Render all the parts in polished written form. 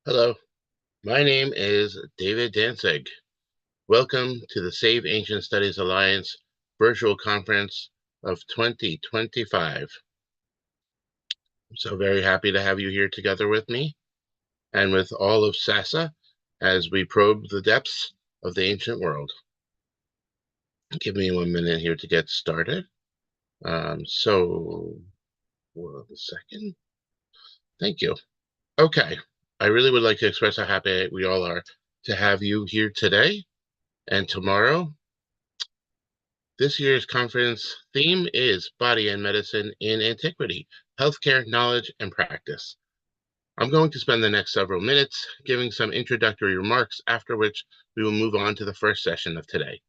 Hello, my name is David Danzig. Welcome to the Save Ancient Studies Alliance virtual conference of 2025. I'm so very happy to have you here together with me and with all of SASA as we probe the depths of the ancient world. Give me 1 minute here to get started. One second. Thank you. Okay, I really would like to express how happy we all are to have you here today and tomorrow. This year's conference theme is Body and Medicine in Antiquity, Healthcare, Knowledge, and Practice. I'm going to spend the next several minutes giving some introductory remarks, after which we will move on to the first session of today.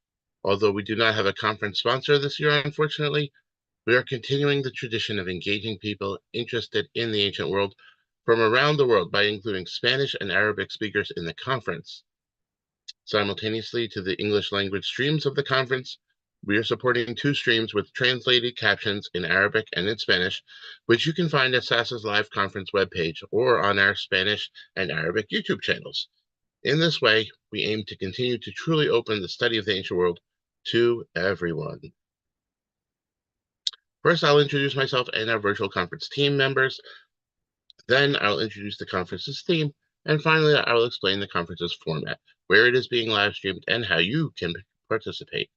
Although we do not have a conference sponsor this year, unfortunately, we are continuing the tradition of engaging people interested in the ancient world from around the world by including Spanish and Arabic speakers in the conference. Simultaneously to the English language streams of the conference, we are supporting 2 streams with translated captions in Arabic and in Spanish, which you can find at SASA's live conference webpage or on our Spanish and Arabic YouTube channels. In this way, we aim to continue to truly open the study of the ancient world to everyone. First, I'll introduce myself and our virtual conference team members. Then I'll introduce the conference's theme. And finally, I will explain the conference's format, where it is being live streamed, and how you can participate.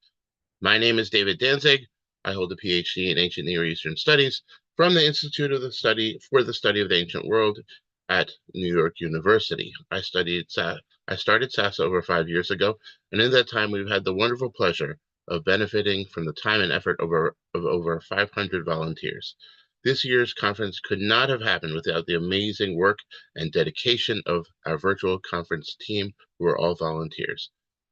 My name is David Danzig. I hold a PhD in Ancient Near Eastern Studies from the Institute of the Study for the Study of the Ancient World at New York University. I started SASA over 5 years ago, and in that time, we've had the wonderful pleasure of benefiting from the time and effort of over 500 volunteers. This year's conference could not have happened without the amazing work and dedication of our virtual conference team, who are all volunteers.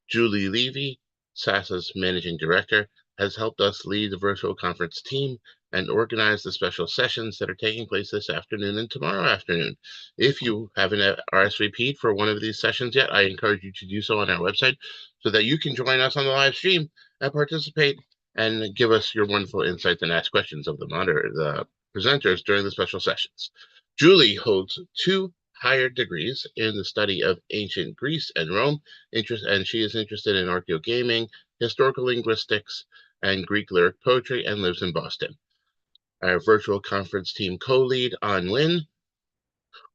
Julie Levy, SASA's managing director, has helped us lead the virtual conference team and organize the special sessions that are taking place this afternoon and tomorrow afternoon. If you haven't RSVP'd for one of these sessions yet, I encourage you to do so on our website so that you can join us on the live stream and participate and give us your wonderful insights and ask questions of the presenters during the special sessions. Julie holds 2 higher degrees in the study of ancient Greece and Rome, and she is interested in Archeo-gaming, historical linguistics, and Greek lyric poetry, and lives in Boston. Our virtual conference team co-lead, An Lin,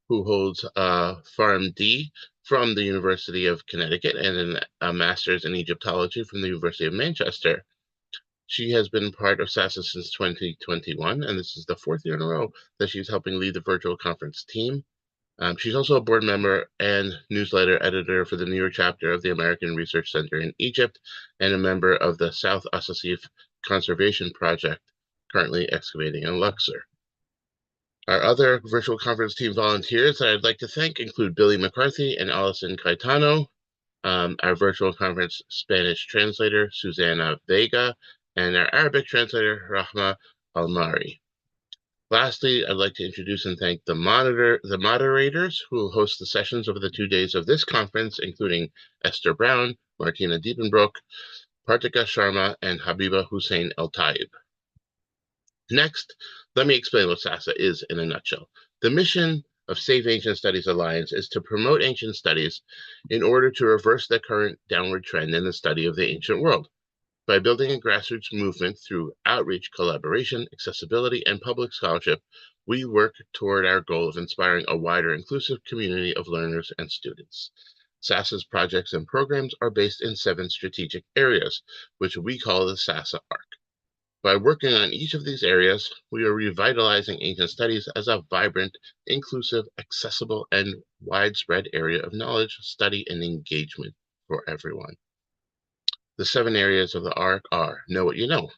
who holds a PharmD from the University of Connecticut and a master's in Egyptology from the University of Manchester. She has been part of SASA since 2021, and this is the 4th year in a row that she's helping lead the virtual conference team. She's also a board member and newsletter editor for the New York chapter of the American Research Center in Egypt, and a member of the South Ossetia Conservation Project, currently excavating in Luxor. Our other virtual conference team volunteers that I'd like to thank include Billy McCarthy and Alison Caetano, our virtual conference Spanish translator, Susana Vega, and our Arabic translator, Rahma Almari. Lastly, I'd like to introduce and thank the moderators who will host the sessions over the 2 days of this conference, including Esther Brown, Martina Diepenbrook, Partika Sharma, and Habiba Hussein El-Taib. Next, let me explain what SASA is in a nutshell. The mission of Save Ancient Studies Alliance is to promote ancient studies in order to reverse the current downward trend in the study of the ancient world. By building a grassroots movement through outreach, collaboration, accessibility, and public scholarship, we work toward our goal of inspiring a wider, inclusive community of learners and students. SASA's projects and programs are based in 7 strategic areas, which we call the SASA Arc. By working on each of these areas, we are revitalizing ancient studies as a vibrant, inclusive, accessible, and widespread area of knowledge, study, and engagement for everyone. The 7 areas of the ARC are: know what you know,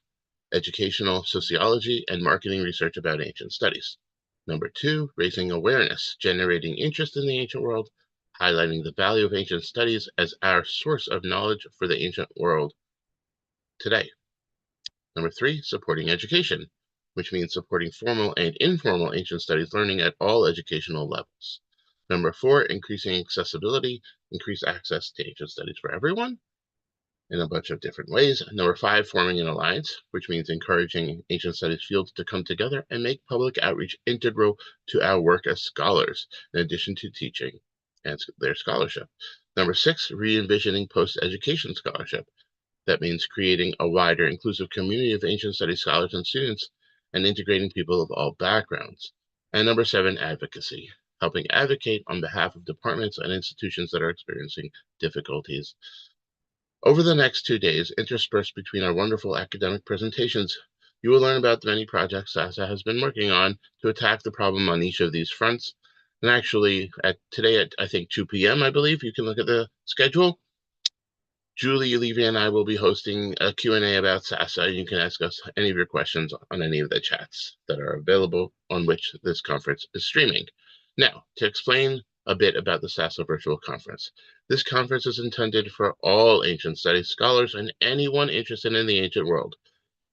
educational sociology and marketing research about ancient studies. Number 2, raising awareness, generating interest in the ancient world, highlighting the value of ancient studies as our source of knowledge for the ancient world today. Number 3, supporting education, which means supporting formal and informal ancient studies learning at all educational levels. Number 4, increasing accessibility, increase access to ancient studies for everyone in a bunch of different ways. Number 5, forming an alliance, which means encouraging ancient studies fields to come together and make public outreach integral to our work as scholars, in addition to teaching and their scholarship. Number 6, re-envisioning post-education scholarship. That means creating a wider, inclusive community of ancient studies scholars and students and integrating people of all backgrounds. And number 7, advocacy, helping advocate on behalf of departments and institutions that are experiencing difficulties. Over the next 2 days, interspersed between our wonderful academic presentations, you will learn about the many projects SASA has been working on to attack the problem on each of these fronts. And actually, today at I think 2 p.m., I believe, you can look at the schedule. Julie Levy and I will be hosting a Q&A about SASA. You can ask us any of your questions on any of the chats that are available on which this conference is streaming. Now, to explain a bit about the SASA virtual conference. This conference is intended for all ancient studies scholars and anyone interested in the ancient world.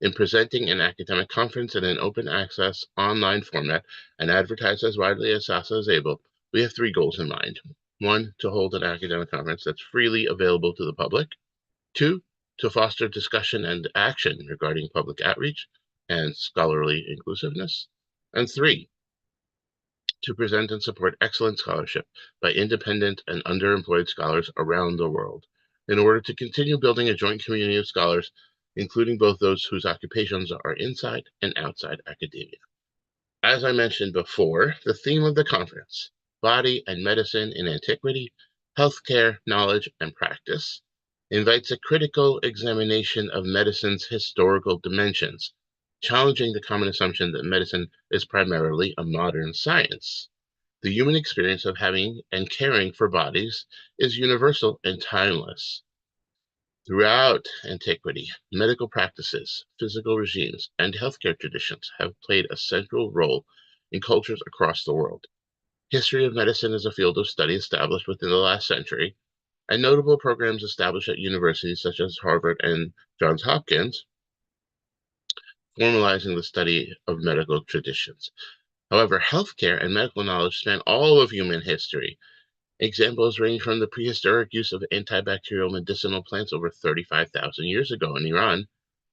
In presenting an academic conference in an open access online format and advertised as widely as SASA is able, we have 3 goals in mind. 1, to hold an academic conference that's freely available to the public. 2, to foster discussion and action regarding public outreach and scholarly inclusiveness. And 3, to present and support excellent scholarship by independent and underemployed scholars around the world in order to continue building a joint community of scholars, including both those whose occupations are inside and outside academia. As I mentioned before, the theme of the conference, Body and Medicine in Antiquity, Healthcare, Knowledge, and Practice, invites a critical examination of medicine's historical dimensions, challenging the common assumption that medicine is primarily a modern science. The human experience of having and caring for bodies is universal and timeless. Throughout antiquity, medical practices, physical regimes, and healthcare traditions have played a central role in cultures across the world. History of medicine is a field of study established within the last century, and notable programs established at universities such as Harvard and Johns Hopkins, formalizing the study of medical traditions. However, healthcare and medical knowledge span all of human history. Examples range from the prehistoric use of antibacterial medicinal plants over 35,000 years ago in Iran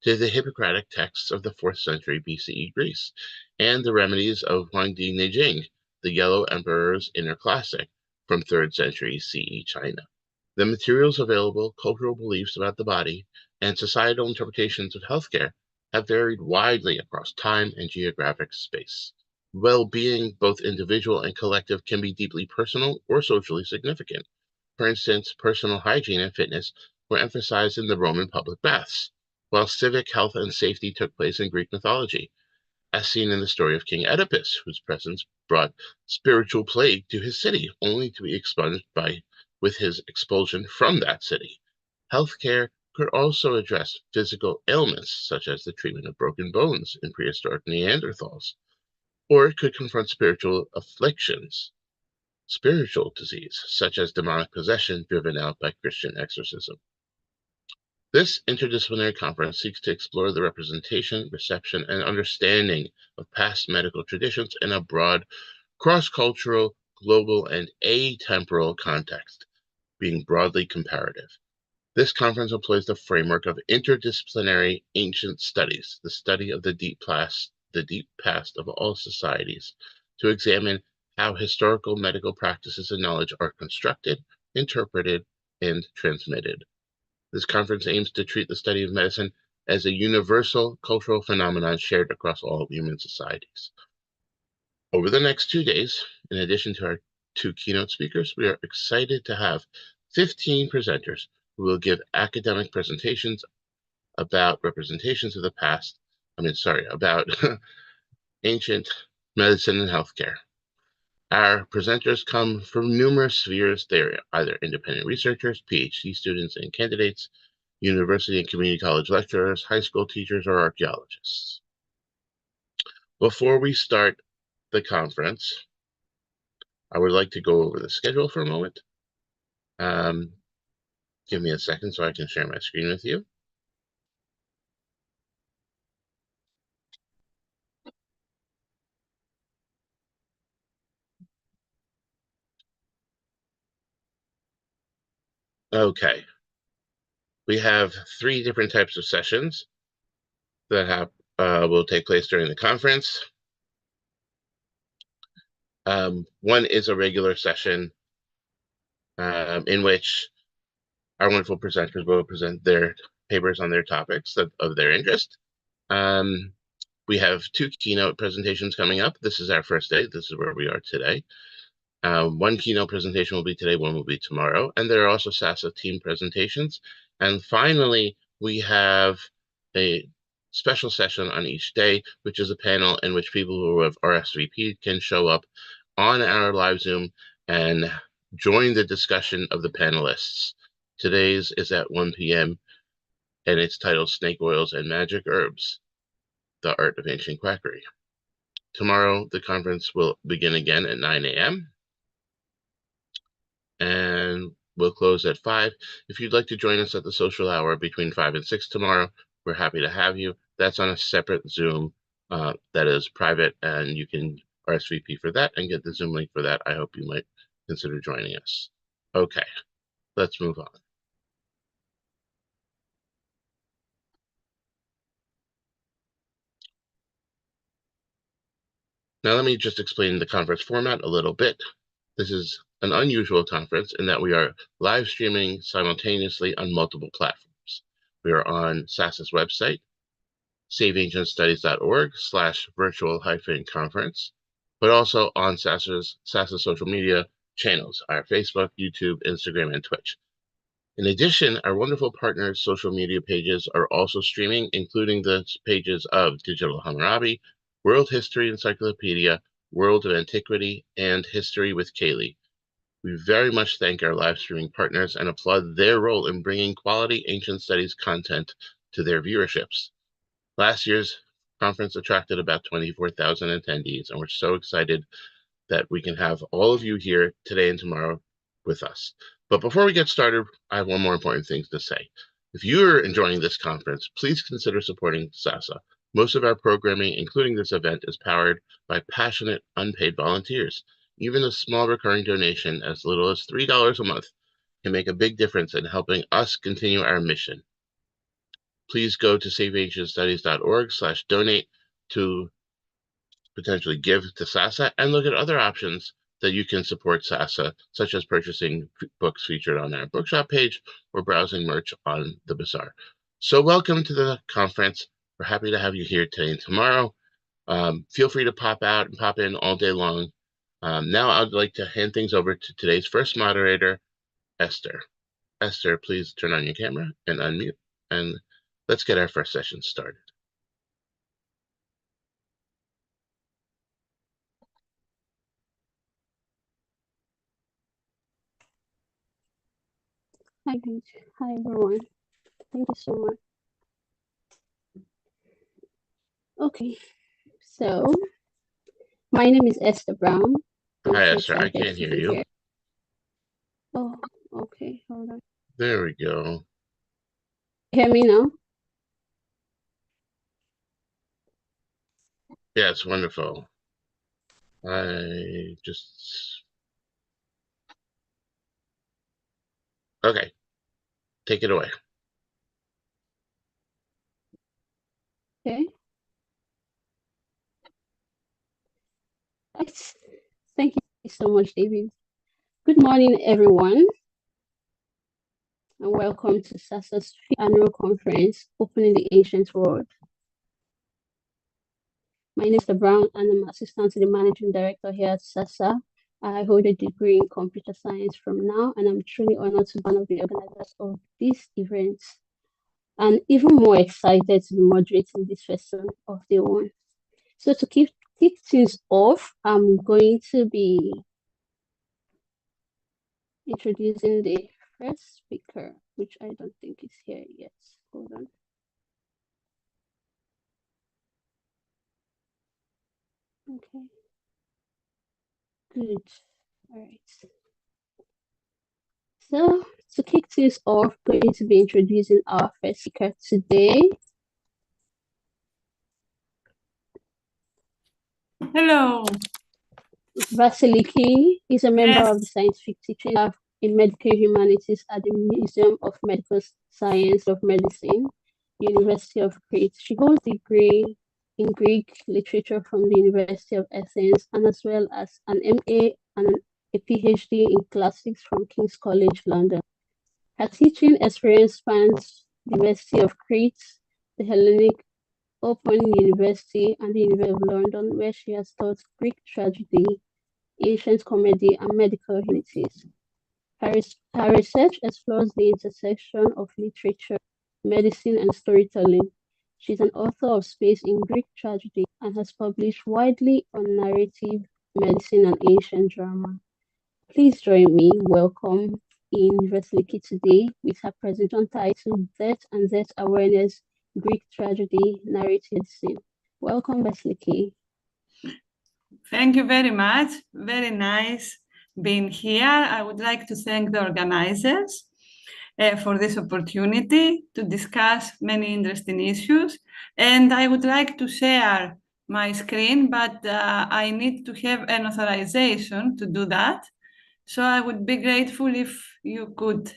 to the Hippocratic texts of the 4th century BCE Greece and the remedies of Huangdi Neijing, the Yellow Emperor's inner classic from 3rd century CE China. The materials available, cultural beliefs about the body, and societal interpretations of healthcare have varied widely across time and geographic space. Well-being, both individual and collective, can be deeply personal or socially significant. For instance, personal hygiene and fitness were emphasized in the Roman public baths, while civic health and safety took place in Greek mythology, as seen in the story of King Oedipus, whose presence brought spiritual plague to his city, only to be expunged with his expulsion from that city. Healthcare could also address physical ailments, such as the treatment of broken bones in prehistoric Neanderthals, or it could confront spiritual afflictions, spiritual disease, such as demonic possession driven out by Christian exorcism. This interdisciplinary conference seeks to explore the representation, reception, and understanding of past medical traditions in a broad, cross-cultural, global, and atemporal context, being broadly comparative. This conference employs the framework of interdisciplinary ancient studies, the study of the deep past of all societies, to examine how historical medical practices and knowledge are constructed, interpreted, and transmitted. This conference aims to treat the study of medicine as a universal cultural phenomenon shared across all human societies. Over the next 2 days, in addition to our 2 keynote speakers, we are excited to have 15 presenters who will give academic presentations about representations of the past, about ancient medicine and healthcare. Our presenters come from numerous spheres. They're either independent researchers, PhD students and candidates, university and community college lecturers, high school teachers, or archaeologists. Before we start the conference, I would like to go over the schedule for a moment. Give me a second so I can share my screen with you. Okay. We have 3 different types of sessions that will take place during the conference. One is a regular session in which our wonderful presenters will present their papers on their topics of their interest. We have 2 keynote presentations coming up. This is our first day. This is where we are today. One keynote presentation will be today, one will be tomorrow. And there are also SASA team presentations. And finally, we have a special session on each day, which is a panel in which people who have RSVP can show up on our live Zoom and join the discussion of the panelists. Today's is at 1 p.m. and it's titled Snake Oils and Magic Herbs, the Art of Ancient Quackery. Tomorrow, the conference will begin again at 9 a.m. and we'll close at 5. If you'd like to join us at the social hour between 5 and 6 tomorrow, we're happy to have you. That's on a separate Zoom that is private, and you can RSVP for that and get the Zoom link for that. I hope you might consider joining us. Okay, let's move on. Now let me just explain the conference format a little bit. This is an unusual conference in that we are live streaming simultaneously on multiple platforms. We are on SASA's website, saveancientstudies.org/virtual-conference, but also on SASA social media channels, our Facebook, YouTube, Instagram, and Twitch. In addition, our wonderful partners' social media pages are also streaming, including the pages of Digital Hammurabi, World History Encyclopedia, World of Antiquity, and History with Kayleigh. We very much thank our live streaming partners and applaud their role in bringing quality ancient studies content to their viewerships. Last year's conference attracted about 24,000 attendees, and we're so excited that we can have all of you here today and tomorrow with us. But before we get started, I have one more important thing to say. If you're enjoying this conference, please consider supporting SASA. Most of our programming, including this event, is powered by passionate, unpaid volunteers. Even a small recurring donation, as little as $3 a month, can make a big difference in helping us continue our mission. Please go to saveancientstudies.org/donate to potentially give to SASA and look at other options that you can support SASA, such as purchasing books featured on our bookshop page or browsing merch on the Bazaar. So welcome to the conference. We're happy to have you here today and tomorrow. Feel free to pop out and pop in all day long. Now I'd like to hand things over to today's first moderator, Esther. Esther, please turn on your camera and unmute, and let's get our first session started. Hi, everyone. Thank you so much. Okay, so my name is Esther Brown. Hi, Esther. I can't hear you. Here. Oh, okay. Hold on. There we go. Hear me now? Yeah, it's wonderful. I just... Okay. Take it away. Okay. Thank you so much, David. Good morning, everyone, and welcome to SASA's annual conference, Opening the Ancient World. My name is Esther Brown, and I'm assistant to the managing director here at SASA. I hold a degree in computer science from now, and I'm truly honored to be one of the organizers of this event, and even more excited to be moderating this session of the one. So to kick things off, I'm going to be introducing the first speaker, which I don't think is here yet. Hold on. Okay. Good. All right. So to kick things off, we're going to be introducing our first speaker today. Hello. Vasiliki is a member of the scientific teaching staff in medical humanities at the Museum of Medical Science of Medicine, University of Crete. She holds a degree in Greek literature from the University of Athens, and as well as an MA and an a PhD in classics from King's College London. Her teaching experience spans the University of Crete, the Hellenic Open University, and the University of London, where she has taught Greek tragedy, ancient comedy, and medical humanities. Her research explores the intersection of literature, medicine, and storytelling. She's an author of Space in Greek Tragedy and has published widely on narrative, medicine, and ancient drama. Please join me welcome in Veseliki today with her presentation titled Death and Death Awareness, Greek Tragedy, Narrative Medicine. Welcome, Veseliki. Thank you very much. Very nice being here. I would like to thank the organizers for this opportunity to discuss many interesting issues. And I would like to share my screen, but I need to have an authorization to do that. So I would be grateful if you could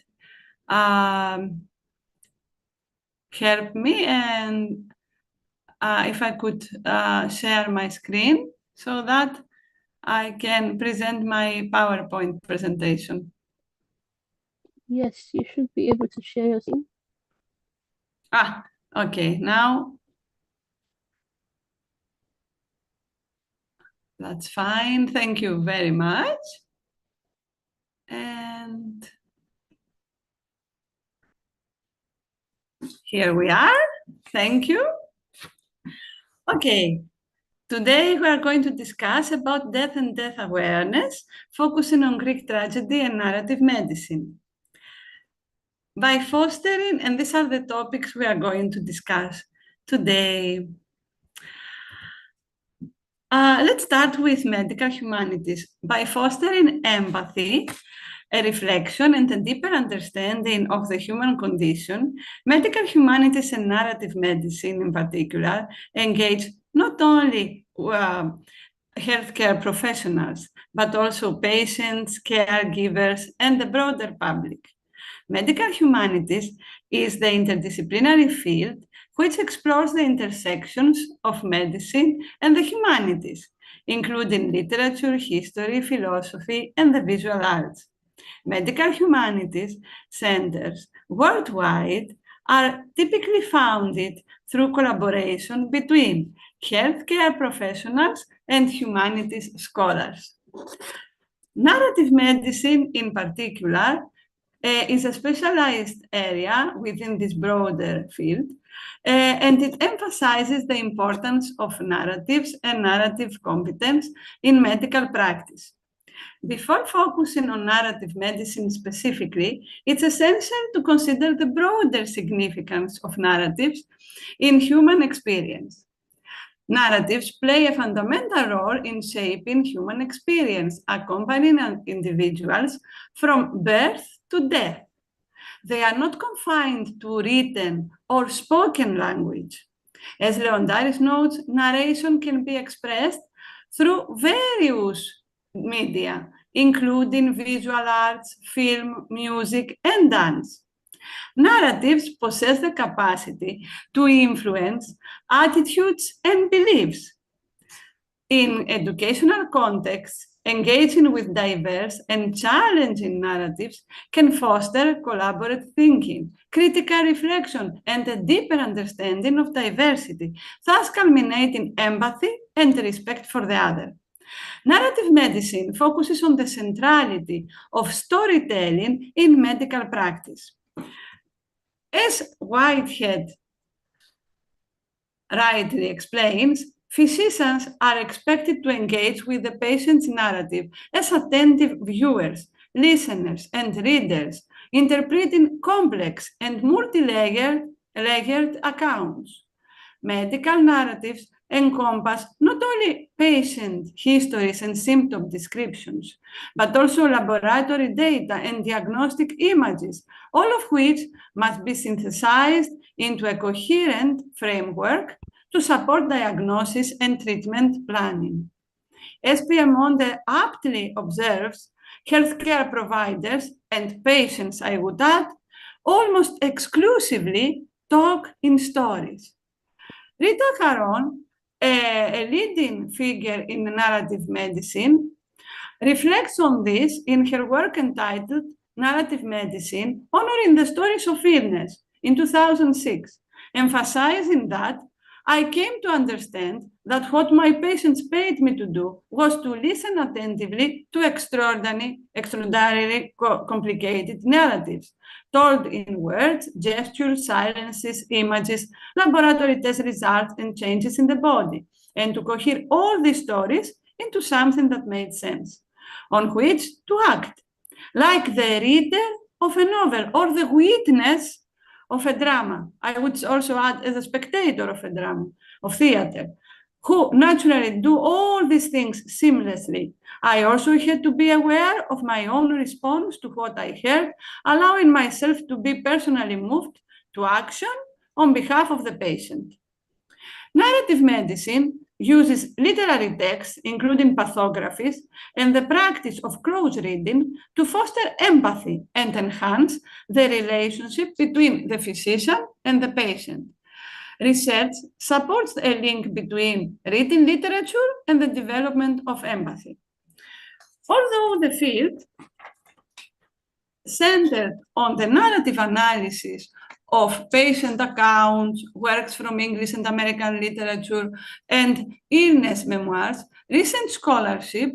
help me and if I could share my screen so that I can present my PowerPoint presentation. Yes, you should be able to share your screen. Okay, now that's fine. Thank you very much. And here we are. Thank you. Okay. Today, we are going to discuss about death and death awareness, focusing on Greek tragedy and narrative medicine. By fostering, and these are the topics we are going to discuss today. Let's start with medical humanities. By fostering empathy, a reflection, and a deeper understanding of the human condition, medical humanities and narrative medicine in particular engage not only healthcare professionals, but also patients, caregivers, and the broader public. Medical humanities is the interdisciplinary field which explores the intersections of medicine and the humanities, including literature, history, philosophy, and the visual arts. Medical humanities centers worldwide are typically founded through collaboration between healthcare professionals and humanities scholars. Narrative medicine, in particular, is a specialized area within this broader field, and it emphasizes the importance of narratives and narrative competence in medical practice. Before focusing on narrative medicine specifically, it's essential to consider the broader significance of narratives in human experience. Narratives play a fundamental role in shaping human experience, accompanying individuals from birth to death. They are not confined to written or spoken language. As Leondaris notes, narration can be expressed through various media, including visual arts, film, music, and dance. Narratives possess the capacity to influence attitudes and beliefs. In educational contexts, engaging with diverse and challenging narratives can foster collaborative thinking, critical reflection, and a deeper understanding of diversity, thus culminating empathy and respect for the other. Narrative medicine focuses on the centrality of storytelling in medical practice. As Whitehead rightly explains, physicians are expected to engage with the patient's narrative as attentive viewers, listeners, and readers, interpreting complex and multi-layered accounts. Medical narratives encompass not only patient histories and symptom descriptions, but also laboratory data and diagnostic images, all of which must be synthesized into a coherent framework to support diagnosis and treatment planning. As Piemonte aptly observes, healthcare providers and patients, I would add, almost exclusively talk in stories. Rita Caron, a leading figure in narrative medicine, reflects on this in her work entitled Narrative Medicine, Honoring the Stories of Illness in 2006, emphasizing that I came to understand that what my patients paid me to do was to listen attentively to extraordinarily complicated narratives, told in words, gestures, silences, images, laboratory test results, and changes in the body, and to cohere all these stories into something that made sense, on which to act, like the reader of a novel or the witness of a drama. I would also add as a spectator of a drama, of theater, who naturally do all these things seamlessly. I also had to be aware of my own response to what I heard, allowing myself to be personally moved to action on behalf of the patient. Narrative medicine uses literary texts, including pathographies, and the practice of close reading to foster empathy and enhance the relationship between the physician and the patient. Research supports a link between reading literature and the development of empathy. Although the field centered on the narrative analysis of patient accounts, works from English and American literature, and illness memoirs, recent scholarship,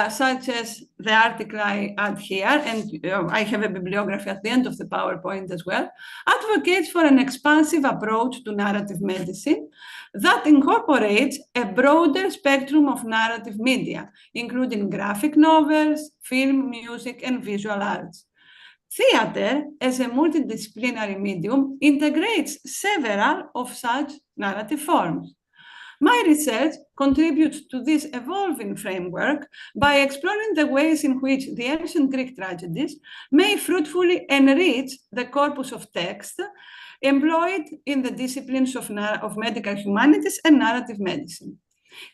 such as the article I add here, and I have a bibliography at the end of the PowerPoint as well, advocates for an expansive approach to narrative medicine that incorporates a broader spectrum of narrative media, including graphic novels, film, music, and visual arts. Theater, as a multidisciplinary medium, integrates several of such narrative forms. My research contributes to this evolving framework by exploring the ways in which the ancient Greek tragedies may fruitfully enrich the corpus of text employed in the disciplines of medical humanities and narrative medicine.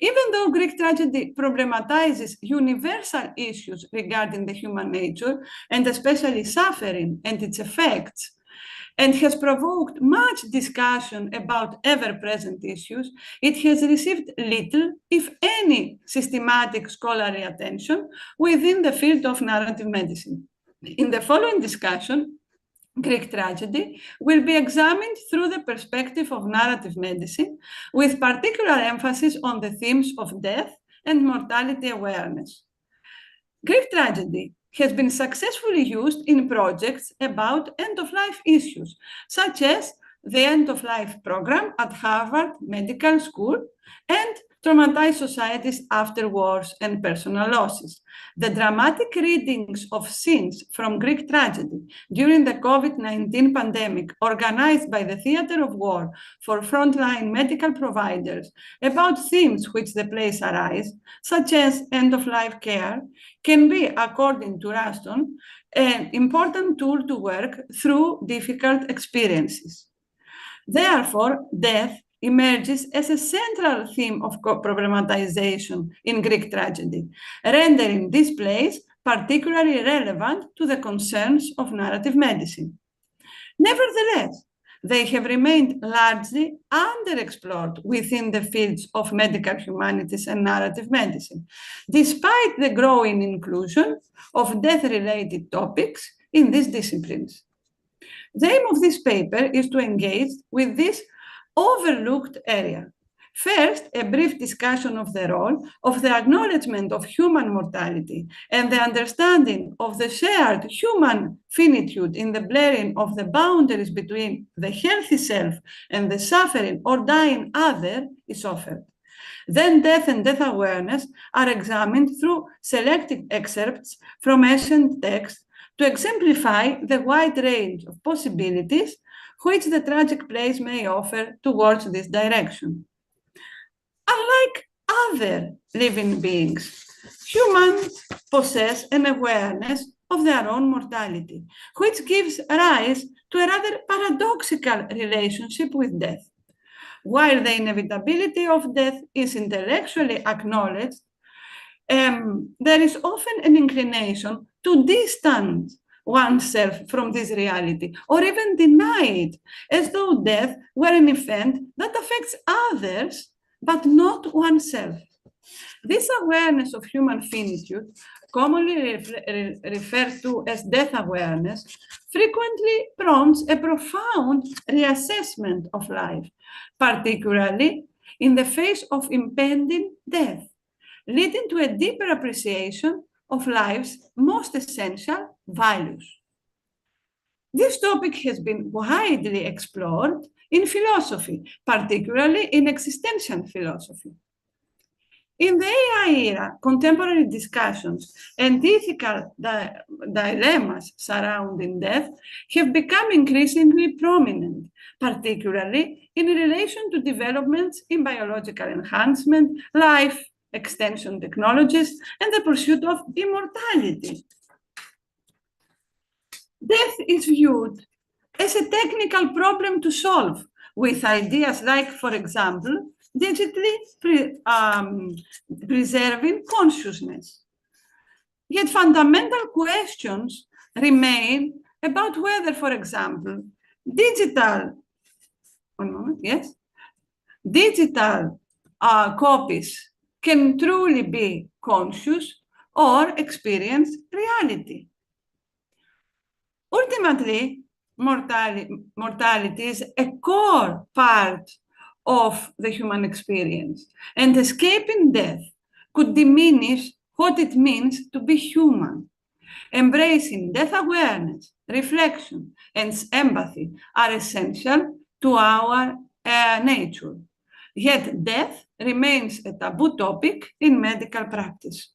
Even though Greek tragedy problematizes universal issues regarding the human nature, and especially suffering and its effects, and has provoked much discussion about ever-present issues, it has received little, if any, systematic scholarly attention within the field of narrative medicine. In the following discussion, Greek tragedy will be examined through the perspective of narrative medicine, with particular emphasis on the themes of death and mortality awareness. Greek tragedy has been successfully used in projects about end-of-life issues, such as the end-of-life program at Harvard Medical School and traumatized societies after wars and personal losses. The dramatic readings of scenes from Greek tragedy during the COVID-19 pandemic, organized by the Theater of War for frontline medical providers about themes which the plays arise, such as end-of-life care, can be, according to Ruston, an important tool to work through difficult experiences. Therefore, death emerges as a central theme of problematization in Greek tragedy, rendering these plays particularly relevant to the concerns of narrative medicine. Nevertheless, they have remained largely underexplored within the fields of medical humanities and narrative medicine, despite the growing inclusion of death-related topics in these disciplines. The aim of this paper is to engage with this overlooked area. First, a brief discussion of the role of the acknowledgement of human mortality and the understanding of the shared human finitude in the blurring of the boundaries between the healthy self and the suffering or dying other is offered. Then death and death awareness are examined through selected excerpts from ancient texts to exemplify the wide range of possibilities which the tragic plays may offer towards this direction. Unlike other living beings, humans possess an awareness of their own mortality, which gives rise to a rather paradoxical relationship with death. While the inevitability of death is intellectually acknowledged, there is often an inclination to distance oneself from this reality, or even deny it, as though death were an event that affects others, but not oneself. This awareness of human finitude, commonly referred to as death awareness, frequently prompts a profound reassessment of life, particularly in the face of impending death, leading to a deeper appreciation of life's most essential values. This topic has been widely explored in philosophy, particularly in existential philosophy. In the AI era, contemporary discussions and ethical dilemmas surrounding death have become increasingly prominent, particularly in relation to developments in biological enhancement, life extension technologies, and the pursuit of immortality. Death is viewed as a technical problem to solve, with ideas like, for example, digitally preserving consciousness. Yet fundamental questions remain about whether, for example, digital copies can truly be conscious or experience reality. Ultimately, mortality is a core part of the human experience, and escaping death could diminish what it means to be human. Embracing death awareness, reflection, and empathy are essential to our nature. Yet death remains a taboo topic in medical practice.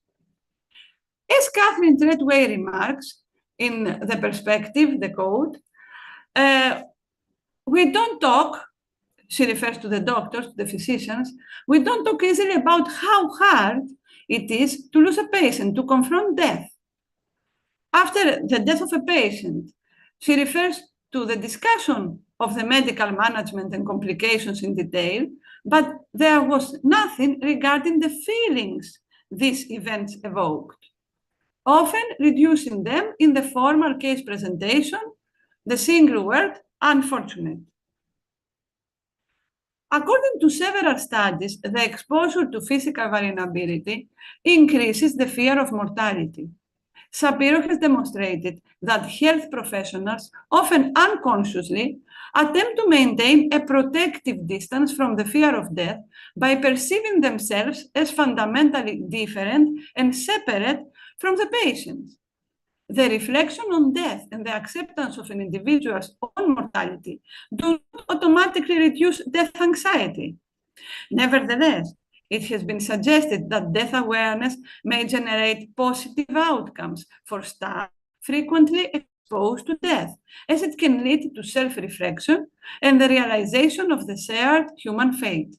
As Catherine Treadway remarks in The Perspective, the quote, we don't talk, she refers to the doctors, the physicians, we don't talk easily about how hard it is to lose a patient, to confront death. After the death of a patient, she refers to the discussion of the medical management and complications in detail, but there was nothing regarding the feelings these events evoked, often reducing them in the formal case presentation, the single word, unfortunate. According to several studies, the exposure to physical variability increases the fear of mortality. Shapiro has demonstrated that health professionals, often unconsciously, attempt to maintain a protective distance from the fear of death by perceiving themselves as fundamentally different and separate from the patient. The reflection on death and the acceptance of an individual's own mortality do not automatically reduce death anxiety. Nevertheless, it has been suggested that death awareness may generate positive outcomes for staff frequently exposed to death, as it can lead to self-reflection and the realization of the shared human fate.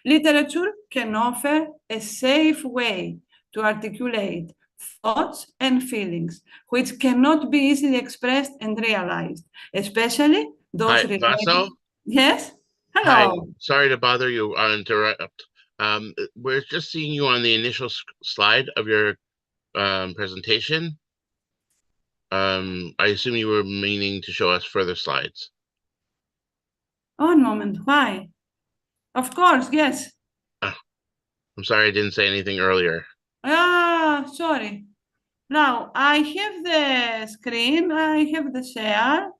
Literature can offer a safe way to articulate thoughts and feelings, which cannot be easily expressed and realized, especially those related. Vaso? Yes? Hello. Hi, sorry to bother you or interrupt. We're just seeing you on the initial slide of your presentation. I assume you were meaning to show us further slides. One moment, why? Of course, yes. I'm sorry I didn't say anything earlier. Sorry. Now, I have the screen, I have the share.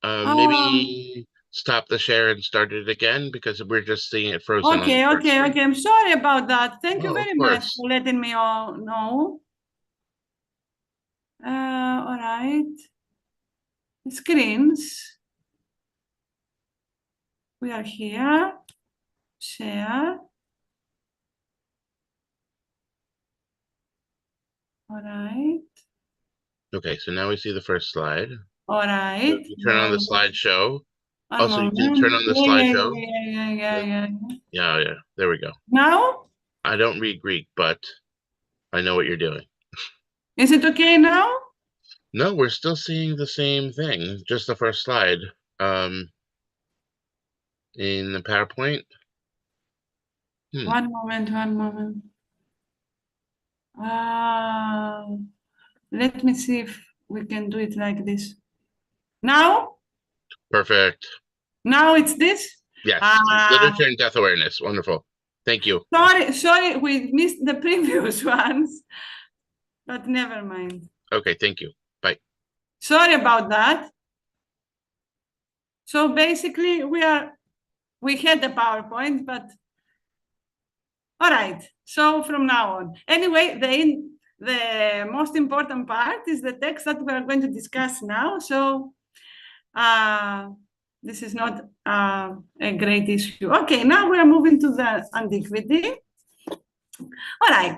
Maybe stop the share and start it again, because we're just seeing it frozen. Okay. I'm sorry about that. Thank you very much for letting me all know. All right. Screens. We are here. Share. All right. Okay, so now we see the first slide. All right. You turn on the slideshow. Also, you can turn on the slideshow. Yeah. There we go. Now? I don't read Greek, but I know what you're doing. Is it okay now? No, we're still seeing the same thing, just the first slide. In the PowerPoint. One moment. Let me see if we can do it like this. Now? Perfect. Now it's this? Yes. Literature and death awareness. Wonderful. Thank you. Sorry, we missed the previous ones, but never mind. Okay, thank you. Bye. Sorry about that. So basically, we had the PowerPoint, but all right. So from now on, anyway, the most important part is the text that we are going to discuss now. So this is not a great issue. Okay, now we are moving to the Antiquity. All right.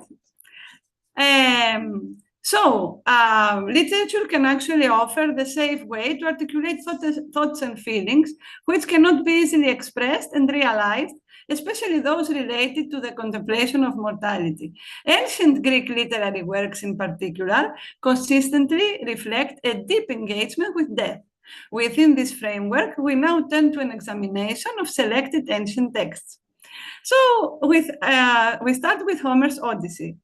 Literature can actually offer the safe way to articulate thoughts and feelings, which cannot be easily expressed and realized, especially those related to the contemplation of mortality. Ancient Greek literary works in particular consistently reflect a deep engagement with death. Within this framework, we now turn to an examination of selected ancient texts. So we start with Homer's Odyssey.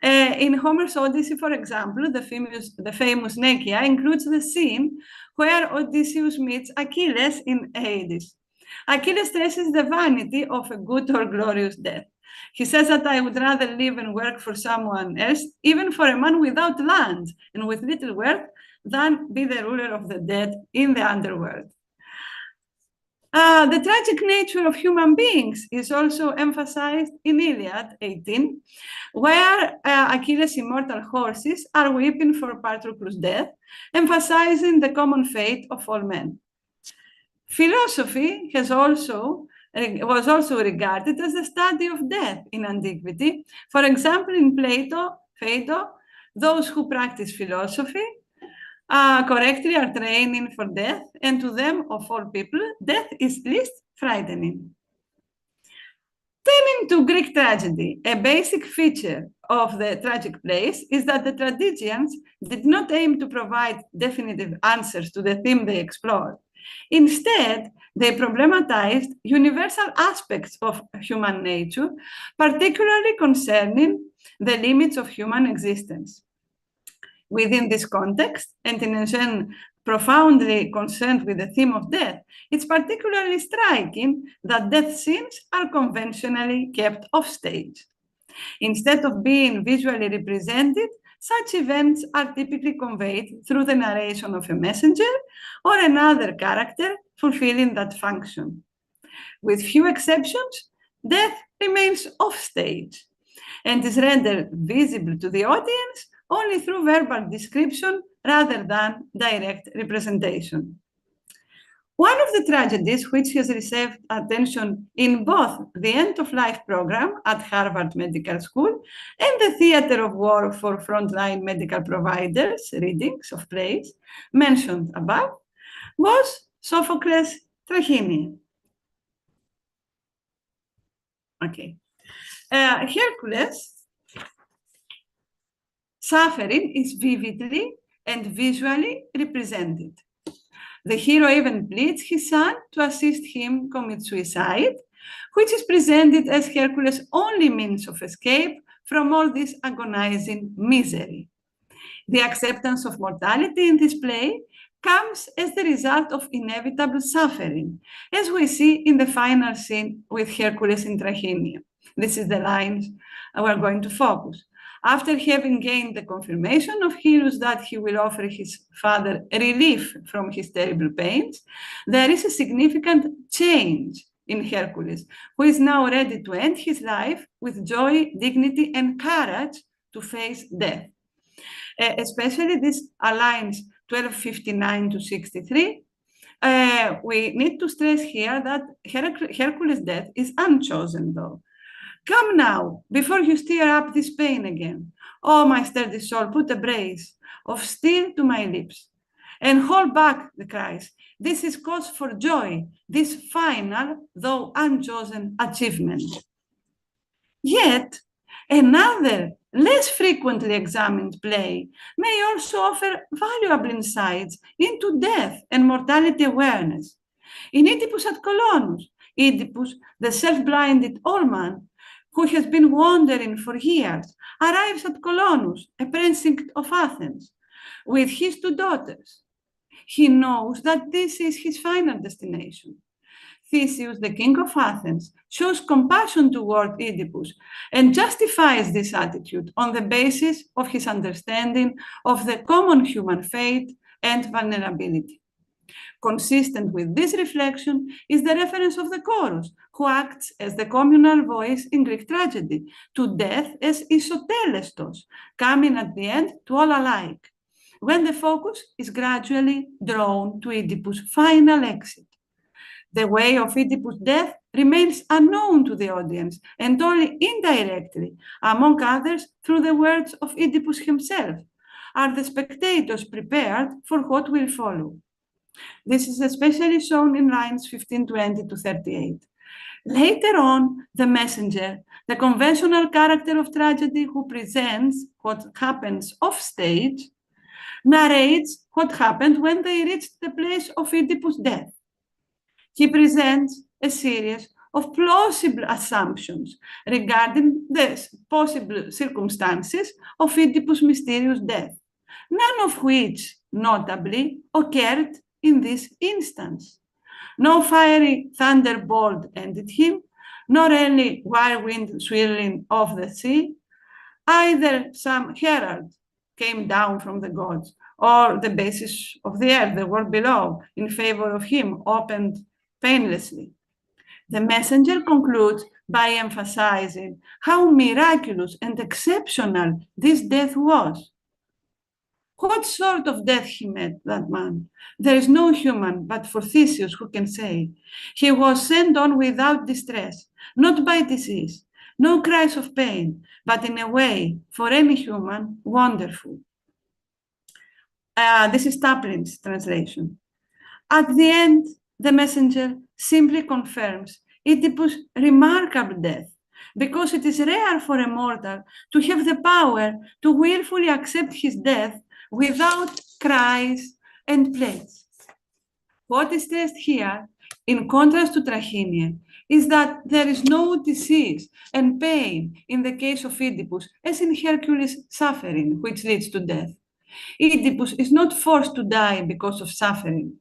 In Homer's Odyssey, for example, the famous Nekia includes the scene where Odysseus meets Achilles in Hades. Achilles stresses the vanity of a good or glorious death. He says that I would rather live and work for someone else, even for a man without land and with little wealth, than be the ruler of the dead in the underworld. The tragic nature of human beings is also emphasized in Iliad 18, where Achilles' immortal horses are weeping for Patroclus' death, emphasizing the common fate of all men. Philosophy was also regarded as the study of death in antiquity. For example, in Phaedo, those who practice philosophy correctly are training for death, and to them, of all people, death is least frightening. Turning to Greek tragedy, a basic feature of the tragic plays is that the tragedians did not aim to provide definitive answers to the theme they explored. Instead, they problematized universal aspects of human nature, particularly concerning the limits of human existence. Within this context, and in a sense profoundly concerned with the theme of death, it's particularly striking that death scenes are conventionally kept off stage. Instead of being visually represented, such events are typically conveyed through the narration of a messenger or another character fulfilling that function. With few exceptions, death remains off stage and is rendered visible to the audience only through verbal description rather than direct representation. One of the tragedies which has received attention in both the end-of-life program at Harvard Medical School and the theater of war for frontline medical providers, readings of plays mentioned above, was Sophocles' Tragedy. Okay. Hercules' suffering is vividly and visually represented. The hero even pleads his son to assist him commit suicide, which is presented as Hercules' only means of escape from all this agonizing misery. The acceptance of mortality in this play comes as the result of inevitable suffering, as we see in the final scene with Hercules in Trachenia. This is the lines we're going to focus. After having gained the confirmation of Helios that he will offer his father relief from his terrible pains, there is a significant change in Hercules, who is now ready to end his life with joy, dignity, and courage to face death. Especially this aligns 1259 to 63. We need to stress here that Hercules' death is unchosen, though. Come now, before you stir up this pain again. Oh, my sturdy soul, put a brace of steel to my lips and hold back the cries. This is cause for joy, this final, though unchosen achievement. Yet, another, less frequently examined play may also offer valuable insights into death and mortality awareness. In Oedipus at Colonus, Oedipus, the self-blinded old man, who has been wandering for years, arrives at Colonus, a precinct of Athens, with his two daughters. He knows that this is his final destination. Theseus, the king of Athens, shows compassion toward Oedipus and justifies this attitude on the basis of his understanding of the common human fate and vulnerability. Consistent with this reflection is the reference of the chorus, who acts as the communal voice in Greek tragedy, to death as isotelestos, coming at the end to all alike, when the focus is gradually drawn to Oedipus' final exit. The way of Oedipus' death remains unknown to the audience, and only indirectly, among others through the words of Oedipus himself, are the spectators prepared for what will follow. This is especially shown in lines 1520 to 38. Later on, the messenger, the conventional character of tragedy who presents what happens off stage, narrates what happened when they reached the place of Oedipus' death. He presents a series of plausible assumptions regarding the possible circumstances of Oedipus' mysterious death, none of which, notably, occurred in this instance. No fiery thunderbolt ended him, nor any whirlwind swirling of the sea. Either some herald came down from the gods, or the basis of the earth, the world below, in favor of him, opened painlessly. The messenger concludes by emphasizing how miraculous and exceptional this death was. What sort of death he met, that man? There is no human but for Theseus who can say. He was sent on without distress, not by disease, no cries of pain, but in a way, for any human, wonderful. This is Taplin's translation. At the end, the messenger simply confirms Oedipus' remarkable death, because it is rare for a mortal to have the power to willfully accept his death without cries and plaints. What is stressed here, in contrast to Trachinian, is that there is no disease and pain in the case of Oedipus, as in Hercules' suffering, which leads to death. Oedipus is not forced to die because of suffering.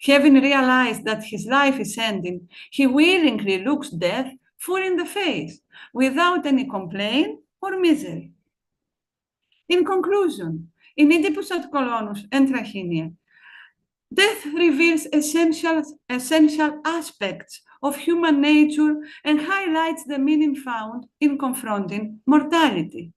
Having realized that his life is ending, he willingly looks death full in the face, without any complaint or misery. In conclusion, in Oedipus at Colonus and Trachinian, death reveals essential aspects of human nature and highlights the meaning found in confronting mortality.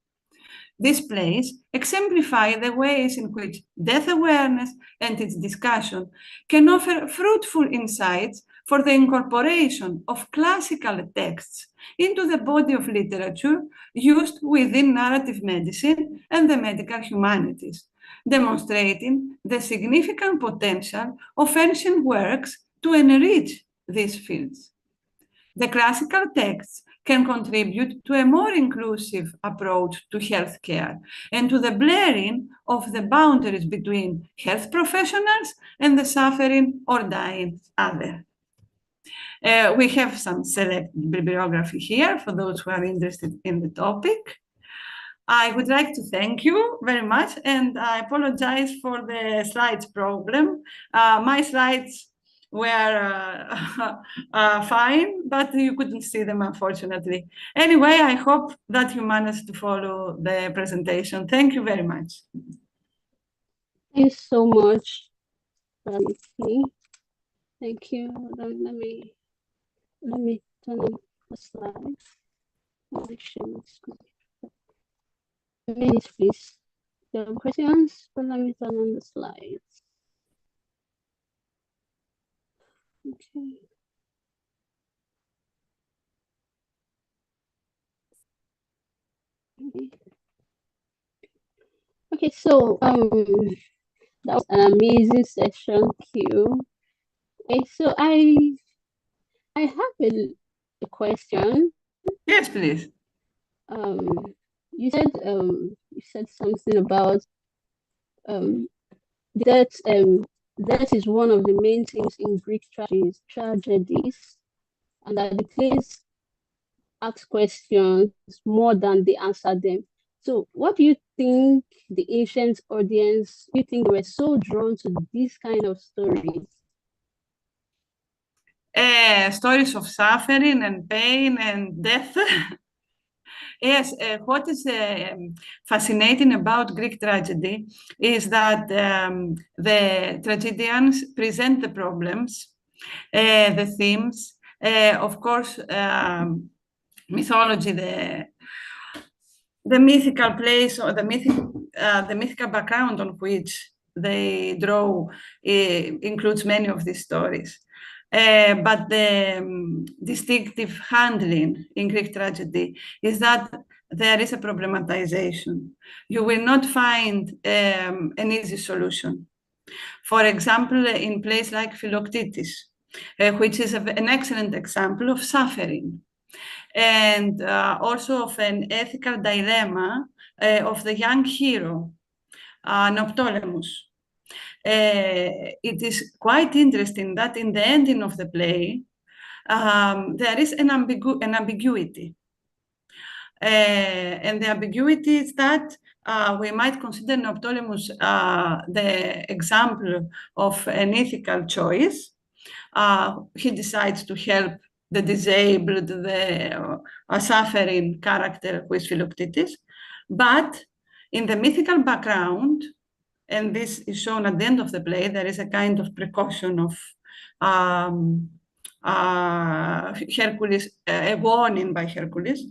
These plays exemplify the ways in which death awareness and its discussion can offer fruitful insights for the incorporation of classical texts into the body of literature used within narrative medicine and the medical humanities, demonstrating the significant potential of ancient works to enrich these fields. The classical texts can contribute to a more inclusive approach to healthcare and to the blurring of the boundaries between health professionals and the suffering or dying other. We have some select bibliography here for those who are interested in the topic. I would like to thank you very much, and I apologize for the slides problem. My slides were fine, but you couldn't see them, unfortunately. Anyway, I hope that you managed to follow the presentation. Thank you very much. Thank you so much. Thank you. Let me turn on the slides. Minutes, please. There are questions, but let me turn on the slides. Okay. Okay, so that was an amazing session, Q. Okay, so I have a question. Yes, please. You said something about that is one of the main things in Greek tragedies, and that the plays ask questions more than they answer them. So what do you think the ancient audience, do you think they were so drawn to these kind of stories? stories of suffering and pain and death. Yes, what is fascinating about Greek tragedy is that the tragedians present the problems, the themes, of course, mythology, the mythical place or the mythical background on which they draw includes many of these stories. But the distinctive handling in Greek tragedy is that there is a problematization. You will not find an easy solution. For example, in plays like Philoctetes, which is an excellent example of suffering, and also of an ethical dilemma of the young hero, Neoptolemus. It is quite interesting that in the ending of the play, there is an ambiguity. And the ambiguity is that we might consider Neoptolemus the example of an ethical choice. He decides to help the disabled, the suffering character who is Philoctetes. But in the mythical background, and this is shown at the end of the play, there is a kind of precaution of Hercules, a warning by Hercules.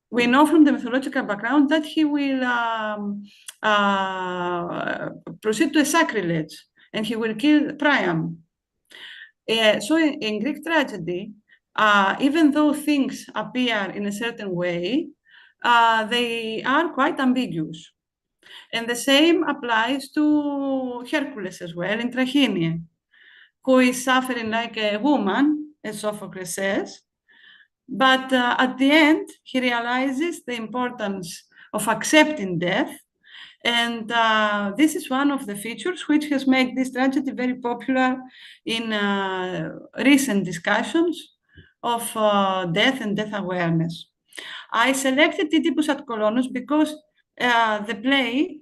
We know from the mythological background that he will proceed to a sacrilege and he will kill Priam. So in Greek tragedy, even though things appear in a certain way, they are quite ambiguous. And the same applies to Hercules as well in Tragedy, who is suffering like a woman, as Sophocles says. But at the end, he realizes the importance of accepting death. And this is one of the features which has made this tragedy very popular in recent discussions of death and death awareness. I selected Oedipus at Kolonos because the play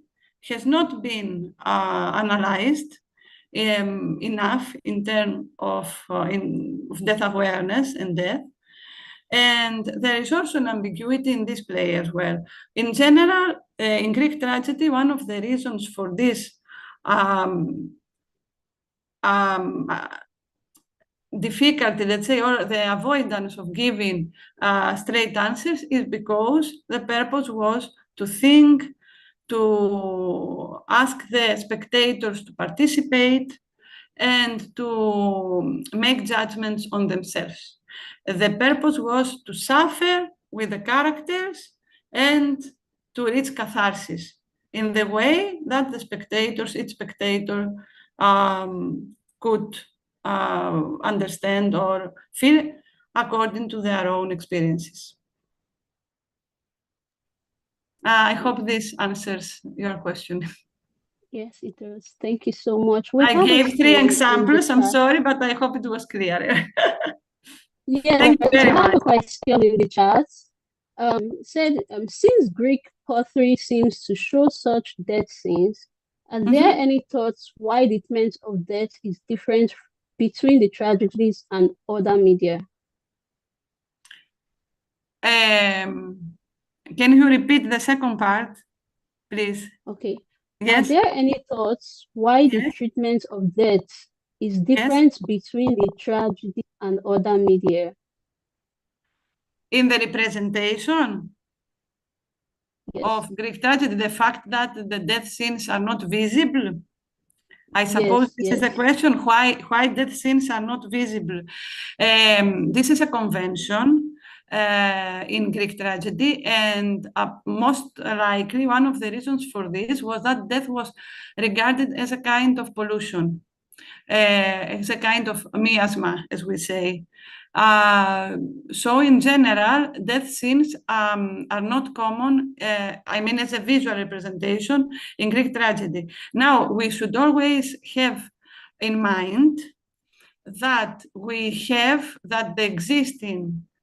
has not been analyzed enough in terms of death awareness and death. And there is also an ambiguity in this play as well. In general, in Greek tragedy, one of the reasons for this difficulty, let's say, or the avoidance of giving straight answers is because the purpose was to think, to ask the spectators to participate, and to make judgments on themselves. The purpose was to suffer with the characters and to reach catharsis in the way that the spectators, each spectator, could understand or feel according to their own experiences. I hope this answers your question. Yes, it does. Thank you so much. I gave 3 examples. I'm sorry, but I hope it was clear. Yeah, Thank you very I have much. a question in the chat. Said, since Greek pottery seems to show such death scenes, are there any thoughts why the treatment of death is different between the tragedies and other media? Can you repeat the second part, please? Okay. Yes. Are there any thoughts why the treatment of death is different between the tragedy and other media? In the representation of Greek tragedy, the fact that the death scenes are not visible. I suppose this is the question, why death scenes are not visible. This is a convention in Greek tragedy, and most likely one of the reasons for this was that death was regarded as a kind of pollution, as a kind of miasma, as we say. So in general, death scenes are not common, I mean, as a visual representation in Greek tragedy. Now, we should always have in mind that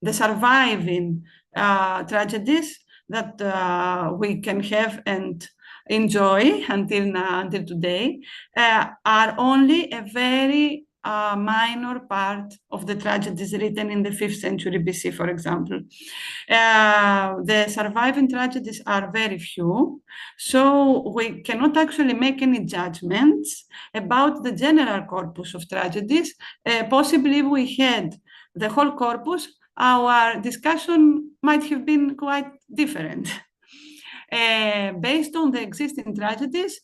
the surviving tragedies that we can have and enjoy until today are only a very a minor part of the tragedies written in the 5th century BC, for example. The surviving tragedies are very few, so we cannot actually make any judgments about the general corpus of tragedies. Possibly if we had the whole corpus, our discussion might have been quite different. Based on the existing tragedies,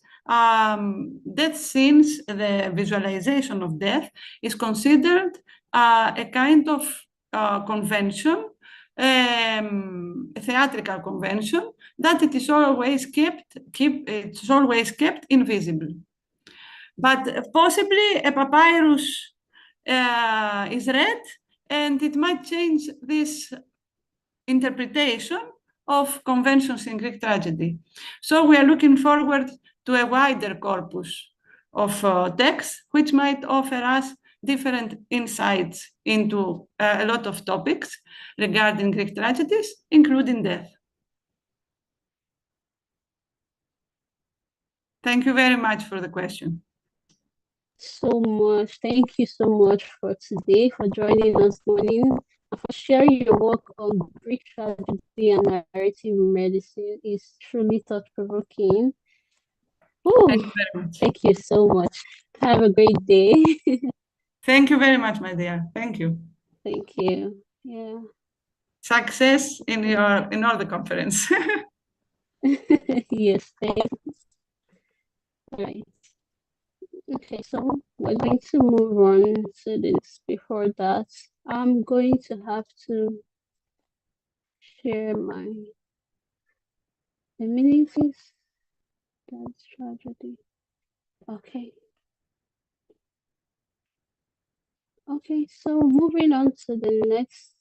death scenes, the visualization of death is considered a kind of convention, a theatrical convention, that it is always kept invisible. But possibly a papyrus is read, and it might change this interpretation of conventions in Greek tragedy. So we are looking forward to a wider corpus of texts, which might offer us different insights into a lot of topics regarding Greek tragedies, including death. Thank you very much for the question. So much. Thank you so much for today, for joining us this morning, and for sharing your work on Greek tragedy and narrative medicine. Is truly thought-provoking. Thank you very much. Thank you so much. Have a great day. Thank you very much, my dear. Thank you. Thank you. Yeah. Success in all the conference. Yes, thanks. All right. Okay, so we're going to move on to this. Before that, I'm going to have to share my amenities. That's tragedy. Okay. Okay, so moving on to the next.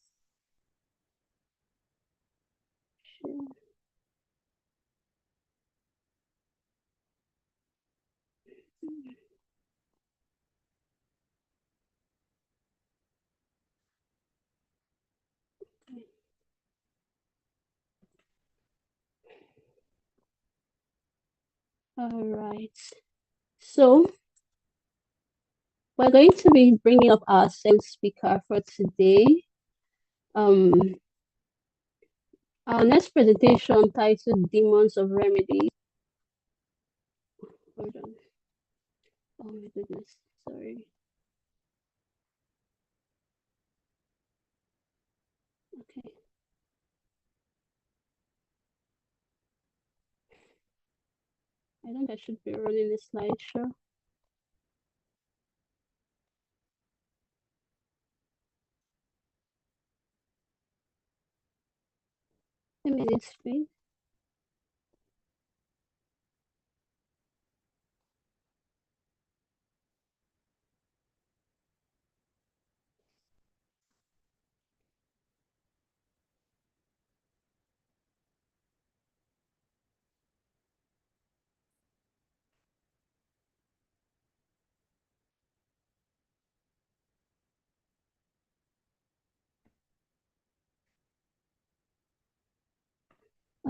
All right. So we're going to be bringing up our second speaker for today. Our next presentation titled Demons of Remedy. Hold on. Oh my goodness, sorry. Okay. I think I should be running the slideshow. A minute, please.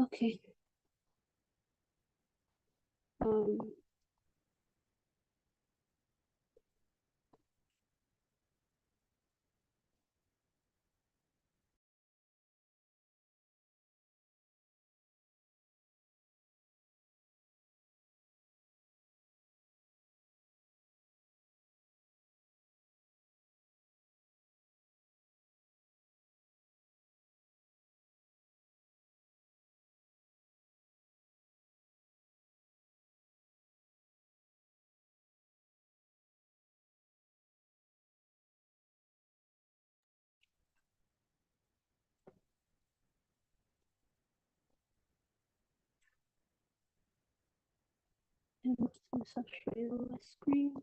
Okay. I'm showing on my screen.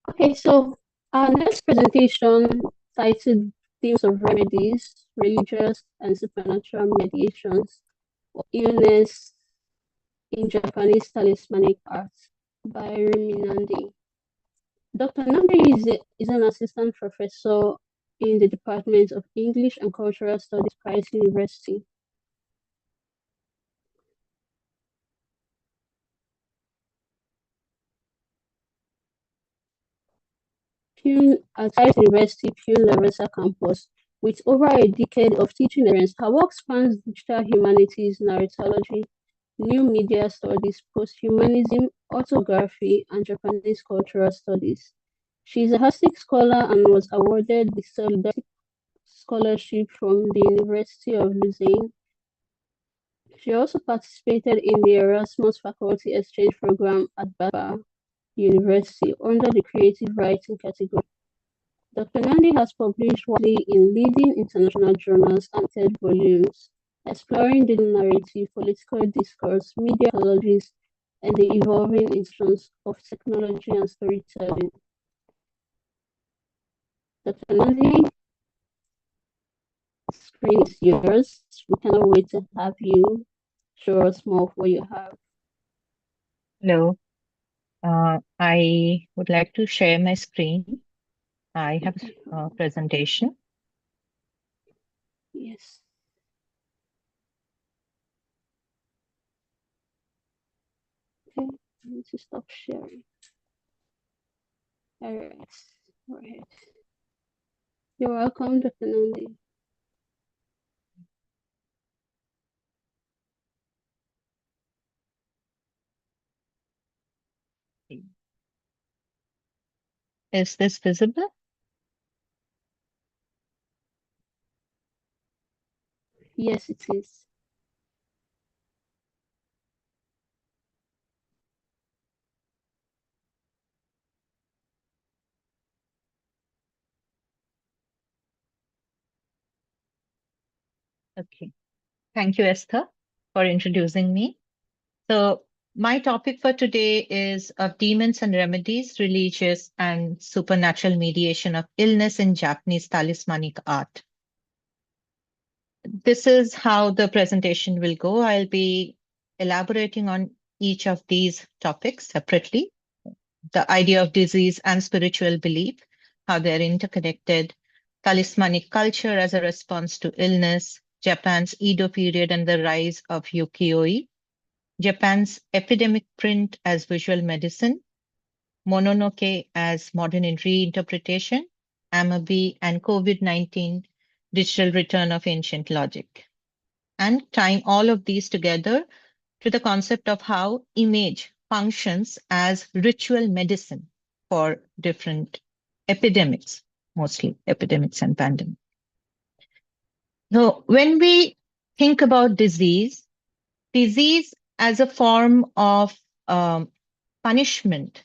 Okay, so our next presentation titled Themes of Remedies, Religious and Supernatural Mediations for Illness in Japanese Talismanic Art by Rumi Nandi. Dr. Nandi is an assistant professor in the Department of English and Cultural Studies, Price University. At Rice University Pune campus. With over a decade of teaching experience, her work spans digital humanities, narratology, new media studies, posthumanism, autography, and Japanese cultural studies. She is a holistic scholar and was awarded the Solidarity Scholarship from the University of Lausanne. She also participated in the Erasmus Faculty Exchange Program at Baba University under the Creative Writing category. Dr. Nandi has published widely in leading international journals and TED volumes, exploring the narrative, political discourse, media ecologies, and the evolving influence of technology and storytelling. Dr. Nandi, the screen is yours. We cannot wait to have you show us more of what you have. Hello. I would like to share my screen. I have a presentation. Yes. Okay, I need to stop sharing. All right. Go ahead. You're welcome, Dr. Nandi. Is this visible? Yes, it is. Okay. Thank you, Esther, for introducing me. So my topic for today is of demons and remedies, religious and supernatural mediation of illness in Japanese talismanic art. This is how the presentation will go. I'll be elaborating on each of these topics separately. The idea of disease and spiritual belief, how they're interconnected, talismanic culture as a response to illness, Japan's Edo period and the rise of ukiyo-e, Japan's epidemic print as visual medicine, Mononoke as modern reinterpretation, Hammurabi and COVID-19 digital return of ancient logic, and tying all of these together to the concept of how image functions as ritual medicine for different epidemics, mostly epidemics and pandemics. So when we think about disease as a form of punishment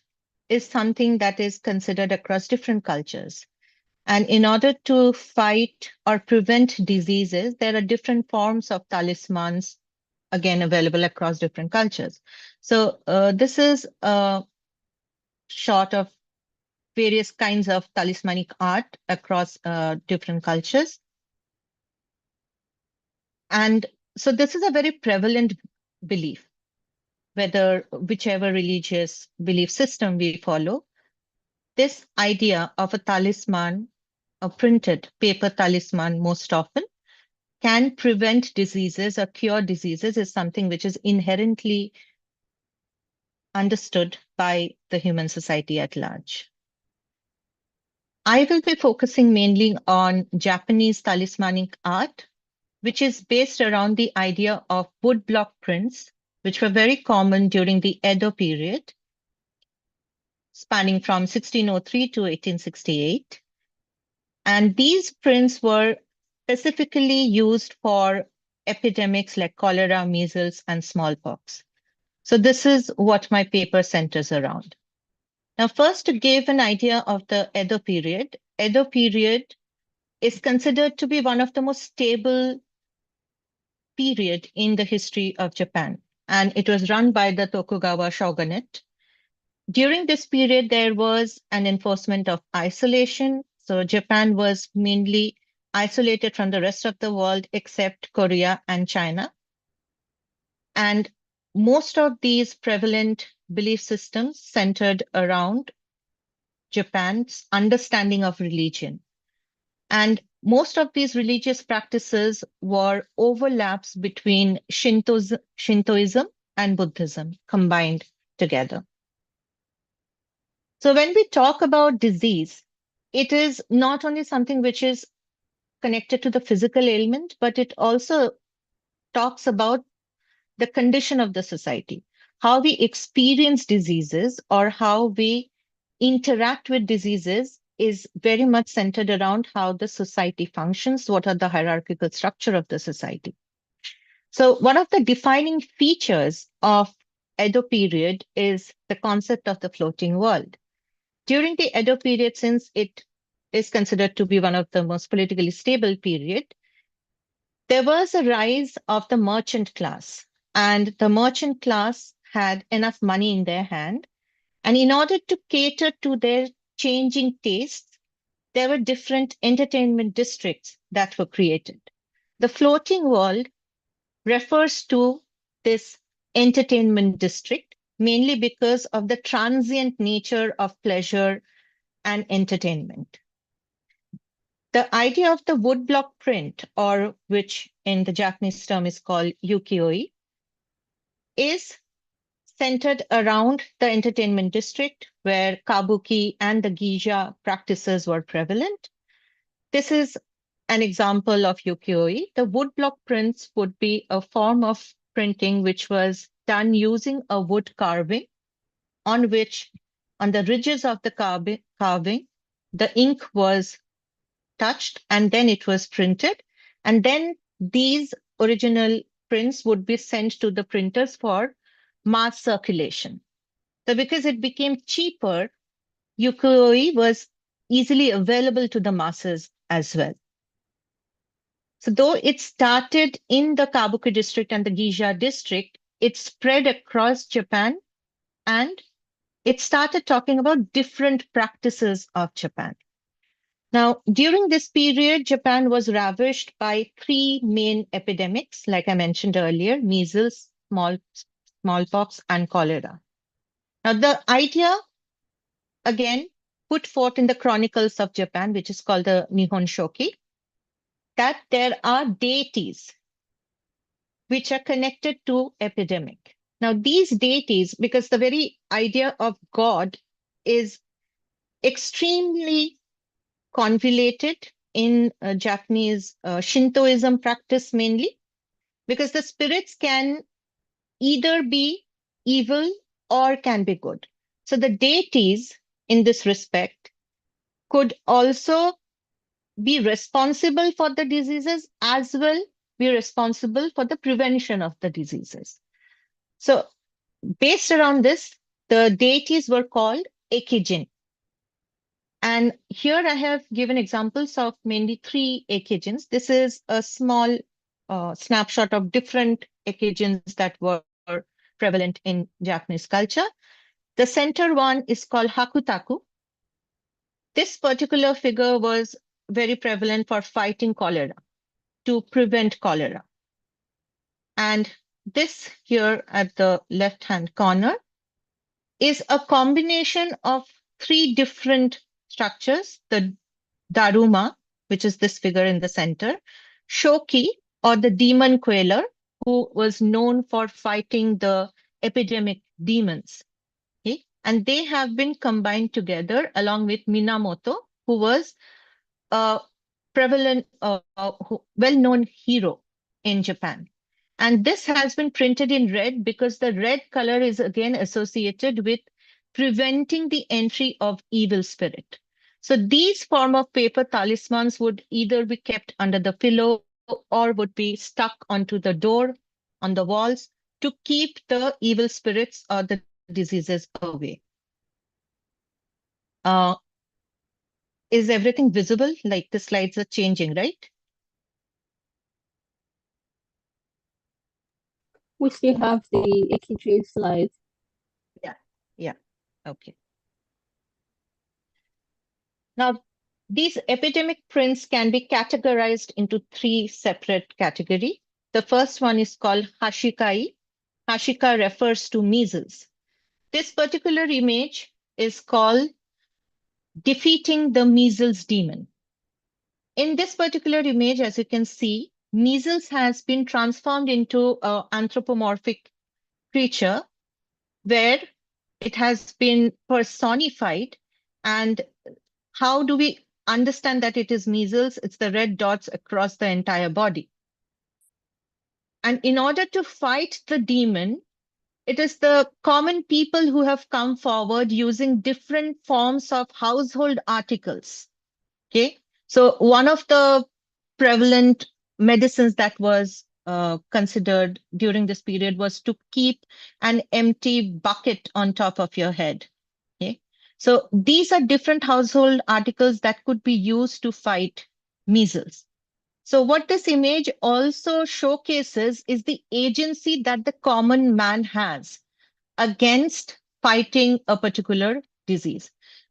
is something that is considered across different cultures. And in order to fight or prevent diseases, there are different forms of talismans, again, available across different cultures. So this is a shot of various kinds of talismanic art across different cultures. And so this is a very prevalent belief, whichever religious belief system we follow. This idea of a talisman, a printed paper talisman most often, can prevent diseases or cure diseases is something which is inherently understood by the human society at large. I will be focusing mainly on Japanese talismanic art, which is based around the idea of woodblock prints, which were very common during the Edo period, spanning from 1603 to 1868. And these prints were specifically used for epidemics like cholera, measles, and smallpox. So this is what my paper centers around. Now, first, to give an idea of the Edo period is considered to be one of the most stable period in the history of Japan, and it was run by the Tokugawa shogunate. During this period, there was an enforcement of isolation. So Japan was mainly isolated from the rest of the world except Korea and China. And most of these prevalent belief systems centered around Japan's understanding of religion. And most of these religious practices were overlaps between Shintoism and Buddhism combined together. So when we talk about disease, it is not only something which is connected to the physical ailment, but it also talks about the condition of the society, how we experience diseases or how we interact with diseases is very much centered around how the society functions, what are the hierarchical structure of the society. So one of the defining features of Edo period is the concept of the floating world. During the Edo period, since it is considered to be one of the most politically stable period, there was a rise of the merchant class, and the merchant class had enough money in their hand. And in order to cater to their changing tastes, there were different entertainment districts that were created. The floating world refers to this entertainment district, mainly because of the transient nature of pleasure and entertainment. The idea of the woodblock print, or which in the Japanese term is called ukiyo-e, is centered around the entertainment district where kabuki and the geisha practices were prevalent. This is an example of ukiyo-e. The woodblock prints would be a form of printing which was done using a wood carving on which, on the ridges of the carving, the ink was touched and then it was printed. And then these original prints would be sent to the printers for mass circulation. So because it became cheaper, ukiyo-e was easily available to the masses as well. So though it started in the Kabuki district and the Geisha district, it spread across Japan and it started talking about different practices of Japan. Now, during this period, Japan was ravished by three main epidemics, like I mentioned earlier, measles, smallpox, and cholera. Now, the idea, again, put forth in the Chronicles of Japan, which is called the Nihon Shoki, that there are deities which are connected to epidemic. Now, these deities, because the very idea of God is extremely convoluted in Japanese Shintoism practice mainly, because the spirits can either be evil or can be good. So the deities in this respect could also be responsible for the diseases as well be responsible for the prevention of the diseases. So based around this, the deities were called Ekijin. And here I have given examples of mainly three Ekijins. This is a small snapshot of different Ekijins that were prevalent in Japanese culture. The center one is called Hakutaku. This particular figure was very prevalent for fighting cholera, to prevent cholera. And this here at the left-hand corner is a combination of three different structures, the Daruma, which is this figure in the center, Shoki, or the demon queller, who was known for fighting the epidemic demons. Okay? And they have been combined together along with Minamoto, who was a prevalent, well-known hero in Japan. And this has been printed in red because the red color is again associated with preventing the entry of evil spirit. So these form of paper talismans would either be kept under the pillow or would be stuck onto the door, on the walls, to keep the evil spirits or the diseases away. Is everything visible? Like the slides are changing, right? We still have the Ekijin slide. Yeah, okay. Now, these epidemic prints can be categorized into three separate categories. The first one is called Hashikai. Hashika refers to measles. This particular image is called defeating the measles demon. in this particular image, as you can see, measles has been transformed into an anthropomorphic creature where it has been personified. And how do we understand that it is measles? It's the red dots across the entire body. And in order to fight the demon, it is the common people who have come forward using different forms of household articles. Okay, so one of the prevalent medicines that was considered during this period was to keep an empty bucket on top of your head. Okay, so these are different household articles that could be used to fight measles. So what this image also showcases is the agency that the common man has against fighting a particular disease.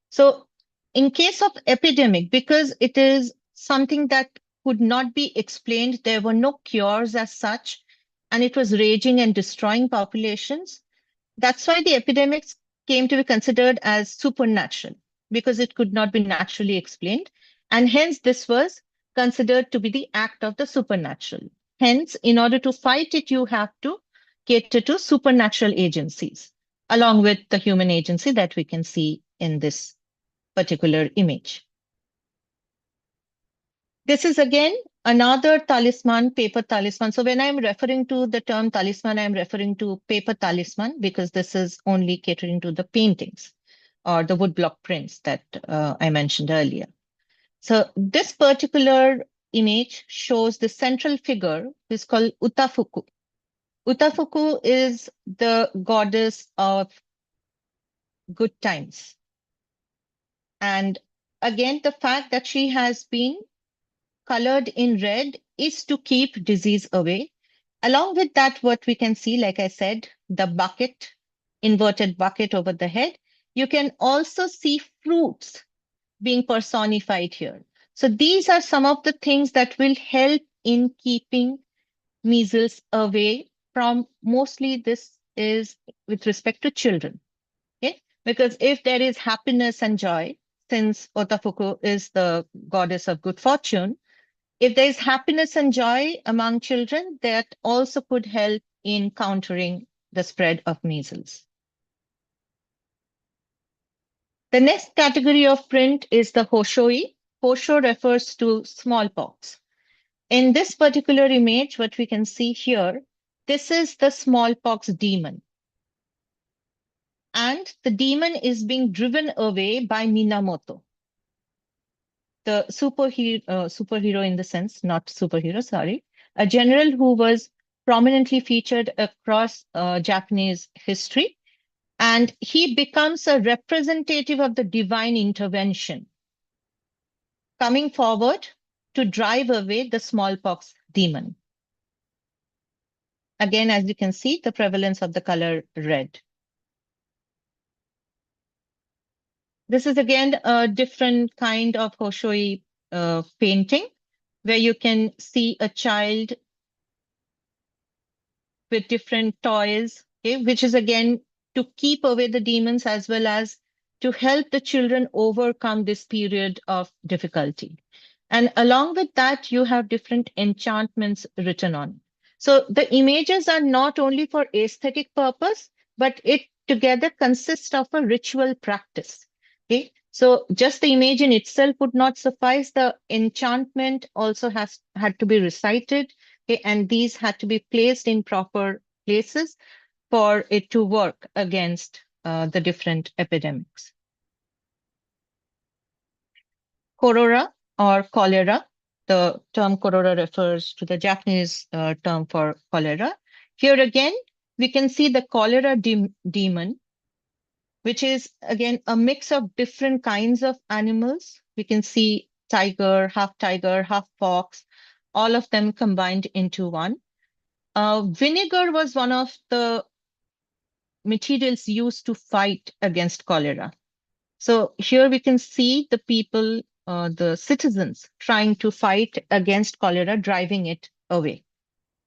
So in case of epidemic, because it is something that could not be explained, there were no cures as such, and it was raging and destroying populations. That's why the epidemics came to be considered as supernatural, because it could not be naturally explained. And hence this was considered to be the act of the supernatural. Hence, in order to fight it, you have to cater to supernatural agencies, along with the human agency that we can see in this particular image. This is again another talisman, paper talisman. So when I'm referring to the term talisman, I'm referring to paper talisman because this is only catering to the paintings or the woodblock prints that I mentioned earlier. So this particular image shows the central figure, who is called Utafuku. Utafuku is the goddess of good times. And again, the fact that she has been colored in red is to keep disease away. Along with that, what we can see, like I said, the bucket, inverted bucket over the head. You can also see fruits being personified here. So these are some of the things that will help in keeping measles away from, mostly this is with respect to children. Okay? Because if there is happiness and joy, since Otafuku is the goddess of good fortune, if there is happiness and joy among children, that also could help in countering the spread of measles. The next category of print is the Hoshoi. Hosho refers to smallpox. In this particular image, what we can see here, this is the smallpox demon. And the demon is being driven away by Minamoto, the superhero in the sense, not superhero, sorry, a general who was prominently featured across Japanese history. And he becomes a representative of the divine intervention, coming forward to drive away the smallpox demon. Again, as you can see, the prevalence of the color red. This is again a different kind of Hoshoi painting, where you can see a child with different toys, okay, which is again to keep away the demons as well as to help the children overcome this period of difficulty. And along with that, you have different enchantments written on. So the images are not only for aesthetic purpose, but it together consists of a ritual practice. Okay, so just the image in itself would not suffice. The enchantment also had to be recited, okay, and these had to be placed in proper places for it to work against the different epidemics. Korora or cholera. The term korora refers to the Japanese term for cholera. Here again, we can see the cholera demon, which is again a mix of different kinds of animals. We can see tiger, half fox, all of them combined into one. Vinegar was one of the materials used to fight against cholera. So here we can see the people, the citizens trying to fight against cholera, driving it away,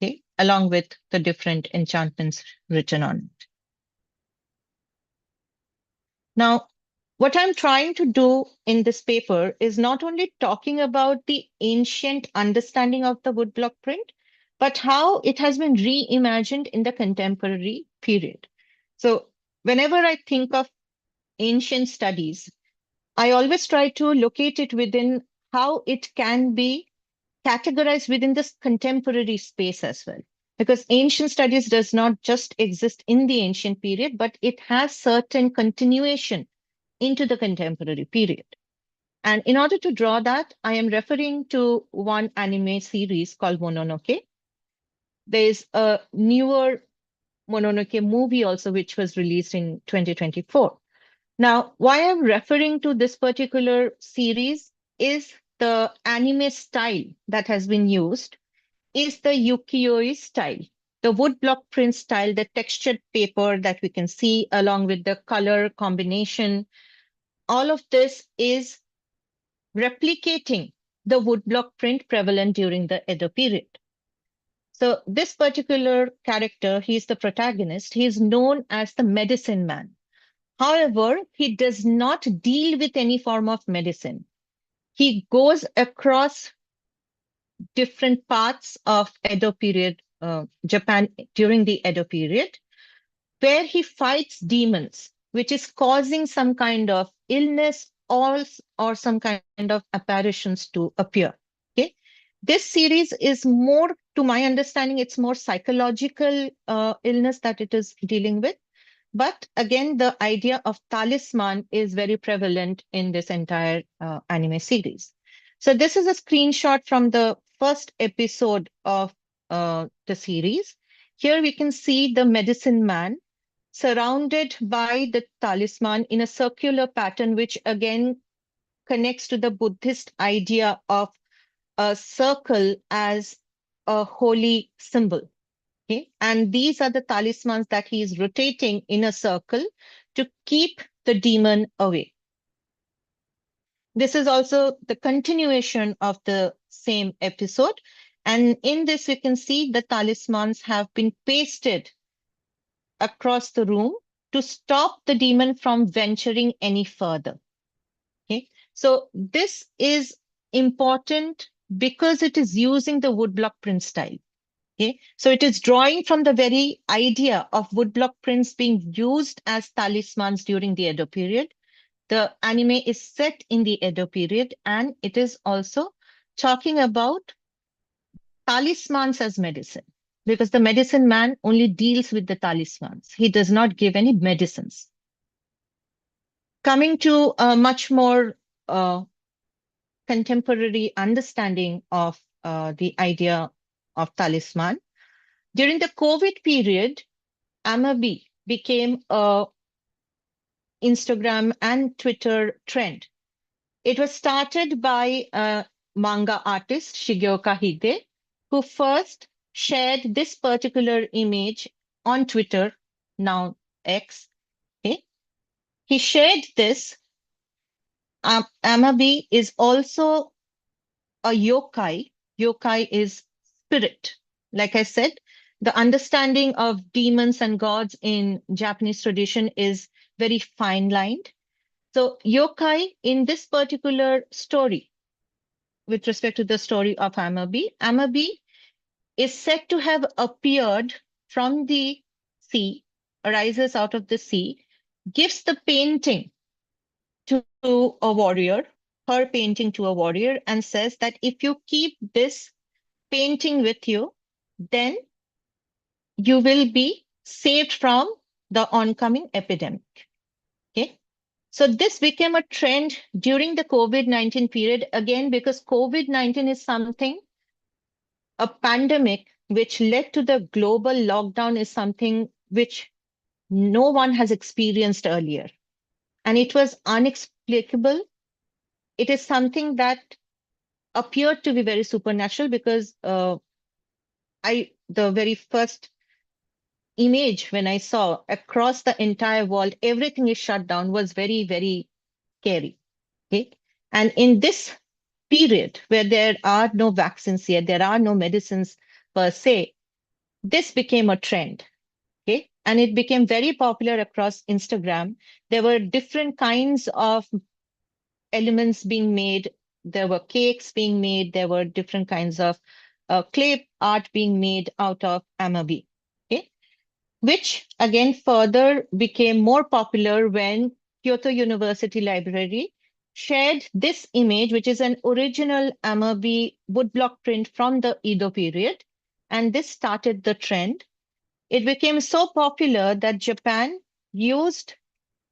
okay, along with the different enchantments written on it. Now, what I'm trying to do in this paper is not only talking about the ancient understanding of the woodblock print, but how it has been reimagined in the contemporary period. So whenever I think of ancient studies, I always try to locate it within how it can be categorized within this contemporary space as well. Because ancient studies does not just exist in the ancient period, but it has certain continuation into the contemporary period. And in order to draw that, I am referring to one anime series called Mononoke. There's a newer Mononoke movie also, which was released in 2024. Now, why I'm referring to this particular series is the anime style that has been used is the ukiyo-e style, the woodblock print style, the textured paper that we can see along with the color combination. All of this is replicating the woodblock print prevalent during the Edo period. So this particular character, he's the protagonist, he's known as the medicine man. However, he does not deal with any form of medicine. He goes across different parts of Edo period, Japan during the Edo period, where he fights demons, which is causing some kind of illness or some kind of apparitions to appear. Okay, this series is more, to my understanding, it's more psychological illness that it is dealing with. But again, the idea of talisman is very prevalent in this entire anime series. So this is a screenshot from the first episode of the series. Here we can see the medicine man surrounded by the talisman in a circular pattern, which again connects to the Buddhist idea of a circle as a holy symbol. Okay? And these are the talismans that he is rotating in a circle to keep the demon away. This is also the continuation of the same episode. And in this, we can see the talismans have been pasted across the room to stop the demon from venturing any further. Okay? So this is important because it is using the woodblock print style. Okay, so it is drawing from the very idea of woodblock prints being used as talismans during the Edo period. The anime is set in the Edo period, and it is also talking about talismans as medicine, because the medicine man only deals with the talismans. He does not give any medicines. Coming to a much more contemporary understanding of the idea of talisman, during the COVID period, Hammurabi became a Instagram and Twitter trend. It was started by a manga artist, Shigeoka Hide, who first shared this particular image on Twitter, now X. Okay? He shared this. Hammurabi is also a yokai. Yokai is spirit. Like I said, the understanding of demons and gods in Japanese tradition is very fine-lined. So yokai in this particular story, with respect to the story of Hammurabi, Hammurabi is said to have appeared from the sea, arises out of the sea, gives the painting to a warrior, her painting to a warrior, and says that if you keep this painting with you, then you will be saved from the oncoming epidemic. Okay. So this became a trend during the COVID-19 period, again, because COVID-19 is something, a pandemic which led to the global lockdown is something which no one has experienced earlier. And it was inexplicable. It is something that appeared to be very supernatural because the very first image when I saw across the entire world, everything is shut down, was very, very scary. Okay. And in this period where there are no vaccines yet, there are no medicines per se, this became a trend. Okay. and it became very popular across Instagram. There were different kinds of elements being made. There were cakes being made. There were different kinds of clay art being made out of Hammurabi, okay? Which again further became more popular when Kyoto University Library shared this image, which is an original Hammurabi woodblock print from the Edo period. And this started the trend. It became so popular that Japan used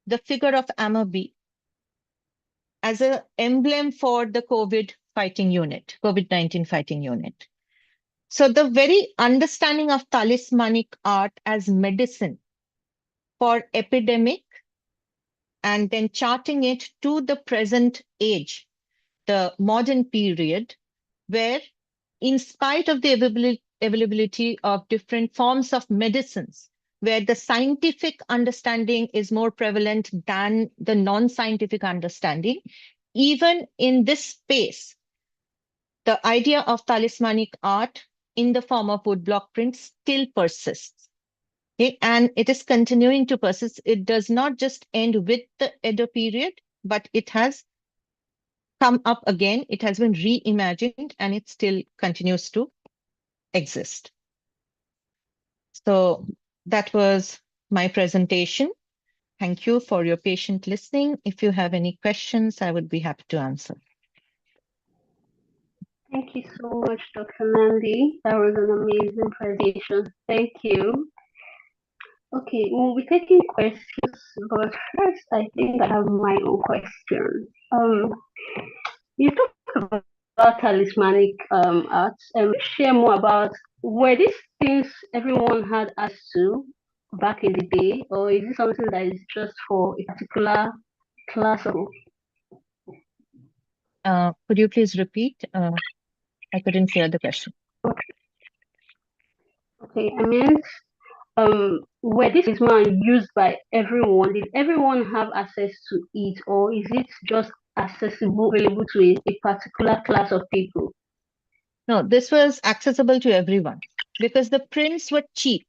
the figure of Hammurabi as an emblem for the COVID-19 fighting unit. So the very understanding of talismanic art as medicine for epidemic and then charting it to the present age, the modern period, where in spite of the availability of different forms of medicines, where the scientific understanding is more prevalent than the non-scientific understanding, even in this space, the idea of talismanic art in the form of woodblock prints still persists. Okay? And it is continuing to persist. It does not just end with the Edo period, but it has come up again. It has been reimagined and it still continues to exist. So that was my presentation. Thank you for your patient listening. If you have any questions, I would be happy to answer. Thank you so much, Dr. Nandi. That was an amazing presentation. Thank you. Okay, we'll be taking questions, but first, I think I have my own question. You talked about talismanic arts, and share more about, were these things everyone had access to back in the day, or is it something that is just for a particular class of? Could you please repeat? I couldn't hear the question. Okay, I meant, were this talisman used by everyone? Did everyone have access to it, or is it just available to a particular class of people? No, this was accessible to everyone because the prints were cheap.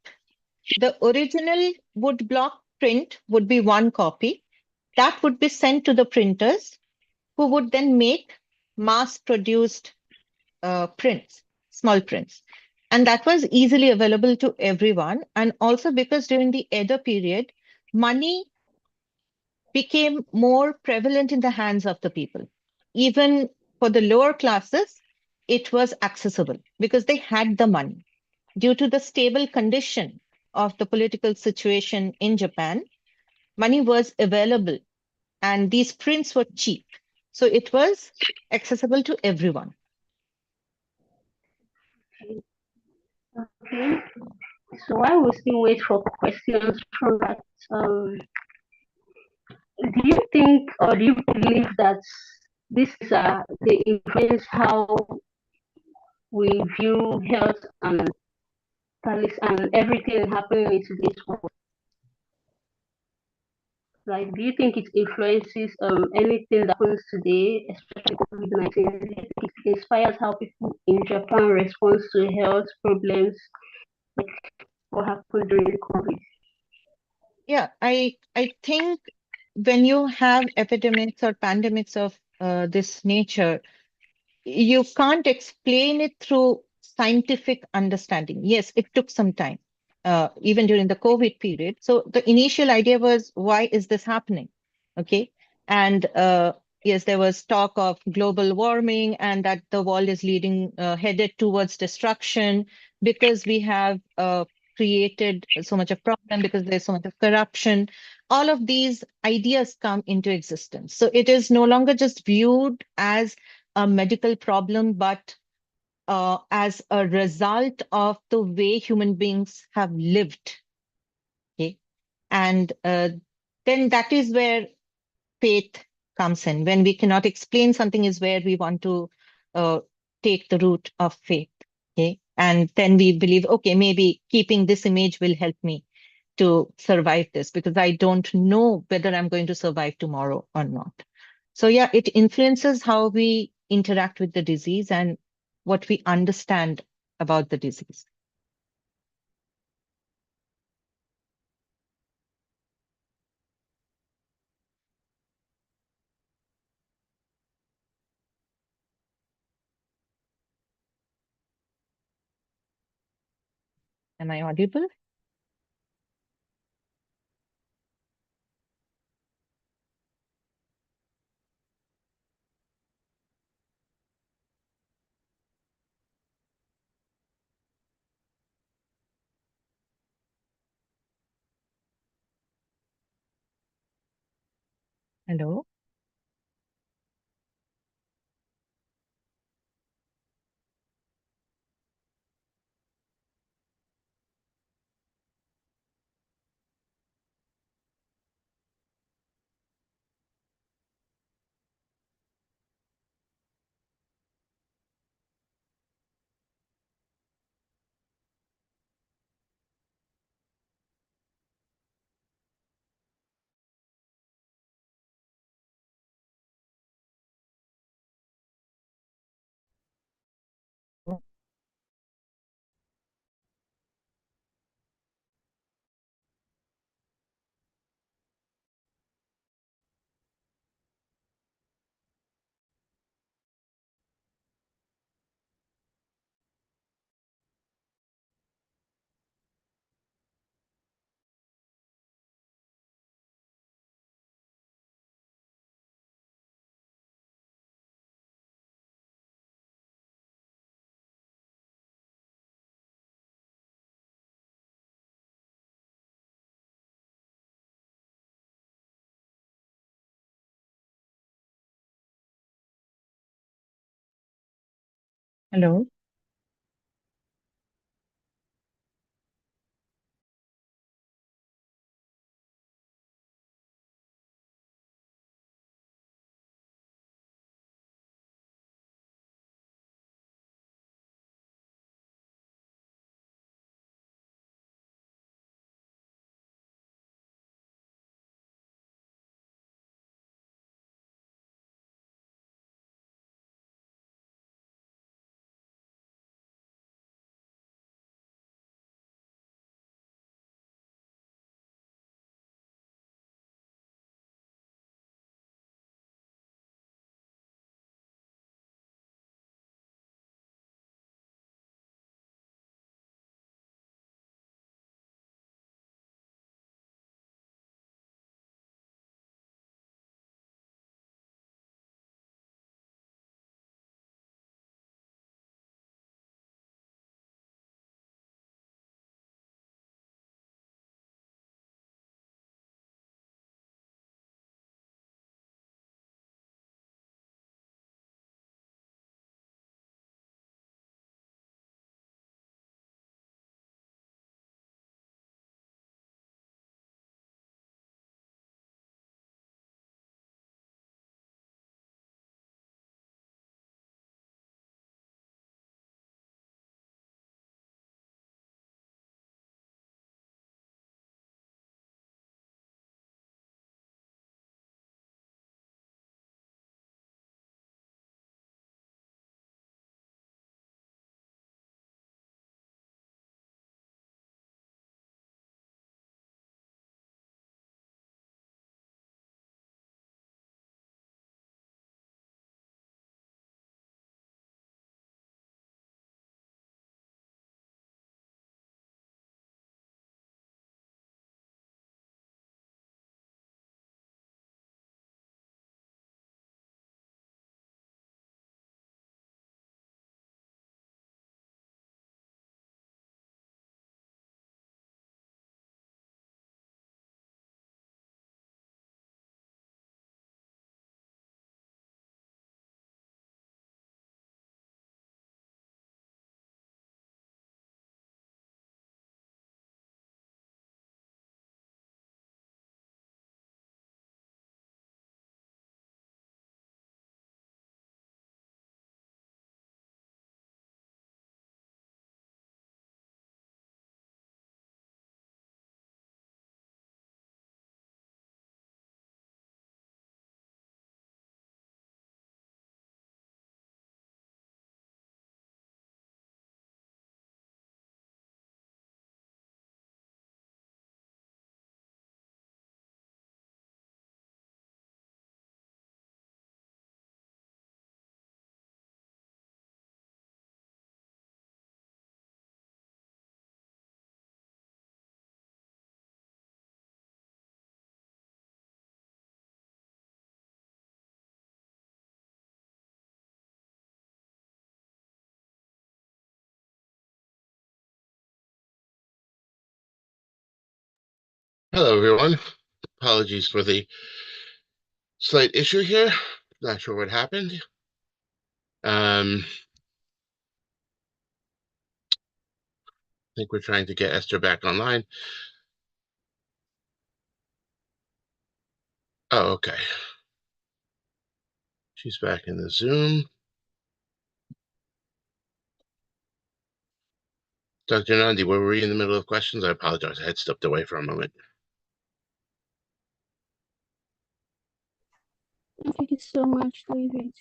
The original woodblock print would be one copy. That would be sent to the printers who would then make mass-produced prints, small prints. And that was easily available to everyone. And also because during the Edo period, money became more prevalent in the hands of the people. Even for the lower classes, it was accessible because they had the money. Due to the stable condition of the political situation in Japan, money was available and these prints were cheap. So it was accessible to everyone. Okay. So while we still wait for questions from that, do you think, or do you believe that this is they influence how we view health and everything happening in today's world? Like, do you think it influences anything that happens today, especially COVID-19? Do you think it inspires how people in Japan respond to health problems, like what happened during COVID? Yeah, I think when you have epidemics or pandemics of this nature, you can't explain it through scientific understanding. Yes, it took some time, even during the COVID period. So the initial idea was, why is this happening? Okay. And yes, there was talk of global warming and that the world is headed towards destruction because we have created so much of problem, because there's so much of corruption. All of these ideas come into existence. So it is no longer just viewed as a medical problem, but as a result of the way human beings have lived. Okay, and then that is where faith comes in. When we cannot explain something, is where we want to take the route of faith. Okay, and then we believe, okay, maybe keeping this image will help me to survive this, because I don't know whether I'm going to survive tomorrow or not. So yeah, it influences how we interact with the disease and what we understand about the disease. Am I audible? Hello? Hello? Hello, everyone. Apologies for the slight issue here. Not sure what happened. I think we're trying to get Esther back online. Oh, okay. She's back in the Zoom. Dr. Nandi, were you in the middle of questions? I apologize. I had stepped away for a moment. Thank you so much, David.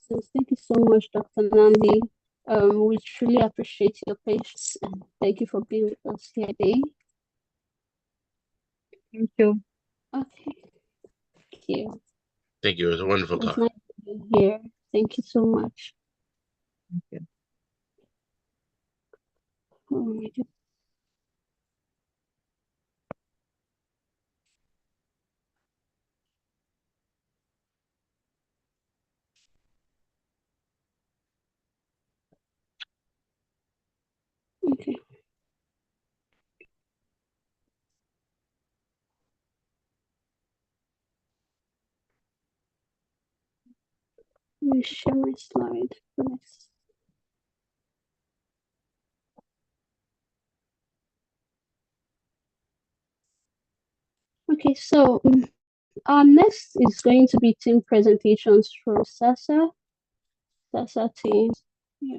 So thank you so much, Dr. Nandi. We truly appreciate your patience and thank you for being with us here today. Thank you. Okay. Thank you. Thank you. It was a wonderful It was talk. nice to be here. Thank you so much. Thank you. Oh my God. Okay. Let me share my slide first. Okay, so next is going to be team presentations from SASA teams. Yeah.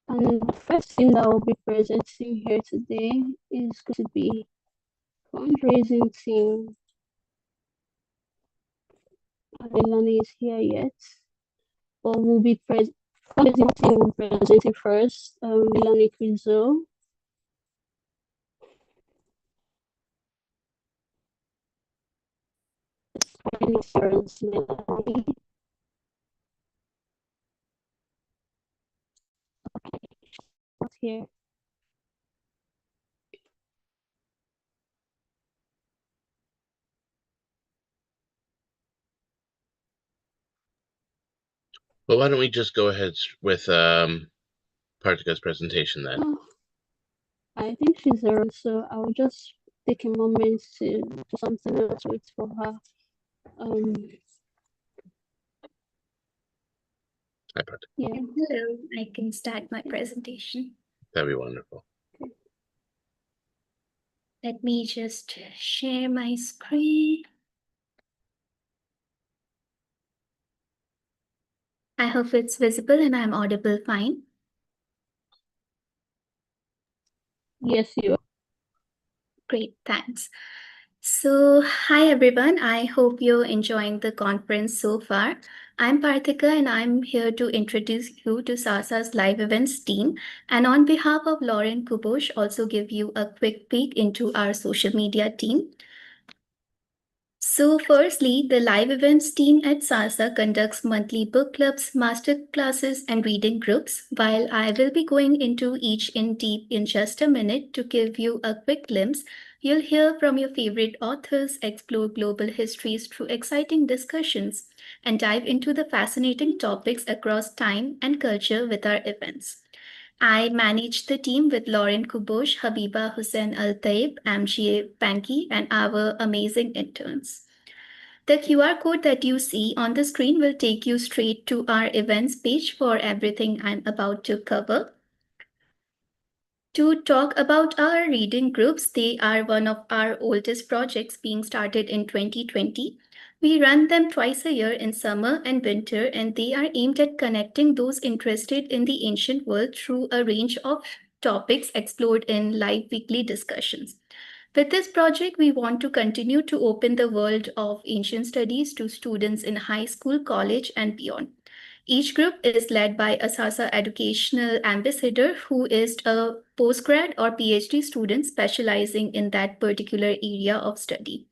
And the first thing that will be presenting here today is going to be fundraising team. Elani is here yet, but we'll be fundraising team will be presenting first. Melanie Crizo. Insurance Melanie. Okay, here. Well, why don't we just go ahead with Partika's presentation then? Oh, I think she's around, so I'll just take a moment to do something else wait for her. Hi, Partika. Yeah. Hello, I can start my presentation. That'd be wonderful. Let me just share my screen. I hope it's visible and I'm audible fine. Yes, you are. Great, thanks. So, hi everyone. I hope you're enjoying the conference so far. I'm Parthika and I'm here to introduce you to SASA's live events team. And on behalf of Lauren Kubosh, also give you a quick peek into our social media team. So firstly, the live events team at SASA conducts monthly book clubs, master classes, and reading groups, while I will be going into each in deep in just a minute to give you a quick glimpse. You'll hear from your favorite authors, explore global histories through exciting discussions, and dive into the fascinating topics across time and culture with our events. I manage the team with Lauren Kubosh, Habiba Hussein Al Taib, Amjie Panki, and our amazing interns. The QR code that you see on the screen will take you straight to our events page for everything I'm about to cover. To talk about our reading groups, they are one of our oldest projects being started in 2020. We run them twice a year in summer and winter, and they are aimed at connecting those interested in the ancient world through a range of topics explored in live weekly discussions. With this project, we want to continue to open the world of ancient studies to students in high school, college, and beyond. Each group is led by a SASA educational ambassador who is a postgrad or PhD student specializing in that particular area of study.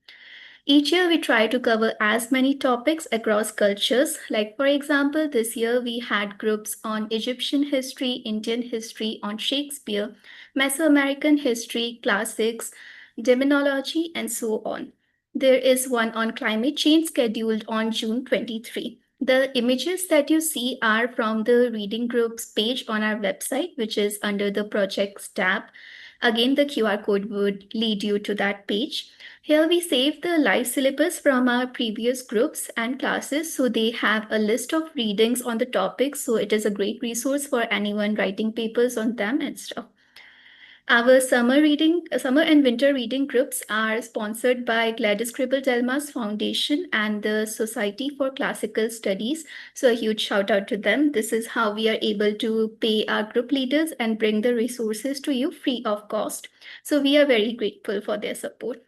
Each year, we try to cover as many topics across cultures. Like, for example, this year we had groups on Egyptian history, Indian history, on Shakespeare, Mesoamerican history, classics, demonology, and so on. There is one on climate change scheduled on June 23. The images that you see are from the reading groups page on our website, which is under the projects tab. Again, the QR code would lead you to that page. Here we save the live syllabus from our previous groups and classes, so they have a list of readings on the topics, so it is a great resource for anyone writing papers on them and stuff. Our summer and winter reading groups are sponsored by Gladys Cribble-Delmas Foundation and the Society for Classical Studies. So a huge shout out to them. This is how we are able to pay our group leaders and bring the resources to you free of cost. So we are very grateful for their support.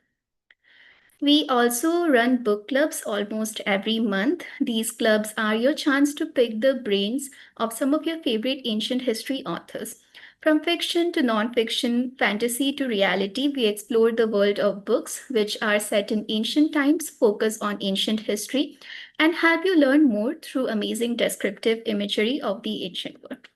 We also run book clubs almost every month. These clubs are your chance to pick the brains of some of your favorite ancient history authors. From fiction to non-fiction, fantasy to reality, we explore the world of books which are set in ancient times, focus on ancient history, and help you learn more through amazing descriptive imagery of the ancient world.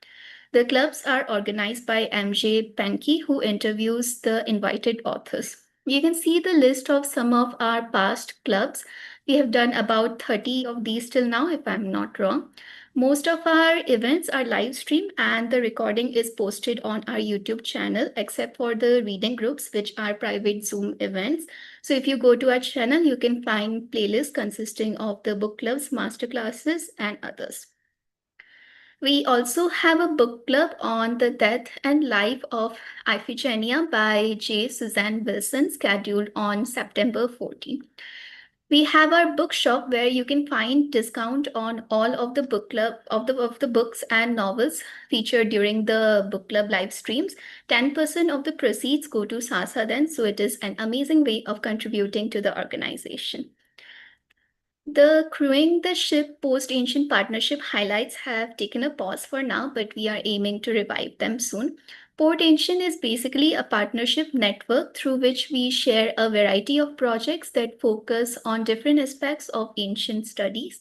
The clubs are organized by MJ Penke, who interviews the invited authors. You can see the list of some of our past clubs. We have done about 30 of these till now, if I'm not wrong. Most of our events are live streamed and the recording is posted on our YouTube channel, except for the reading groups, which are private Zoom events. So if you go to our channel, you can find playlists consisting of the book clubs, masterclasses, and others. We also have a book club on the death and life of Iphigenia by J. Suzanne Wilson, scheduled on September 14. We have our bookshop where you can find discount on all of the book club of the books and novels featured during the book club live streams. 10% of the proceeds go to SASA then, so it is an amazing way of contributing to the organization. The Crewing the Ship post-ancient partnership highlights have taken a pause for now, but we are aiming to revive them soon. Port Ancient is basically a partnership network through which we share a variety of projects that focus on different aspects of ancient studies.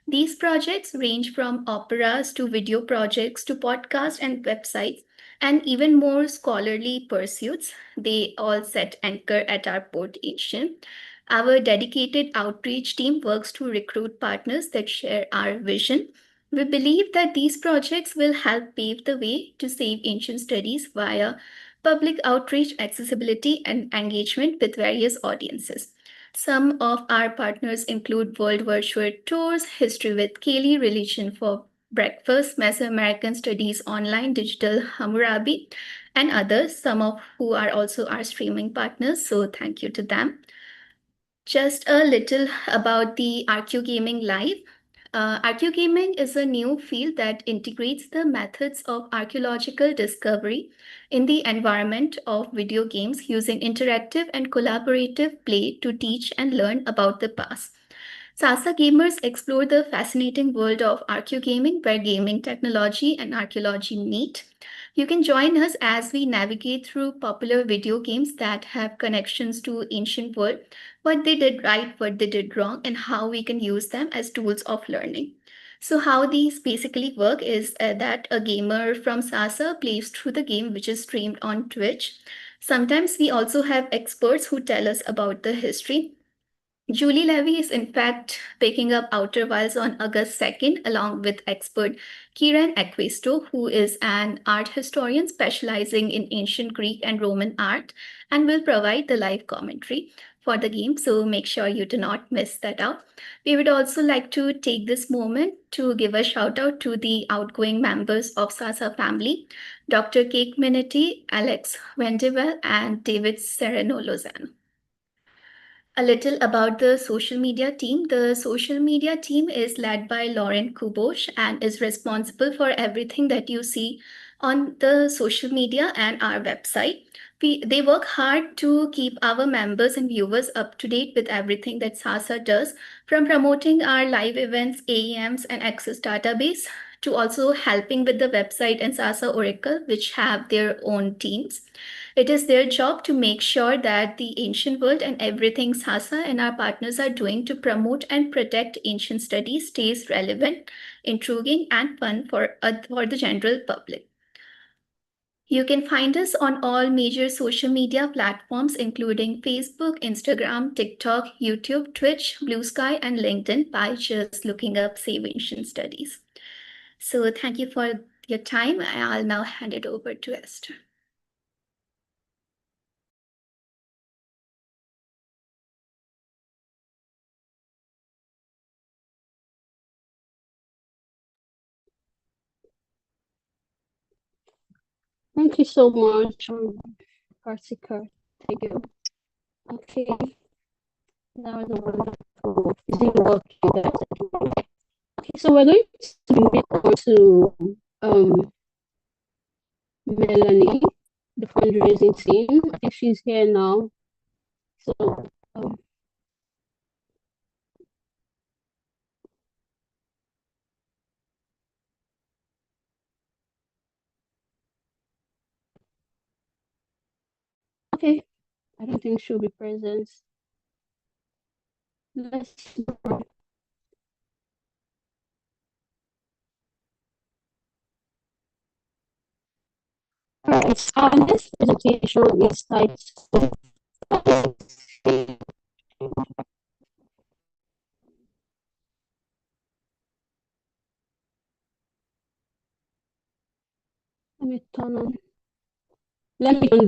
These projects range from operas to video projects to podcasts and websites, and even more scholarly pursuits. They all set anchor at our Port Ancient. Our dedicated outreach team works to recruit partners that share our vision. We believe that these projects will help pave the way to save ancient studies via public outreach, accessibility, and engagement with various audiences. Some of our partners include World Virtual Tours, History with Kayleigh, Religion for Breakfast, Mesoamerican Studies Online, Digital Hammurabi, and others, some of who are also our streaming partners. So thank you to them. Just a little about the Archeo-gaming Live. Archeo-gaming is a new field that integrates the methods of archaeological discovery in the environment of video games using interactive and collaborative play to teach and learn about the past. SASA gamers explore the fascinating world of Archeo-gaming, where gaming technology and archaeology meet. You can join us as we navigate through popular video games that have connections to ancient world, what they did right, what they did wrong, and how we can use them as tools of learning. So how these basically work is that a gamer from SASA plays through the game, which is streamed on Twitch. Sometimes we also have experts who tell us about the history. Julie Levy is in fact picking up Outer Wilds on August 2nd, along with expert Kieran Equisto, who is an art historian specializing in ancient Greek and Roman art, and will provide the live commentary for the game, so make sure you do not miss that out. We would also like to take this moment to give a shout out to the outgoing members of SASA family, Dr. Cake Minetti, Alex Wendewell, and David Sereno-Lozano. A little about the social media team. The social media team is led by Lauren Kubosh and is responsible for everything that you see on the social media and our website. They work hard to keep our members and viewers up to date with everything that SASA does, from promoting our live events, AEMs, and Access database, to also helping with the website and SASA Oracle, which have their own teams. It is their job to make sure that the ancient world and everything SASA and our partners are doing to promote and protect ancient studies stays relevant, intriguing, and fun for the general public. You can find us on all major social media platforms, including Facebook, Instagram, TikTok, YouTube, Twitch, Blue Sky, and LinkedIn by just looking up Save Ancient Studies. So thank you for your time. I'll now hand it over to Esther. Thank you so much, Kartika. Thank you. Okay. Now the wonderful is it working, guys? Okay, so we're going to move on to Melanie, the fundraising team. I think she's here now. So okay, I don't think she'll be present. Let's Alright, so our next presentation is titled let me turn on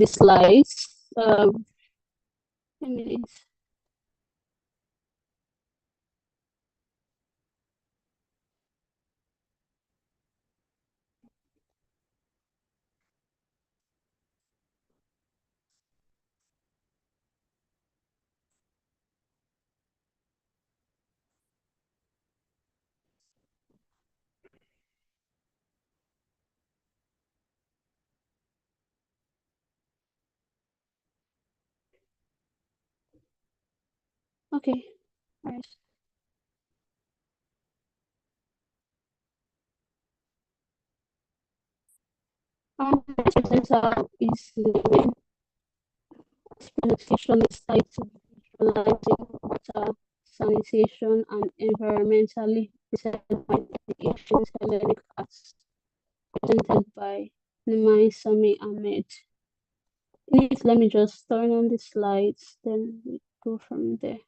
the slides. 10 minutes. Okay. All right. Next presenter is presentation is titled Visualizing Water, Sanitation, and Environmentally Determined Ancient Hellenic Arts, presented by Nimai Sami Ahmed. Let me just turn on the slides, then we go from there.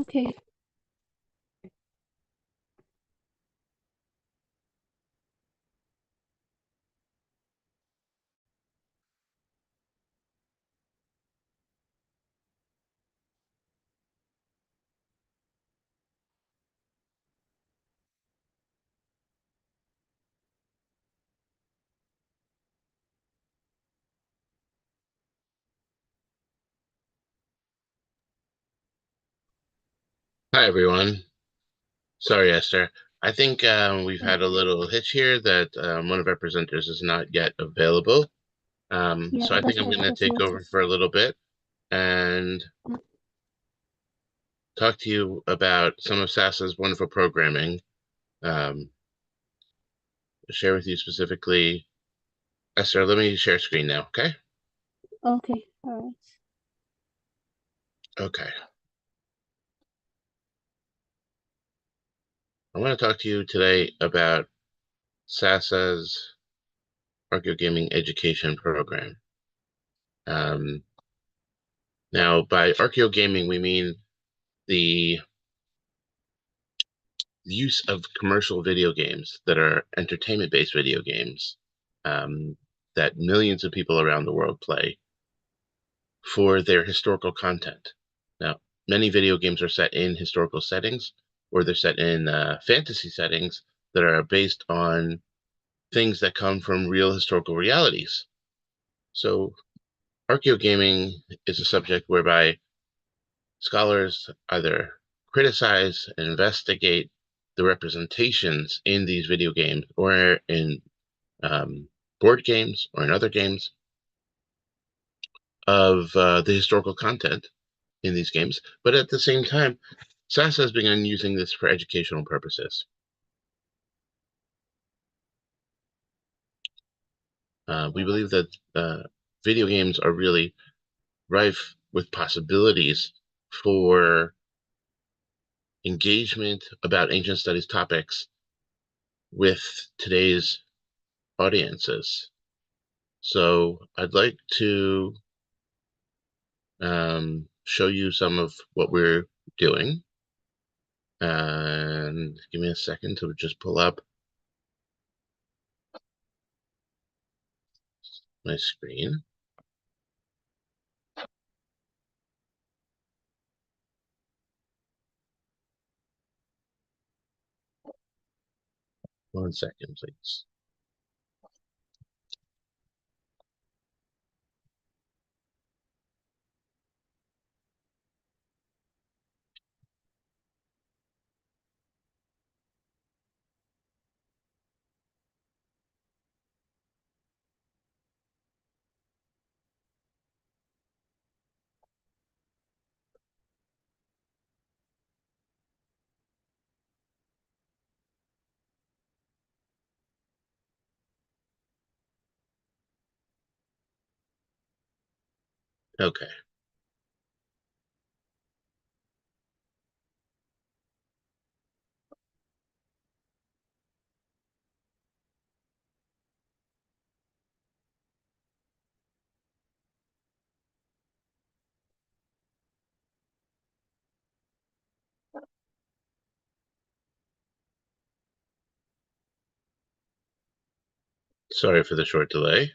Okay. Hi, everyone. Sorry, Esther. I think we've had a little hitch here that one of our presenters is not yet available. So I think I'm going to take over for a little bit and talk to you about some of SASA's wonderful programming. Share with you specifically. Esther, let me share screen now, okay? Okay, all right. Okay. I want to talk to you today about SASA's Archeo-gaming education program. Now, by Archeo-gaming, we mean the use of commercial video games that are entertainment-based video games that millions of people around the world play for their historical content. Now, many video games are set in historical settings, or they're set in fantasy settings that are based on things that come from real historical realities. So Archeo-gaming is a subject whereby scholars either criticize and investigate the representations in these video games or in board games or in other games of the historical content in these games. But at the same time, SASA has begun using this for educational purposes. We believe that video games are really rife with possibilities for engagement about ancient studies topics with today's audiences. So I'd like to show you some of what we're doing. And give me a second to just pull up my screen. One second, please. Okay. Sorry for the short delay.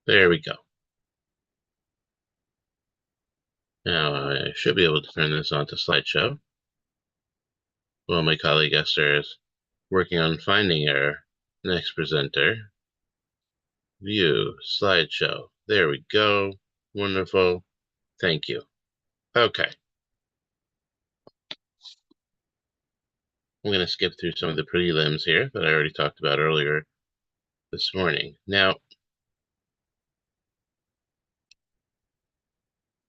There we go. Now I should be able to turn this on to slideshow. While my colleague Esther is working on finding our next presenter. View, slideshow. There we go. Wonderful. Thank you. Okay. I'm going to skip through some of the prelims here that I already talked about earlier this morning. Now,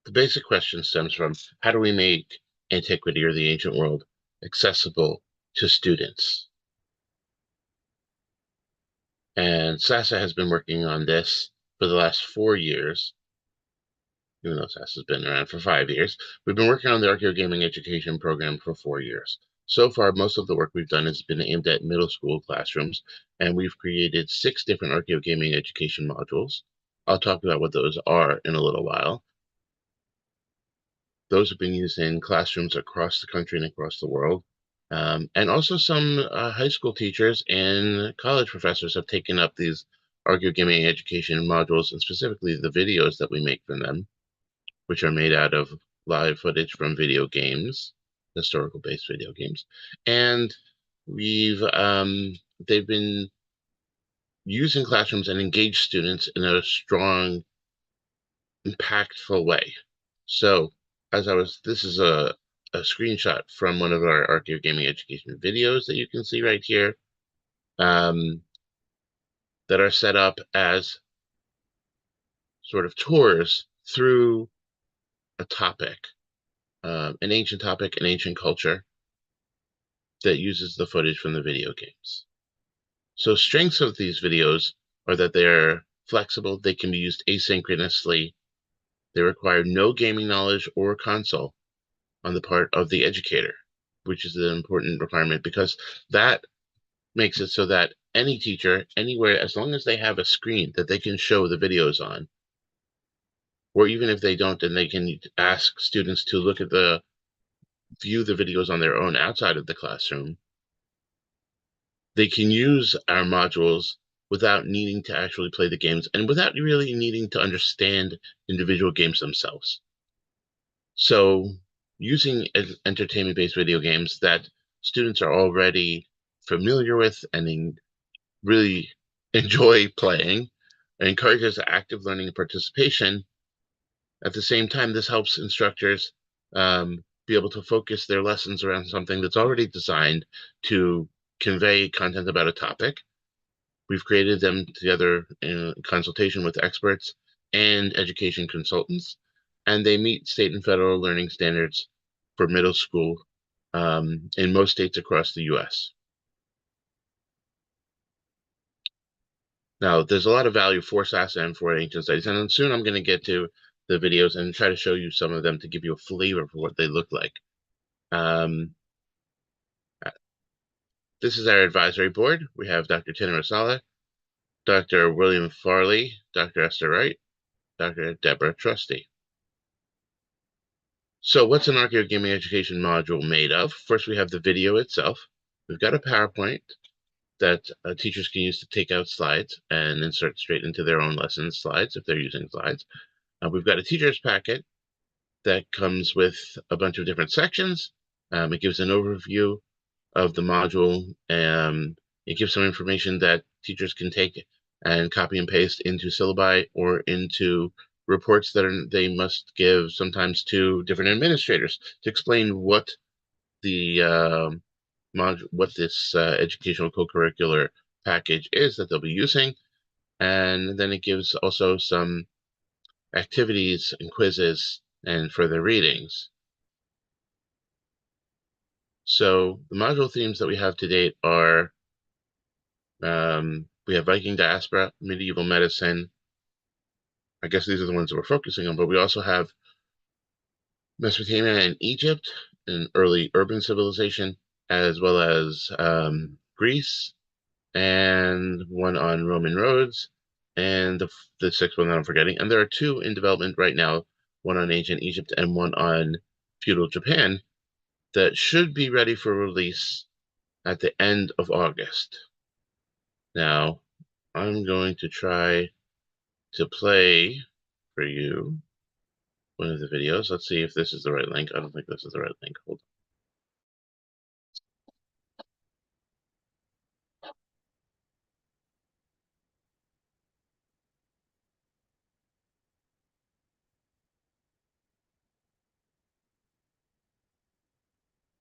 the basic question stems from, how do we make antiquity or the ancient world accessible to students? And SASA has been working on this for the last 4 years. Even though SASA has been around for 5 years, we've been working on the Archeo-gaming education program for 4 years. So far, most of the work we've done has been aimed at middle school classrooms, and we've created 6 different Archeo-gaming education modules. I'll talk about what those are in a little while. Those have been used in classrooms across the country and across the world. And also some high school teachers and college professors have taken up these Archeo-gaming education modules, and specifically the videos that we make from them, which are made out of live footage from video games, historical-based video games. And they've been used in classrooms and engaged students in a strong, impactful way. So this is a screenshot from one of our Archeo-gaming education videos that you can see right here, that are set up as sort of tours through a topic, an ancient topic, an ancient culture that uses the footage from the video games. So strengths of these videos are that they're flexible, they can be used asynchronously, they require no gaming knowledge or console on the part of the educator, which is an important requirement because that makes it so that any teacher, anywhere, as long as they have a screen that they can show the videos on, or even if they don't, then they can ask students to look at the view the videos on their own outside of the classroom, they can use our modules without needing to actually play the games and without really needing to understand individual games themselves. So using entertainment-based video games that students are already familiar with and really enjoy playing encourages active learning and participation. At the same time, this helps instructors be able to focus their lessons around something that's already designed to convey content about a topic. We've created them together in consultation with experts and education consultants, and they meet state and federal learning standards for middle school in most states across the US. Now, there's a lot of value for SASA and for ancient studies, and soon I'm going to get to the videos and try to show you some of them to give you a flavor for what they look like. This is our advisory board. We have Dr. Tina Rosala, Dr. William Farley, Dr. Esther Wright, Dr. Deborah Trusty. So what's an Archeo-gaming education module made of? First, we have the video itself. We've got a PowerPoint that teachers can use to take out slides and insert straight into their own lesson slides if they're using slides. We've got a teacher's packet that comes with a bunch of different sections. It gives an overview of the module. It gives some information that teachers can take and copy and paste into syllabi or into reports that they must give sometimes to different administrators to explain what the what this educational co-curricular package is that they'll be using. And then it gives also some activities and quizzes and further readings. So the module themes that we have to date are, we have Viking diaspora, medieval medicine. I guess these are the ones that we're focusing on, but we also have Mesopotamia and Egypt, and early urban civilization, as well as Greece, and one on Roman roads, and the sixth one that I'm forgetting. And there are two in development right now, one on ancient Egypt and one on feudal Japan, that should be ready for release at the end of August. Now, I'm going to try to play for you one of the videos. Let's see if this is the right link. I don't think this is the right link. Hold on.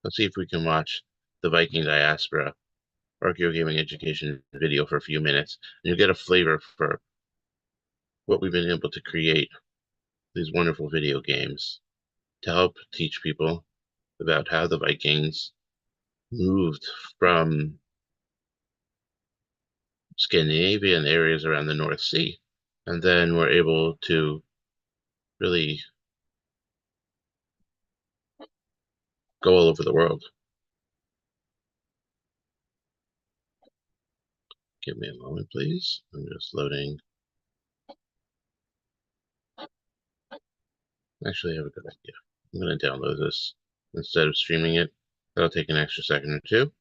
Let's see if we can watch the Viking diaspora Archeo-gaming education video for a few minutes, and you'll get a flavor for what we've been able to create, these wonderful video games, to help teach people about how the Vikings moved from Scandinavian areas around the North Sea, and then were able to really go all over the world. Give me a moment, please. I'm just loading. Actually, I have a good idea. I'm going to download this instead of streaming it. That'll take an extra second or two.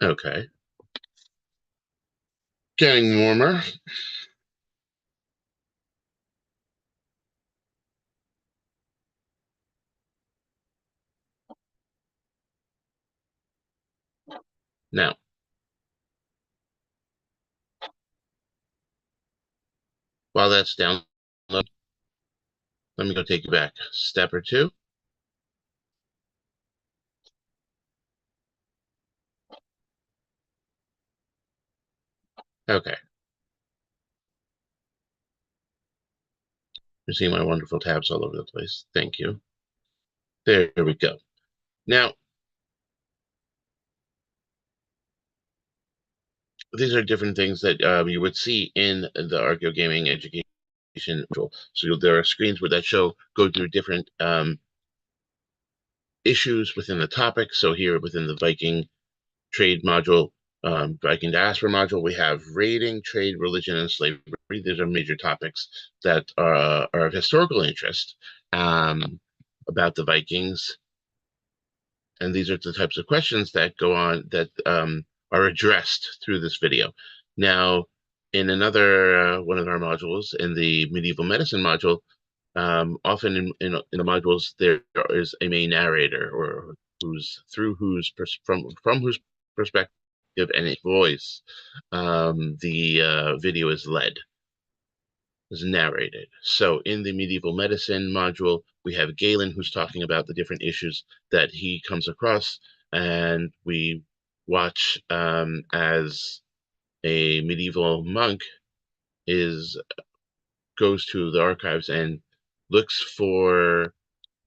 Okay. Getting warmer. Now, while that's downloading, let me go take you back a step or two. Okay. You see my wonderful tabs all over the place. Thank you. There we go. Now, these are different things that you would see in the Archeo-gaming education module. So there are screens where that go through different issues within the topic. So here within the Viking trade module, Viking diaspora module, we have raiding, trade, religion, and slavery. These are major topics that are of historical interest about the Vikings. And these are the types of questions that go on that are addressed through this video. Now, in another one of our modules, in the medieval medicine module, often in the modules there is a main narrator, or from whose perspective and its voice the video is narrated. So in the medieval medicine module, we have Galen, who's talking about the different issues that he comes across, and we watch as a medieval monk goes to the archives and looks for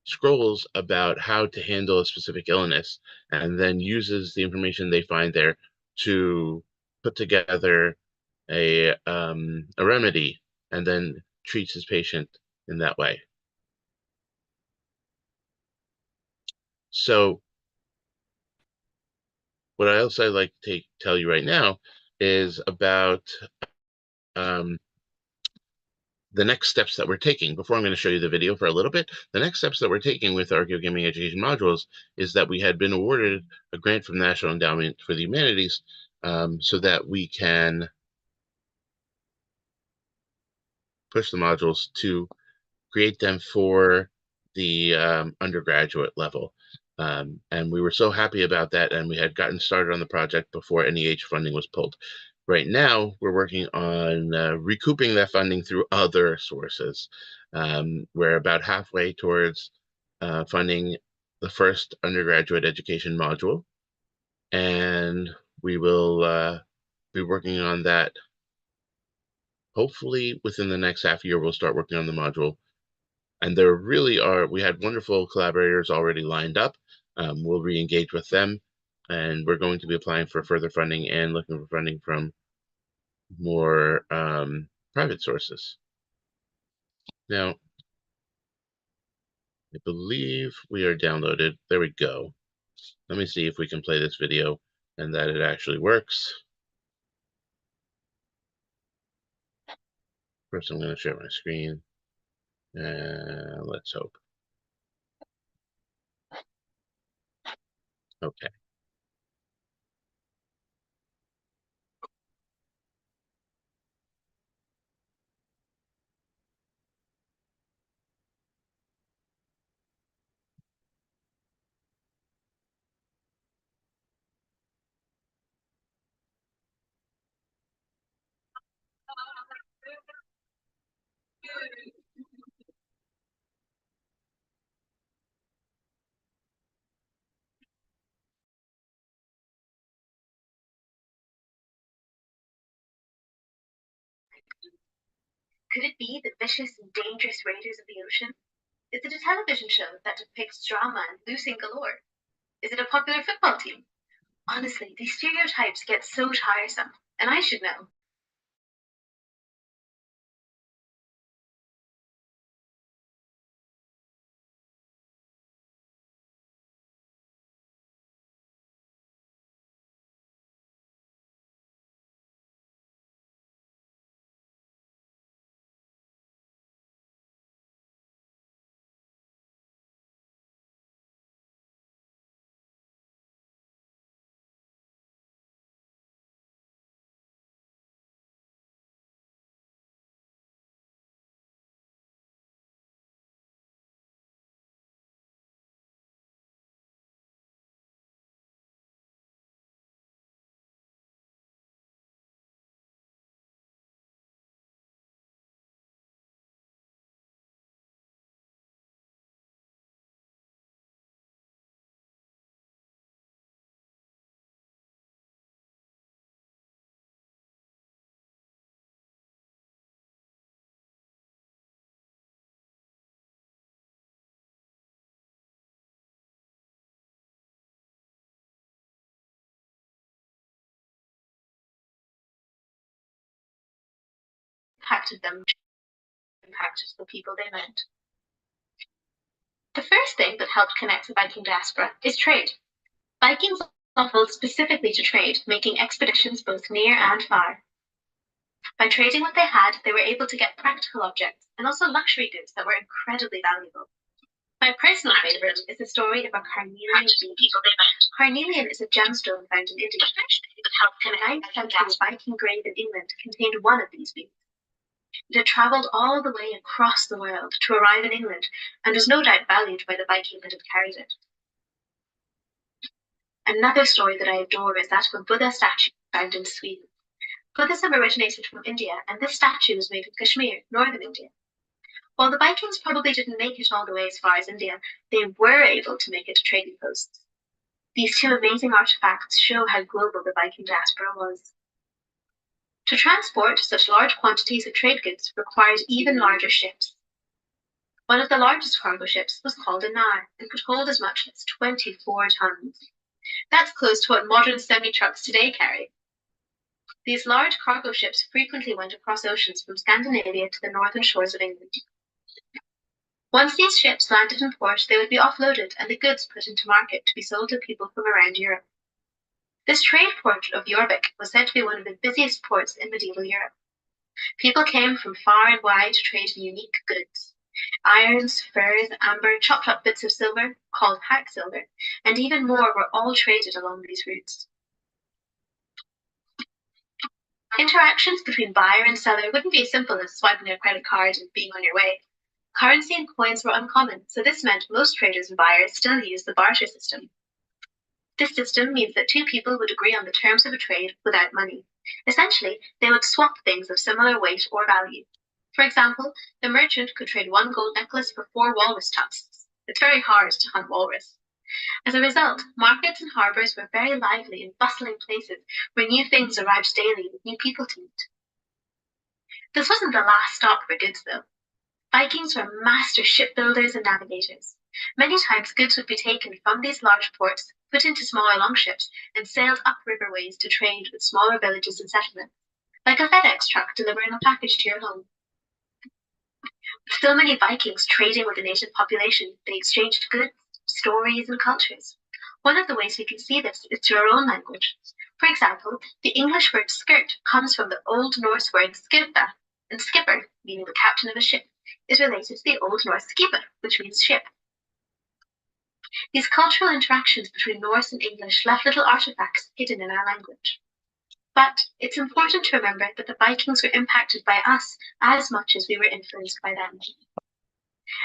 scrolls about how to handle a specific illness, and then uses the information they find there to put together a remedy, and then treats his patient in that way. So what I also like to tell you right now is about the next steps that we're taking. Before I'm going to show you the video for a little bit, the next steps that we're taking with Archeo-gaming education modules is that we had been awarded a grant from the National Endowment for the Humanities so that we can push the modules to create them for the undergraduate level. And we were so happy about that, and we had gotten started on the project before NEH funding was pulled. Right now, we're working on recouping that funding through other sources. We're about halfway towards funding the first undergraduate education module, and we will be working on that. Hopefully, within the next half year, we'll start working on the module. And there really are, we had wonderful collaborators already lined up. We'll re-engage with them, and we're going to be applying for further funding and looking for funding from more private sources. Now, I believe we are downloaded. There we go. Let me see if we can play this video and that it actually works. First, I'm going to share my screen. And let's hope. Okay. Could it be the vicious and dangerous raiders of the ocean? Is it a television show that depicts drama and losing galore? Is it a popular football team? Honestly, these stereotypes get so tiresome, and I should know. Impacted them, impacted the people they met. The first thing that helped connect the Viking diaspora is trade. Vikings traveled specifically to trade, making expeditions both near and far. By trading what they had, they were able to get practical objects and also luxury goods that were incredibly valuable. My personal favorite is the story of a carnelian bead. Carnelian is a gemstone found in India. An 9th century Viking grave in England contained one of these beads. It had travelled all the way across the world to arrive in England and was no doubt valued by the Viking that had carried it. Another story that I adore is that of a Buddha statue found in Sweden. Buddhism originated from India, and this statue was made in Kashmir, northern India. While the Vikings probably didn't make it all the way as far as India, they were able to make it to trading posts. These two amazing artifacts show how global the Viking diaspora was. To transport such large quantities of trade goods required even larger ships. One of the largest cargo ships was called a nar and could hold as much as 24 tons. That's close to what modern semi-trucks today carry. These large cargo ships frequently went across oceans from Scandinavia to the northern shores of England. Once these ships landed in port, they would be offloaded and the goods put into market to be sold to people from around Europe. This trade port of Jorvik was said to be one of the busiest ports in medieval Europe. People came from far and wide to trade in unique goods. Irons, furs, amber, chopped up bits of silver, called hack silver, and even more were all traded along these routes. Interactions between buyer and seller wouldn't be as simple as swiping a credit card and being on your way. Currency and coins were uncommon, so this meant most traders and buyers still used the barter system. This system means that two people would agree on the terms of a trade without money. Essentially, they would swap things of similar weight or value. For example, the merchant could trade one gold necklace for 4 walrus tusks. It's very hard to hunt walrus. As a result, markets and harbours were very lively and bustling places where new things arrived daily with new people to meet. This wasn't the last stop for goods, though. Vikings were master shipbuilders and navigators. Many times goods would be taken from these large ports, put into smaller longships, and sailed up riverways to trade with smaller villages and settlements, like a FedEx truck delivering a package to your home. With so many Vikings trading with the native population, they exchanged goods, stories, and cultures. One of the ways we can see this is through our own language. For example, the English word skirt comes from the Old Norse word skirta, and skipper, meaning the captain of a ship, is related to the Old Norse skipper, which means ship. These cultural interactions between Norse and English left little artifacts hidden in our language. But it's important to remember that the Vikings were impacted by us as much as we were influenced by them.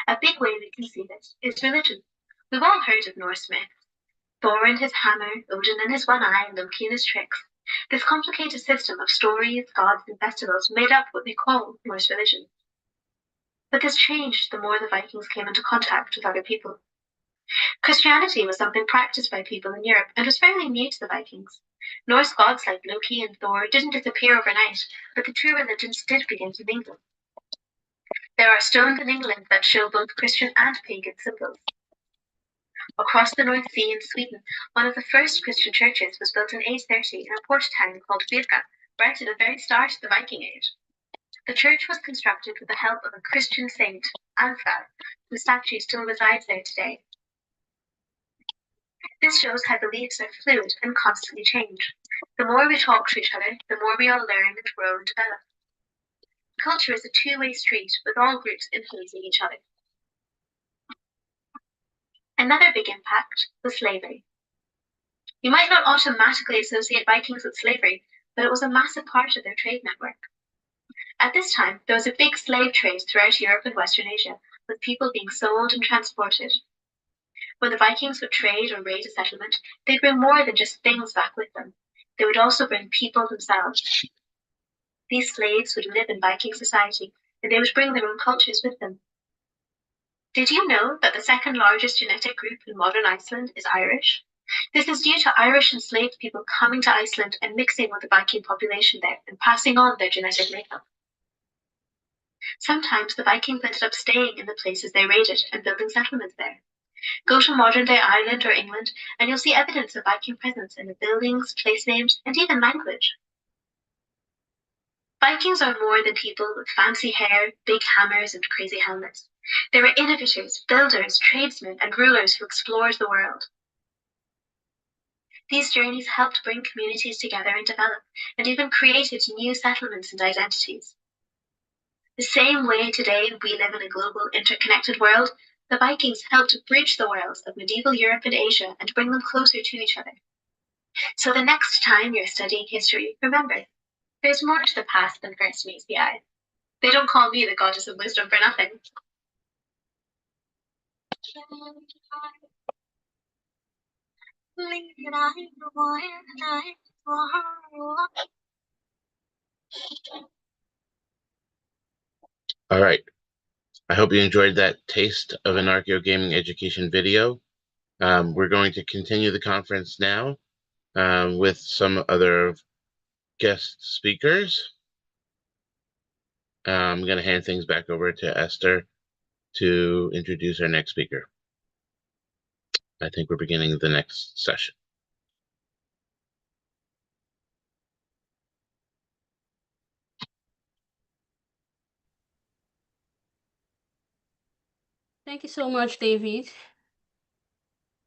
A big way we can see this is religion. We've all heard of Norse myths. Thor and his hammer, Odin and his one eye, and Loki and his tricks. This complicated system of stories, gods, and festivals made up what we call Norse religion. But this changed the more the Vikings came into contact with other people. Christianity was something practiced by people in Europe and was fairly new to the Vikings. Norse gods like Loki and Thor didn't disappear overnight, but the two religions did begin to mingle. There are stones in England that show both Christian and pagan symbols. Across the North Sea in Sweden, one of the first Christian churches was built in 830 in a port town called Birka, right at the very start of the Viking Age. The church was constructed with the help of a Christian saint, Alfred, whose statue still resides there today. This shows how beliefs are fluid and constantly change. The more we talk to each other, the more we all learn and grow and develop. Culture is a two-way street with all groups influencing each other. Another big impact was slavery. You might not automatically associate Vikings with slavery, but it was a massive part of their trade network. At this time, there was a big slave trade throughout Europe and Western Asia, with people being sold and transported. When the Vikings would trade or raid a settlement, they'd bring more than just things back with them. They would also bring people themselves. These slaves would live in Viking society, and they would bring their own cultures with them. Did you know that the second largest genetic group in modern Iceland is Irish? This is due to Irish enslaved people coming to Iceland and mixing with the Viking population there and passing on their genetic makeup. Sometimes the Vikings ended up staying in the places they raided and building settlements there. Go to modern-day Ireland or England, and you'll see evidence of Viking presence in the buildings, place names, and even language. Vikings are more than people with fancy hair, big hammers, and crazy helmets. They were innovators, builders, tradesmen, and rulers who explored the world. These journeys helped bring communities together and develop, and even created new settlements and identities. The same way today we live in a global, interconnected world, the Vikings helped bridge the worlds of medieval Europe and Asia and bring them closer to each other. So the next time you're studying history, remember, there's more to the past than first meets the eye. They don't call me the goddess of wisdom for nothing. All right. I hope you enjoyed that taste of an Archeo-gaming education video. We're going to continue the conference now with some other guest speakers. I'm going to hand things back over to Esther to introduce our next speaker. I think we're beginning the next session. Thank you so much, David.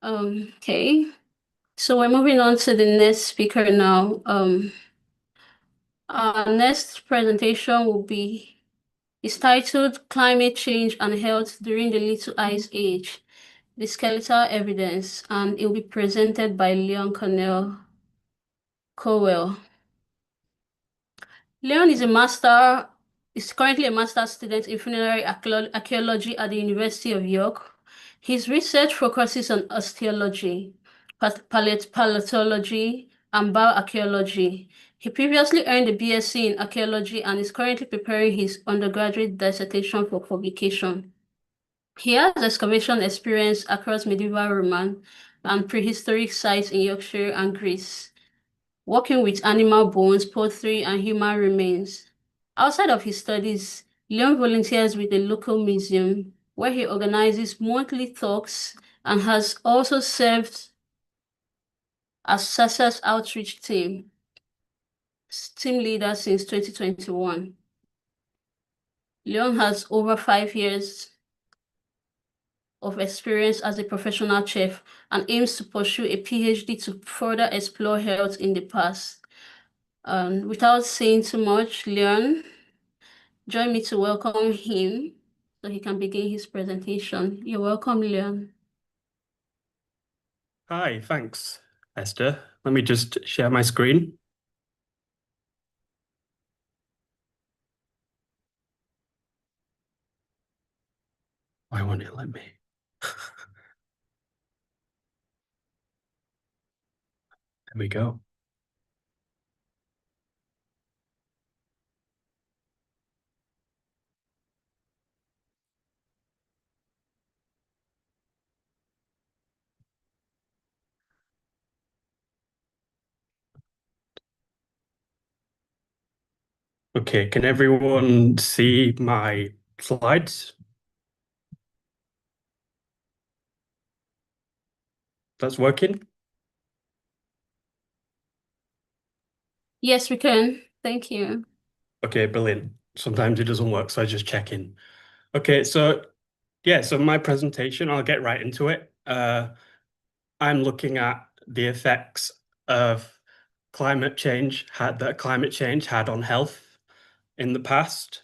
Okay, so we're moving on to the next speaker now. Our next presentation is titled Climate Change and Health During the Little Ice Age, the Skeletal Evidence, and it will be presented by Leon Cornell Cowell. Leon is currently a master's student in funerary archaeology at the University of York. His research focuses on osteology, paleontology, and bioarchaeology. He previously earned a BSc in archaeology and is currently preparing his undergraduate dissertation for publication. He has excavation experience across medieval Roman and prehistoric sites in Yorkshire and Greece, working with animal bones, pottery, and human remains. Outside of his studies, Leon volunteers with a local museum where he organizes monthly talks and has also served as SASA's outreach team leader since 2021. Leon has over 5 years of experience as a professional chef and aims to pursue a PhD to further explore health in the past. Without saying too much, Leon, join me to welcome him so he can begin his presentation. You're welcome, Leon. Hi, thanks, Esther. Let me just share my screen. Why won't it let me? There we go. Okay, can everyone see my slides? That's working? Yes, we can. Thank you. Okay, brilliant. Sometimes it doesn't work, so I just check in. Okay, so yeah, so my presentation, I'll get right into it. I'm looking at the effects of climate change that climate change had on health in the past,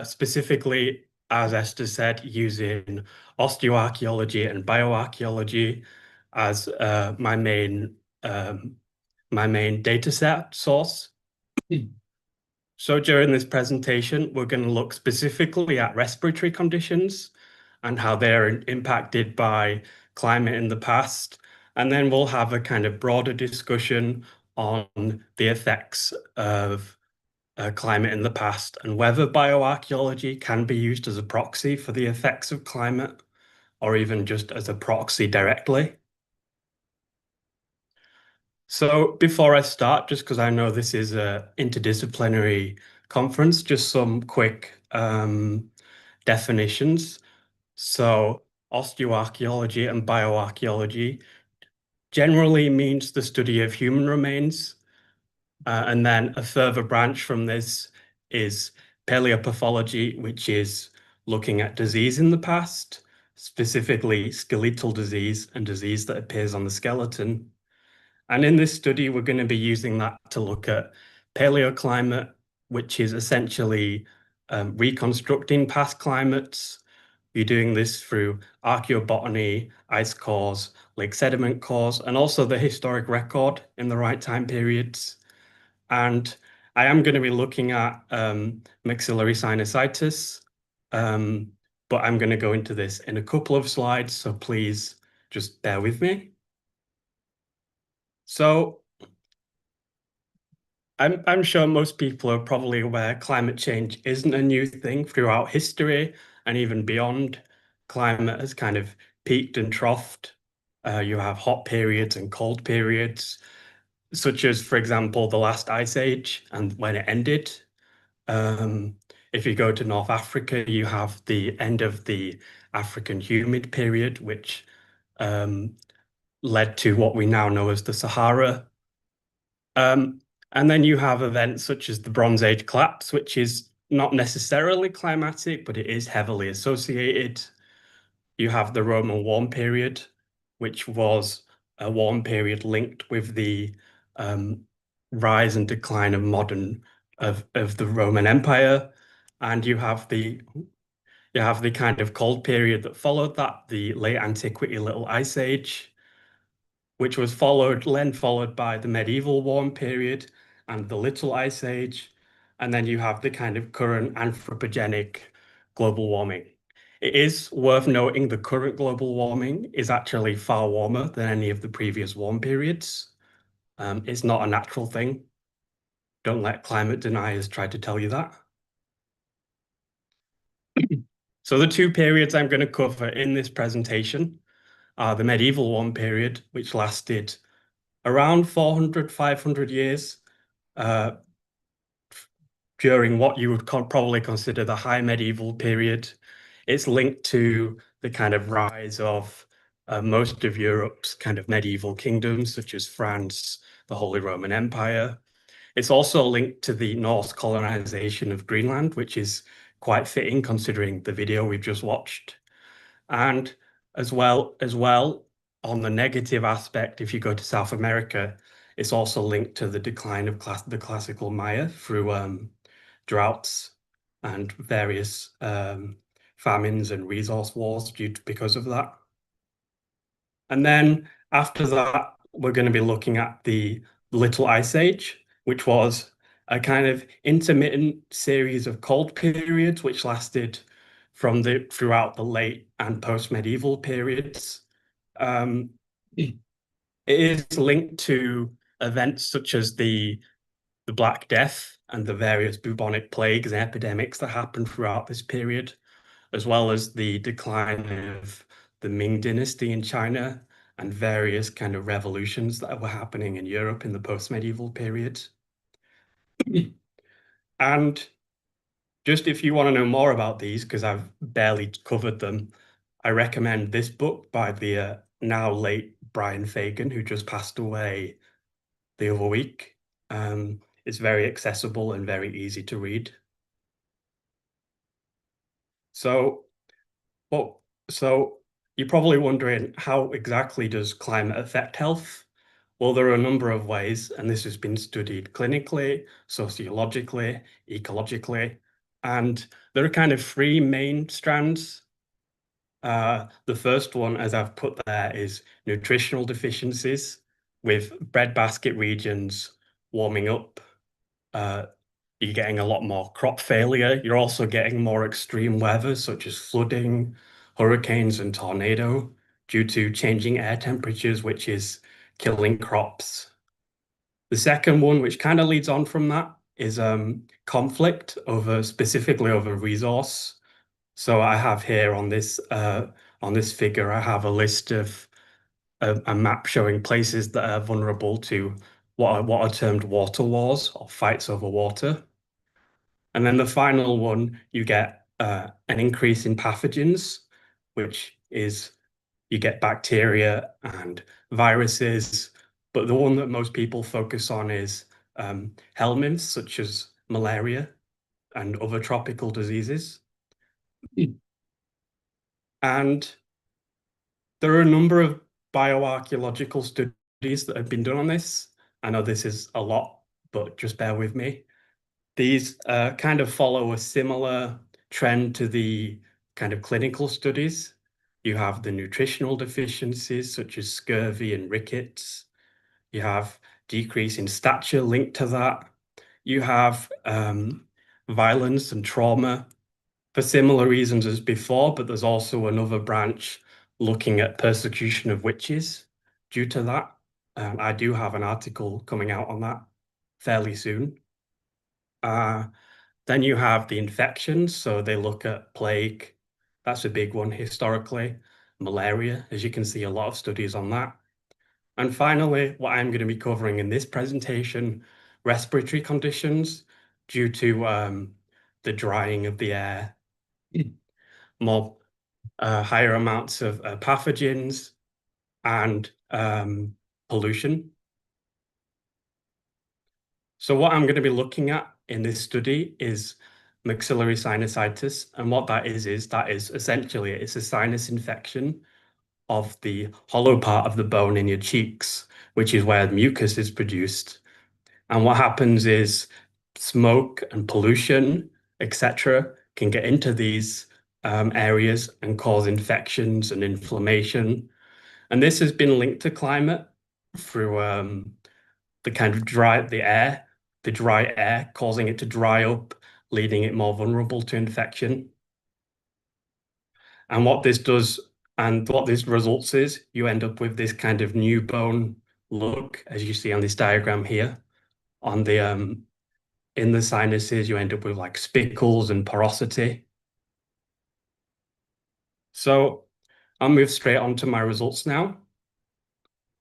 specifically, as Esther said, using osteoarchaeology and bioarchaeology as my main data set source. So during this presentation, we're going to look specifically at respiratory conditions and how they're impacted by climate in the past. And then we'll have a kind of broader discussion on the effects of climate in the past and whether bioarchaeology can be used as a proxy for the effects of climate or even just as a proxy directly. So before I start, just because I know this is an interdisciplinary conference, just some quick definitions. So osteoarchaeology and bioarchaeology generally means the study of human remains. And then a further branch from this is paleopathology, which is looking at disease in the past, specifically skeletal disease and disease that appears on the skeleton. And in this study, we're going to be using that to look at paleoclimate, which is essentially reconstructing past climates. We're doing this through archaeobotany, ice cores, lake sediment cores, and also the historic record in the right time periods. And I am going to be looking at maxillary sinusitis, but I'm going to go into this in a couple of slides, so please just bear with me. So I'm sure most people are probably aware climate change isn't a new thing throughout history and even beyond. Climate has kind of peaked and troughed. You have hot periods and cold periods, such as, for example, the last ice age and when it ended. If you go to North Africa, you have the end of the African humid period, which led to what we now know as the Sahara. And then you have events such as the Bronze Age collapse, which is not necessarily climatic, but it is heavily associated. You have the Roman warm period, which was a warm period linked with the rise and decline of the Roman Empire. And you have the kind of cold period that followed that, the late Antiquity Little Ice Age, which was followed by the medieval warm period and the Little Ice Age. And then you have the kind of current anthropogenic global warming. It is worth noting the current global warming is actually far warmer than any of the previous warm periods. It's not a natural thing. Don't let climate deniers try to tell you that. So the two periods I'm going to cover in this presentation are the medieval warm period, which lasted around 400, 500 years during what you would probably consider the high medieval period. It's linked to the kind of rise of most of Europe's kind of medieval kingdoms, such as France, the Holy Roman Empire. It's also linked to the Norse colonization of Greenland, which is quite fitting considering the video we've just watched. And as well, on the negative aspect, if you go to South America, it's also linked to the decline of the classical Maya through droughts and various famines and resource wars because of that. And then after that, we're going to be looking at the Little Ice Age, which was a kind of intermittent series of cold periods, which lasted throughout the late and post-medieval periods. It is linked to events such as the Black Death and the various bubonic plagues and epidemics that happened throughout this period, as well as the decline of the Ming Dynasty in China and various kind of revolutions that were happening in Europe in the post-medieval period. And just if you want to know more about these, because I've barely covered them, I recommend this book by the now late Brian Fagan, who just passed away the other week. It's very accessible and very easy to read. So you're probably wondering, how exactly does climate affect health? Well, there are a number of ways, and this has been studied clinically, sociologically, ecologically, and there are kind of three main strands. The first one, as I've put there, is nutritional deficiencies, with breadbasket regions warming up. You're getting a lot more crop failure. You're also getting more extreme weather, such as flooding, hurricanes, and tornado, due to changing air temperatures, which is killing crops. The second one, which kind of leads on from that, is conflict specifically over resource. So I have here on this figure, I have a list of a map showing places that are vulnerable to what are termed water wars or fights over water. And then the final one, you get an increase in pathogens, which is you get bacteria and viruses. But the one that most people focus on is helminths, such as malaria and other tropical diseases. And there are a number of bioarchaeological studies studies that have been done on this. I know this is a lot, but just bear with me. These kind of follow a similar trend to the kind of clinical studies. You have the nutritional deficiencies such as scurvy and rickets. You have decrease in stature linked to that. You have violence and trauma for similar reasons as before, but there's also another branch looking at persecution of witches due to that. I do have an article coming out on that fairly soon. Then you have the infections, so they look at plague. That's a big one historically. Malaria, as you can see, a lot of studies on that. And finally, what I'm going to be covering in this presentation, respiratory conditions due to the drying of the air, more higher amounts of pathogens and pollution. So what I'm going to be looking at in this study is maxillary sinusitis. And what that is essentially, it's a sinus infection of the hollow part of the bone in your cheeks, which is where mucus is produced. And what happens is smoke and pollution, etc., can get into these areas and cause infections and inflammation. And this has been linked to climate through the kind of dry air, causing it to dry up, leaving it more vulnerable to infection. And what this does, and what this results is, you end up with this kind of new bone look, as you see on this diagram here. On the in the sinuses, you end up with like spicules and porosity. So I'll move straight on to my results now.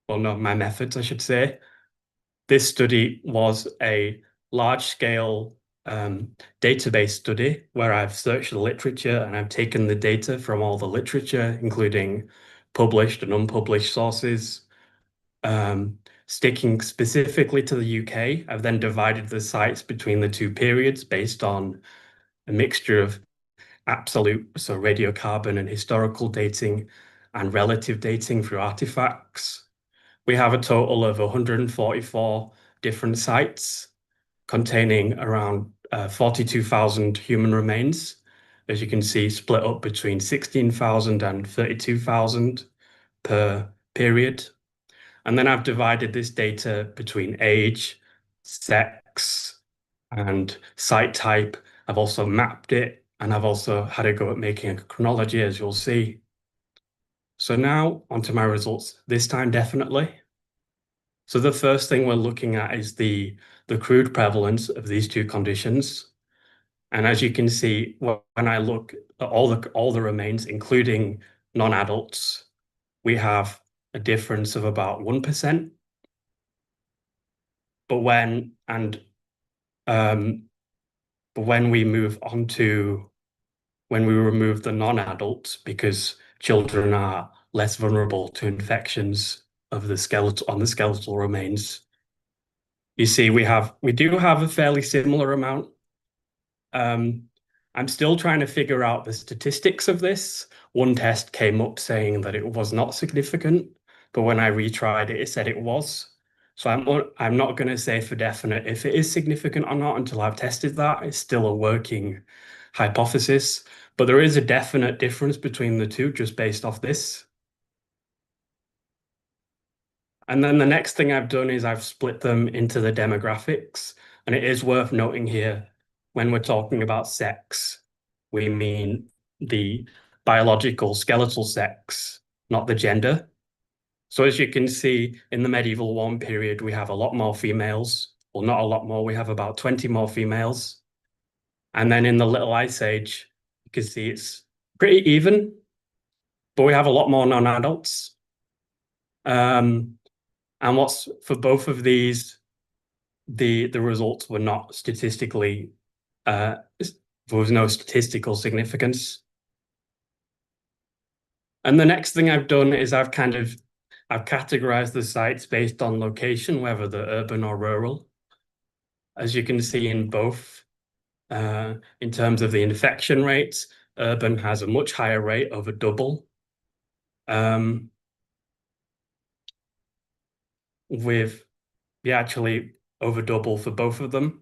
Well, no, my methods, I should say. This study was a large-scale database study where I've searched the literature and I've taken the data from all the literature, including published and unpublished sources. Sticking specifically to the UK, I've then divided the sites between the two periods based on a mixture of absolute, so radiocarbon and historical dating, and relative dating through artifacts. We have a total of 144 different sites containing around 42,000 human remains, as you can see, split up between 16,000 and 32,000 per period. And then I've divided this data between age, sex, and site type. I've also mapped it, and I've also had a go at making a chronology, as you'll see. So now onto my results, this time definitely. So the first thing we're looking at is the crude prevalence of these two conditions. And as you can see, when I look at all the remains, including non-adults, we have a difference of about 1%. But when we move on to when we remove the non-adults, because children are less vulnerable to infections of the skeletal remains, you see we do have a fairly similar amount. I'm still trying to figure out the statistics of this. One test came up saying that it was not significant, but when I retried it, it said it was. So I'm not going to say for definite if it is significant or not until I've tested that. It's still a working hypothesis, but there is a definite difference between the two just based off this. And then the next thing I've done is I've split them into the demographics. And it is worth noting here, when we're talking about sex, we mean the biological skeletal sex, not the gender. So as you can see, in the medieval warm period, we have a lot more females. Well, not a lot more, we have about 20 more females. And then in the Little Ice Age, you can see it's pretty even, but we have a lot more non-adults. And what's for both of these, the results were not statistically, there was no statistical significance. And the next thing I've done is I've categorized the sites based on location, whether they're urban or rural. As you can see in both, in terms of the infection rates, urban has a much higher rate, over double. with actually over double for both of them.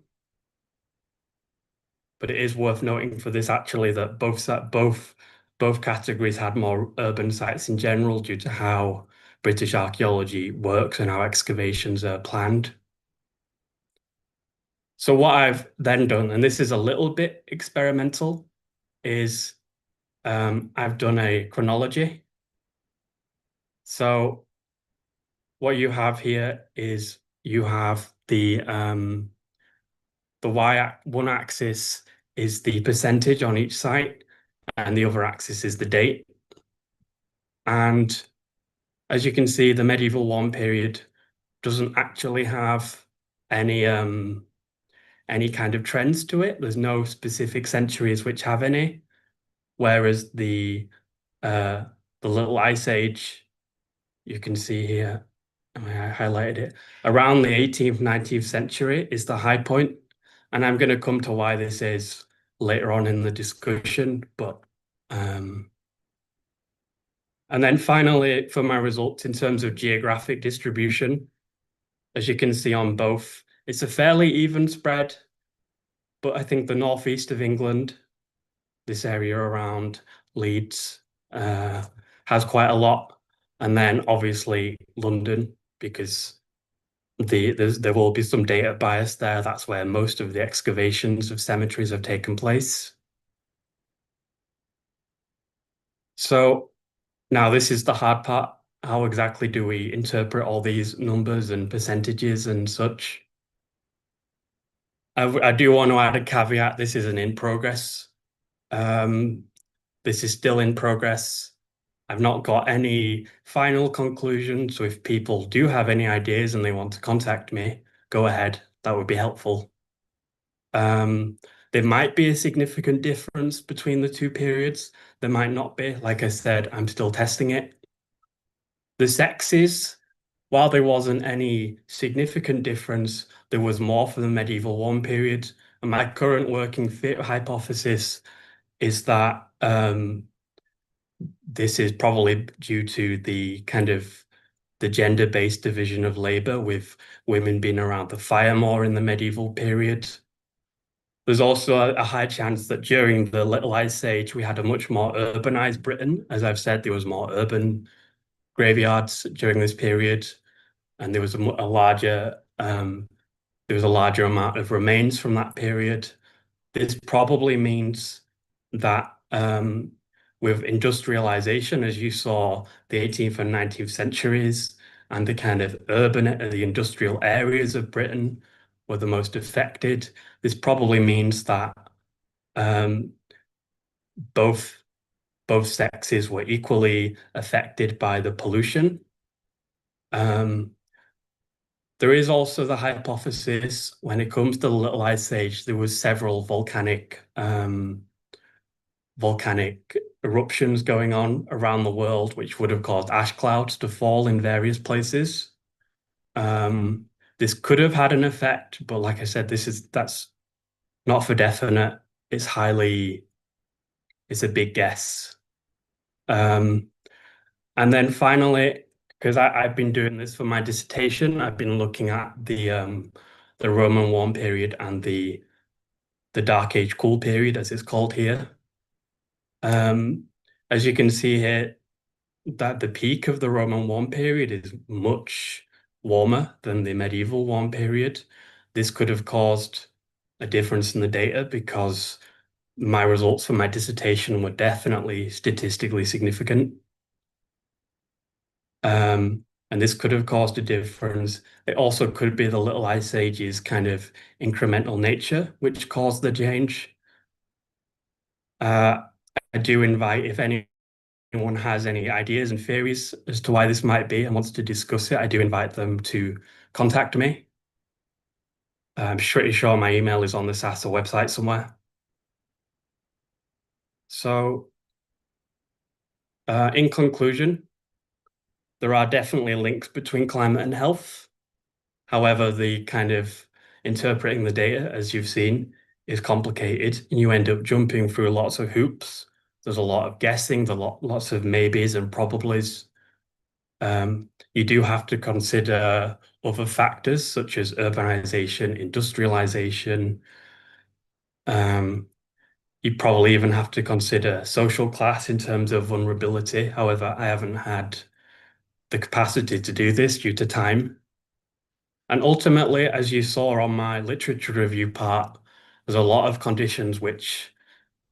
But it is worth noting for this actually that both categories had more urban sites in general due to how British archaeology works and how excavations are planned. So what I've then done, and this is a little bit experimental, is I've done a chronology. So what you have here is you have the one axis is the percentage on each site, and the other axis is the date. And as you can see, the medieval one period doesn't actually have any kind of trends to it. There's no specific centuries which have any, whereas the Little Ice Age, you can see here, I highlighted it, around the 18th, 19th century is the high point. And I'm going to come to why this is later on in the discussion, but and then finally, for my results in terms of geographic distribution, as you can see on both, it's a fairly even spread, but I think the northeast of England, this area around Leeds, has quite a lot. And then obviously London, because there will be some data bias there. That's where most of the excavations of cemeteries have taken place. So now this is the hard part. How exactly do we interpret all these numbers and percentages and such? I do want to add a caveat. This isn't in progress. This is still in progress. I've not got any final conclusions. So if people do have any ideas and they want to contact me, go ahead. That would be helpful. There might be a significant difference between the two periods. There might not be. Like I said, I'm still testing it. The sexes, while there wasn't any significant difference, there was more for the medieval one period. And my current working hypothesis is that this is probably due to the kind of the gender-based division of labor, with women being around the fire more in the medieval period. There's also a high chance that during the Little Ice Age, we had a much more urbanized Britain. As I've said, there was more urban graveyards during this period, and there was a larger amount of remains from that period. This probably means that with industrialization, as you saw, the 18th and 19th centuries, and the kind of the industrial areas of Britain were the most affected. This probably means that both sexes were equally affected by the pollution. There is also the hypothesis when it comes to the Little Ice Age, there was several volcanic eruptions going on around the world, which would have caused ash clouds to fall in various places. This could have had an effect, but like I said, that's not for definite. It's a big guess. And then finally, because I've been doing this for my dissertation, I've been looking at the Roman warm period and the Dark Age cool period, as it's called here. As you can see here, that the peak of the Roman warm period is much warmer than the medieval warm period. This could have caused a difference in the data because my results for my dissertation were definitely statistically significant. And this could have caused a difference. It also could be the Little Ice Age's kind of incremental nature, which caused the change. I do invite, if anyone has any ideas and theories as to why this might be and wants to discuss it, I do invite them to contact me. I'm pretty sure my email is on the SASA website somewhere. So, in conclusion, there are definitely links between climate and health. However, the kind of interpreting the data, as you've seen, is complicated, and you end up jumping through lots of hoops. There's a lot of guessing, lots of maybes and probablys. You do have to consider other factors such as urbanization, industrialization. You probably even have to consider social class in terms of vulnerability. However, I haven't had the capacity to do this due to time. And ultimately, as you saw on my literature review part, there's a lot of conditions which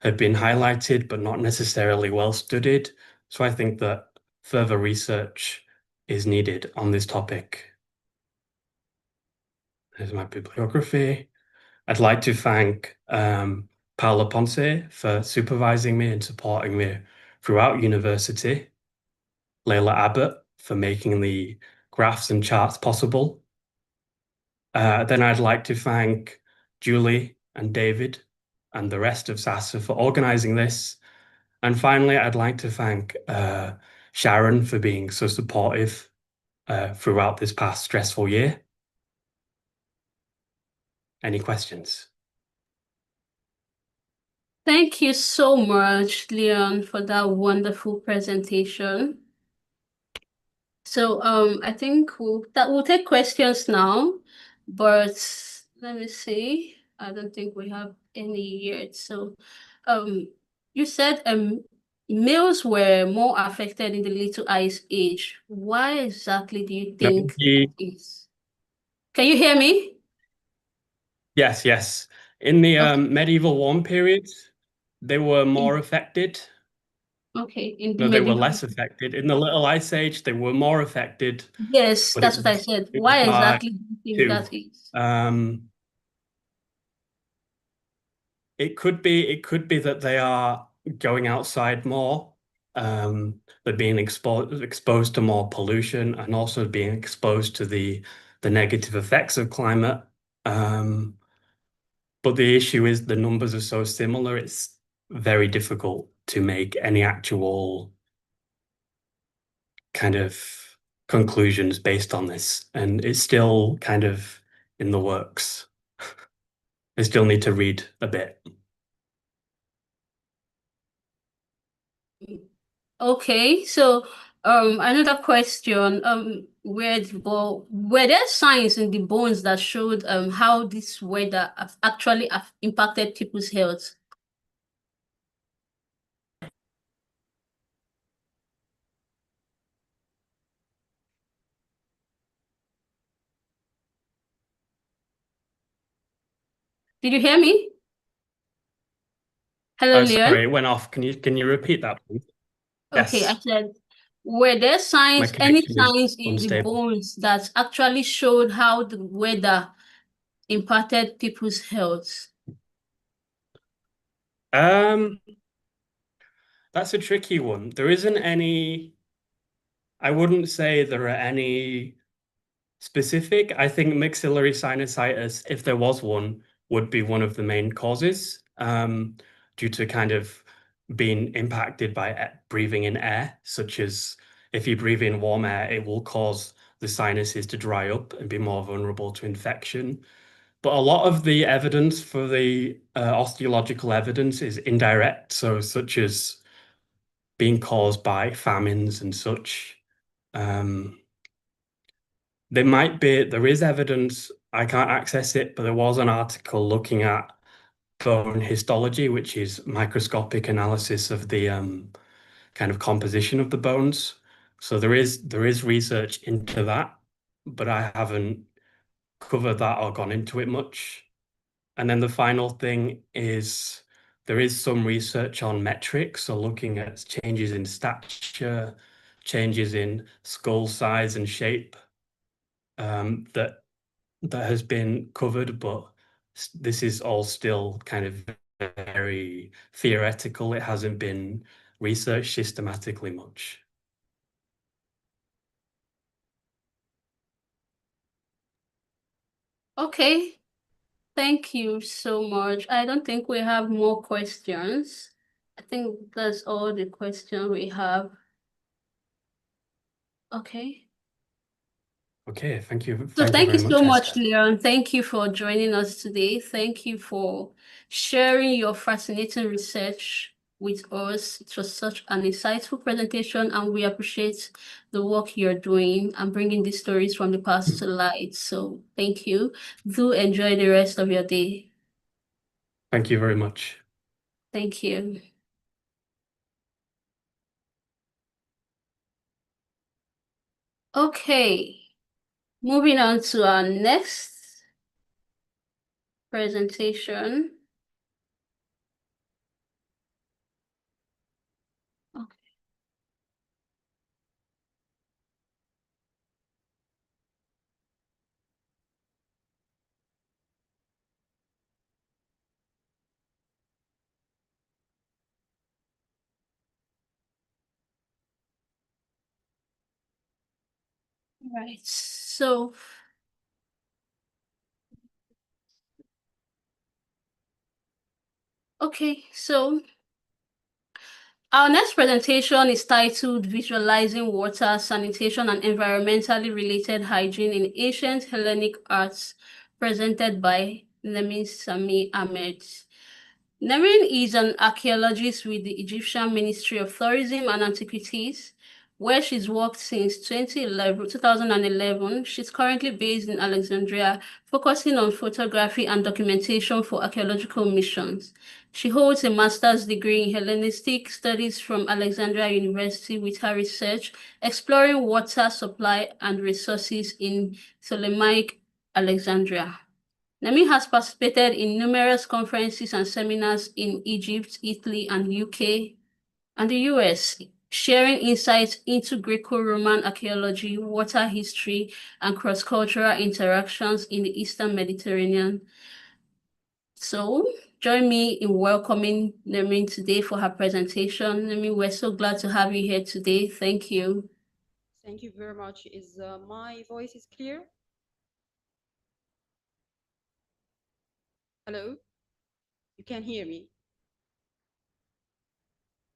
have been highlighted but not necessarily well studied. So I think that further research is needed on this topic. There's my bibliography. I'd like to thank Paola Ponce for supervising me and supporting me throughout university, Layla Abbott for making the graphs and charts possible. Then I'd like to thank Julie and David and the rest of SASA for organizing this. And finally, I'd like to thank Sharon for being so supportive throughout this past stressful year. Any questions? Thank you so much, Leon, for that wonderful presentation. So I think we'll take questions now, but let me see. I don't think we have any yet. So you said males were more affected in the Little Ice Age. Why exactly do you think that is? Can you hear me? Yes, yes. In the medieval warm period, they were more affected. Okay, in the No, they were medieval. less affected. In the Little Ice Age, they were more affected. Yes, but that's it what I was- said. it was Why by exactly do you two. think that is? It could be that they are going outside more. They're being exposed to more pollution and also being exposed to the negative effects of climate. But the issue is the numbers are so similar, it's very difficult to make any actual kind of conclusions based on this. And it's still kind of in the works. I still need to read a bit. Okay, so another question. Were there signs in the bones that showed how this weather actually impacted people's health? Did you hear me? Hello, Leon. Sorry, it went off. Can you repeat that, please? Okay, Yes. I said, were there signs, any connection is signs in the unstable. bones that actually showed how the weather impacted people's health? That's a tricky one. There isn't any. I wouldn't say there are any specific. I think maxillary sinusitis, if there was one, would be one of the main causes, due to kind of being impacted by breathing in air, such as if you breathe in warm air, it will cause the sinuses to dry up and be more vulnerable to infection. But a lot of the evidence for the osteological evidence is indirect, so such as being caused by famines and such. There is evidence, I can't access it, but there was an article looking at bone histology, which is microscopic analysis of the kind of composition of the bones. So there is research into that, but I haven't covered that or gone into it much. And then the final thing is there is some research on metrics, so looking at changes in stature, changes in skull size and shape, that has been covered, but this is all still kind of very theoretical. It hasn't been researched systematically much. Okay, thank you so much. I don't think we have more questions. I think that's all the questions we have. Okay. Okay, thank you. So thank you very so much, Esther. Leon. Thank you for joining us today. Thank you for sharing your fascinating research with us. It was such an insightful presentation, and we appreciate the work you're doing and bringing these stories from the past to light. So thank you. Do enjoy the rest of your day. Thank you very much. Thank you. Okay, moving on to our next presentation. Okay. Right, so our next presentation is titled Visualizing Water, Sanitation, and Environmentally Related Hygiene in Ancient Hellenic Arts, presented by Nemin Sami Ahmed. Nemin is an archaeologist with the Egyptian Ministry of Tourism and Antiquities, where she's worked since 2011. She's currently based in Alexandria, focusing on photography and documentation for archaeological missions. She holds a master's degree in Hellenistic studies from Alexandria University with her research exploring water supply and resources in Ptolemaic Alexandria. Nemi has participated in numerous conferences and seminars in Egypt, Italy, and UK, and the US, sharing insights into Greco-Roman archaeology, water history, and cross-cultural interactions in the Eastern Mediterranean. So, join me in welcoming Nemi today for her presentation. Nemi, we're so glad to have you here today. Thank you. Thank you very much. Is my voice is clear? Hello? You can hear me?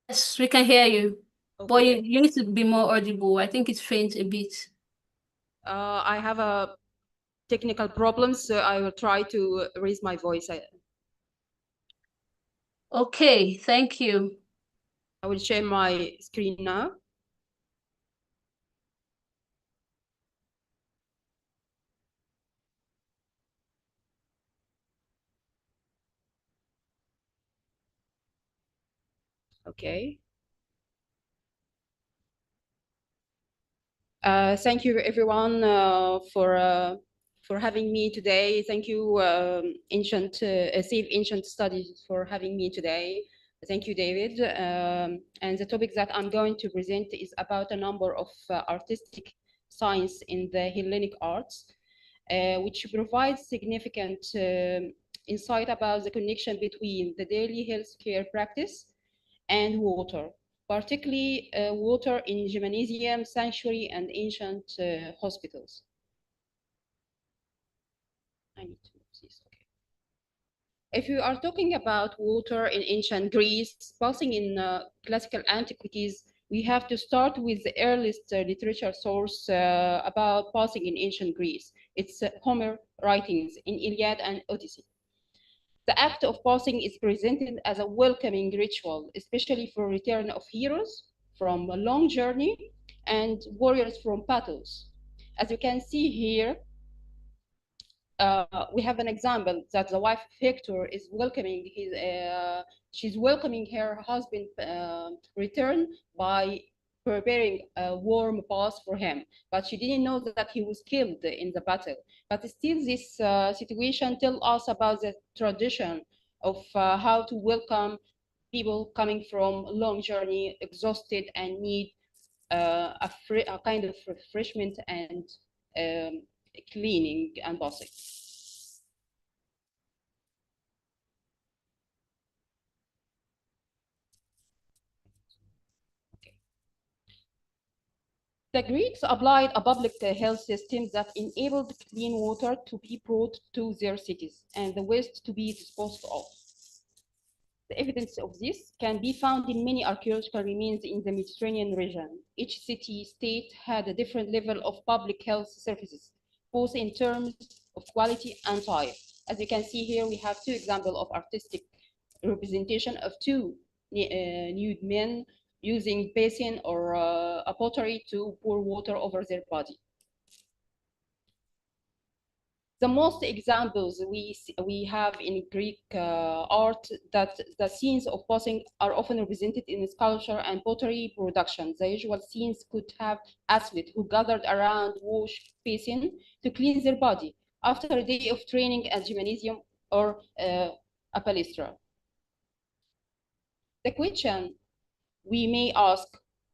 Yes, we can hear you. Okay. But you need to be more audible. I think it's faint a bit. I have a technical problem, so I will try to raise my voice. Okay, thank you. I will share my screen now. Okay. Thank you, everyone, for having me today. Thank you, Save Ancient Studies, for having me today. Thank you, David. And the topic that I'm going to present is about a number of artistic science in the Hellenic arts, which provides significant insight about the connection between the daily healthcare practice and water, particularly water in gymnasium, sanctuary, and ancient hospitals. I need to move this, okay. If you are talking about water in ancient Greece, passing in classical antiquities, we have to start with the earliest literature source about passing in ancient Greece. It's Homer writings in Iliad and Odyssey. The act of passing is presented as a welcoming ritual, especially for return of heroes from a long journey and warriors from battles. As you can see here, we have an example that the wife of Hector is welcoming she's welcoming her husband return by preparing a warm bath for him, but she didn't know that he was killed in the battle. But still, this situation tells us about the tradition of how to welcome people coming from a long journey, exhausted, and need a kind of refreshment and cleaning and bathing. The Greeks applied a public health system that enabled clean water to be brought to their cities and the waste to be disposed of. The evidence of this can be found in many archaeological remains in the Mediterranean region. Each city-state had a different level of public health services, both in terms of quality and type. As you can see here, we have two examples of artistic representation of two nude men using basin or a pottery to pour water over their body. The most examples we have in Greek art that the scenes of bathing are often represented in sculpture and pottery production. The usual scenes could have athletes who gathered around wash basin to clean their body after a day of training at gymnasium or a palestra. The question we may ask,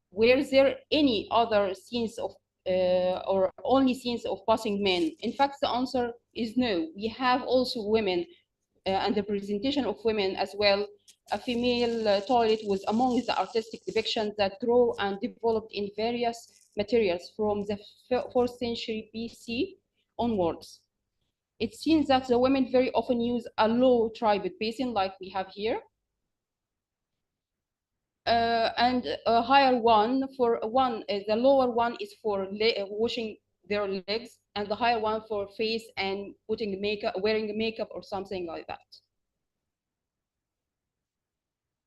were there any other scenes of or only scenes of passing men? In fact, the answer is no. We have also women and the presentation of women as well. A female toilet was among the artistic depictions that grew and developed in various materials from the 4th century BC onwards. It seems that the women very often use a low tribute basin like we have here, and a higher one for the lower one is for washing their legs, and the higher one for face and putting makeup, wearing makeup or something like that.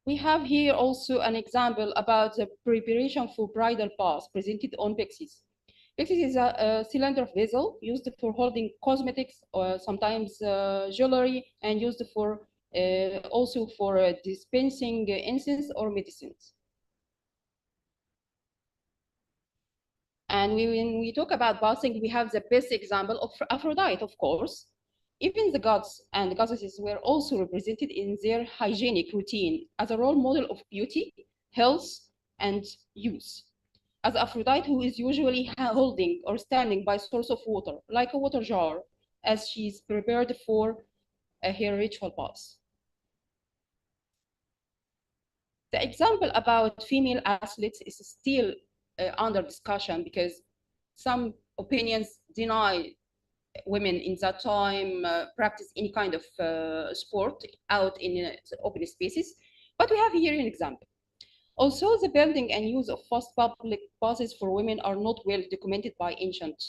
We have here also an example about the preparation for bridal bath presented on pyxis. Pyxis is a cylinder vessel used for holding cosmetics or sometimes jewelry, and used for also for dispensing incense or medicines. And when we talk about bathing, we have the best example of Aphrodite, of course. Even the gods and goddesses were also represented in their hygienic routine as a role model of beauty, health, and youth. As Aphrodite, who is usually holding or standing by a source of water, like a water jar, as she's prepared for her ritual bath. The example about female athletes is still under discussion because some opinions deny women in that time practice any kind of sport out in open spaces. But we have here an example. Also, the building and use of fast public baths for women are not well documented by ancient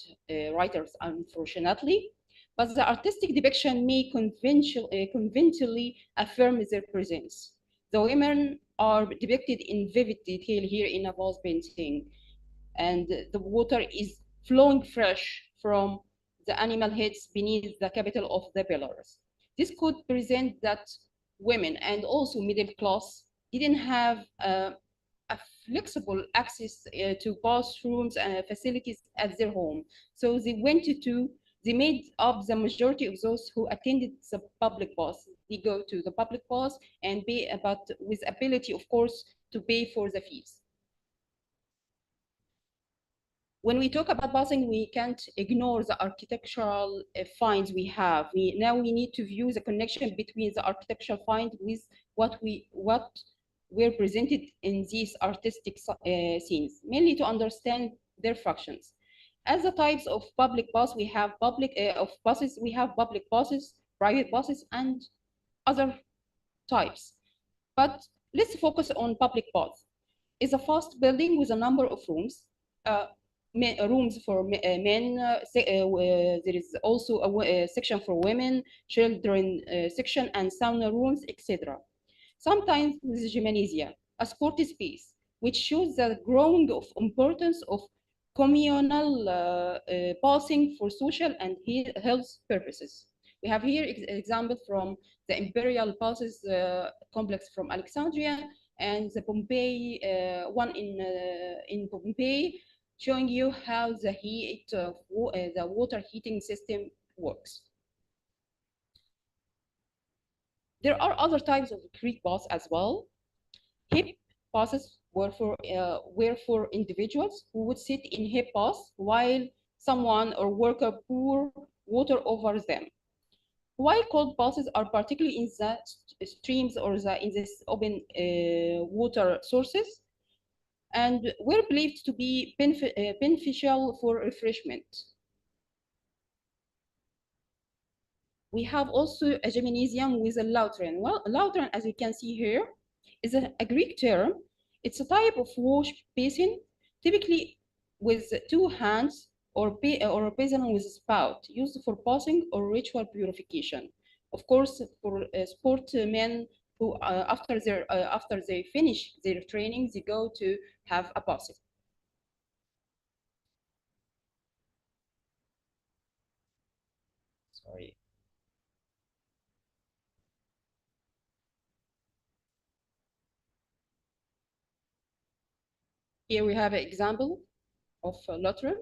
writers, unfortunately. But the artistic depiction may conventionally affirm their presence. The women are depicted in vivid detail here in a vase painting, and the water is flowing fresh from the animal heads beneath the capital of the pillars. This could present that women and also middle class didn't have a flexible access to bathrooms and facilities at their home. So they made up the majority of those who attended the public baths. They go to the public baths and pay, but with ability, of course, to pay for the fees. When we talk about bathing, we can't ignore the architectural finds we have. Now we need to view the connection between the architectural find with what were presented in these artistic scenes, mainly to understand their functions. As the types of public baths, we have public baths, private baths, and other types. But let's focus on public baths. It's a fast building with a number of rooms. Rooms for men, there is also a section for women, children section, and sauna rooms, etc. Sometimes with gymnasia, a sporty space, which shows the growing of importance of communal bathing for social and health purposes. We have here an example from the Imperial Baths complex from Alexandria and the Pompeii one in Pompeii, showing you how the the water heating system works. There are other types of Greek baths as well. Hip baths were for individuals who would sit in hip baths while someone or worker pour water over them. While cold baths are particularly in the streams or in this open water sources, and were believed to be beneficial for refreshment. We have also a gymnasium with a lautron. Well, a lautron, as you can see here, is a Greek term. It's a type of wash basin, typically with two hands or a basin with a spout, used for bathing or ritual purification. Of course, for sportsmen who after they finish their training, they go to have a bath. Sorry. Here we have an example of lateral.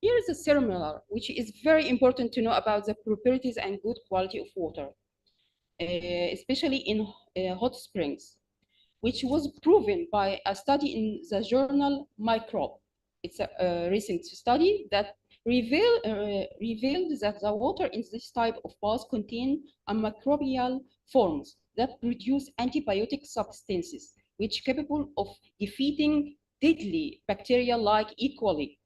Here is a thermal, which is very important to know about the properties and good quality of water, especially in hot springs, which was proven by a study in the journal Microbe. It's a recent study that revealed that the water in this type of bath contain a microbial forms that produce antibiotic substances, which are capable of defeating deadly bacteria like E. coli.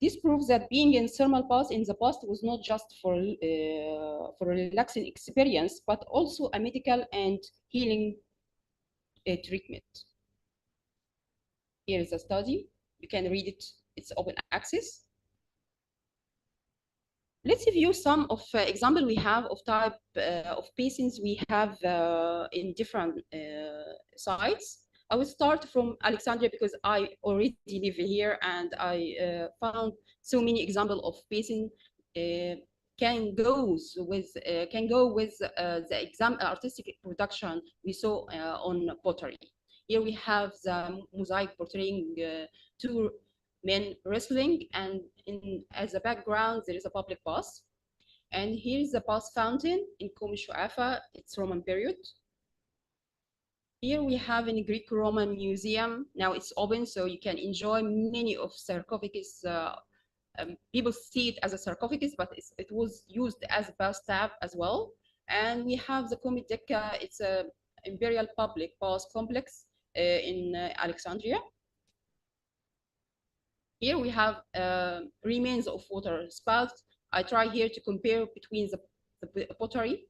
This proves that being in thermal bath in the past was not just for a relaxing experience, but also a medical and healing treatment. Here is a study. You can read it. It's open access. Let's review some of example we have of type of basins we have in different sites. I will start from Alexandria because I already live here and I found so many examples of basin can go with the artistic production we saw on pottery. Here we have the mosaic portraying two men wrestling, and as a background there is a public bath. And here's the bath fountain in Qom Shu'afa. It's Roman period. Here we have in Greek-Roman museum. Now it's open, so you can enjoy many of sarcophagus. People see it as a sarcophagus, but it was used as a bathtub as well. And we have the Qom Dekka. It's a imperial public bath complex in Alexandria. Here we have remains of water spouts. I try here to compare between the pottery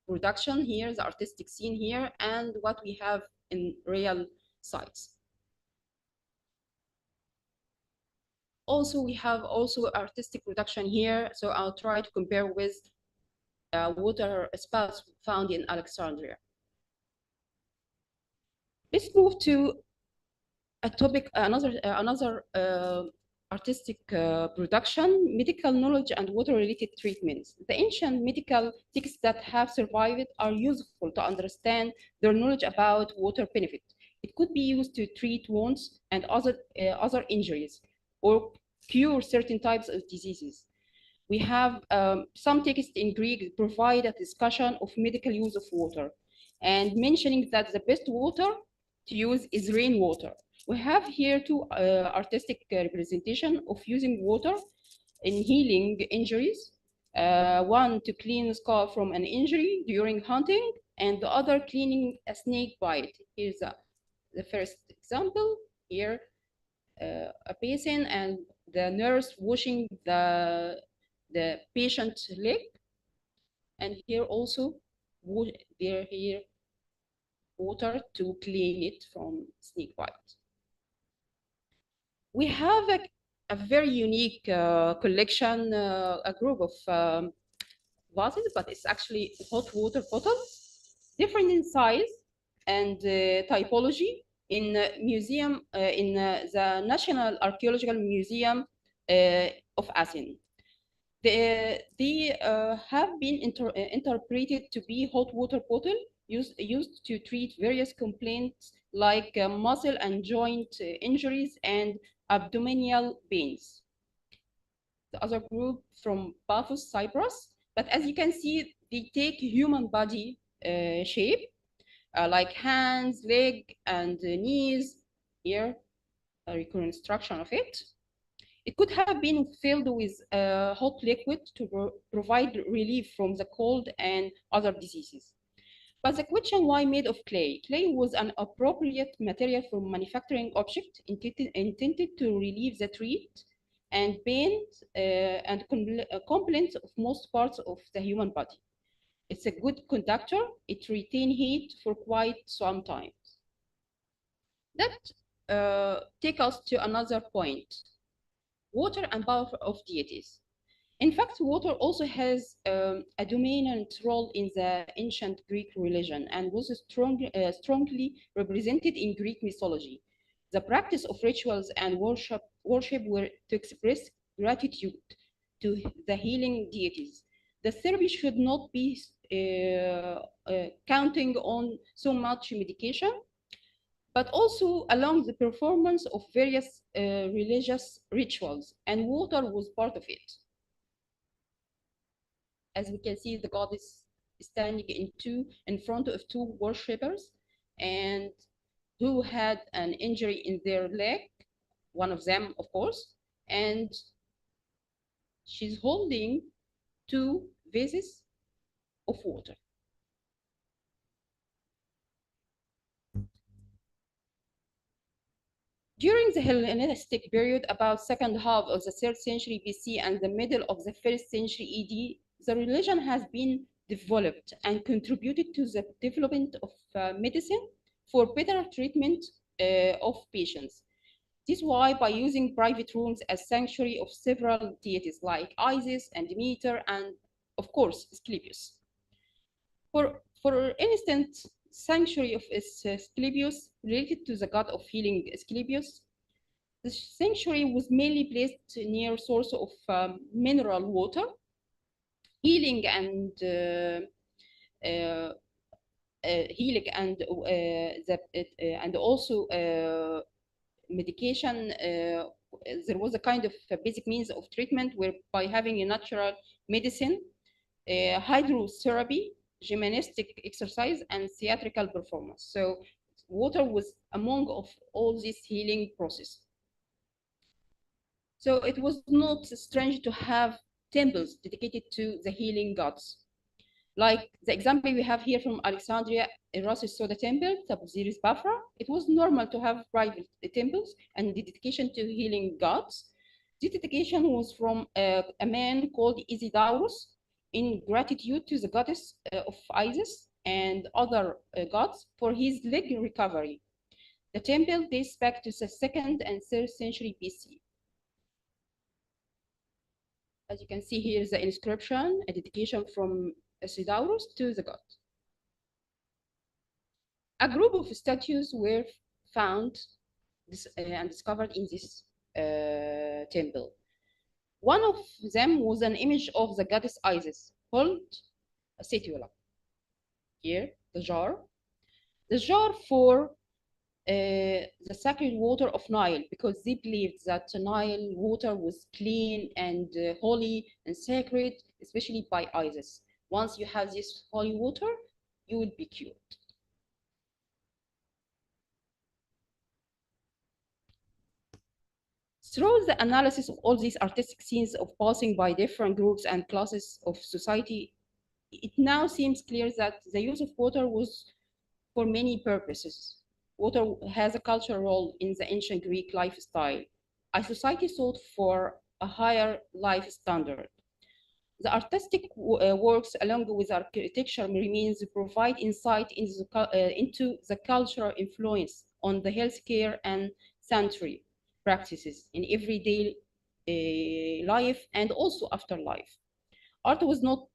production here, the artistic scene here, and what we have in real sites. Also, we have also artistic production here, so I'll try to compare with water spouts found in Alexandria. Let's move to a topic, another artistic production, medical knowledge and water-related treatments. The ancient medical texts that have survived are useful to understand their knowledge about water benefit. It could be used to treat wounds and other injuries or cure certain types of diseases. We have some texts in Greek provide a discussion of medical use of water and mentioning that the best water to use is rainwater. We have here two artistic representation of using water in healing injuries. One to clean a scar from an injury during hunting, and the other cleaning a snake bite. Here's the first example. Here, a patient and the nurse washing the patient's leg, and here also here water to clean it from snake bite. We have a very unique collection, a group of vases, but it's actually hot water bottles, different in size and typology. In museum, in the National Archaeological Museum of Athens. They have been interpreted to be hot water bottle used to treat various complaints like muscle and joint injuries and abdominal pains. The other group from Paphos, Cyprus, but as you can see, they take human body shape, like hands, leg, and knees. Here, a reconstruction of it. It could have been filled with hot liquid to provide relief from the cold and other diseases. But the question, why made of clay? Clay was an appropriate material for manufacturing object intended to relieve the treat and pain and complaints of most parts of the human body. It's a good conductor. It retains heat for quite some time. That takes us to another point. Water and power of deities. In fact, water also has a dominant role in the ancient Greek religion and was strongly represented in Greek mythology. The practice of rituals and worship were to express gratitude to the healing deities. The therapy should not be counting on so much medication, but also along the performance of various religious rituals, and water was part of it. As we can see, the goddess is standing in front of two worshippers, and who had an injury in their leg, one of them, of course, and she's holding two vases of water. During the Hellenistic period, about second half of the 3rd century BC and the middle of the 1st century ED, the religion has been developed and contributed to the development of medicine for better treatment of patients. This is why by using private rooms as sanctuary of several deities like Isis and Demeter and, of course, Asclepius. For instance, sanctuary of Asclepius related to the god of healing Asclepius. The sanctuary was mainly placed near source of mineral water, healing and and also medication. There was a kind of a basic means of treatment where by having a natural medicine, hydrotherapy, gymnastic exercise, and theatrical performance. So water was among of all this healing process. So it was not strange to have temples dedicated to the healing gods. Like the example we have here from Alexandria, Erosis Soda Temple, Tabziris Bafra, it was normal to have private temples and dedication to healing gods. This dedication was from a man called Isidorus in gratitude to the goddess of Isis and other gods for his leg recovery. The temple dates back to the 2nd and 3rd century BC. As you can see here is the inscription, a dedication from Isidorus to the god. A group of statues were found and discovered in this temple. One of them was an image of the goddess Isis, called a setula. Here, the jar. The jar for the sacred water of Nile, because they believed that Nile water was clean and holy and sacred, especially by Isis. Once you have this holy water, you will be cured. Through the analysis of all these artistic scenes of passing by different groups and classes of society, it now seems clear that the use of water was for many purposes. Water has a cultural role in the ancient Greek lifestyle. A society sought for a higher life standard. The artistic works, along with architecture, remains provide insight into the cultural influence on the healthcare and sanitary practices in everyday life and also afterlife. Art was not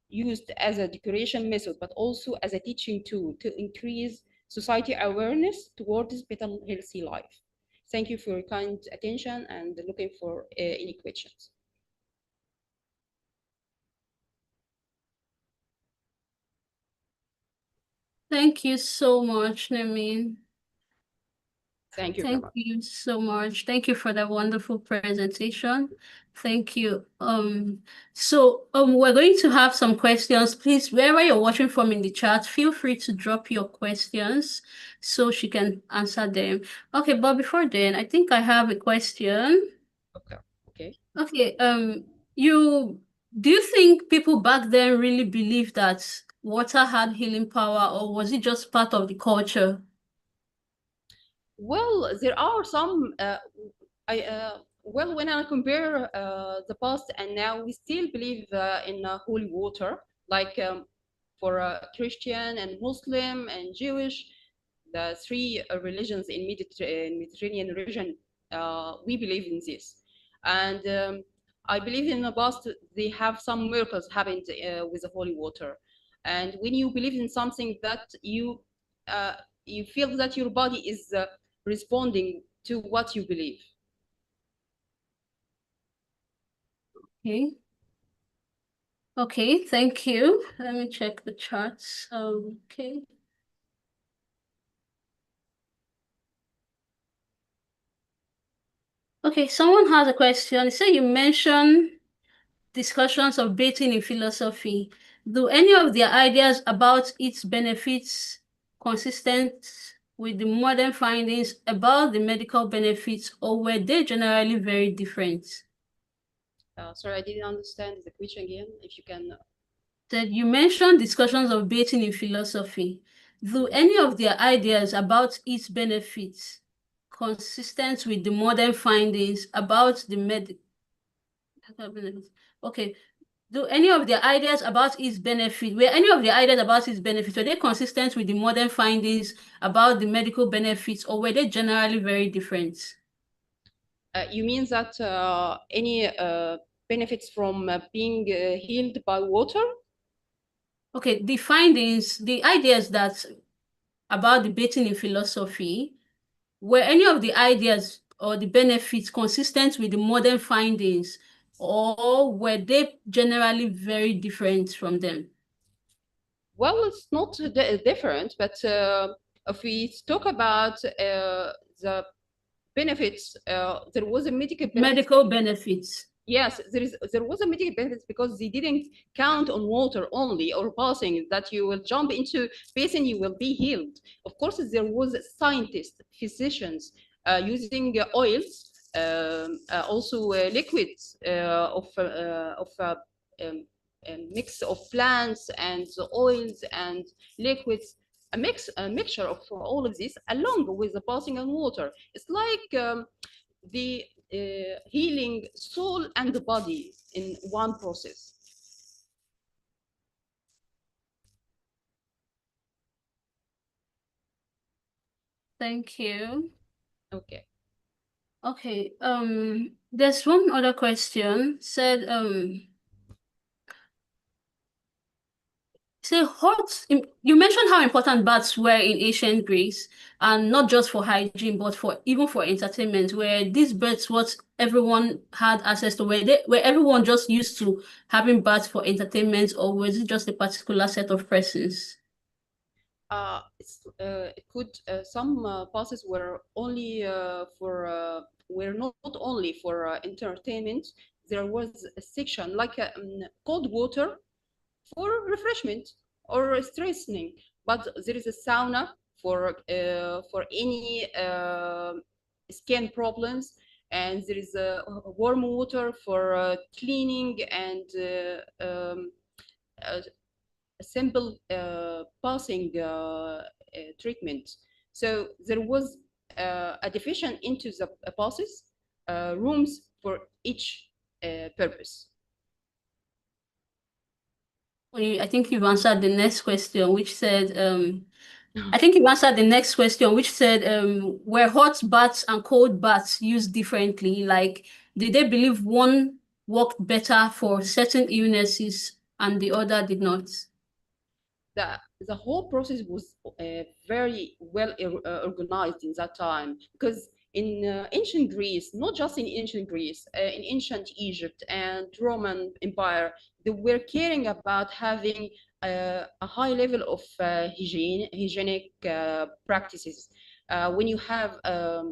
used as a decoration method, but also as a teaching tool to increase society awareness towards better healthy life. Thank you for your kind attention and looking for any questions. Thank you so much, Nermin. Thank you. Thank you so much. Thank you for that wonderful presentation. Thank you. We're going to have some questions. Please, wherever you're watching from in the chat, feel free to drop your questions so she can answer them. Okay, but before then, I think I have a question. Okay. Okay. Do you think people back then really believed that water had healing power, or was it just part of the culture? Well, there are some. Well, when I compare the past and now, we still believe in holy water, like for Christian and Muslim and Jewish, the three religions in Mediterranean region, we believe in this. And I believe in the past they have some miracles happened with the holy water, and when you believe in something that you feel that your body is responding to what you believe. Okay. Okay, thank you. Let me check the charts. Okay. Okay, someone has a question. So you mentioned discussions of bathing in philosophy. Do any of their ideas about its benefits consistent with the modern findings about the medical benefits, or were they generally very different? Sorry, I didn't understand the question again. If you can. That you mentioned discussions of bathing in philosophy. Do any of their ideas about its benefits consistent with the modern findings about the medical? Okay. Do any of the ideas about its benefit, were any of the ideas about its benefits, were they consistent with the modern findings about the medical benefits, or were they generally very different? You mean that any benefits from being healed by water? Okay, the findings, the ideas that about debating in philosophy, were any of the ideas or the benefits consistent with the modern findings, or were they generally very different from them? Well, it's not different, but if we talk about the benefits, there was a medical benefits. Yes, there was a medical benefits because they didn't count on water only or passing that you will jump into basin, you will be healed. Of course, there was scientists, physicians using oils, also liquids of a mix of plants and oils and liquids, a mixture of all of this along with the passing on water. It's like the healing soul and the body in one process. Thank you. Okay. Okay. There's one other question. Said say hot. You mentioned how important baths were in ancient Greece, and not just for hygiene, but for even for entertainment, where these baths what everyone had access to, where everyone just used to having baths for entertainment, or was it just a particular set of persons? It could some passes were only were not only for entertainment. There was a section like cold water for refreshment or strengthening, but there is a sauna for any skin problems, and there is a warm water for cleaning and a simple passing treatment. So there was a division into the passes, rooms for each purpose. I think you've answered the next question, which said, I think you answered the next question, which said, were hot baths and cold baths used differently? Like, did they believe one worked better for certain illnesses and the other did not? The whole process was very well organized in that time, because in ancient Greece, not just in ancient Greece, in ancient Egypt and Roman Empire, they were caring about having a high level of hygienic practices. When you have a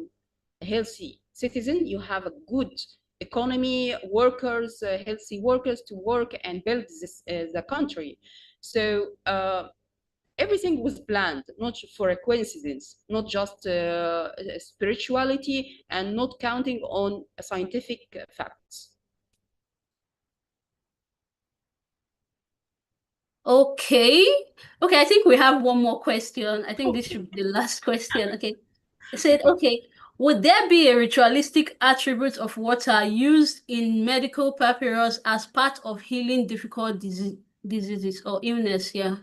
healthy citizen, you have a good economy, workers, healthy workers to work and build the country. So everything was planned, not for a coincidence, not just spirituality, and not counting on scientific facts. Okay. Okay, I think we have one more question. I think this should be the last question. Okay. It said, okay, would there be a ritualistic attribute of water used in medical papyrus as part of healing difficult diseases or illness? Yeah.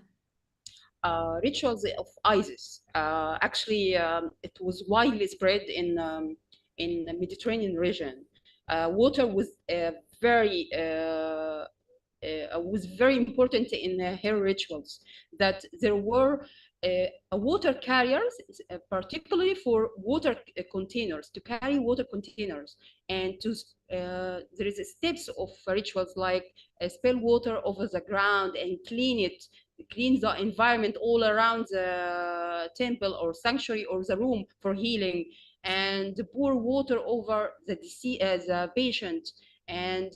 Rituals of Isis. Actually, it was widely spread in the Mediterranean region. water was very important in her rituals. That there were water carriers, particularly for water containers, to carry water containers, and to there is steps of rituals like spill water over the ground and clean the environment all around the temple or sanctuary or the room for healing, and pour water over the patient, and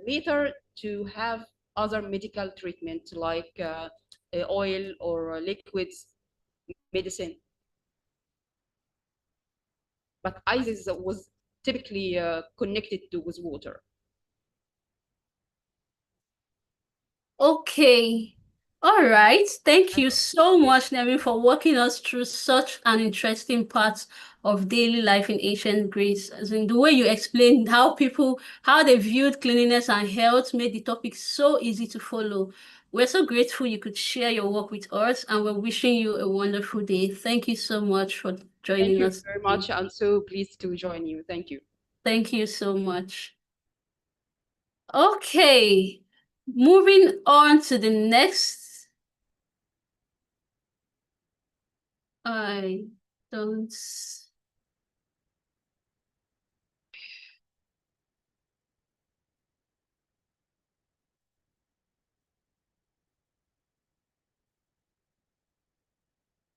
later to have other medical treatment like oil or liquids, medicine. But Isis was typically connected with water. Okay. All right. Thank you so much, Nevin, for walking us through such an interesting part of daily life in ancient Greece. As in the way you explained how they viewed cleanliness and health made the topic so easy to follow. We're so grateful you could share your work with us, and we're wishing you a wonderful day. Thank you so much for joining us. Thank you very much. I'm so pleased to join you. Thank you. Thank you so much. Okay. Moving on to the next. I don't.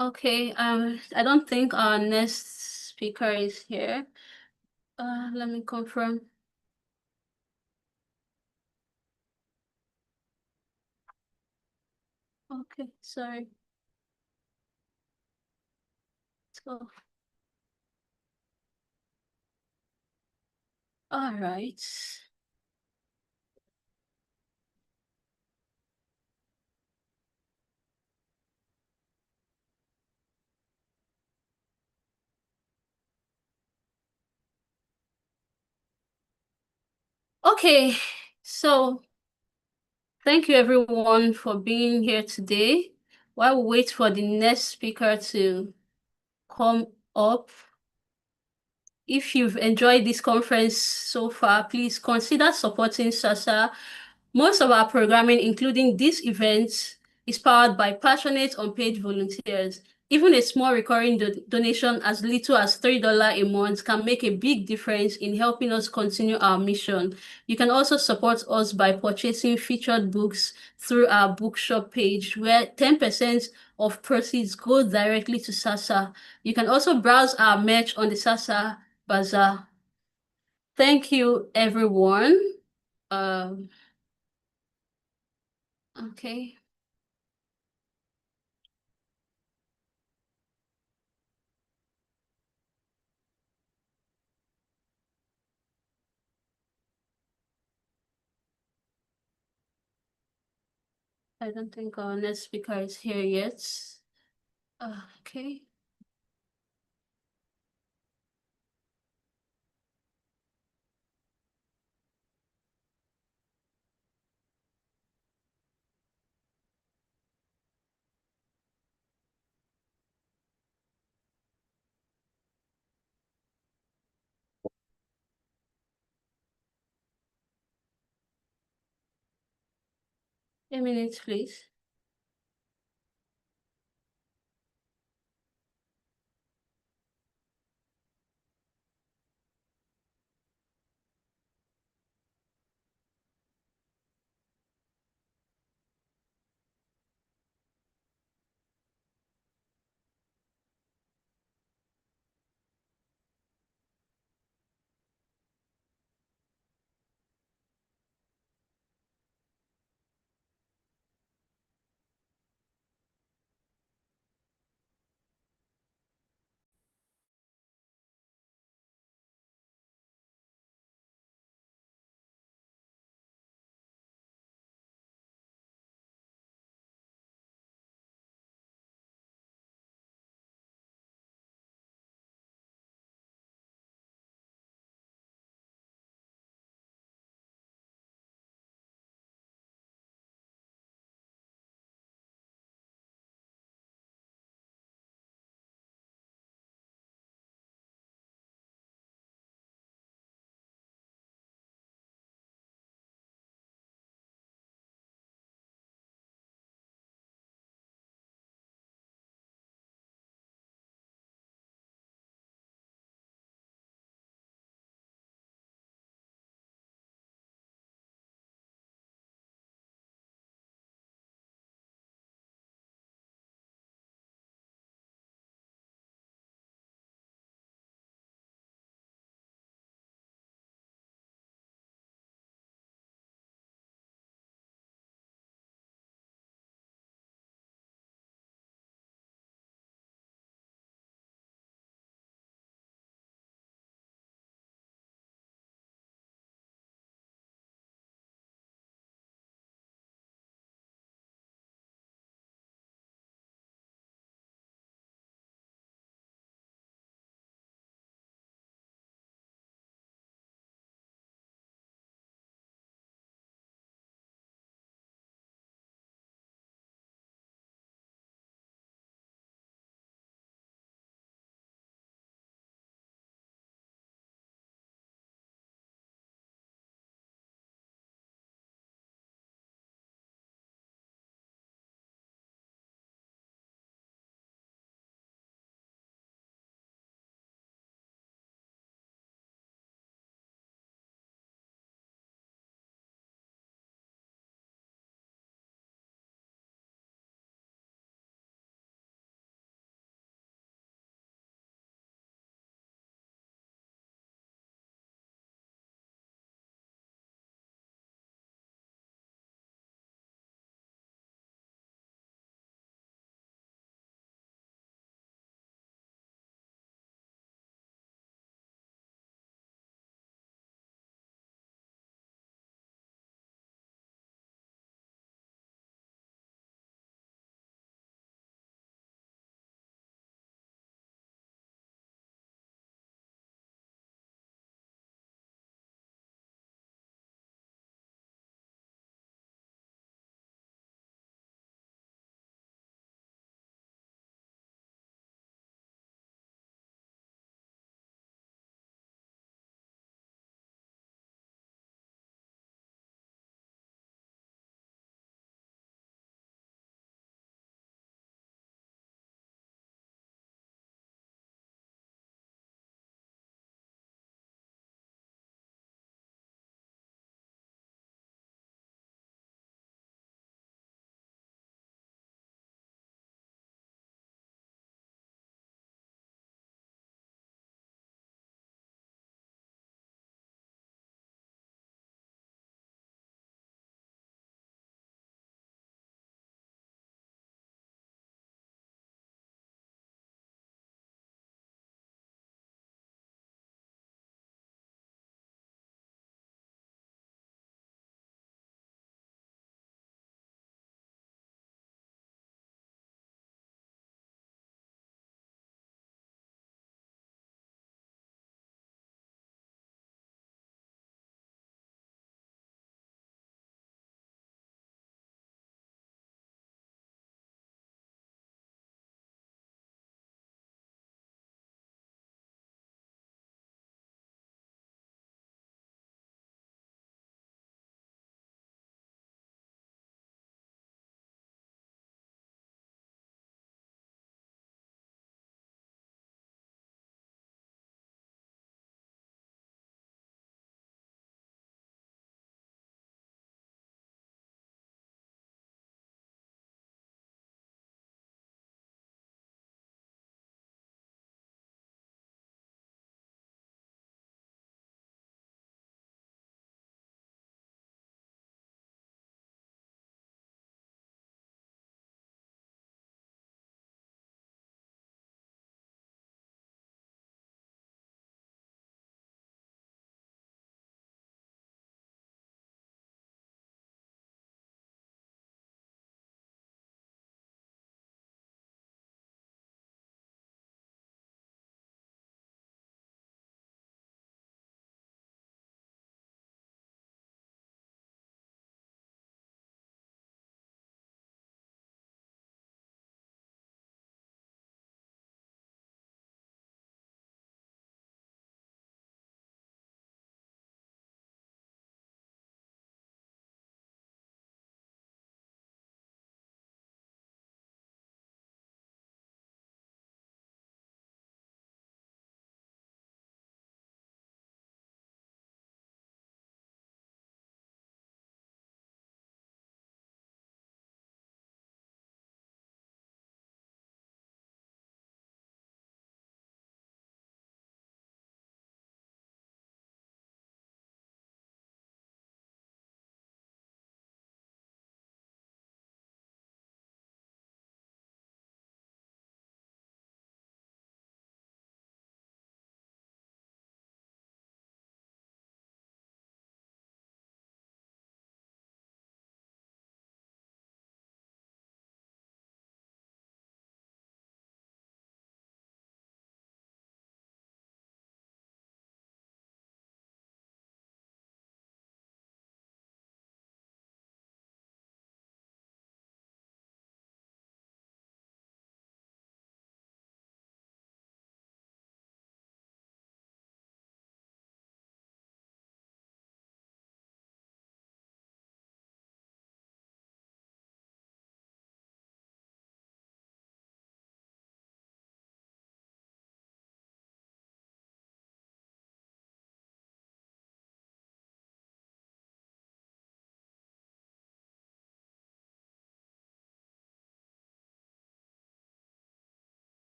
Okay, I don't think our next speaker is here. Let me confirm. Okay, sorry. Let's go. All right. Okay, so thank you everyone for being here today. While we wait for the next speaker to come up, if you've enjoyed this conference so far, please consider supporting SASA. Most of our programming, including this event, is powered by passionate unpaid volunteers. Even a small recurring donation as little as $3 a month can make a big difference in helping us continue our mission. You can also support us by purchasing featured books through our bookshop page, where 10% of proceeds go directly to SASA. You can also browse our merch on the SASA Bazaar. Thank you, everyone. Okay. I don't think our next speaker is here yet. Okay. A minute, please.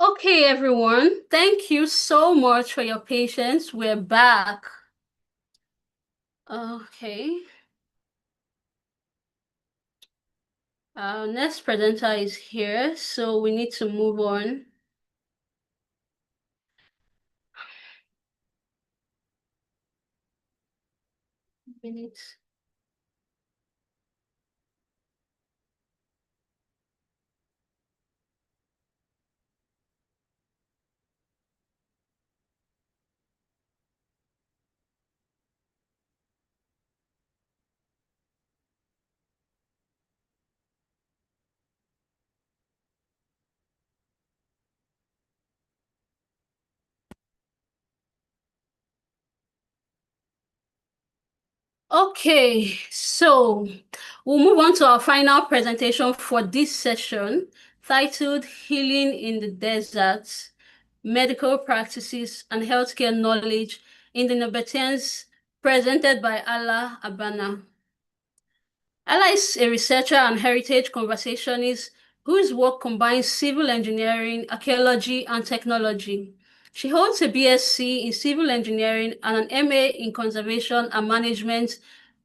Okay, everyone, thank you so much for your patience. We're back. Okay. Our next presenter is here, so we need to move on. Minutes. Okay, so we'll move on to our final presentation for this session, titled Healing in the Desert, Medical Practices and Healthcare Knowledge in the Nabataeans, presented by Ala Abana. Ala is a researcher and heritage conversationist whose work combines civil engineering, archaeology, and technology. She holds a BSc in civil engineering and an MA in conservation and management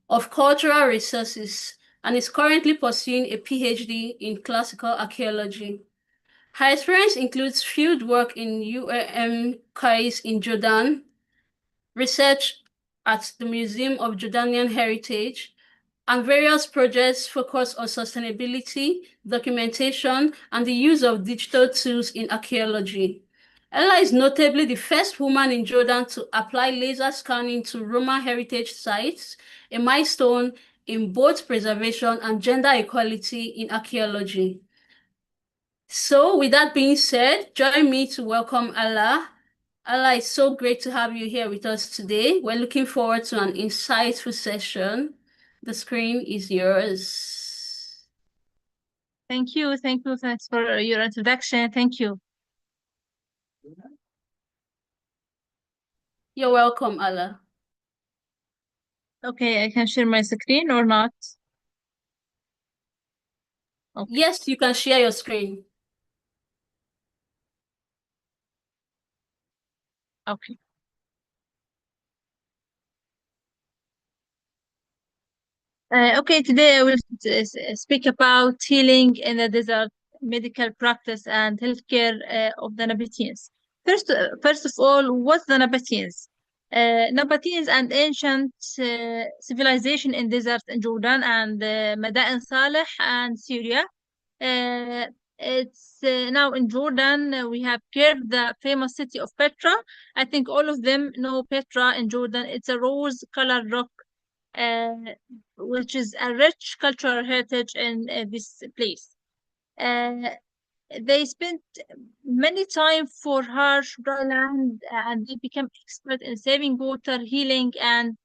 of cultural resources and is currently pursuing a PhD in classical archaeology. Her experience includes field work in Qais in Jordan, research at the Museum of Jordanian Heritage, and various projects focused on sustainability, documentation, and the use of digital tools in archaeology. Ella is notably the first woman in Jordan to apply laser scanning to Roman heritage sites, a milestone in both preservation and gender equality in archaeology. So with that being said, join me to welcome Ella. Ella, it's so great to have you here with us today. We're looking forward to an insightful session. The screen is yours. Thank you. Thanks for your introduction. Thank you. You're welcome, Ella. Okay, I can share my screen or not? Okay. Yes, you can share your screen. Okay. Okay, today I will speak about healing in the desert, medical practice, and healthcare of the Nabataeans. First of all, what's the Nabataeans? Nabataeans and ancient civilization in desert in Jordan and Madain Saleh and Syria. It's now in Jordan. We have carved the famous city of Petra. I think all of them know Petra in Jordan. It's a rose-colored rock, which is a rich cultural heritage in this place. They spent many time for harsh dry land, and they became expert in saving water, healing, and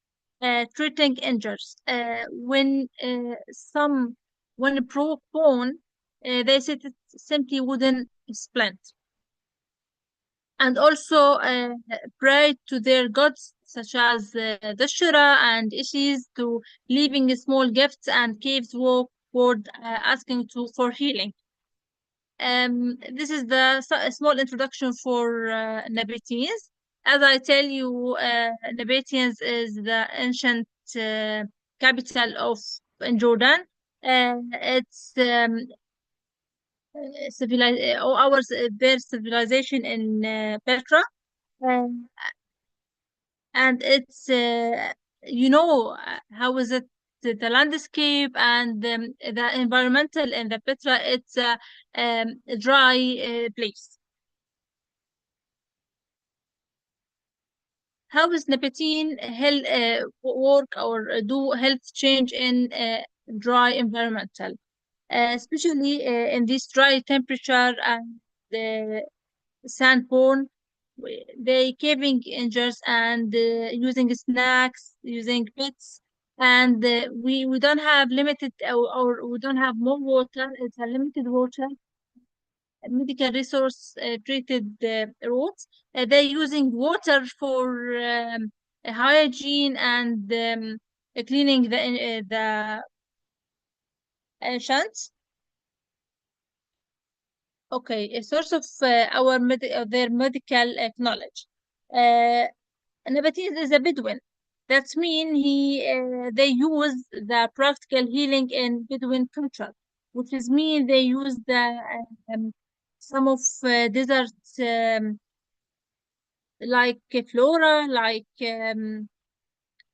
treating injuries. When a broke bone, they said it simply wouldn't splint. And also pray to their gods, such as the Shura and Isis, to leaving small gifts and caves walkward, asking for healing. This is the small introduction for Nabataeans. As I tell you, Nabataeans is the ancient capital of in Jordan. It's their civilization in Petra, and it's how is it, the landscape and the environmental in the Petra. It's a dry place. How is Nabataean work or do health change in dry environmental, especially in this dry temperature and the sandborne? They caving injuries and using snacks, using pets, and we don't have limited or we don't have more water. It's a limited water. Medical resource treated roads. They're using water for hygiene and cleaning the ancients. Okay, a source of their medical knowledge. Nabataean is a Bedouin. That means they use the practical healing in Bedouin culture, which is mean they use some of deserts like flora, like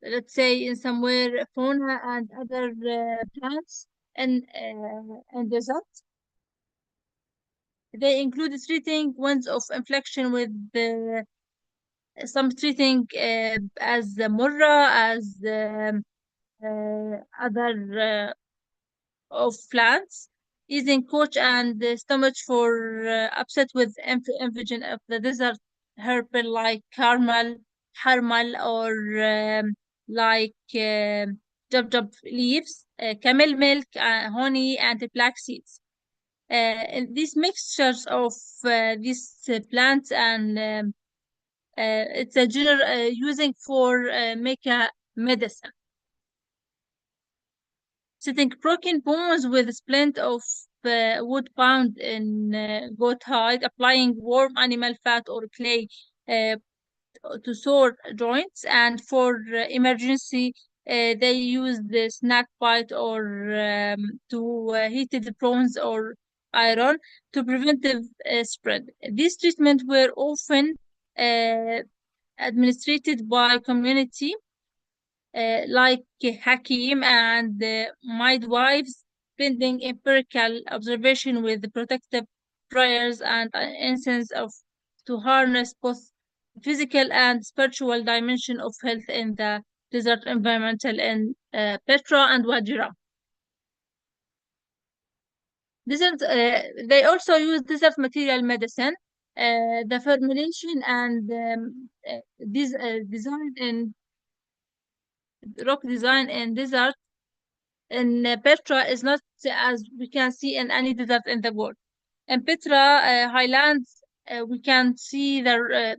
let's say in somewhere fauna and other plants and deserts. They include treating wounds of infection with some treating as the murra, as other of plants, using coach and stomach for upset with invasion of the desert herb like harmal, or like jubjub leaves, camel milk, honey, and black seeds. And these mixtures of these plants and it's a general using for make a medicine. Setting broken bones with a splint of wood found in goat hide, applying warm animal fat or clay to sore joints, and for emergency, they use the snack bite or to heated bronze or iron to preventive spread. These treatments were often administered by community like Hakim and midwives, pending empirical observation with protective prayers and incense of to harness both physical and spiritual dimension of health in the desert environmental in Petra and Wajira. Desert, they also use desert material medicine. The formulation and design in rock design in desert in Petra is not as we can see in any desert in the world. In Petra highlands, we can see the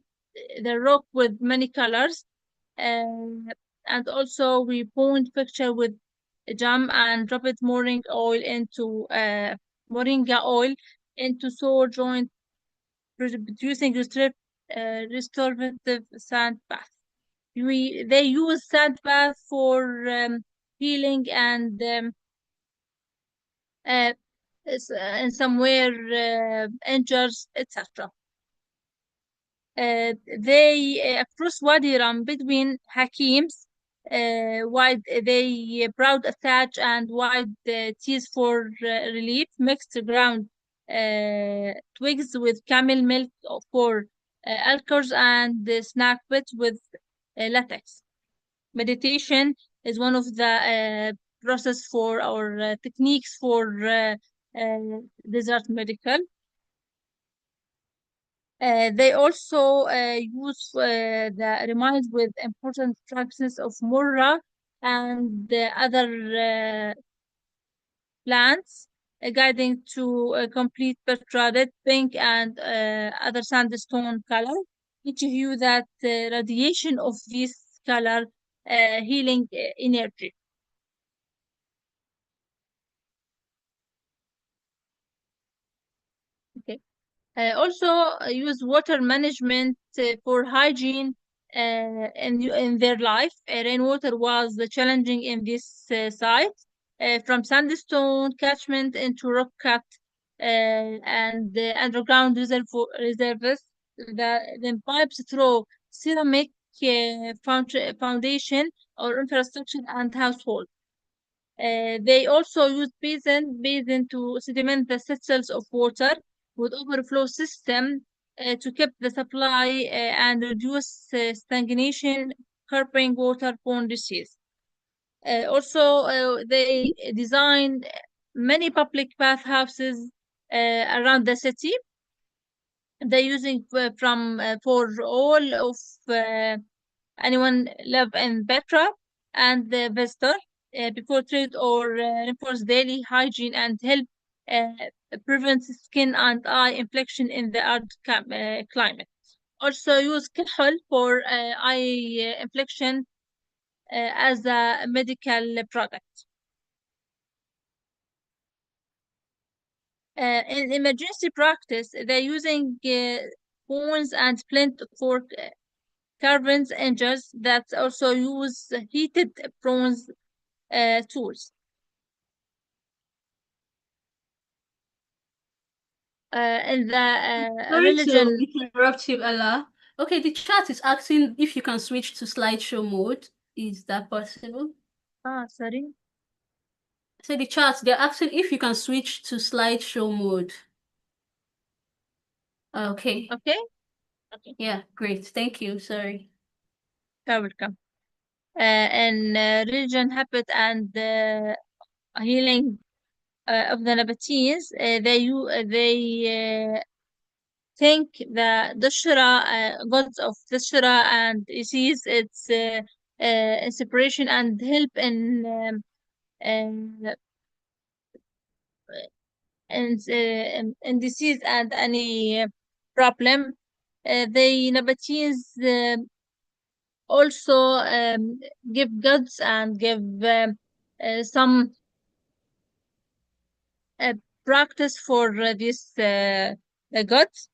rock with many colors, and also we point picture with jam and drop it moringa oil into sore joint, producing restorative sand bath. They use sand bath for healing and in somewhere injures, etc. They across Wadi Ram between Hakims, wide they broad attach and wide teas for relief, mixed ground twigs with camel milk for alcohols, and snack bits with latex. Meditation is one of the process for or techniques for desert medical. They also use the reminds with important practices of murra and other plants, guiding to complete Petra red, pink, and other sandstone color, which hue that radiation of this color healing energy. Okay. Also use water management for hygiene in their life. Rainwater was challenging in this site, from sandstone catchment into rock cut and underground reservoirs. The pipes through ceramic foundation or infrastructure and household. They also use basin to sediment the cells of water with overflow system to keep the supply and reduce stagnation, curbing waterborne disease. Also, they designed many public bathhouses around the city. They're using from for all of anyone live in Petra and the visitor before trade or enforce daily hygiene and help prevent skin and eye infection in the arid climate. Also use kahol for eye infection as a medical product. In emergency practice, they're using bones and flint for carving edges that also use heated bronze tools. And the Sorry religion. to interrupt you, Ella. Okay, the chat is asking if you can switch to slideshow mode. Is that possible? Sorry. So the chat, they're asking if you can switch to slideshow mode. Okay. Okay. Okay. Yeah, great. Thank you. Sorry. You're welcome. And religion, habit, and healing of the Nabataeans, they think the Dashra, gods of Dashra and Isis, its inspiration and help in disease and any problem. The Nabataeans also give gods and give some practice for these gods.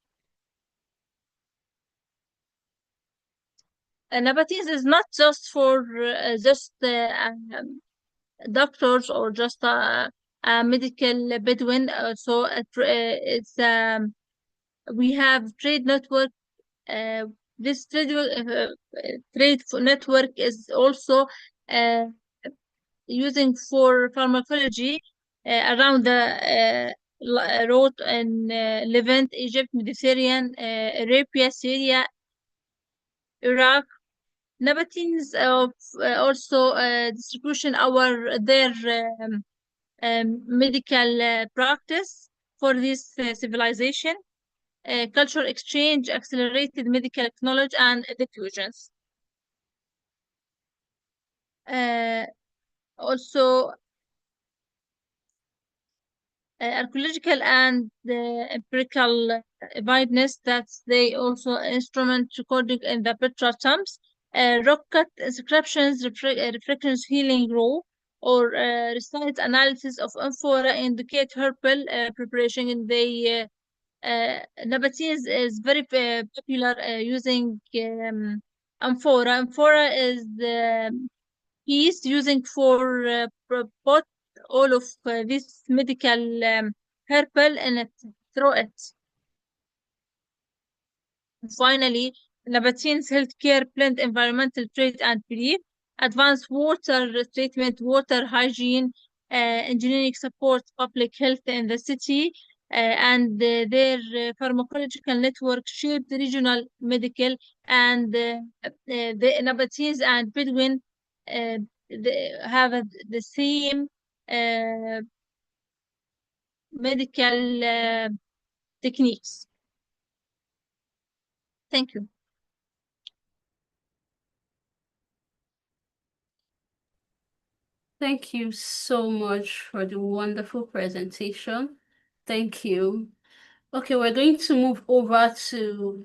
Nabataeans is not just for just doctors or just a medical Bedouin. So it's we have trade network. This trade network is also using for pharmacology around the road in Levant, Egypt, Mediterranean, Arabia, Syria, Iraq. Nabataeans of also distribution their medical practice for this civilization, cultural exchange, accelerated medical knowledge, and diffusions. Also, archaeological and empirical evidence that they also instrument recording in the Petra tombs, rock cut inscriptions, reflections, healing raw, or recite analysis of amphora indicate herbal preparation in the Nabataeans is very popular using amphora. Amphora is piece using for pot all of this medical herbal in it through it. Finally, Nabataeans healthcare blend environmental trade and belief, advanced water treatment, water hygiene, engineering support, public health in the city, and their pharmacological network shaped regional medical, and the Nabataeans and Bedouin they have the same medical techniques. Thank you. Thank you so much for the wonderful presentation. Thank you. Okay, we're going to move over to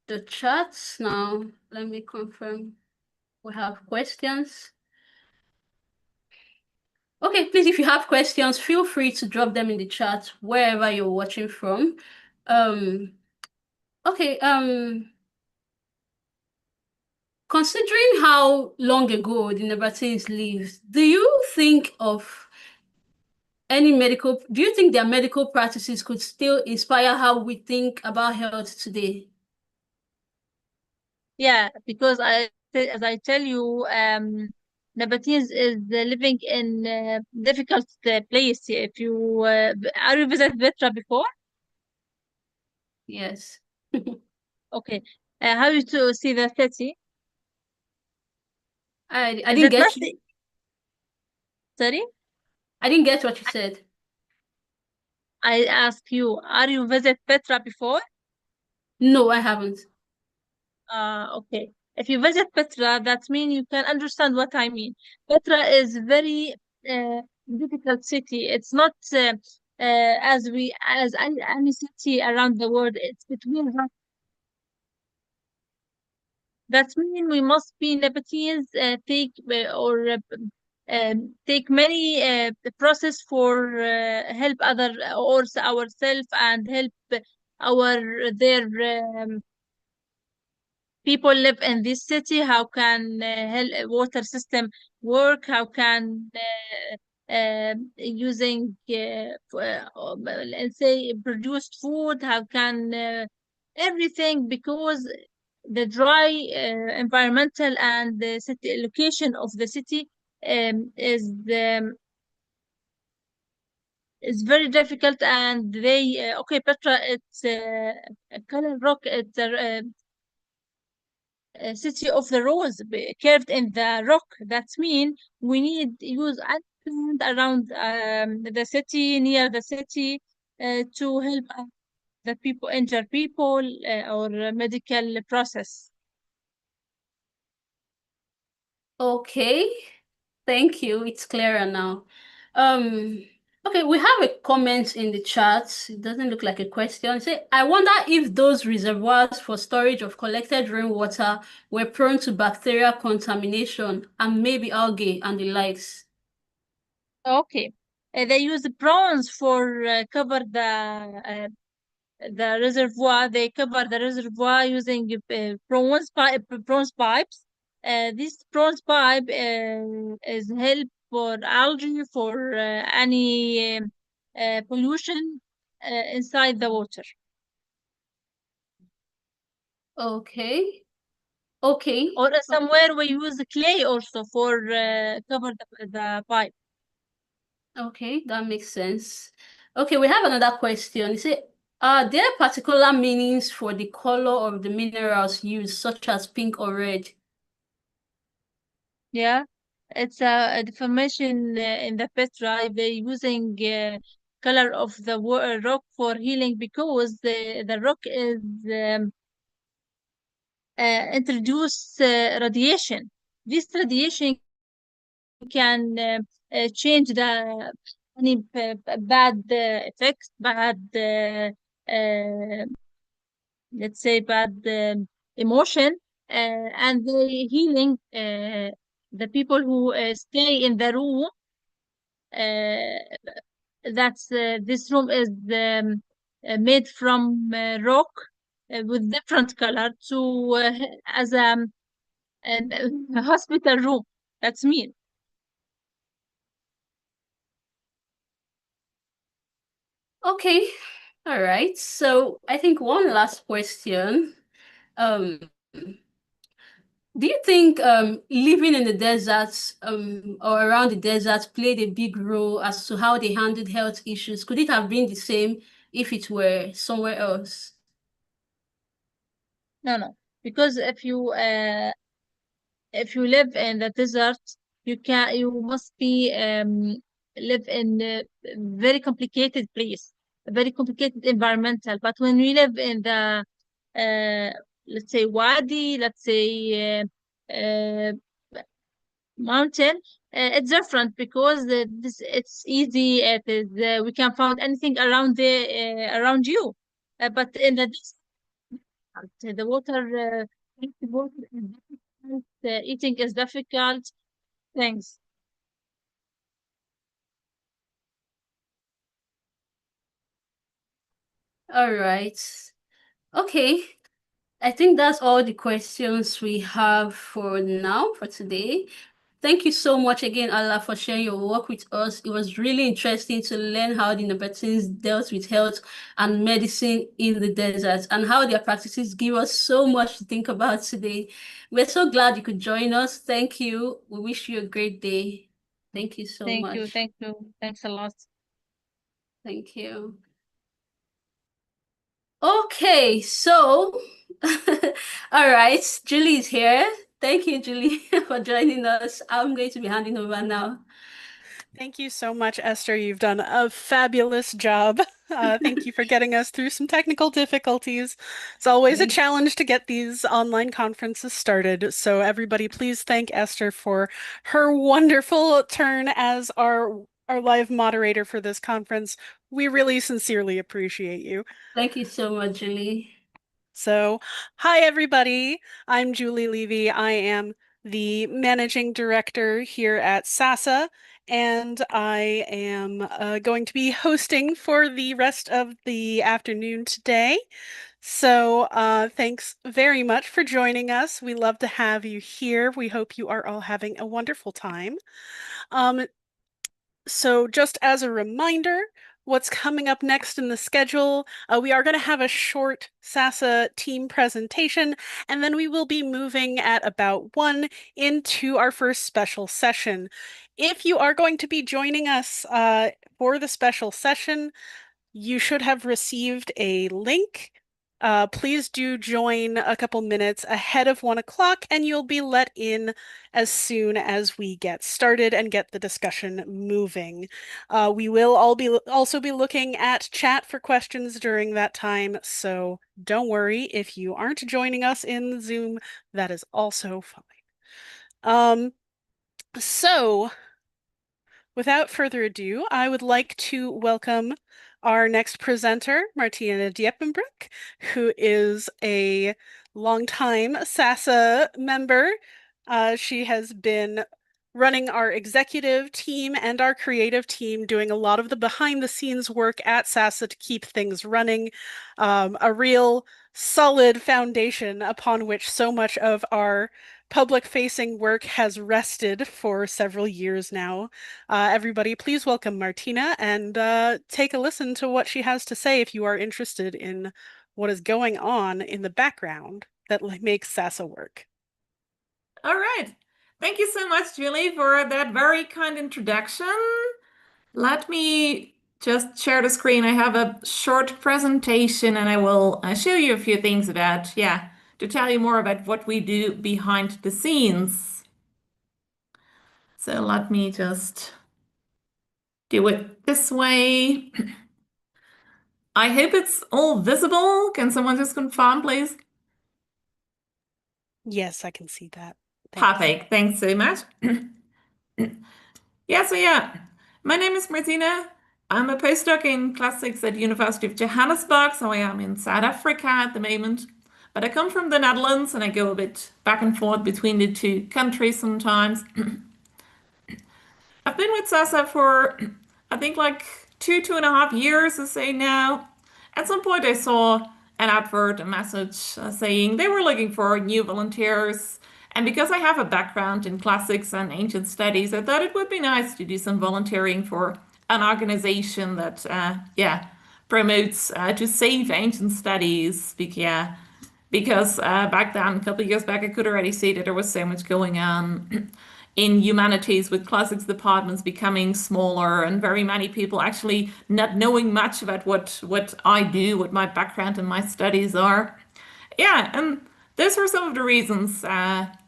the chats now. Let me confirm we have questions. Okay, please, if you have questions, feel free to drop them in the chat wherever you're watching from. Okay, considering how long ago the Nabataeans lived, do you think their medical practices could still inspire how we think about health today? Yeah, because as I tell you, Nabataeans is living in difficult place. If you are you visited Petra before? Yes. Okay. How you to see the city? I Is didn't it get not you. Sorry? I didn't get what you said. I ask you, are you visit Petra before? No, I haven't. Okay. If you visit Petra, that means you can understand what I mean. Petra is very difficult city. It's not as any city around the world. It's between that. That means we must be Nabataeans take or take many process for help other or ourselves and help their people live in this city. How can water system work? How can using let's say produced food? How can everything, because the dry environmental and the city location of the city is very difficult. And they okay, Petra, it's a color rock. It's a city of the rose carved in the rock. That means we need use plant around the city, near the city, to help the people, injured people, or medical process. Okay, thank you. It's clearer now. Okay, we have a comment in the chat. It doesn't look like a question. Say, I wonder if those reservoirs for storage of collected rainwater were prone to bacterial contamination and maybe algae and the likes. Okay, they use prawns for cover the reservoir. They cover the reservoir using prawns pipes. This prawns pipe is help for algae, for any pollution inside the water. Okay. Okay. Or somewhere we use clay also for cover the pipe. Okay, that makes sense. Okay, we have another question. You say, are there particular meanings for the color of the minerals used, such as pink or red? Yeah, it's a deformation in the Petra. They're using color of the rock for healing, because the rock is introduce radiation. This radiation can change the any bad effects, bad let's say bad emotion, and the healing the people who stay in the room. That's this room is made from rock with different color to as a hospital room. That's mean. Okay, all right. So I think one last question. Do you think living in the deserts or around the deserts played a big role as to how they handled health issues? Could it have been the same if it were somewhere else? No, because if you live in the desert, you must be live in a very complicated place, a very complicated environmental. But when we live in the let's say wadi, let's say mountain, it's different, because it's easy. It is we can find anything around around you. But in the desert, the water is difficult, eating is difficult. Things. All right. Okay. I think that's all the questions we have for now, for today. Thank you so much again, Allah, for sharing your work with us. It was really interesting to learn how the Nabataeans dealt with health and medicine in the deserts and how their practices give us so much to think about today. We're so glad you could join us. Thank you. We wish you a great day. Thank you so much. Thank you. Thanks a lot. Thank you. Okay, so, all right, Julie is here. Thank you, Julie, for joining us. I'm going to be handing over now. Thank you so much, Esther. You've done a fabulous job. Thank you for getting us through some technical difficulties. It's always a challenge to get these online conferences started. So everybody, please thank Esther for her wonderful turn as our live moderator for this conference. We really sincerely appreciate you. Thank you so much, Julie. So, hi everybody. I'm Julie Levy. I am the managing director here at SASA, and I am going to be hosting for the rest of the afternoon today. So thanks very much for joining us. We love to have you here. We hope you are all having a wonderful time. So just as a reminder, what's coming up next in the schedule, we are going to have a short SASA team presentation, and then we will be moving at about 1 into our first special session. If you are going to be joining us for the special session, you should have received a link. Please do join a couple minutes ahead of 1 o'clock, and you'll be let in as soon as we get started and get the discussion moving. We will also be looking at chat for questions during that time, so don't worry if you aren't joining us in Zoom, that is also fine. So without further ado, I would like to welcome our next presenter, Martina Diepenbroek, who is a longtime SASA member. She has been running our executive team and our creative team, doing a lot of the behind-the-scenes work at SASA to keep things running, a real solid foundation upon which so much of our public-facing work has rested for several years now. Everybody, please welcome Martina and take a listen to what she has to say if you are interested in what is going on in the background that makes SASA work. All right. Thank you so much, Julie, for that very kind introduction. Let me just share the screen. I have a short presentation and I will show you a few things about, to tell you more about what we do behind the scenes. So let me just do it this way. I hope it's all visible. Can someone just confirm, please? Yes, I can see that. Thanks. Perfect. Thanks so much. My name is Martina. I'm a postdoc in classics at University of Johannesburg, so I am in South Africa at the moment. But I come from the Netherlands and I go a bit back and forth between the two countries sometimes. I've been with SASA for, I think, like 2.5 years or so now. At some point I saw an advert, a message saying they were looking for new volunteers. And because I have a background in classics and ancient studies, I thought it would be nice to do some volunteering for an organization that, promotes to save ancient studies. Because back then, a couple of years back, I could already see that there was so much going on in humanities with classics departments becoming smaller and very many people actually not knowing much about what I do, what my background and my studies are. And those were some of the reasons that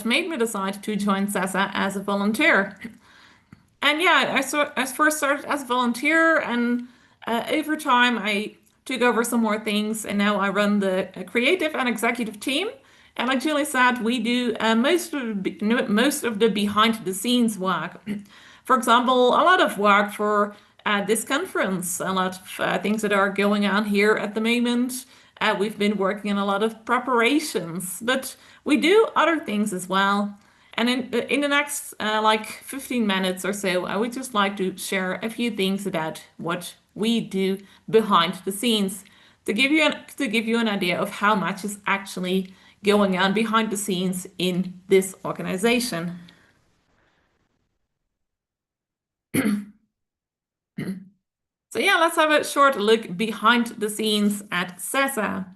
made me decide to join SASA as a volunteer. And I first started as a volunteer, and over time I took over some more things, and now I run the creative and executive team. And like Julie said, we do most of the behind the scenes work. For example, a lot of work for this conference, a lot of things that are going on here at the moment. We've been working on a lot of preparations, but we do other things as well. And in the next 15 minutes or so, I would just like to share a few things about what we do behind the scenes to give you an idea of how much is actually going on behind the scenes in this organization. So let's have a short look behind the scenes at SASA.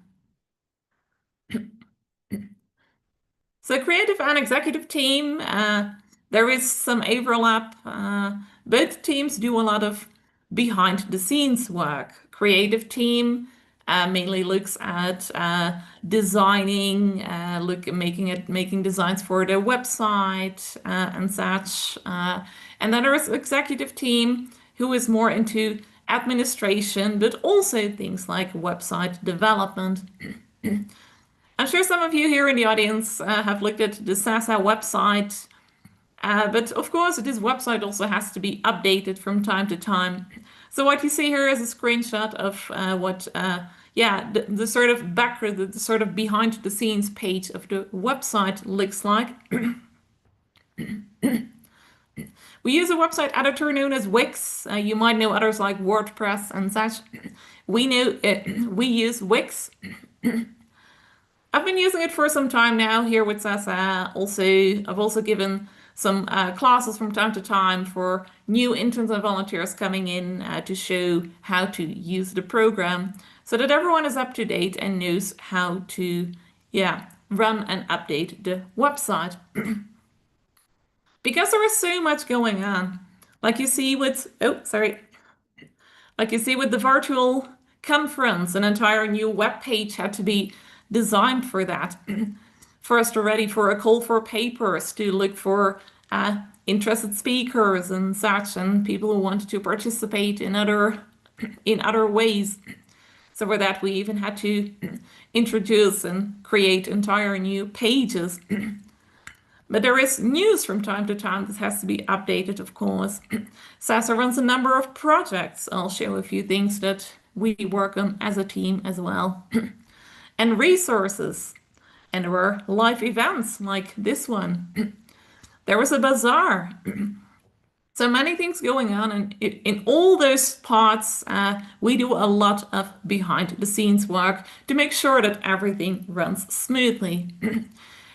So creative and executive team, there is some overlap. Both teams do a lot of behind the scenes work. Creative team mainly looks at designing, making designs for their website and such. And then there is executive team who is more into administration, but also things like website development. I'm sure some of you here in the audience have looked at the SASA website, but of course this website also has to be updated from time to time. So what you see here is a screenshot of what yeah, the sort of background, the sort of behind the scenes page of the website looks like. We use a website editor known as Wix. You might know others like WordPress and such. We use Wix. I've been using it for some time now here with SASA. I've also given some classes from time to time for new interns and volunteers coming in to show how to use the program so that everyone is up to date and knows how to, run and update the website. Because there is so much going on, like you see with, like you see with the virtual conference, an entire new web page had to be designed for that. First already for a call for papers to look for interested speakers and such, and people who wanted to participate in other ways. So for that, we even had to introduce and create entire new pages. But there is news from time to time that has to be updated, of course. SASA runs a number of projects. I'll show a few things that we work on as a team as well. And resources. And there were live events like this one. There was a bazaar. So many things going on, and in all those parts, we do a lot of behind the scenes work to make sure that everything runs smoothly.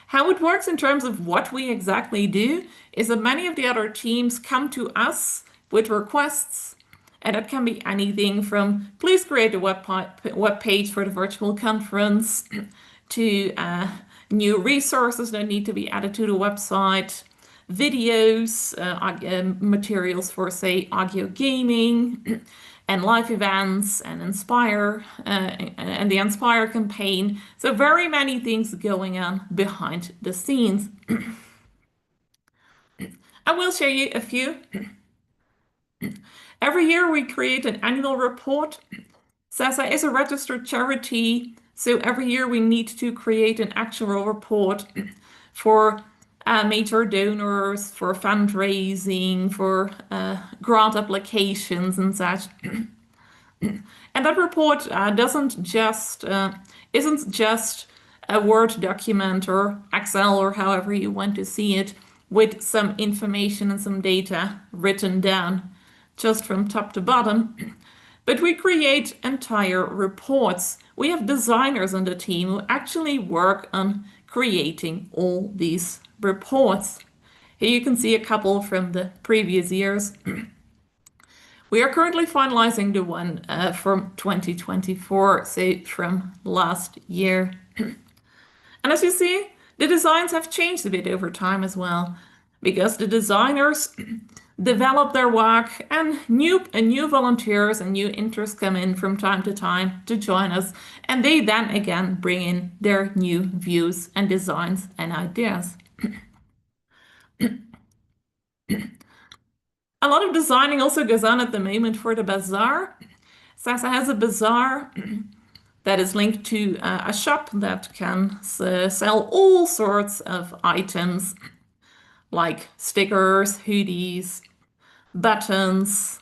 How it works in terms of what we exactly do is that many of the other teams come to us with requests, and it can be anything from please create a web page for the virtual conference to new resources that need to be added to the website, videos, materials for, say, Archeo-gaming, and live events, and Inspire, and the Inspire campaign. So very many things going on behind the scenes. I will show you a few. Every year we create an annual report. SASA is a registered charity, so every year we need to create an actual report for major donors, for fundraising, for grant applications and such. And that report isn't just a Word document or Excel or however you want to see it with some information and some data written down just from top to bottom. But we create entire reports. We have designers on the team who actually work on creating all these reports. Here you can see a couple from the previous years. We are currently finalizing the one from 2024, so from last year. And as you see, the designs have changed a bit over time as well, because the designers develop their work and new volunteers and new interests come in from time to join us, and they then again bring in their new views and designs and ideas. A lot of designing also goes on at the moment for the bazaar. SASA has a bazaar that is linked to a shop that can sell all sorts of items like stickers, hoodies, buttons,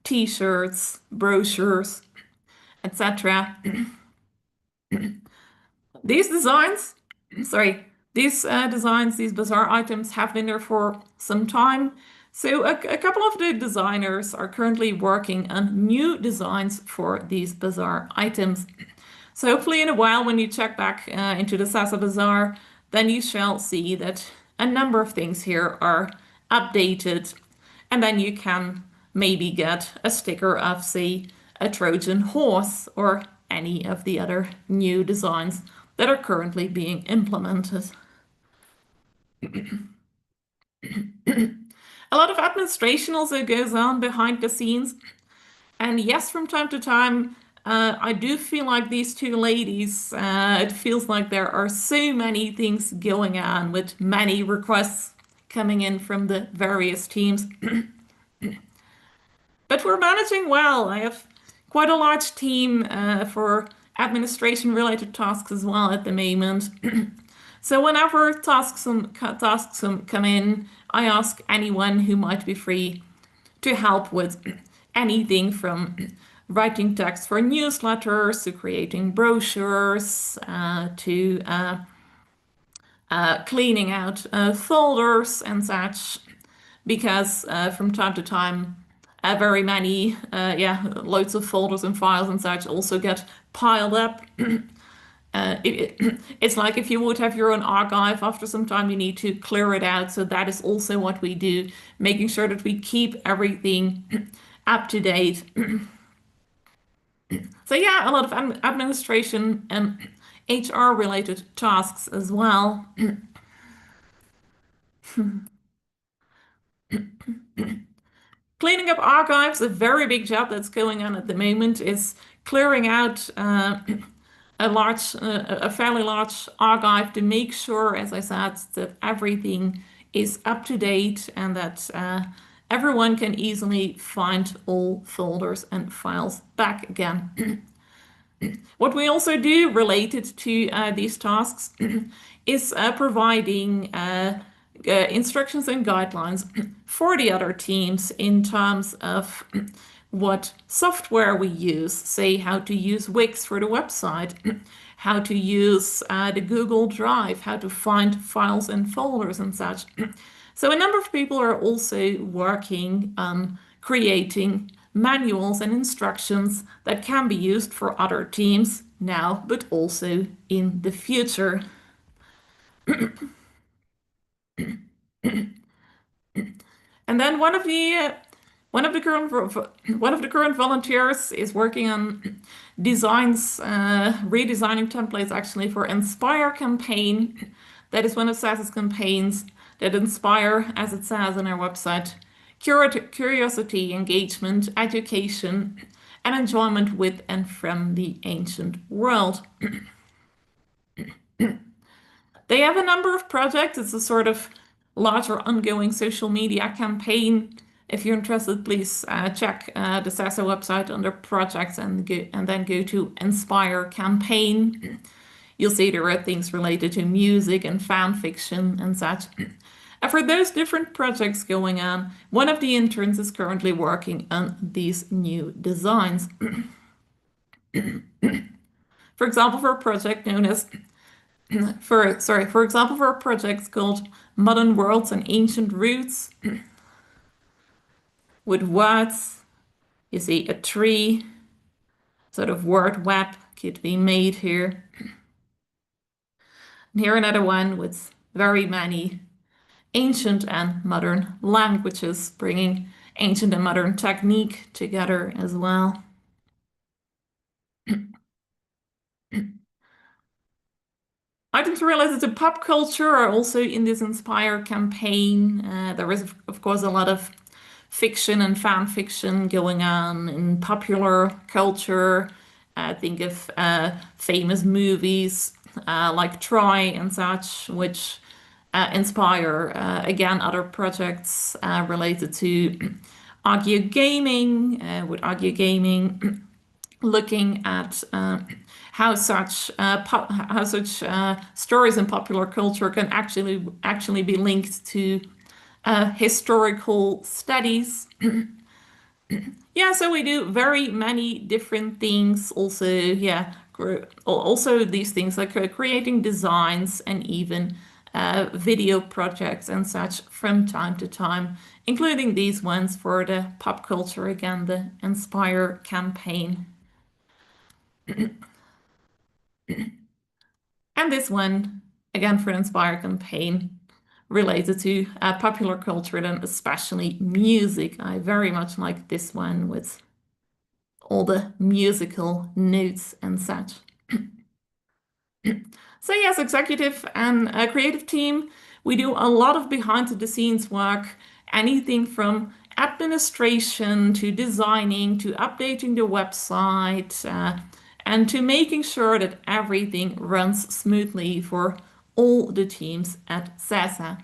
t-shirts, brochures, etc. These designs, these bazaar items have been there for some time. So a couple of the designers are currently working on new designs for these bazaar items. So hopefully in a while when you check back into the SASA bazaar, then you shall see that a number of things here are updated, and then you can maybe get a sticker of, say, a Trojan horse or any of the other new designs that are currently being implemented. A lot of administration also goes on behind the scenes. And yes, from time to time, I do feel like these two ladies, it feels like there are so many things going on with many requests coming in from the various teams. But we're managing well. I have quite a large team for administration-related tasks as well at the moment. So whenever tasks come in, I ask anyone who might be free to help with anything from writing text for newsletters, to creating brochures, to cleaning out folders and such, because from time to time, very many, loads of folders and files and such also get piled up. It's like if you would have your own archive, after some time you need to clear it out. So that is also what we do, making sure that we keep everything up to date. So yeah, a lot of administration and HR related tasks as well. Cleaning up archives, a very big job that's going on at the moment, is clearing out a fairly large archive to make sure, as I said, that everything is up to date and that everyone can easily find all folders and files back again. What we also do related to these tasks is providing instructions and guidelines for the other teams in terms of what software we use, say how to use Wix for the website, how to use the Google Drive, how to find files and folders and such. So a number of people are also working on creating manuals and instructions that can be used for other teams now, but also in the future. And then one of the current volunteers is working on designs, redesigning templates actually for Inspire campaign. That is one of SASA's campaigns that inspire, as it says on our website, curiosity, engagement, education, and enjoyment with and from the ancient world. They have a number of projects. It's a sort of larger ongoing social media campaign. If you're interested, please check the SASA website under projects and then go to Inspire campaign. You'll see there are things related to music and fan fiction and such. And for those different projects going on, one of the interns is currently working on these new designs. For example, for a project known as for example, for a project called Modern Worlds and Ancient Roots, with words, you see a tree, sort of word web could be made here. And here another one with very many ancient and modern languages, bringing ancient and modern technique together as well. I didn't realize that the pop culture are also in this Inspire campaign. There is, of course, a lot of fiction and fan fiction going on in popular culture. Think of famous movies like Troy and such, which inspire, again, other projects related to Archeo-gaming, with Archeo-gaming looking at how such stories in popular culture can actually be linked to historical studies. Yeah, so we do very many different things. Also, yeah, also these things like creating designs and even video projects and such from time to time, including these ones for the pop culture, again, the Inspire campaign. And this one, again, for Inspire campaign, related to popular culture and especially music. I very much like this one with all the musical notes and such. So yes, executive and creative team, we do a lot of behind the scenes work, anything from administration to designing to updating the website and to making sure that everything runs smoothly for all the teams at SASA.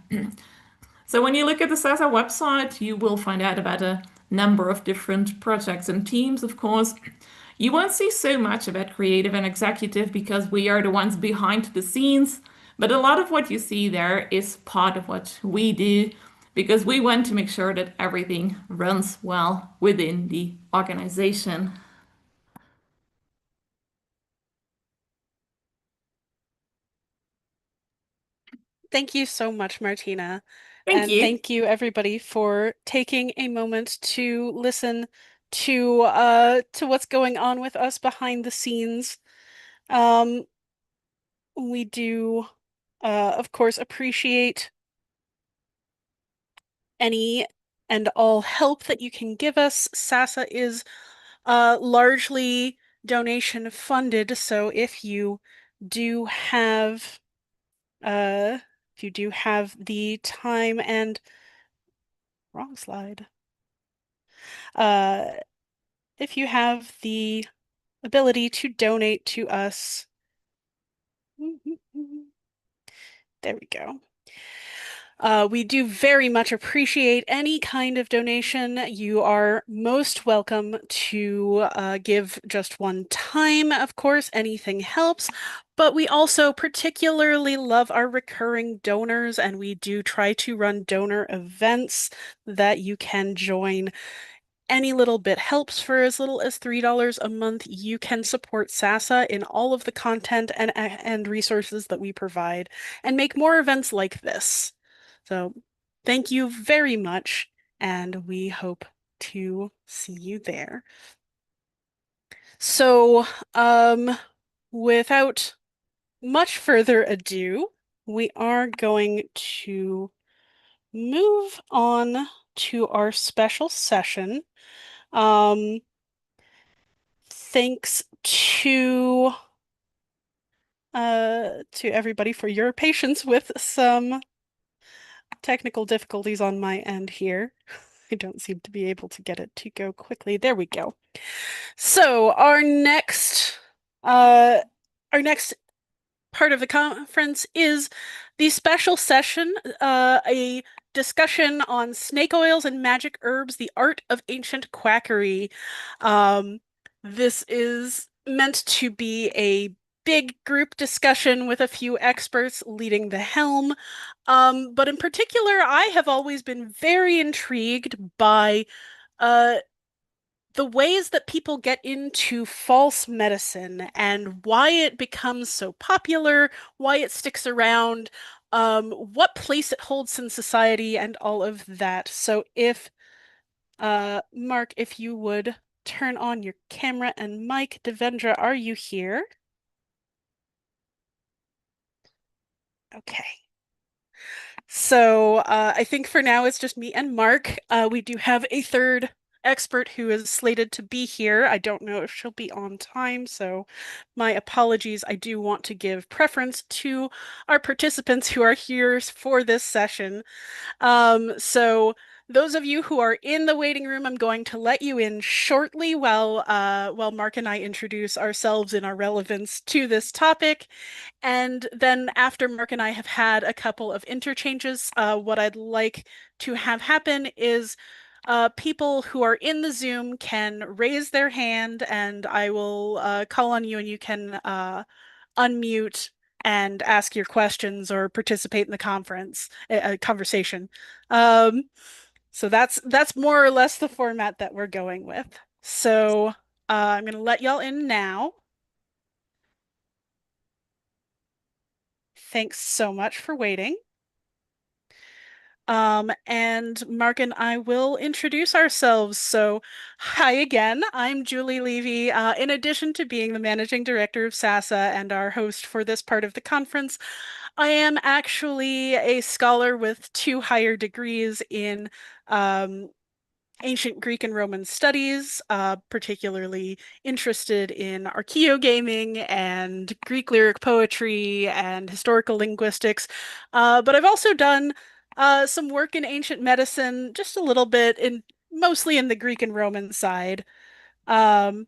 So when you look at the SASA website, you will find out about a number of different projects and teams, of course. You won't see so much about creative and executive because we are the ones behind the scenes, but a lot of what you see there is part of what we do because we want to make sure that everything runs well within the organization. Thank you so much, Martina. Thank you. Thank you, everybody, for taking a moment to listen to what's going on with us behind the scenes. We do, of course, appreciate any and all help that you can give us. SASA is largely donation funded, so if you do have the time and wrong slide. If you have the ability to donate to us, there we go. We do very much appreciate any kind of donation. You are most welcome to give just one time, of course, anything helps. But we also particularly love our recurring donors, and we do try to run donor events that you can join. Any little bit helps. For as little as $3 a month. You can support SASA in all of the content and resources that we provide and make more events like this. So thank you very much, and we hope to see you there. So, without much further ado, we are going to move on to our special session. Thanks to everybody for your patience with some technical difficulties on my end here. I don't seem to be able to get it to go quickly. There we go. So our next part of the conference is the special session, a discussion on snake oils and magic herbs, the art of ancient quackery. This is meant to be a big group discussion with a few experts leading the helm. But in particular, I have always been very intrigued by the ways that people get into false medicine and why it becomes so popular, why it sticks around, what place it holds in society, and all of that. So if, Mark, if you would turn on your camera and mic. Devendra, are you here? Okay. So I think for now it's just me and Mark. We do have a third expert who is slated to be here. I don't know if she'll be on time, so my apologies. I do want to give preference to our participants who are here for this session. So those of you who are in the waiting room, I'm going to let you in shortly while Mark and I introduce ourselves and our relevance to this topic. And then after Mark and I have had a couple of interchanges, what I'd like to have happen is people who are in the Zoom can raise their hand, and I will call on you, and you can unmute and ask your questions or participate in the conversation. So that's more or less the format that we're going with. So I'm going to let y'all in now. Thanks so much for waiting. And Mark and I will introduce ourselves. So hi again, I'm Julie Levy. In addition to being the managing director of SASA and our host for this part of the conference, I am actually a scholar with 2 higher degrees in ancient Greek and Roman studies, particularly interested in Archeo-gaming and Greek lyric poetry and historical linguistics. But I've also done some work in ancient medicine, just a little bit, mostly in the Greek and Roman side. And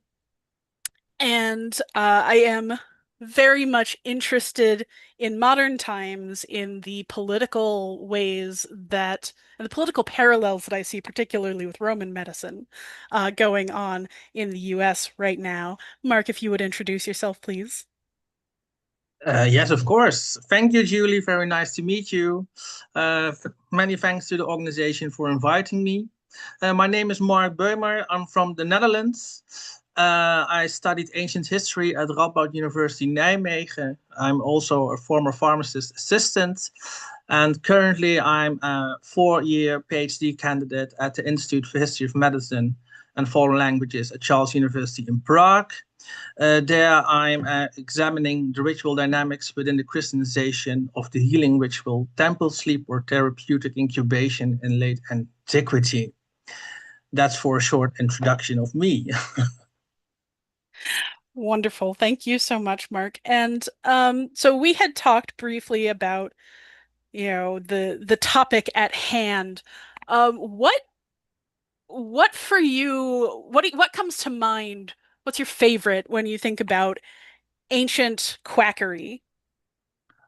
I am very much interested in modern times in the political ways and the political parallels that I see, particularly with Roman medicine, going on in the US right now. Mark, if you would introduce yourself, please. Yes, of course. Thank you, Julie. Very nice to meet you. Many thanks to the organization for inviting me. My name is Mark Beumer. I'm from the Netherlands. I studied ancient history at Radboud University Nijmegen. I'm also a former pharmacist assistant. And currently I'm a 4-year PhD candidate at the Institute for History of Medicine and Foreign Languages at Charles University in Prague. There I'm examining the ritual dynamics within the Christianization of the healing ritual, temple sleep or therapeutic incubation in late antiquity. That's for a short introduction of me. Wonderful. Thank you so much, Mark. And so we had talked briefly about, the topic at hand. What for you, what comes to mind? What's your favorite when you think about ancient quackery?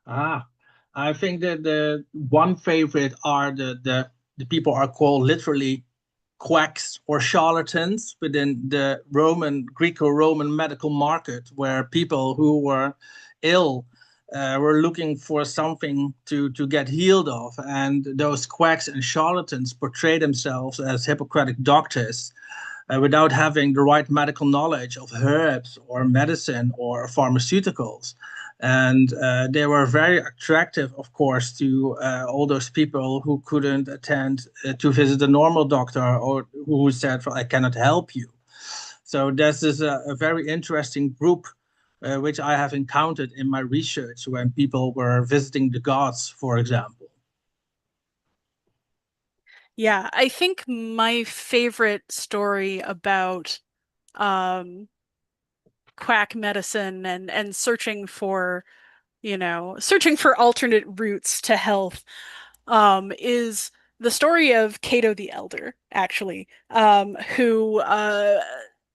I think that the one favorite are the people are called literally quacks or charlatans within the Greco-Roman medical market, where people who were ill were looking for something to get healed of, and those quacks and charlatans portray themselves as Hippocratic doctors without having the right medical knowledge of herbs or medicine or pharmaceuticals. And they were very attractive, of course, to all those people who couldn't attend to visit a normal doctor, or who said, well, I cannot help you. So this is a very interesting group which I have encountered in my research when people were visiting the gods, for example. Yeah, I think my favorite story about quack medicine and searching for alternate routes to health is the story of Cato the Elder, actually, who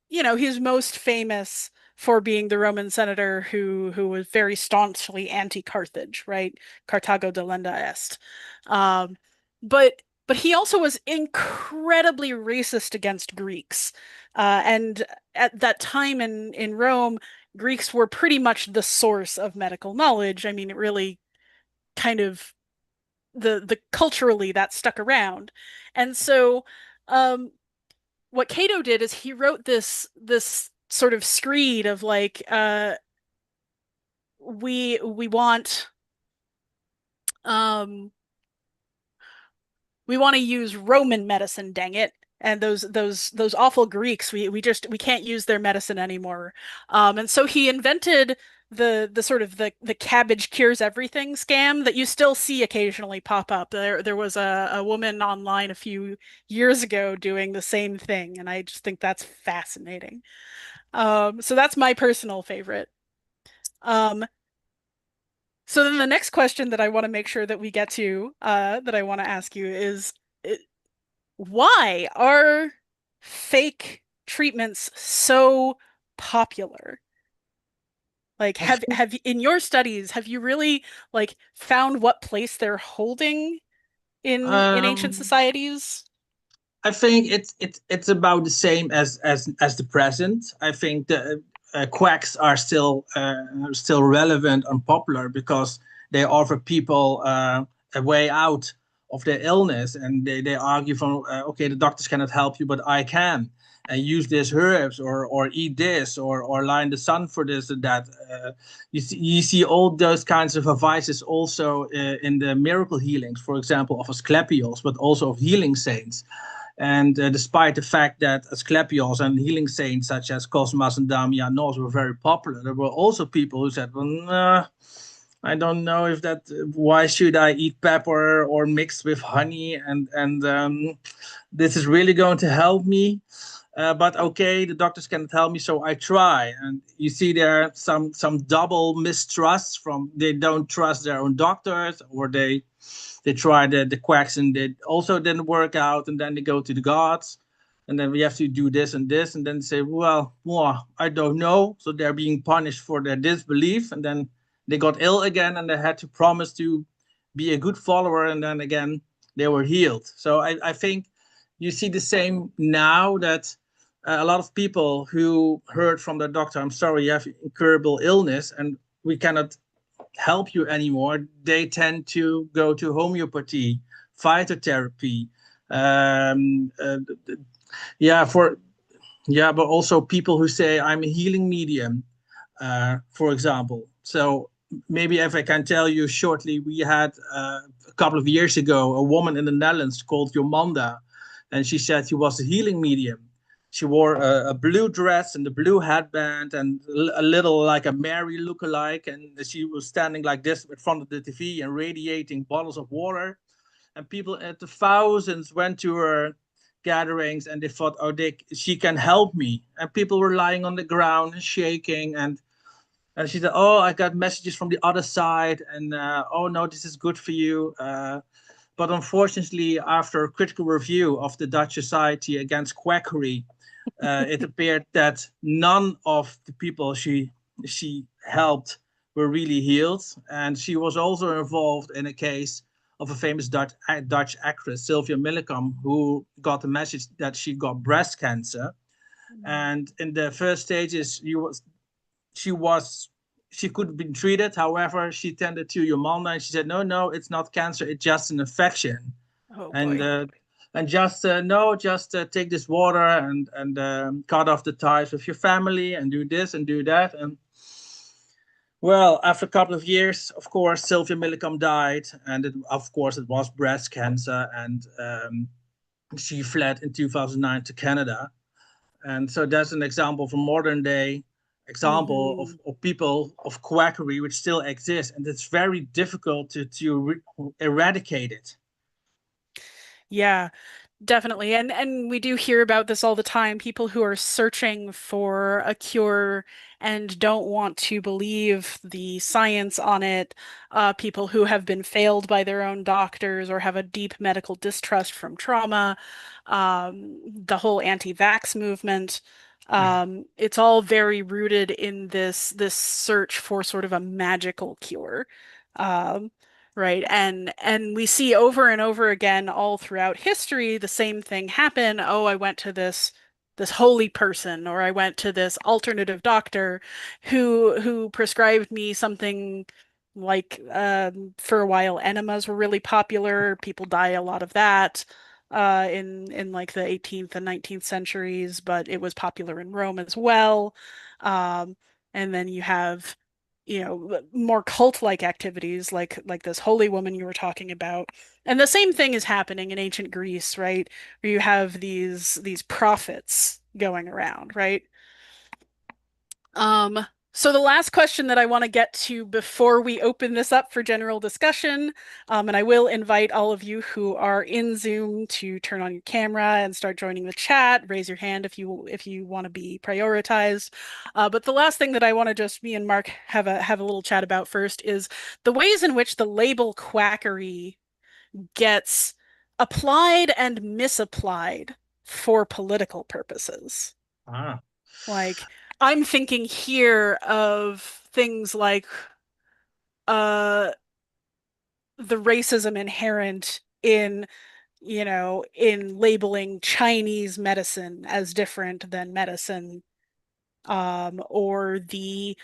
he's most famous for being the Roman senator who was very staunchly anti-Carthage, right? Carthago delenda est. But he also was incredibly racist against Greeks. And at that time in Rome, Greeks were pretty much the source of medical knowledge. I mean, it really kind of the culturally that stuck around. And so what Cato did is he wrote this sort of screed of like we want we want to use Roman medicine, dang it. And those awful Greeks, we can't use their medicine anymore. And so he invented the sort of the cabbage cures everything scam that you still see occasionally pop up. There was a woman online a few years ago doing the same thing, and I just think that's fascinating. So that's my personal favorite. So then the next question that I want to make sure that we get to, that I want to ask you is, why are fake treatments so popular? Like, have in your studies, have you really like found what place they're holding in ancient societies? I think it's about the same as the present. I think the quacks are still relevant and popular because they offer people a way out of their illness, and they argue from okay, the doctors cannot help you, but I can. And use these herbs, or eat this, or lie in the sun for this and that. You see all those kinds of advices also in the miracle healings, for example, of Asclepios, but also of healing saints. And despite the fact that Asclepios and healing saints such as Cosmas and Damianos were very popular, there were also people who said, well, nah, I don't know if that, why should I eat pepper or mixed with honey, and this is really going to help me. But okay, the doctors cannot help me, so I try. And you see there some double mistrust from, they don't trust their own doctors, or they try the quacks and they also didn't work out, and then they go to the gods, and then we have to do this and this, and then say, well, I don't know. So they're being punished for their disbelief, and then they got ill again, and they had to promise to be a good follower, and then again they were healed. So I think you see the same now, that a lot of people who heard from their doctor, I'm sorry, you have incurable illness and we cannot help you anymore, they tend to go to homeopathy, phytotherapy. Yeah, but also people who say I'm a healing medium, for example. So maybe if I can tell you shortly, we had a couple of years ago a woman in the Netherlands called Jomanda, and she said she was a healing medium. She wore a blue dress and a blue headband and a little like a Mary lookalike, and she was standing like this in front of the TV and radiating bottles of water. And people at the thousands went to her gatherings and they thought, oh, she can help me. And people were lying on the ground and shaking. And she said, oh, I got messages from the other side. And oh, no, this is good for you. But unfortunately, after a critical review of the Dutch Society against Quackery, it appeared that none of the people she helped were really healed. And she was also involved in a case of a famous Dutch actress, Sylvia Millicom, who got the message that she got breast cancer. And in the first stages, she could have been treated. However, she tended to Yomanda and she said, no, it's not cancer, it's just an infection. Oh, and boy. And just take this water and cut off the ties with your family and do this and do that. And well, after a couple of years, of course, Sylvia Millicom died, and of course it was breast cancer, and she fled in 2009 to Canada. And so that's an example from modern day example of people of quackery which still exists, and it's very difficult to eradicate it. Yeah, definitely. And we do hear about this all the time, people who are searching for a cure and don't want to believe the science on it, people who have been failed by their own doctors or have a deep medical distrust from trauma, the whole anti-vax movement. It's all very rooted in this search for sort of a magical cure. Um, Right. And we see over and over again all throughout history the same thing happen. Oh, I went to this holy person, or I went to this alternative doctor who prescribed me something like for a while enemas were really popular. People die a lot of that in like the 18th and 19th centuries, but it was popular in Rome as well. And then you have more cult-like activities like this holy woman you were talking about. And the same thing is happening in ancient Greece, right? Where you have these prophets going around, right? So the last question that I want to get to before we open this up for general discussion, and I will invite all of you who are in Zoom to turn on your camera and start joining the chat. Raise your hand if you want to be prioritized. But the last thing that I want to just me and Mark have a little chat about first is the ways in which the label quackery gets applied and misapplied for political purposes. Like, I'm thinking here of things like the racism inherent in labeling Chinese medicine as different than medicine, or the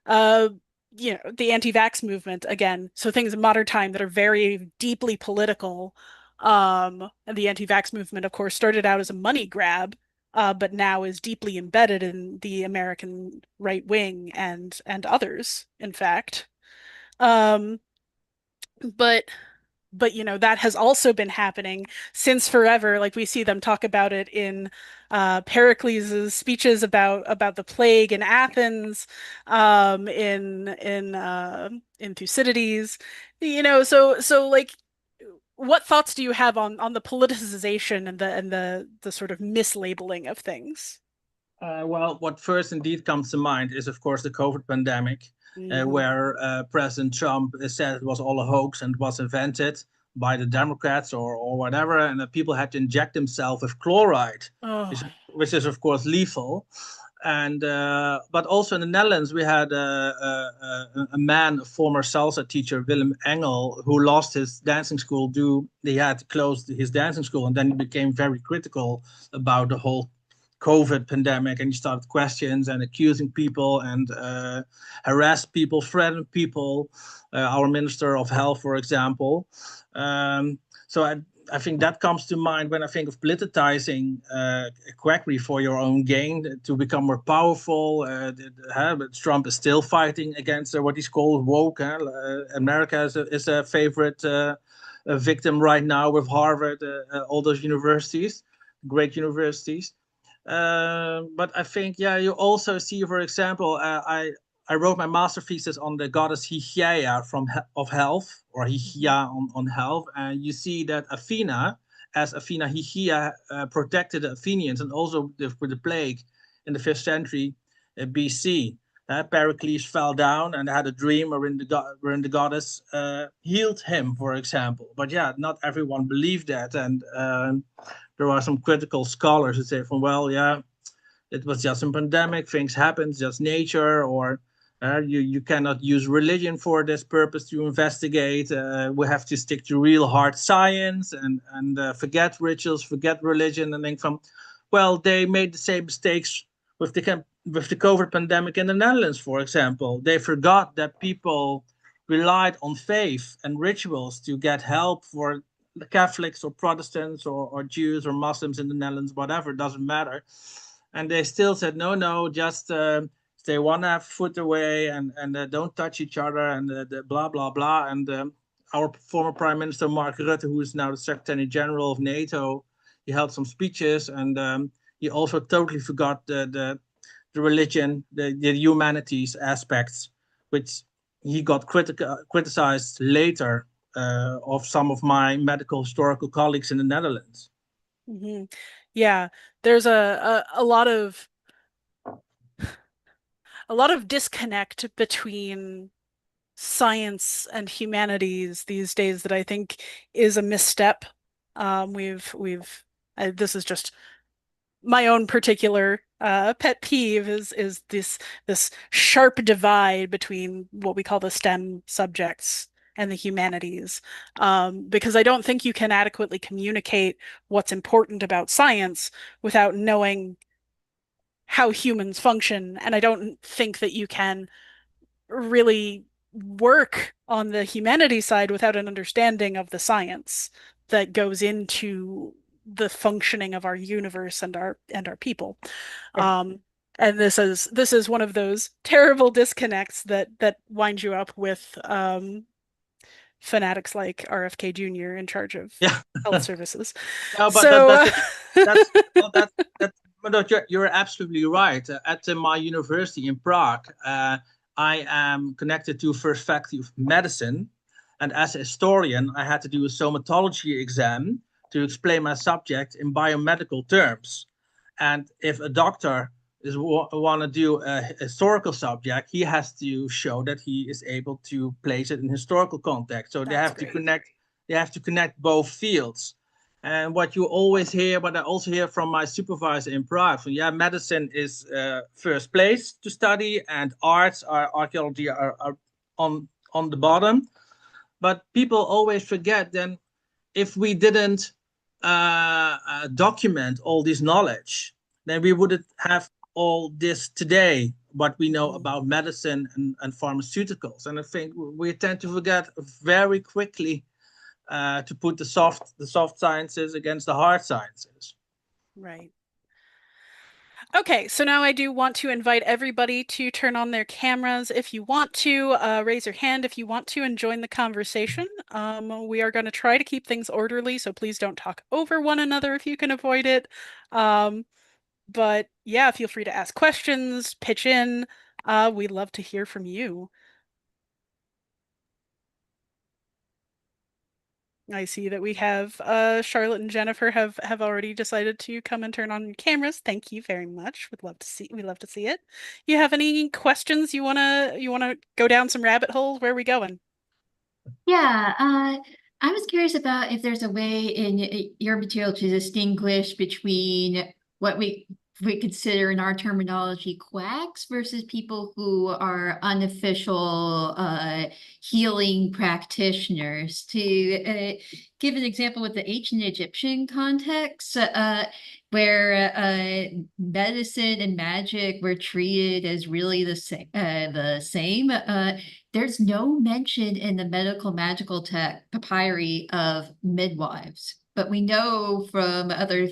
anti-vax movement again. So things in modern time that are very deeply political. And the anti-vax movement, of course, started out as a money grab, but now is deeply embedded in the American right wing and others, in fact. But that has also been happening since forever. Like we see them talk about it in Pericles' speeches about the plague in Athens, in Thucydides. So like, what thoughts do you have on the politicization and the sort of mislabeling of things? Well, what first indeed comes to mind is, of course, the COVID pandemic, where President Trump said it was all a hoax and was invented by the Democrats or whatever, and that people had to inject themselves with chloride, which is, of course, lethal. And but also in the Netherlands, we had a man, a former salsa teacher, Willem Engel, who lost his dancing school. He had to close his dancing school, and then he became very critical about the whole COVID pandemic, and he started questions and accusing people and harassed people, threatened people. Our Minister of Health, for example. I think that comes to mind when I think of politicizing quackery for your own gain to become more powerful. But Trump is still fighting against what he's called woke. America is a favorite victim right now with Harvard, all those universities, great universities. But I think, yeah, you also see, for example, I wrote my master thesis on the goddess Hygeia of health, or Hygeia on health, and you see that Athena, as Athena Hygeia, protected the Athenians, and also with the plague in the 5th century BC. Pericles fell down and had a dream wherein the goddess healed him, for example. But yeah, not everyone believed that, and there are some critical scholars who say, "From well, yeah, it was just a pandemic, things happen, just nature," or you cannot use religion for this purpose to investigate. We have to stick to real hard science and forget rituals, forget religion. And think from, well, they made the same mistakes with the COVID pandemic in the Netherlands, for example. They forgot that people relied on faith and rituals to get help for the Catholics or Protestants or Jews or Muslims in the Netherlands, whatever, it doesn't matter. And they still said, no, just stay 1.5 foot away and don't touch each other and blah, blah, blah. And our former Prime Minister, Mark Rutte, who is now the Secretary General of NATO, he held some speeches, and he also totally forgot the religion, the humanities aspects, which he got criticized later of some of my medical historical colleagues in the Netherlands. Mm-hmm. Yeah, there's a lot of disconnect between science and humanities these days that I think is a misstep. This is just my own particular pet peeve is this sharp divide between what we call the STEM subjects and the humanities, because I don't think you can adequately communicate what's important about science without knowing how humans function, and I don't think that you can really work on the humanities side without an understanding of the science that goes into the functioning of our universe and our people. And this is one of those terrible disconnects that winds you up with fanatics like RFK Jr. in charge of health services. No, but so you're absolutely right. At my university in Prague, I am connected to First Faculty of Medicine, and as a historian, I had to do a somatology exam to explain my subject in biomedical terms. And if a doctor want to do a historical subject, he has to show that he is able to place it in historical context. So they have to connect both fields. And what you always hear, but I also hear from my supervisor in Prague, so yeah, medicine is first place to study, and arts, archaeology are on the bottom. But people always forget, then if we didn't document all this knowledge, then we wouldn't have all this today, what we know about medicine and pharmaceuticals. And I think we tend to forget very quickly to put the soft sciences against the hard sciences. Right. Okay, so now I do want to invite everybody to turn on their cameras if you want to, raise your hand if you want to, and join the conversation. We are going to try to keep things orderly, so please don't talk over one another if you can avoid it. But yeah, feel free to ask questions, pitch in. We'd love to hear from you. I see that we have Charlotte and Jennifer have already decided to come and turn on your cameras. Thank you very much. We'd love to see it. You have any questions you wanna go down some rabbit holes? Where are we going? Yeah, I was curious about if there's a way in your material to distinguish between what we consider in our terminology quacks versus people who are unofficial healing practitioners. To give an example with the ancient Egyptian context, where medicine and magic were treated as really the same. There's no mention in the medical magical papyri of midwives. but we know from other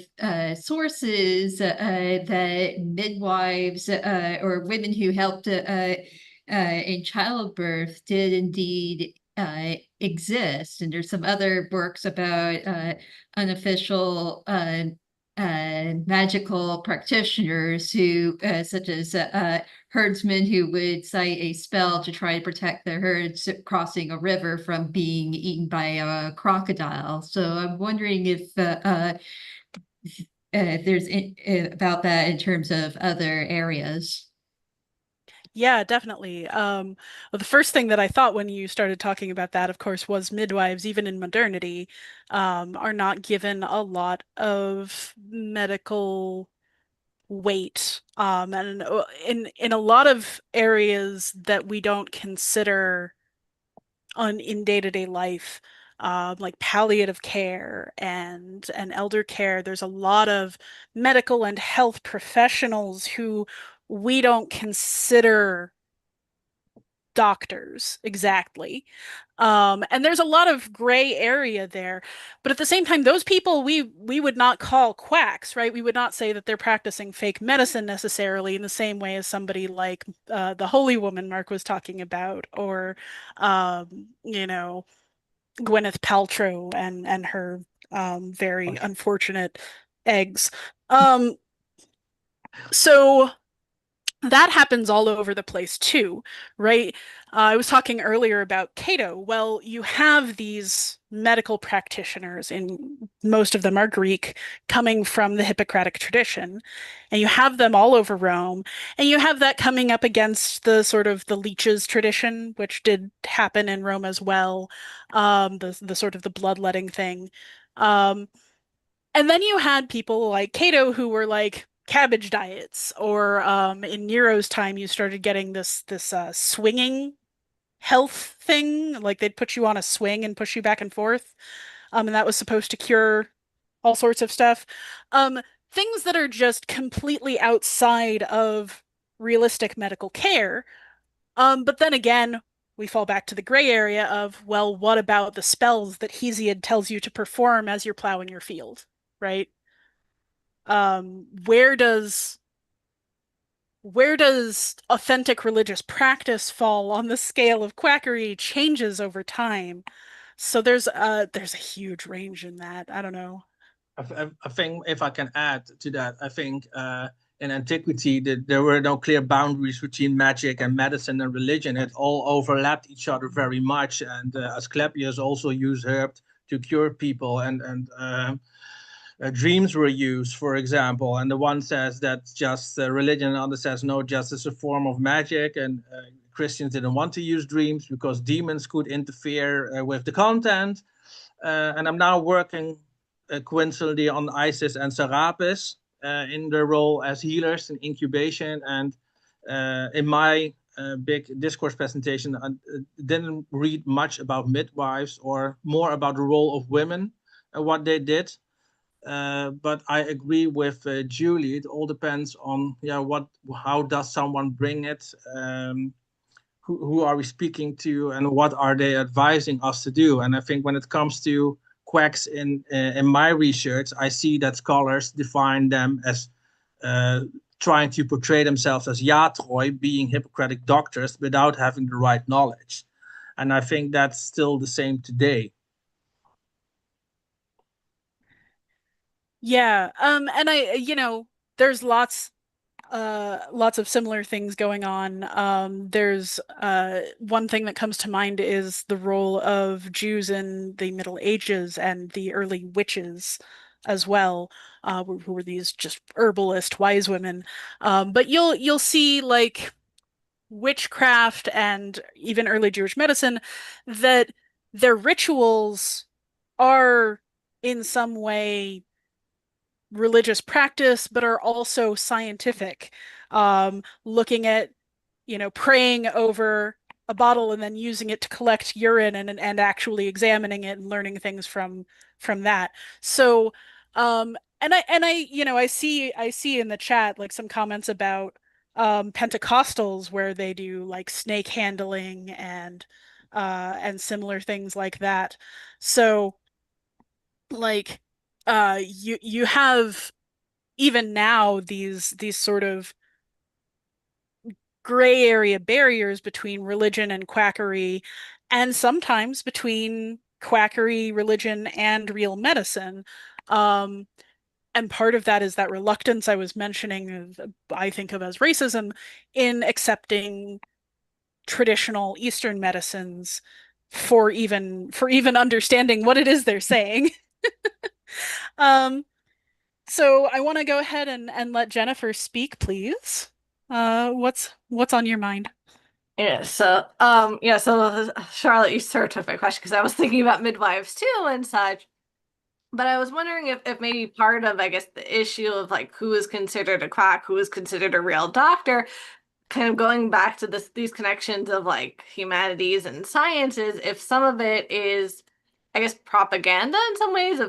sources that midwives or women who helped in childbirth did indeed exist. And there's some other works about unofficial magical practitioners who, such as herdsmen who would cite a spell to try to protect their herds crossing a river from being eaten by a crocodile. So I'm wondering if there's about that in terms of other areas. Yeah, definitely. Well, the first thing that I thought when you started talking about that, of course, was midwives, even in modernity, are not given a lot of medical weight. And in a lot of areas that we don't consider in day-to-day life, like palliative care and elder care, there's a lot of medical and health professionals who we don't consider doctors exactly. And there's a lot of gray area there. But at the same time, those people we would not call quacks, right? We would not say that they're practicing fake medicine necessarily in the same way as somebody like the holy woman Mark was talking about, or you know, Gwyneth Paltrow and her very unfortunate eggs. So that happens all over the place too, right? I was talking earlier about Cato. Well, you have these medical practitioners, and most of them are Greek, coming from the Hippocratic tradition, and you have them all over Rome, and you have that coming up against the sort of the leeches tradition, which did happen in Rome as well, the sort of the bloodletting thing. Um, and then you had people like Cato who were like cabbage diets, or in Nero's time, you started getting this swinging health thing. Like they'd put you on a swing and push you back and forth, and that was supposed to cure all sorts of stuff. Um, Things that are just completely outside of realistic medical care. But then again, we fall back to the gray area of, well, what about the spells that Hesiod tells you to perform as you're plowing your field, right? Where does authentic religious practice fall on the scale of quackery changes over time. So there's a huge range in that. I don't know. I think if I can add to that, I think in Antiquity there were no clear boundaries between magic and medicine and religion. It all overlapped each other very much, and Asclepius also used herbs to cure people, and dreams were used, for example, and the one says that's just religion, and the other says no, just as a form of magic. And Christians didn't want to use dreams because demons could interfere with the content. And I'm now working coincidentally on Isis and Serapis in their role as healers in incubation. And in my big discourse presentation, I didn't read much about midwives or more about the role of women and what they did. But I agree with Julie. It all depends on how does someone bring it, who are we speaking to, and what are they advising us to do. And I think when it comes to quacks in my research, I see that scholars define them as trying to portray themselves as iatroi, being Hippocratic doctors without having the right knowledge. And I think that's still the same today. Yeah, and there's lots of similar things going on. There's one thing that comes to mind is the role of Jews in the Middle Ages and the early witches as well, who were these just herbalist wise women. But you'll see like witchcraft and even early Jewish medicine that their rituals are in some way religious practice, but are also scientific. Looking at, praying over a bottle and then using it to collect urine and actually examining it and learning things from that. So, I see in the chat like some comments about Pentecostals where they do like snake handling and similar things like that. So, like you have even now these sort of gray area barriers between religion and quackery, and sometimes between quackery, religion, and real medicine. And part of that is that reluctance I was mentioning, I think of as racism, in accepting traditional Eastern medicines for even understanding what it is they're saying. So I want to go ahead and let Jennifer speak, please. What's on your mind? Yeah, so Charlotte, you sort of took my question because I was thinking about midwives too and such. But I was wondering if maybe part of, I guess, the issue of like who is considered a quack, who is considered a real doctor, kind of going back to these connections of like humanities and sciences, if some of it is, I guess, propaganda in some ways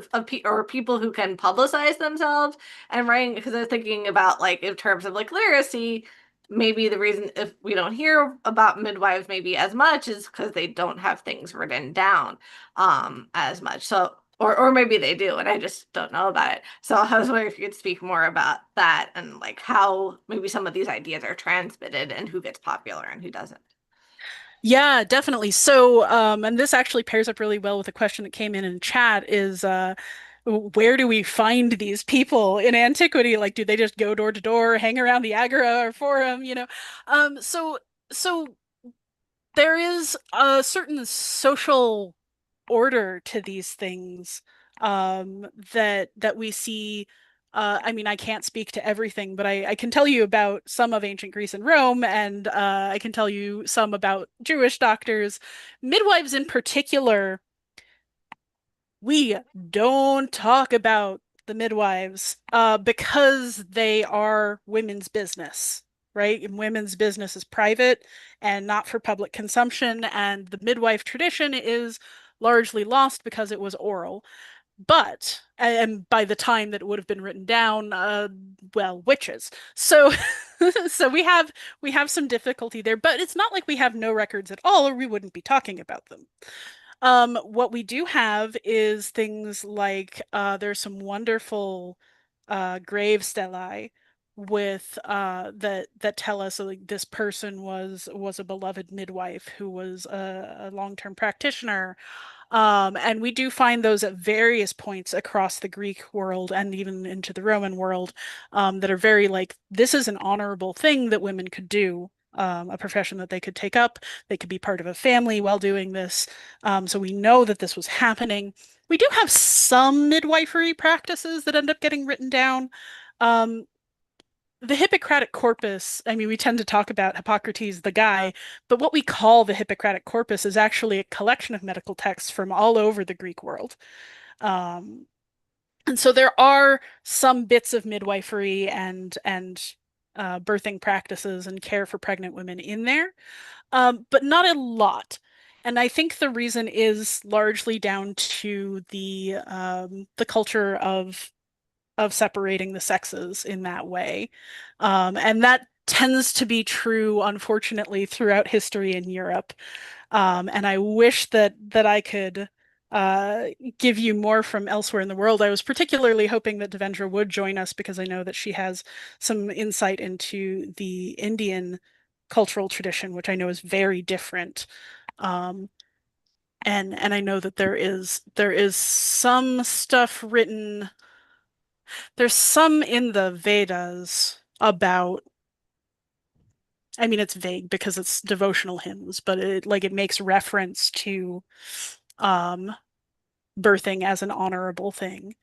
or people who can publicize themselves and writing, because I was thinking about like in terms of like literacy, maybe the reason if we don't hear about midwives maybe as much is because they don't have things written down as much. So or maybe they do and I just don't know about it. So I was wondering if you could speak more about that and like how maybe some of these ideas are transmitted and who gets popular and who doesn't. Yeah, definitely. So, and this actually pairs up really well with a question that came in chat is, where do we find these people in antiquity? Like, do they just go door to door, hang around the agora or forum, you know? So there is a certain social order to these things that we see. I mean, I can't speak to everything, but I can tell you about some of ancient Greece and Rome, and I can tell you some about Jewish doctors. Midwives in particular, we don't talk about the midwives because they are women's business, right? And women's business is private and not for public consumption, and the midwife tradition is largely lost because it was oral. But, and by the time that it would have been written down, well, witches. So, so we have some difficulty there, but it's not like we have no records at all, or we wouldn't be talking about them. What we do have is things like there's some wonderful grave stelae with that tell us like this person was a beloved midwife who was a long-term practitioner. And we do find those at various points across the Greek world and even into the Roman world that are very like, this is an honorable thing that women could do, a profession that they could take up. They could be part of a family while doing this. So we know that this was happening. We do have some midwifery practices that end up getting written down. The Hippocratic corpus, I mean, we tend to talk about Hippocrates, the guy, but what we call the Hippocratic corpus is actually a collection of medical texts from all over the Greek world. And so there are some bits of midwifery and birthing practices and care for pregnant women in there, but not a lot. And I think the reason is largely down to the culture of separating the sexes in that way. And that tends to be true, unfortunately, throughout history in Europe. And I wish that I could give you more from elsewhere in the world. I was particularly hoping that Devendra would join us because I know that she has some insight into the Indian cultural tradition, which I know is very different. And I know that there is some stuff written. There's some in the Vedas about, I mean, it's vague because it's devotional hymns, but it makes reference to birthing as an honorable thing,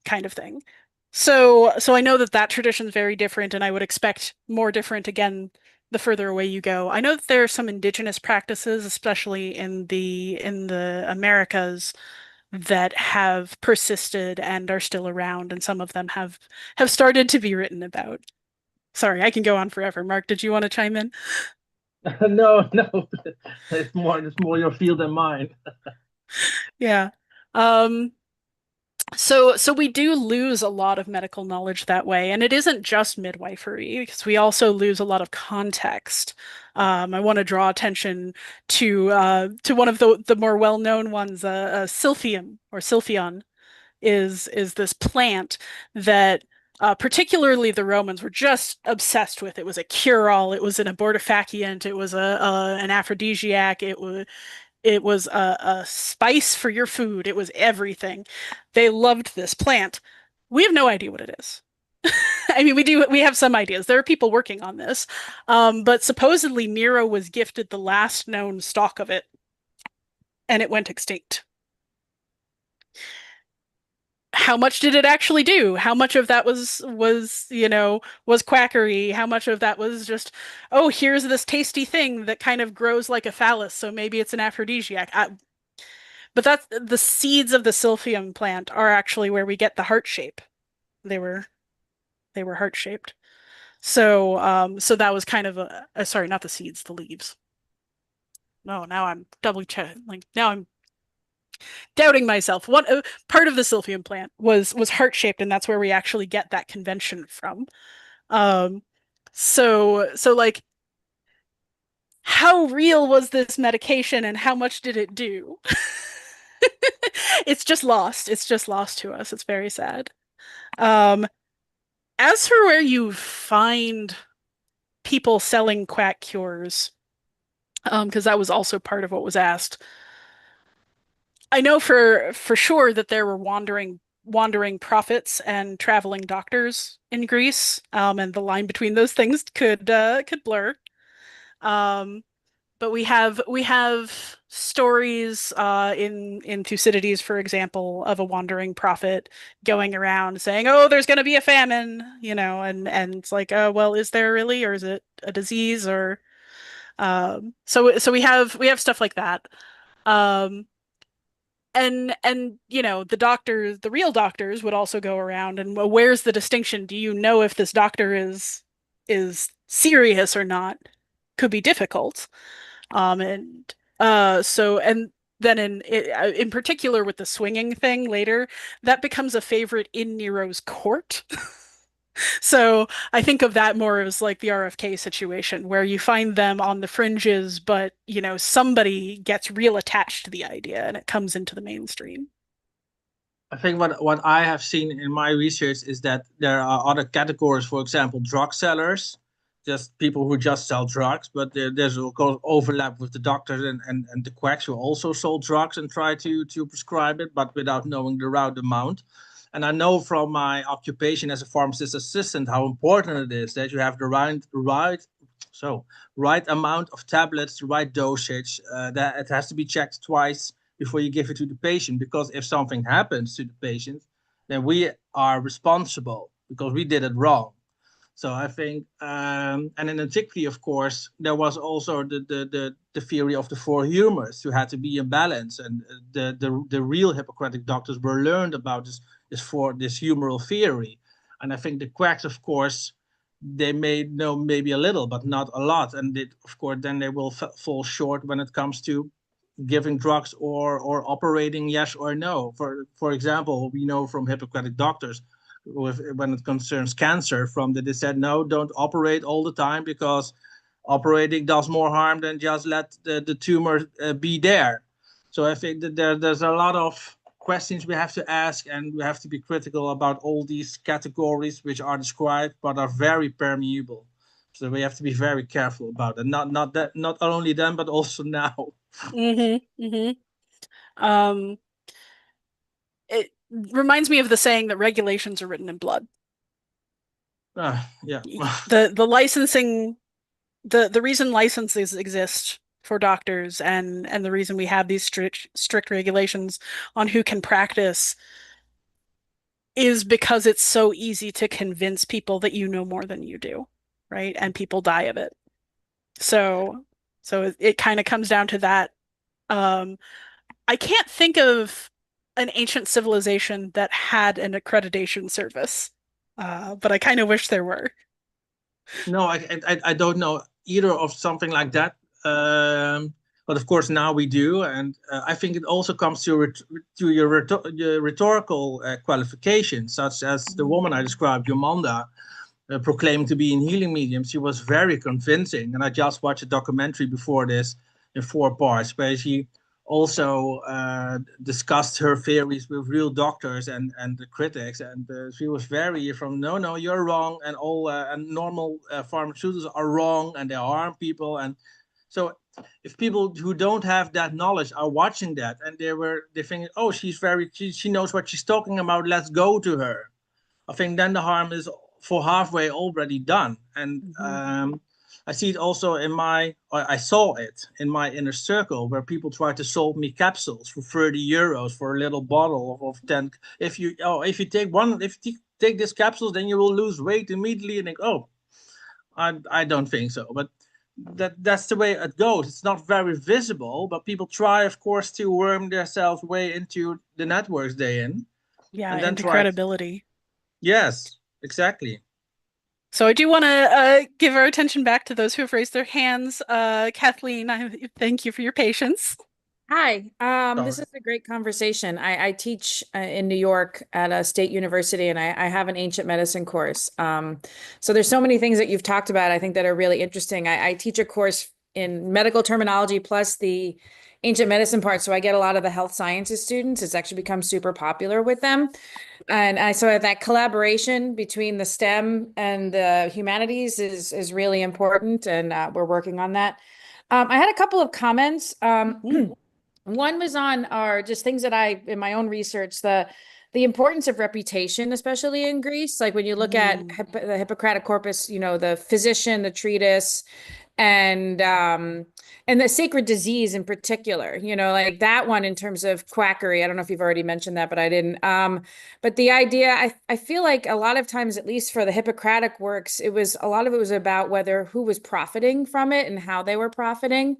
kind of thing. So I know that tradition is very different, and I would expect more different again the further away you go. I know that there are some indigenous practices, especially in the Americas, that have persisted and are still around, and some of them have started to be written about. Sorry, I can go on forever. Mark, did you want to chime in? No, it's more your field than mine. Yeah. So we do lose a lot of medical knowledge that way, and it isn't just midwifery because we also lose a lot of context. I want to draw attention to one of the more well-known ones, Silphium or Silphion, is this plant that particularly the Romans were just obsessed with. It was a cure-all. It was an abortifacient. It was an aphrodisiac. It was a spice for your food. It was everything. They loved this plant. We have no idea what it is. I mean, we have some ideas. There are people working on this. But supposedly Nero was gifted the last known stalk of it, and it went extinct. How much did it actually do? How much of that was quackery? How much of that was just, oh, here's this tasty thing that kind of grows like a phallus, so maybe it's an aphrodisiac. But that's the seeds of the silphium plant are actually where we get the heart shape. They were heart shaped. So so that was kind of sorry, not the seeds, the leaves. No, now I'm doubly checking. Like now I'm doubting myself. One part of the silphium plant was heart shaped, and that's where we actually get that convention from. So like, how real was this medication, and how much did it do? It's just lost. It's just lost to us. It's very sad. As for where you find people selling quack cures, because that was also part of what was asked. I know for sure that there were wandering prophets and traveling doctors in Greece, and the line between those things could blur. But we have stories in Thucydides, for example, of a wandering prophet going around saying, "Oh, there's going to be a famine," and it's like, "Oh, well, is there really, or is it a disease?" Or so we have stuff like that. And the real doctors would also go around and, well, where's the distinction? Do you know if this doctor is serious or not? Could be difficult. And then in particular with the swinging thing later, that becomes a favorite in Nero's court. So I think of that more as like the RFK situation, where you find them on the fringes, but somebody gets real attached to the idea and it comes into the mainstream. I think what I have seen in my research is that there are other categories, for example, drug sellers, just people who just sell drugs, but there's of course overlap with the doctors and the quacks who also sold drugs and try to prescribe it, but without knowing the right amount. And I know from my occupation as a pharmacist assistant how important it is that you have the right amount of tablets, the right dosage, that it has to be checked twice before you give it to the patient, because if something happens to the patient, then we are responsible because we did it wrong. So I think, and in Antiquity, of course, there was also the theory of the four humors who had to be in balance, and the real Hippocratic doctors were learned about this humoral theory. And I think the quacks, of course, they may know maybe a little, but not a lot, and of course then they will fall short when it comes to giving drugs or operating yes or no. For example, we know from Hippocratic doctors, when it concerns cancer, they said, no, don't operate all the time, because operating does more harm than just let the tumor be there. So I think that there's a lot of questions we have to ask, and we have to be critical about all these categories which are described but are very permeable. So we have to be very careful about it. Not only then, but also now. It reminds me of the saying that regulations are written in blood. Yeah. The licensing, the reason licenses exist for doctors and the reason we have these strict regulations on who can practice is because it's so easy to convince people that you know more than you do, right? And people die of it. So it kind of comes down to that. I can't think of an ancient civilization that had an accreditation service, but I kind of wish there were. No, I don't know either of something like that. But of course now we do, and I think it also comes to your rhetorical qualifications, such as the woman I described, Yomanda, proclaimed to be in healing medium. She was very convincing, and I just watched a documentary before this in 4 parts, where she also discussed her theories with real doctors and the critics, and she was very from no, you're wrong, and all and normal pharmaceuticals are wrong and they harm people. And so if people who don't have that knowledge are watching that, and they think, oh, she knows what she's talking about, let's go to her, I think then the harm is for halfway already done. And I see it also I saw it in my inner circle, where people try to sold me capsules for 30 euros for a little bottle of 10. If you take this capsules, then you will lose weight immediately. And think, oh, I don't think so. But that's the way it goes. It's not very visible, but people try, of course, to worm themselves way into the networks they're in. Yeah, and then into credibility. Yes, exactly. So I do want to give our attention back to those who have raised their hands. Kathleen, I thank you for your patience. Hi, this is a great conversation. I teach in New York at a state university, and I have an ancient medicine course. So there's so many things that you've talked about, I think, that are really interesting. I teach a course in medical terminology plus the ancient medicine part. So I get a lot of the health sciences students. It's actually become super popular with them. And so that collaboration between the STEM and the humanities is really important, and we're working on that. I had a couple of comments. One was on just things that in my own research, the importance of reputation, especially in Greece. Like when you look at the Hippocratic Corpus, the physician, the treatise, and the sacred disease in particular, like that one in terms of quackery. I don't know if you've already mentioned that, but I didn't. But the idea, I feel like a lot of times, at least for the Hippocratic works, a lot of it was about who was profiting from it and how they were profiting.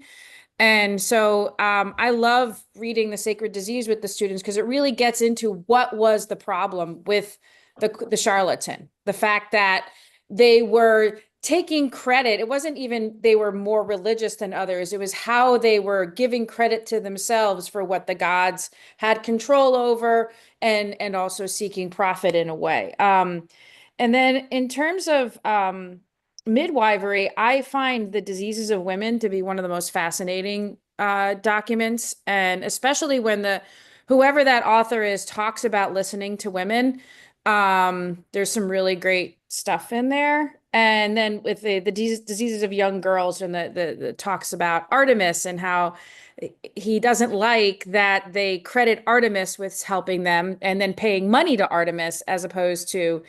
And so I love reading the sacred disease with the students, because it really gets into what was the problem with the charlatan. The fact that they were taking credit. It wasn't even they were more religious than others. It was how they were giving credit to themselves for what the gods had control over, and also seeking profit in a way. And then in terms of midwifery, I find the diseases of women to be one of the most fascinating documents, and especially when whoever that author is talks about listening to women. There's some really great stuff in there. And then with the diseases of young girls, and the talks about Artemis, and how he doesn't like that they credit Artemis with helping them and then paying money to Artemis, as opposed to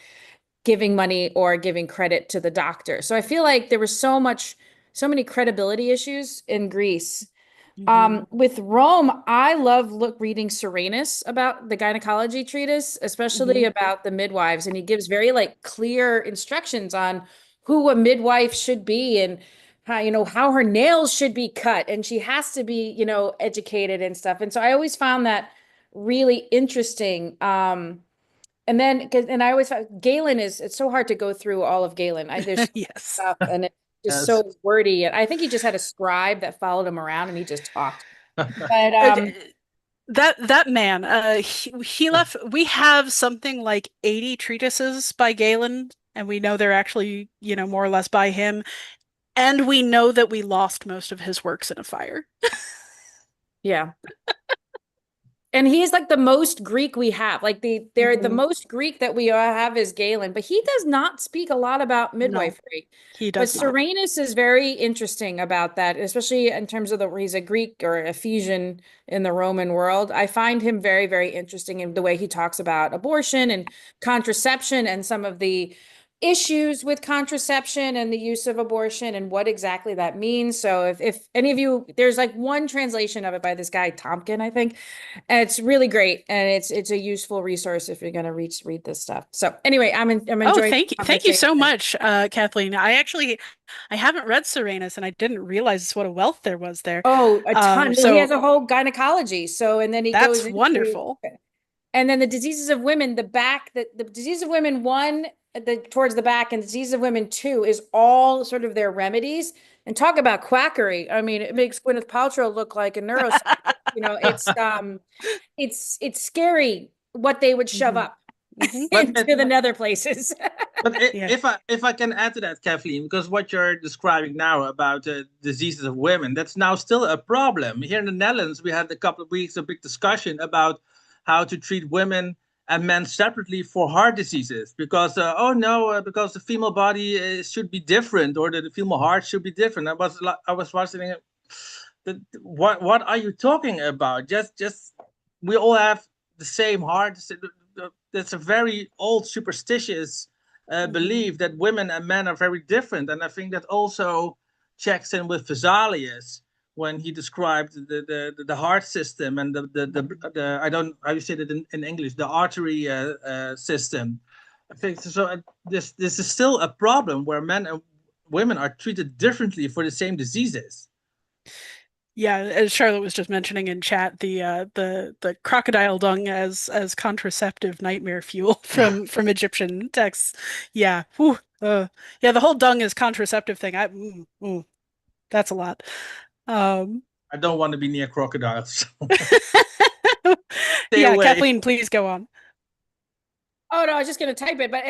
giving money or giving credit to the doctor. So I feel like there was so many credibility issues in Greece. With Rome, I love reading Serenus about the gynecology treatise, especially about the midwives. And he gives very clear instructions on who a midwife should be, and how her nails should be cut. And she has to be, educated and stuff. And so I always found that really interesting. And I always thought Galen it's so hard to go through all of Galen. There's stuff, and it's just so wordy. And I think he just had a scribe that followed him around, and he just talked. But that man, he left. We have something like 80 treatises by Galen, and we know they're actually, more or less by him. And we know that we lost most of his works in a fire. Yeah. And he's like the most Greek we have. Like the most Greek that we have is Galen, but he does not speak a lot about midwifery. No, he does not. But Serenus is very interesting about that, especially in terms of he's a Greek or Ephesian in the Roman world. I find him very, very interesting in the way he talks about abortion and contraception, and some of the issues with contraception and the use of abortion, and what exactly that means. So if any of you, there's one translation of it by this guy Tompkin, I think, and it's really great, and it's a useful resource if you're going to read this stuff. So anyway, I'm enjoying. Oh, thank you so much, Kathleen. I haven't read Serenus, and I didn't realize what a wealth there was there. Oh, a ton. So he has a whole gynecology. So, and then he goes into, wonderful. And then the diseases of women, the disease of women 1, towards the back, and disease of women 2 is all sort of their remedies. And talk about quackery. I mean, it makes Gwyneth Paltrow look like a neuroscientist. It's scary what they would shove up into the nether places. But Yeah. if I can add to that, Kathleen, because what you're describing now about diseases of women, that's now still a problem. Here in the Netherlands, we had a couple of weeks a big discussion about how to treat women and men separately for heart diseases, because oh no, because the female body should be different, or the female heart should be different. I was watching what are you talking about? Just we all have the same heart. That's a very old superstitious belief that women and men are very different, and I think that also checks in with Vesalius when he described the heart system and the I don't how you say that in English, the artery system. I think so. This is still a problem where men and women are treated differently for the same diseases. Yeah, as Charlotte was just mentioning in chat, the crocodile dung as contraceptive nightmare fuel from Egyptian texts. Yeah, whew, yeah, the whole dung is contraceptive thing. That's a lot. I don't want to be near crocodiles. Yeah, away. Kathleen, please go on. Oh no, I was just going to type it, but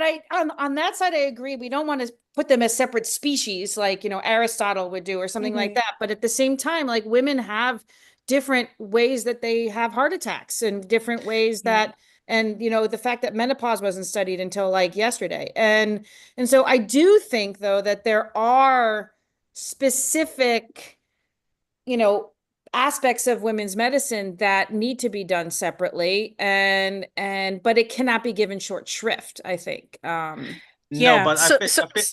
I on that side I agree. We don't want to put them as separate species, like Aristotle would do, or something like that. But at the same time, like women have different ways that they have heart attacks, and different ways that, and the fact that menopause wasn't studied until like yesterday, and so I do think though that there are specific, aspects of women's medicine that need to be done separately, but it cannot be given short shrift, I think. No, but I think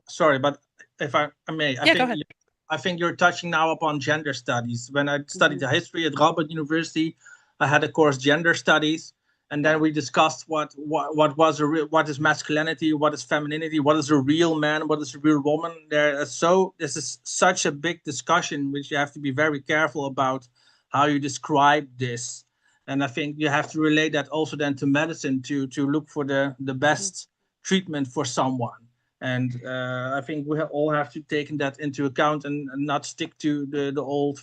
sorry, but if I may, I think you're touching now upon gender studies. When I studied the history at Radboud University, I had a course gender studies, and then we discussed what is masculinity, what is femininity, what is a real man, what is a real woman. This is such a big discussion, which you have to be very careful about how you describe this. And I think you have to relate that also then to medicine to look for the best treatment for someone. And I think we all have to take that into account and not stick to the old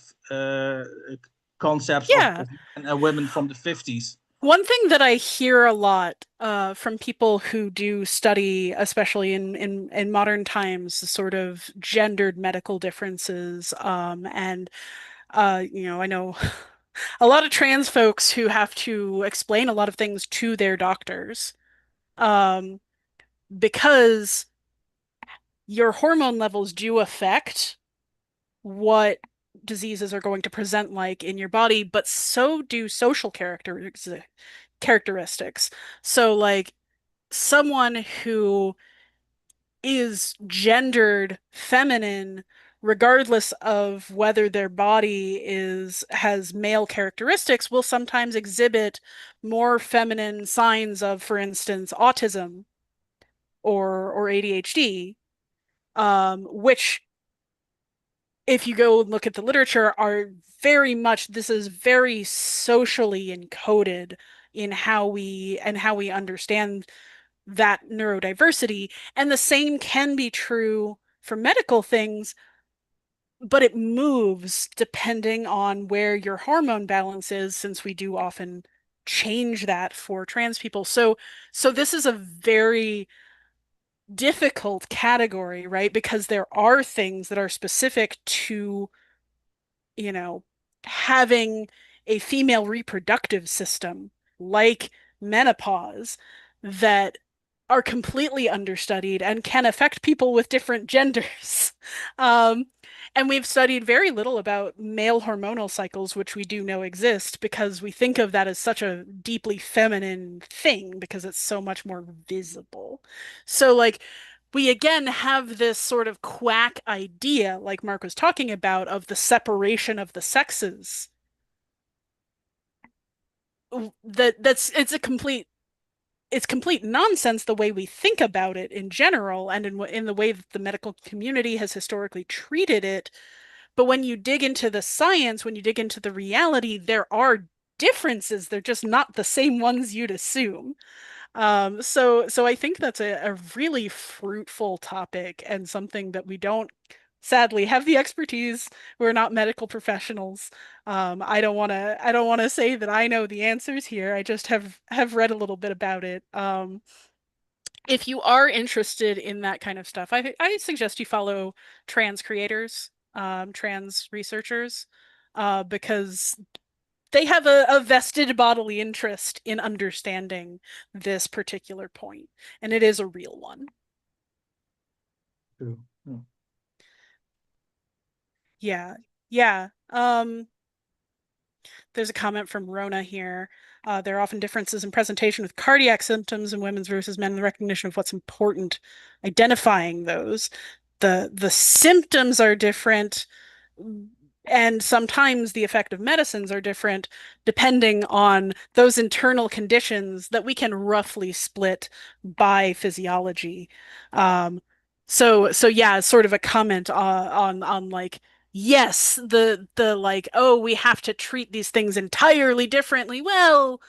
concepts of men and women from the 50s. One thing that I hear a lot from people who do study, especially in modern times, sort of gendered medical differences, and I know a lot of trans folks who have to explain a lot of things to their doctors, because your hormone levels do affect what diseases are going to present like in your body, but so do social characteristics. So like someone who is gendered feminine, regardless of whether their body has male characteristics, will sometimes exhibit more feminine signs of, for instance, autism or ADHD, which, if you go look at the literature, this is very socially encoded in how we understand that neurodiversity. And the same can be true for medical things, but it moves depending on where your hormone balance is, since we do often change that for trans people. So this is a very difficult category, right? Because there are things that are specific to, having a female reproductive system, like menopause, that are completely understudied and can affect people with different genders. And we've studied very little about male hormonal cycles, which we do know exist, because we think of that as such a deeply feminine thing because it's so much more visible. So like we again have this sort of quack idea, like Mark was talking about, of the separation of the sexes. It's complete nonsense the way we think about it in general, and in the way that the medical community has historically treated it. But when you dig into the science, when you dig into the reality, there are differences. They're just not the same ones you'd assume. So I think that's a really fruitful topic, and something that we don't sadly have the expertise. We're not medical professionals. I don't want to say that I know the answers here. I just have read a little bit about it. if you are interested in that kind of stuff, I suggest you follow trans creators, trans researchers, because they have a vested bodily interest in understanding this particular point, and it is a real one. True. Yeah. There's a comment from Rona here. There are often differences in presentation with cardiac symptoms in women's versus men, the recognition of what's important, identifying those. The symptoms are different, and sometimes the effective medicines are different depending on those internal conditions that we can roughly split by physiology. So yeah, sort of a comment on like, yes, the like, oh, we have to treat these things entirely differently. Well,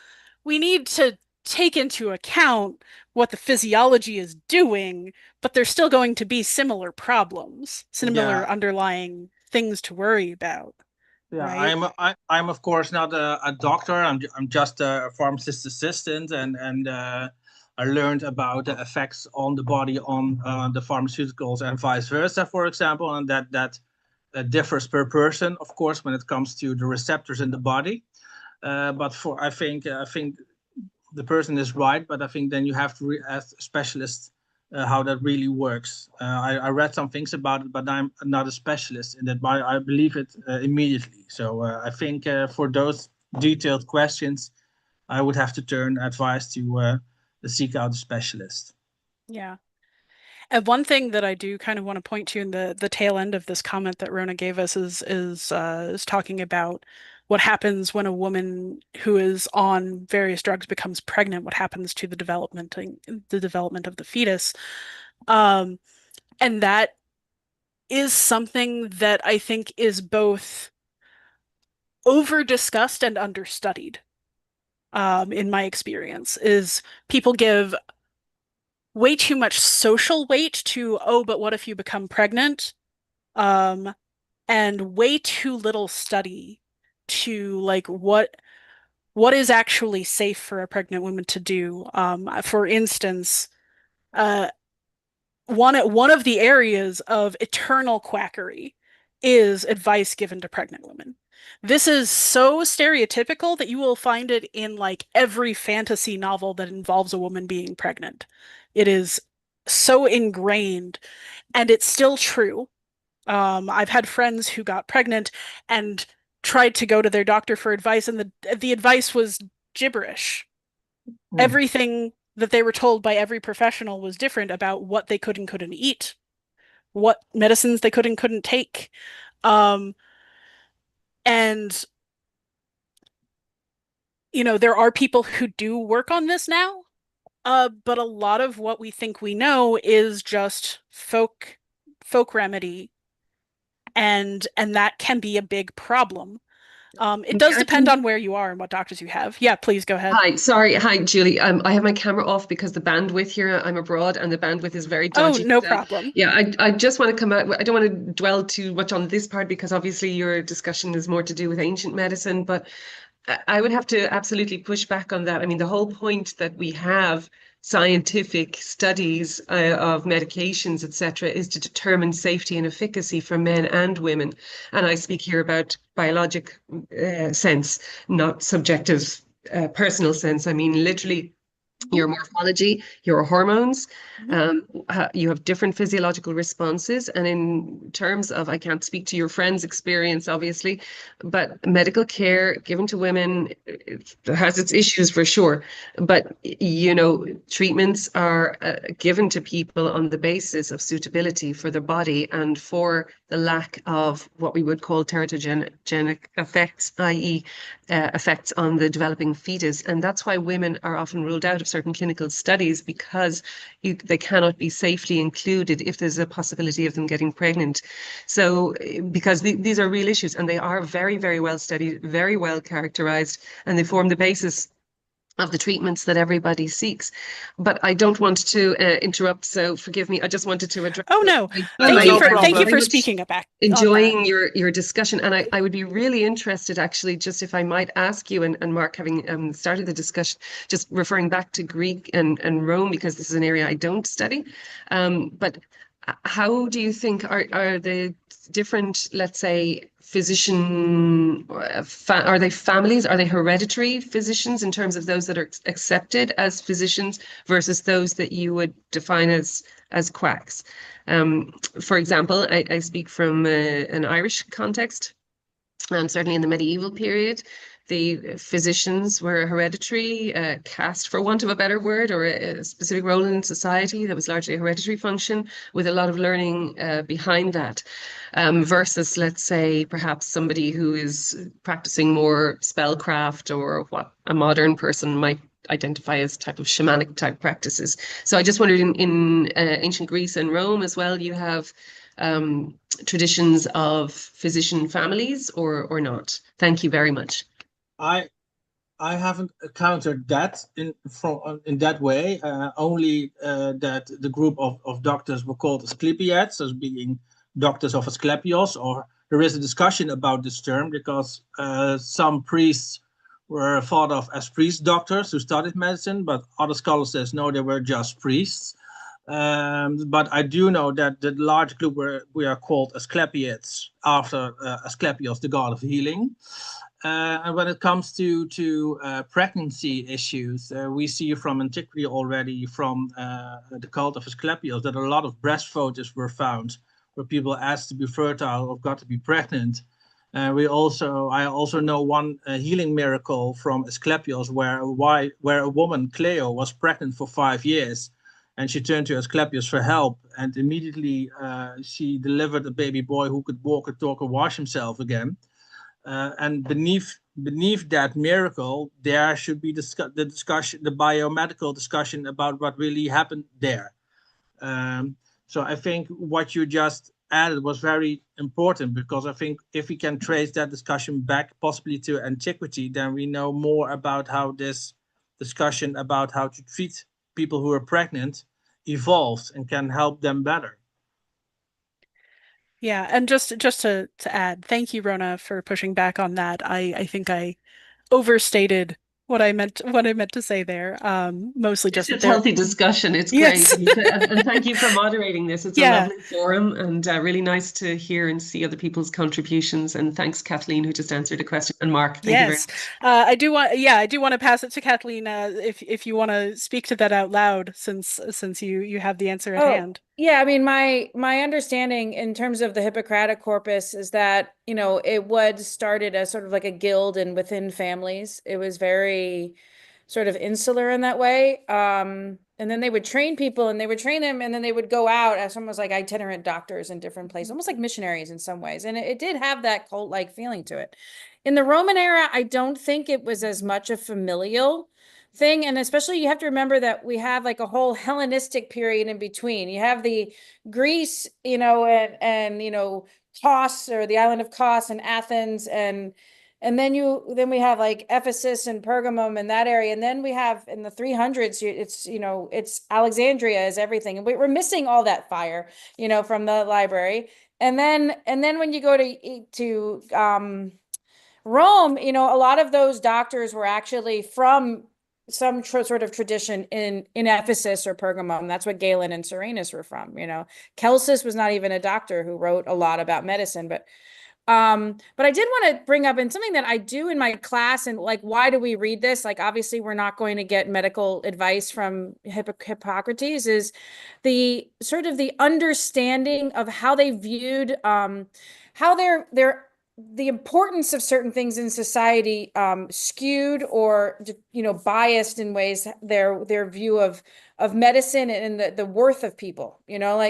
we need to take into account what the physiology is doing, but there's still going to be similar problems, similar underlying things to worry about. Yeah, right? I'm of course not a doctor. I'm just a pharmacist assistant, and I learned about the effects on the body on the pharmaceuticals and vice versa, for example, and that differs per person, of course, when it comes to the receptors in the body. But I think the person is right, but I think then you have to ask specialists how that really works. I read some things about it, but I'm not a specialist in that, but I believe it immediately. So I think for those detailed questions, I would have to turn advice to seek out a specialist. Yeah. And one thing that I do kind of want to point to in the tail end of this comment that Rona gave us is talking about what happens when a woman who is on various drugs becomes pregnant, what happens to the development of the fetus. And that is something that I think is both over discussed and understudied. In my experience, is people give way too much social weight to, oh, but what if you become pregnant? And way too little study to like what is actually safe for a pregnant woman to do. For instance, one of the areas of eternal quackery is advice given to pregnant women. This is so stereotypical that you will find it in like every fantasy novel that involves a woman being pregnant. It is so ingrained, and it's still true. I've had friends who got pregnant and tried to go to their doctor for advice, and the advice was gibberish. Everything that they were told by every professional was different about what they could and couldn't eat, what medicines they could and couldn't take. And there are people who do work on this now, but a lot of what we think we know is just folk remedy, and that can be a big problem. It does depend on where you are and what doctors you have. Yeah, please go ahead. Hi, sorry. Hi, Julie. I have my camera off because the bandwidth here, I'm abroad and the bandwidth is very dodgy. Oh, no problem. Yeah, I just want to come out. I don't want to dwell too much on this part because obviously your discussion is more to do with ancient medicine, but I would have to absolutely push back on that. I mean, the whole point that we have scientific studies of medications, etc., is to determine safety and efficacy for men and women. And I speak here about biologic sense, not subjective personal sense. I mean, literally your morphology, your hormones, you have different physiological responses. And in terms of, I can't speak to your friend's experience, obviously, but medical care given to women has its issues for sure. But, treatments are given to people on the basis of suitability for their body and for the lack of what we would call teratogenic effects, i.e. Effects on the developing fetus. And that's why women are often ruled out of certain clinical studies, because they cannot be safely included if there's a possibility of them getting pregnant. So because these are real issues, and they are very, very well studied, very well characterized, and they form the basis of the treatments that everybody seeks. But I don't want to interrupt, so forgive me. I just wanted to address. Oh no, thank you for speaking it back. Enjoying your discussion, and I would be really interested, actually, just if I might ask you, and Mark, having started the discussion, just referring back to Greek and Rome, because this is an area I don't study. But how do you think are the different, let's say, physician, are they families? Are they hereditary physicians in terms of those that are accepted as physicians versus those that you would define as quacks? For example, I speak from an Irish context, and certainly in the medieval period, the physicians were hereditary, caste, for want of a better word, or a specific role in society that was largely a hereditary function with a lot of learning behind that, versus, let's say, perhaps somebody who is practicing more spellcraft, or what a modern person might identify as type of shamanic type practices. So I just wondered, in ancient Greece and Rome as well, you have traditions of physician families or not? Thank you very much. I haven't encountered that in that way. Only that the group of doctors were called Asclepiads, as being doctors of Asclepios, or there is a discussion about this term because some priests were thought of as priest doctors who studied medicine, but other scholars says no, they were just priests. But I do know that the large group we are called Asclepiads after Asclepios, the god of healing. And when it comes to pregnancy issues, we see from Antiquity already, from the cult of Asclepios, that a lot of breast photos were found where people asked to be fertile or got to be pregnant. I also know one healing miracle from Asclepios where a woman, Cleo, was pregnant for 5 years, and she turned to Asclepios for help, and immediately she delivered a baby boy who could walk and talk and wash himself again. And beneath that miracle, there should be the biomedical discussion about what really happened there. So I think what you just added was very important, because I think if we can trace that discussion back possibly to Antiquity, then we know more about how this discussion about how to treat people who are pregnant evolved and can help them better. Yeah, and just to add, thank you, Rona, for pushing back on that. I think I overstated what I meant to say there. Mostly just it's healthy discussion. It's yes. great, and thank you for moderating this. It's a lovely forum, and really nice to hear and see other people's contributions. And thanks, Kathleen, who just answered a question, and Mark. Thank you very much. I do want to pass it to Kathleen if you want to speak to that out loud, since you have the answer at hand. Yeah, I mean, my understanding in terms of the Hippocratic corpus is that, it was started as sort of like a guild and within families. It was very sort of insular in that way. And then they would train people, and they would train them, and then they would go out as almost like itinerant doctors in different places, almost like missionaries in some ways. And it did have that cult-like feeling to it. In the Roman era, I don't think it was as much a familial thing. And especially you have to remember that we have like a whole Hellenistic period in between. You have the Greece, and Kos, or the island of Kos, and Athens, and then we have like Ephesus and Pergamum in that area. And then we have in the 300s, it's Alexandria is everything. And we're missing all that fire, from the library. And then when you go to Rome, a lot of those doctors were actually from some sort of tradition in Ephesus or Pergamum. That's what Galen and Serenus were from. Celsus was not even a doctor who wrote a lot about medicine, but I did want to bring up, and something that I do in my class, and like, why do we read this? Like, obviously we're not going to get medical advice from Hippocrates, is the sort of the understanding of how they viewed, how the importance of certain things in society skewed or biased in ways their view of medicine and the worth of people.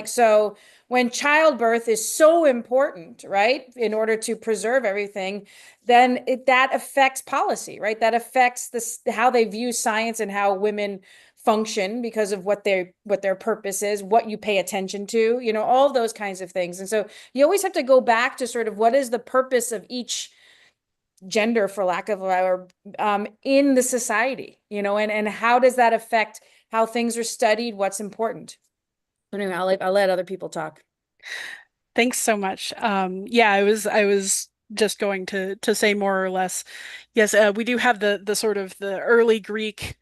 So when childbirth is so important, right, in order to preserve everything, then that affects policy, right? That affects how they view science and how women function because of what their purpose is, what you pay attention to, all those kinds of things. And so you always have to go back to sort of what is the purpose of each gender, for lack of a in the society, you know, and how does that affect how things are studied, what's important? Anyway, I'll let other people talk. Thanks so much. Yeah, I was just going to say more or less, yes, we do have the sort of the early Greek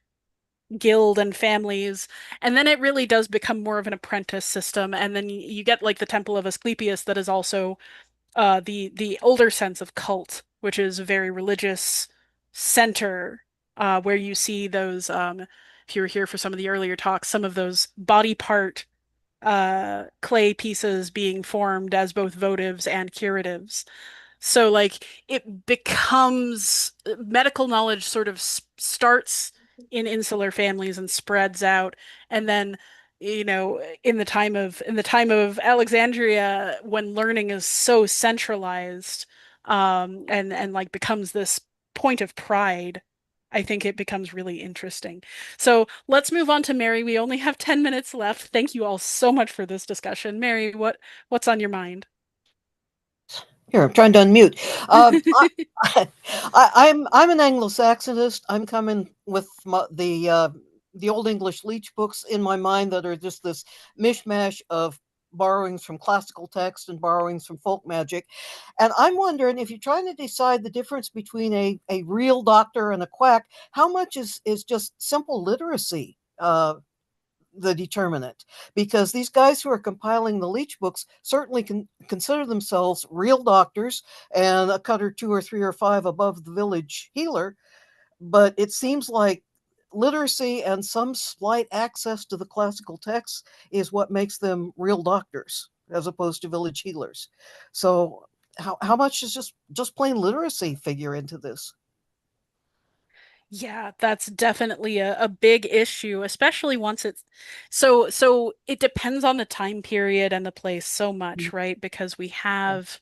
guild and families, and then it really does become more of an apprentice system, and then you get like the Temple of Asclepius that is also the older sense of cult, which is a very religious center, where you see those if you were here for some of the earlier talks, some of those body part clay pieces being formed as both votives and curatives. So like it becomes medical knowledge sort of starts in insular families and spreads out, and then you know in the time of Alexandria, when learning is so centralized, and like becomes this point of pride, I think it becomes really interesting. So let's move on to Mary. We only have 10 minutes left. Thank you all so much for this discussion. Mary, what's on your mind? Here, I'm trying to unmute. I'm an Anglo-Saxonist. I'm coming with the Old English leech books in my mind that are just this mishmash of borrowings from classical text and borrowings from folk magic. And I'm wondering, if you're trying to decide the difference between a real doctor and a quack, how much is just simple literacy the determinant? Because these guys who are compiling the leech books certainly can consider themselves real doctors and a cut or two or three or five above the village healer. But it seems like literacy and some slight access to the classical texts is what makes them real doctors as opposed to village healers. So how much does just plain literacy figure into this? Yeah, that's definitely a big issue, especially once it's so it depends on the time period and the place so much, right? Because we have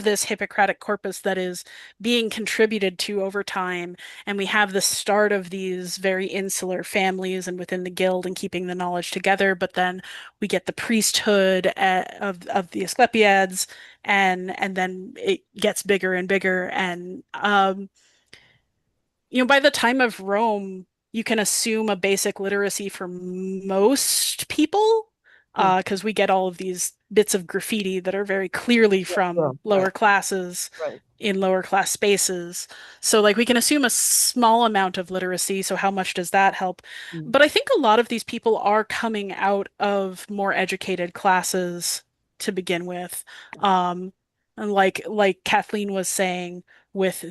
this Hippocratic corpus that is being contributed to over time, and we have the start of these very insular families and within the guild and keeping the knowledge together, but then we get the priesthood of the Asclepiads, and then it gets bigger and bigger, and by the time of Rome, you can assume a basic literacy for most people, because we get all of these bits of graffiti that are very clearly from lower classes in lower class spaces. So like we can assume a small amount of literacy. So how much does that help? But I think a lot of these people are coming out of more educated classes to begin with. And like Kathleen was saying with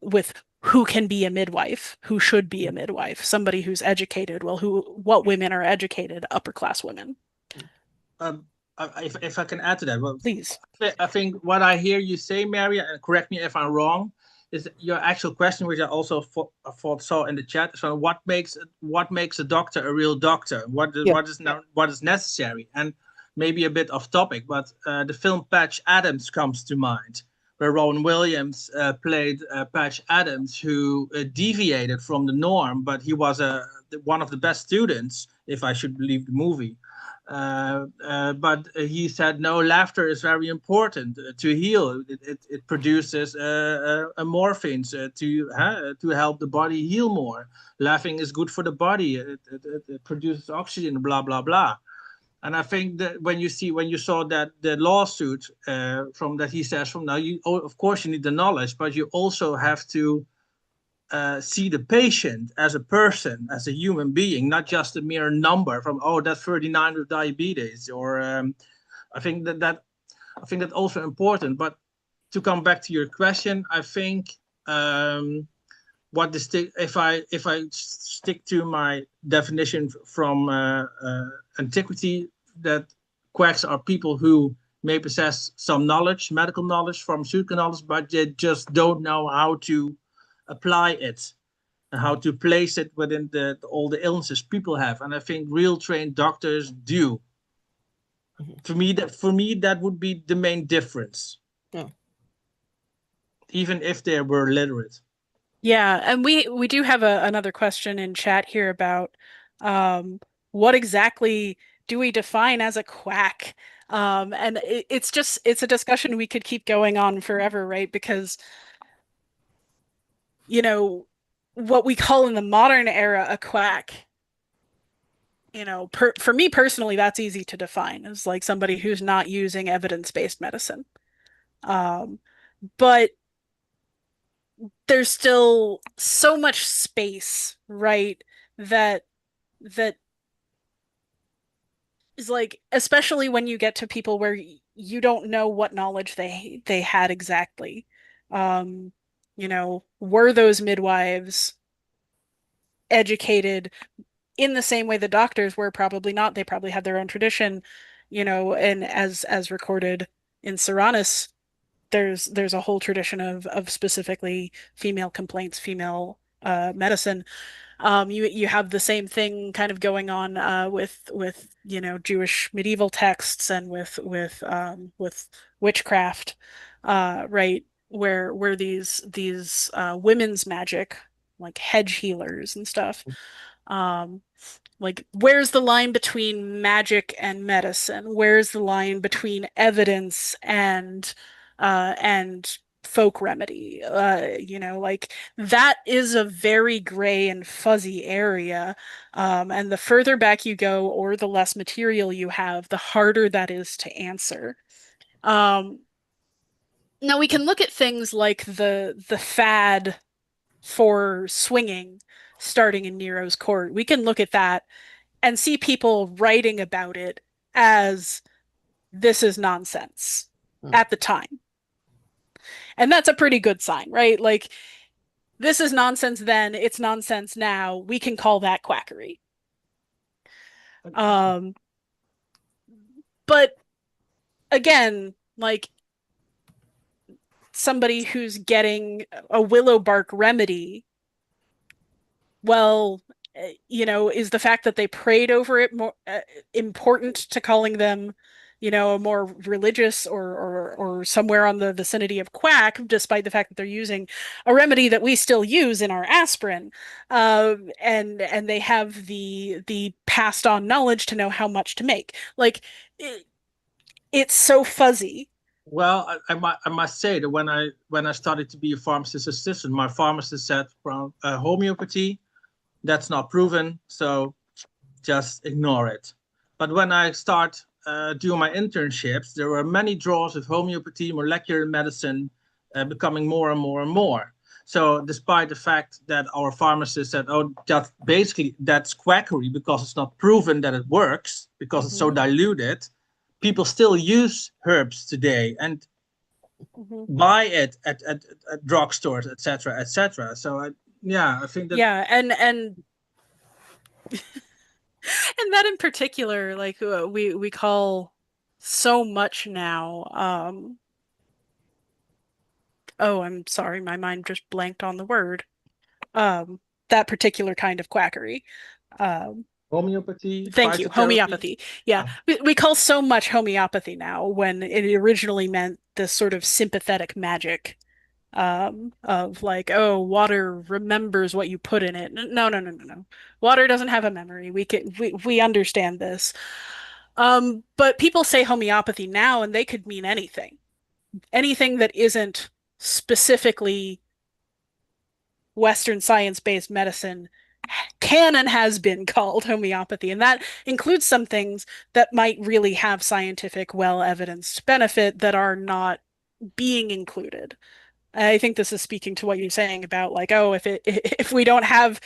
with who can be a midwife, who should be a midwife, somebody who's educated. Well, what women are educated? Upper class women. If I can add to that, well, please. I think what I hear you say, Mary, and correct me if I'm wrong, is your actual question, which I also saw in the chat. So, what makes a doctor a real doctor? What is necessary? And maybe a bit off topic, but the film Patch Adams comes to mind, where Rowan Williams played Patch Adams, who deviated from the norm, but he was one of the best students, if I should believe the movie. But he said, no, laughter is very important to heal. It produces morphines to help the body heal more. Laughing is good for the body. It produces oxygen, blah, blah, blah. And I think that when you saw that the lawsuit from that he says from now, of course you need the knowledge, but you also have to see the patient as a person, as a human being, not just a mere number from, oh, that's 39 with diabetes, or I think that's also important. But to come back to your question, I think if I stick to my definition from Antiquity, that quacks are people who may possess some knowledge, medical knowledge, pharmaceutical knowledge, but they just don't know how to apply it and how to place it within all the illnesses people have. And I think real trained doctors do. For me, that would be the main difference. Yeah. Even if they were literate. Yeah, and we do have another question in chat here about what exactly do we define as a quack? And it's a discussion we could keep going on forever, right? Because, you know, what we call in the modern era a quack, you know, for me personally, that's easy to define as like somebody who's not using evidence-based medicine. But there's still so much space, right? That is like, especially when you get to people where you don't know what knowledge they had exactly. You know, were those midwives educated in the same way the doctors were? Probably not. They probably had their own tradition, you know, and as recorded in Serranus, there's a whole tradition of specifically female complaints, female medicine. You have the same thing kind of going on with you know, Jewish medieval texts and with witchcraft, right? Where these women's magic, like hedge healers and stuff, like, where's the line between magic and medicine? Where's the line between evidence and folk remedy? You know, like, that is a very gray and fuzzy area. And the further back you go, or the less material you have, the harder that is to answer. Now we can look at things like the fad for swinging starting in Nero's court. We can look at that and see people writing about it as this is nonsense at the time. And that's a pretty good sign, right? Like, this is nonsense then, it's nonsense now. We can call that quackery. But again, like, somebody who's getting a willow bark remedy, well, you know, is the fact that they prayed over it more important to calling them, you know, a more religious or somewhere on the vicinity of quack, despite the fact that they're using a remedy that we still use in our aspirin, and they have the passed on knowledge to know how much to make. Like, it's so fuzzy. Well, I must say that when I started to be a pharmacist assistant, my pharmacist said, "Well, homeopathy, that's not proven, so just ignore it." But when I start doing my internships, there were many draws of homeopathy, molecular medicine, becoming more and more and more. So despite the fact that our pharmacist said, "Oh, just basically that's quackery because it's not proven that it works because it's so diluted," people still use herbs today and buy it at drugstores, etc., etc. So yeah, I think that and and that in particular, like, we call so much now. Oh, I'm sorry, my mind just blanked on the word. That particular kind of quackery. Homeopathy. Thank you, homeopathy. Yeah, we call so much homeopathy now when it originally meant this sort of sympathetic magic, of like, oh, water remembers what you put in it. No, no, no, no, no. Water doesn't have a memory. We understand this. But people say homeopathy now, and they could mean anything. Anything that isn't specifically Western science-based medicine can and has been called homeopathy. And that includes some things that might really have scientific, well-evidenced benefit that are not being included. I think this is speaking to what you're saying about, like, oh, if we don't have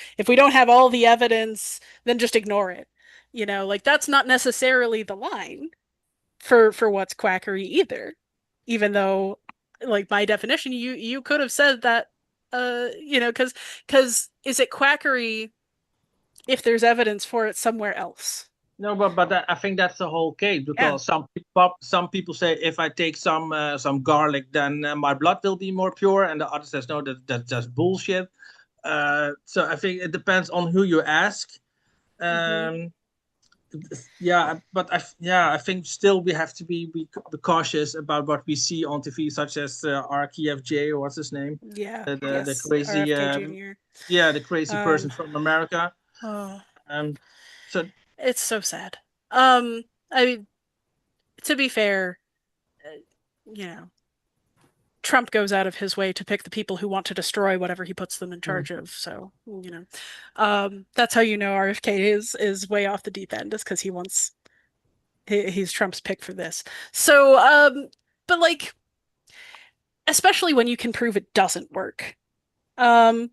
all the evidence, then just ignore it. You know, like, that's not necessarily the line for what's quackery either. Even though, like, my definition, you could have said that, you know, because is it quackery if there's evidence for it somewhere else? No, but I think that's the whole case, because some people say if I take some garlic, then my blood will be more pure, and the other says no, that's just bullshit. So I think it depends on who you ask. Yeah, but I think still we have to be cautious about what we see on TV, such as RKFJ, or what's his name? Yeah, the crazy the crazy person from America. Oh. So it's so sad. I mean, to be fair, Trump goes out of his way to pick the people who want to destroy whatever he puts them in charge of. So, that's how you know RFK is way off the deep end, is because he's Trump's pick for this. So, but like, especially when you can prove it doesn't work. And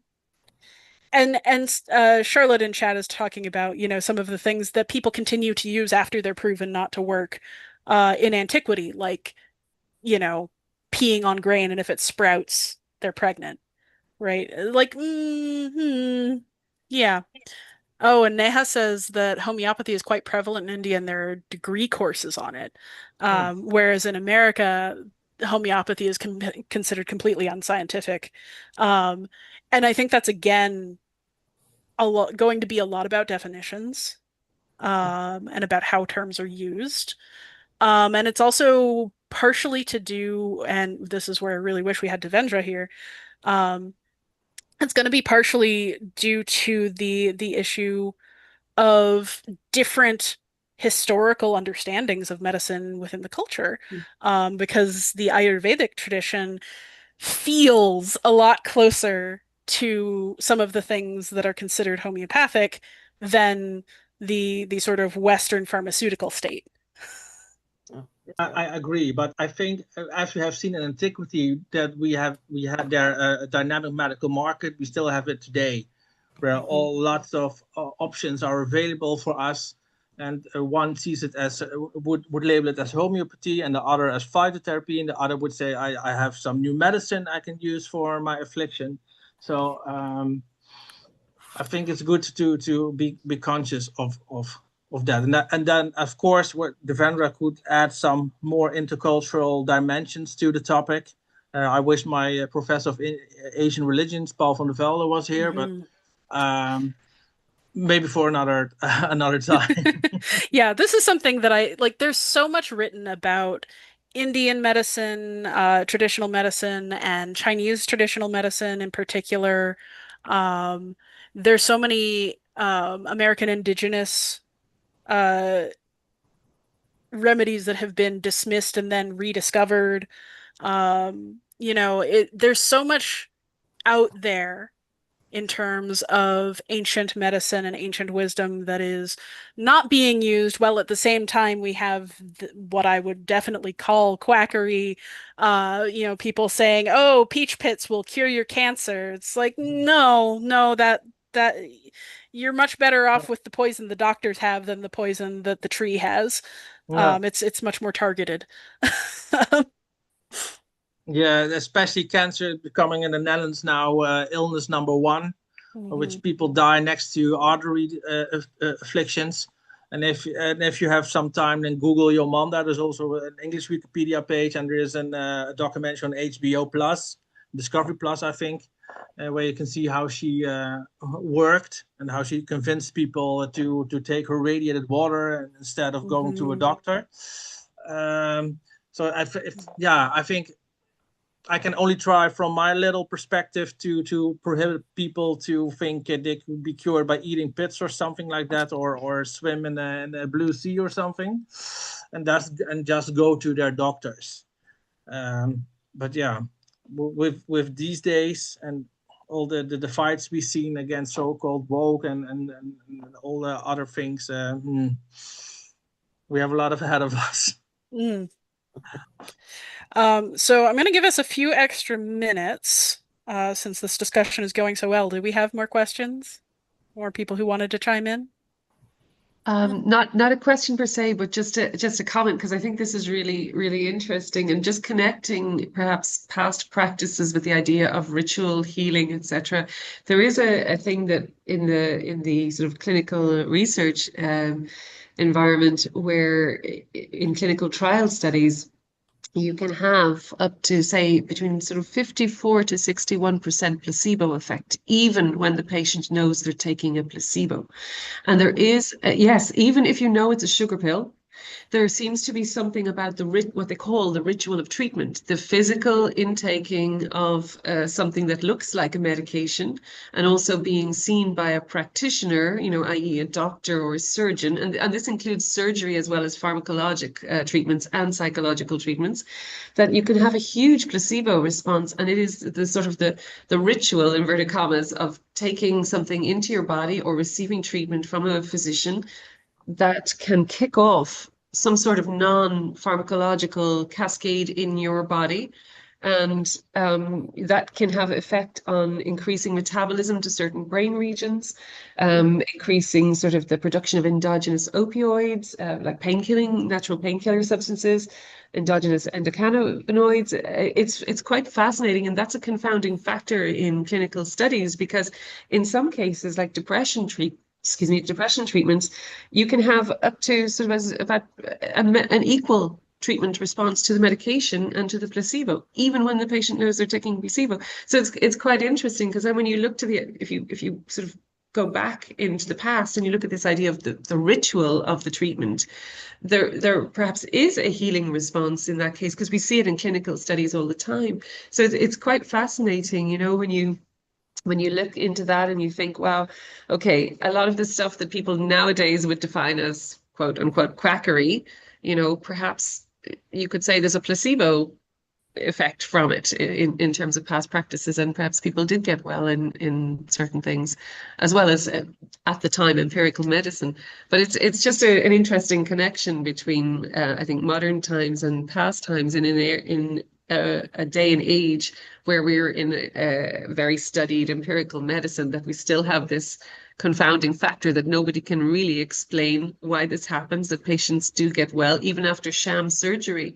Charlotte in chat is talking about, some of the things that people continue to use after they're proven not to work in Antiquity, like, peeing on grain, and if it sprouts, they're pregnant, right? Like, yeah. Oh, and Neha says that homeopathy is quite prevalent in India and there are degree courses on it. Whereas in America, homeopathy is considered completely unscientific. And I think that's, again, going to be a lot about definitions and about how terms are used. And it's also partially to do, and this is where I really wish we had Devendra here, it's going to be partially due to the issue of different historical understandings of medicine within the culture, because the Ayurvedic tradition feels a lot closer to some of the things that are considered homeopathic than the sort of Western pharmaceutical state. I agree, but I think, as we have seen in Antiquity, that we had there a dynamic medical market. We still have it today, where lots of options are available for us, and one sees it as would label it as homeopathy, and the other as phytotherapy, and the other would say I have some new medicine I can use for my affliction. So I think it's good to be conscious of that. And then of course what Devendra could add some more intercultural dimensions to the topic. I wish my professor of Asian religions, Paul van der Velde, was here, but maybe for another time. Yeah, this is something that I like. There's so much written about Indian medicine, traditional medicine, and Chinese traditional medicine in particular. There's so many American indigenous remedies that have been dismissed and then rediscovered. There's so much out there in terms of ancient medicine and ancient wisdom that is not being used well. At the same time, we have what I would definitely call quackery. People saying, "Oh, peach pits will cure your cancer." It's like, no, that you're much better off with the poison the doctors have than the poison that the tree has. Yeah. It's much more targeted. Yeah, especially cancer becoming in the Netherlands now illness number one, which people die next to artery afflictions. And if you have some time, then Google Yomanda. There's also an English Wikipedia page, and there is a documentary on HBO Plus, Discovery Plus, I think, where you can see how she worked and how she convinced people to take her radiated water instead of going to a doctor. So I think I can only try from my little perspective to prohibit people to think they could be cured by eating pits or something like that, or swim in a blue sea or something, and just go to their doctors. But yeah, with these days and all the fights we've seen against so-called woke and all the other things, we have a lot ahead of us. So I'm going to give us a few extra minutes since this discussion is going so well. Do we have more questions? More people who wanted to chime in? Not a question per se, but just a comment, because I think this is really, really interesting, and just connecting perhaps past practices with the idea of ritual healing, etc. There is a thing that in the sort of clinical research environment, where in clinical trial studies, you can have up to, say, between sort of 54 to 61% placebo effect, even when the patient knows they're taking a placebo. And there is, yes, even if you know it's a sugar pill, there seems to be something about what they call the ritual of treatment, the physical intaking of something that looks like a medication, and also being seen by a practitioner, i.e. a doctor or a surgeon, and this includes surgery as well as pharmacologic treatments and psychological treatments, that you can have a huge placebo response, and it is the sort of the ritual, inverted commas, of taking something into your body or receiving treatment from a physician that can kick off some sort of non-pharmacological cascade in your body. And that can have effect on increasing metabolism to certain brain regions, increasing sort of the production of endogenous opioids, like natural painkiller substances, endogenous endocannabinoids. It's quite fascinating, and that's a confounding factor in clinical studies, because in some cases, like depression treatments, you can have up to sort of about an equal treatment response to the medication and to the placebo, even when the patient knows they're taking placebo. So it's quite interesting, because then when you look to if you sort of go back into the past and you look at this idea of the ritual of the treatment, there perhaps is a healing response in that case, because we see it in clinical studies all the time. So it's quite fascinating, when you look into that and you think, wow, okay, a lot of the stuff that people nowadays would define as quote unquote quackery, perhaps you could say there's a placebo effect from it in terms of past practices, and perhaps people did get well in certain things, as well as at the time empirical medicine. But it's just an interesting connection between I think modern times and past times, in a day and age where we're in a very studied empirical medicine, that we still have this confounding factor that nobody can really explain why this happens, that patients do get well even after sham surgery,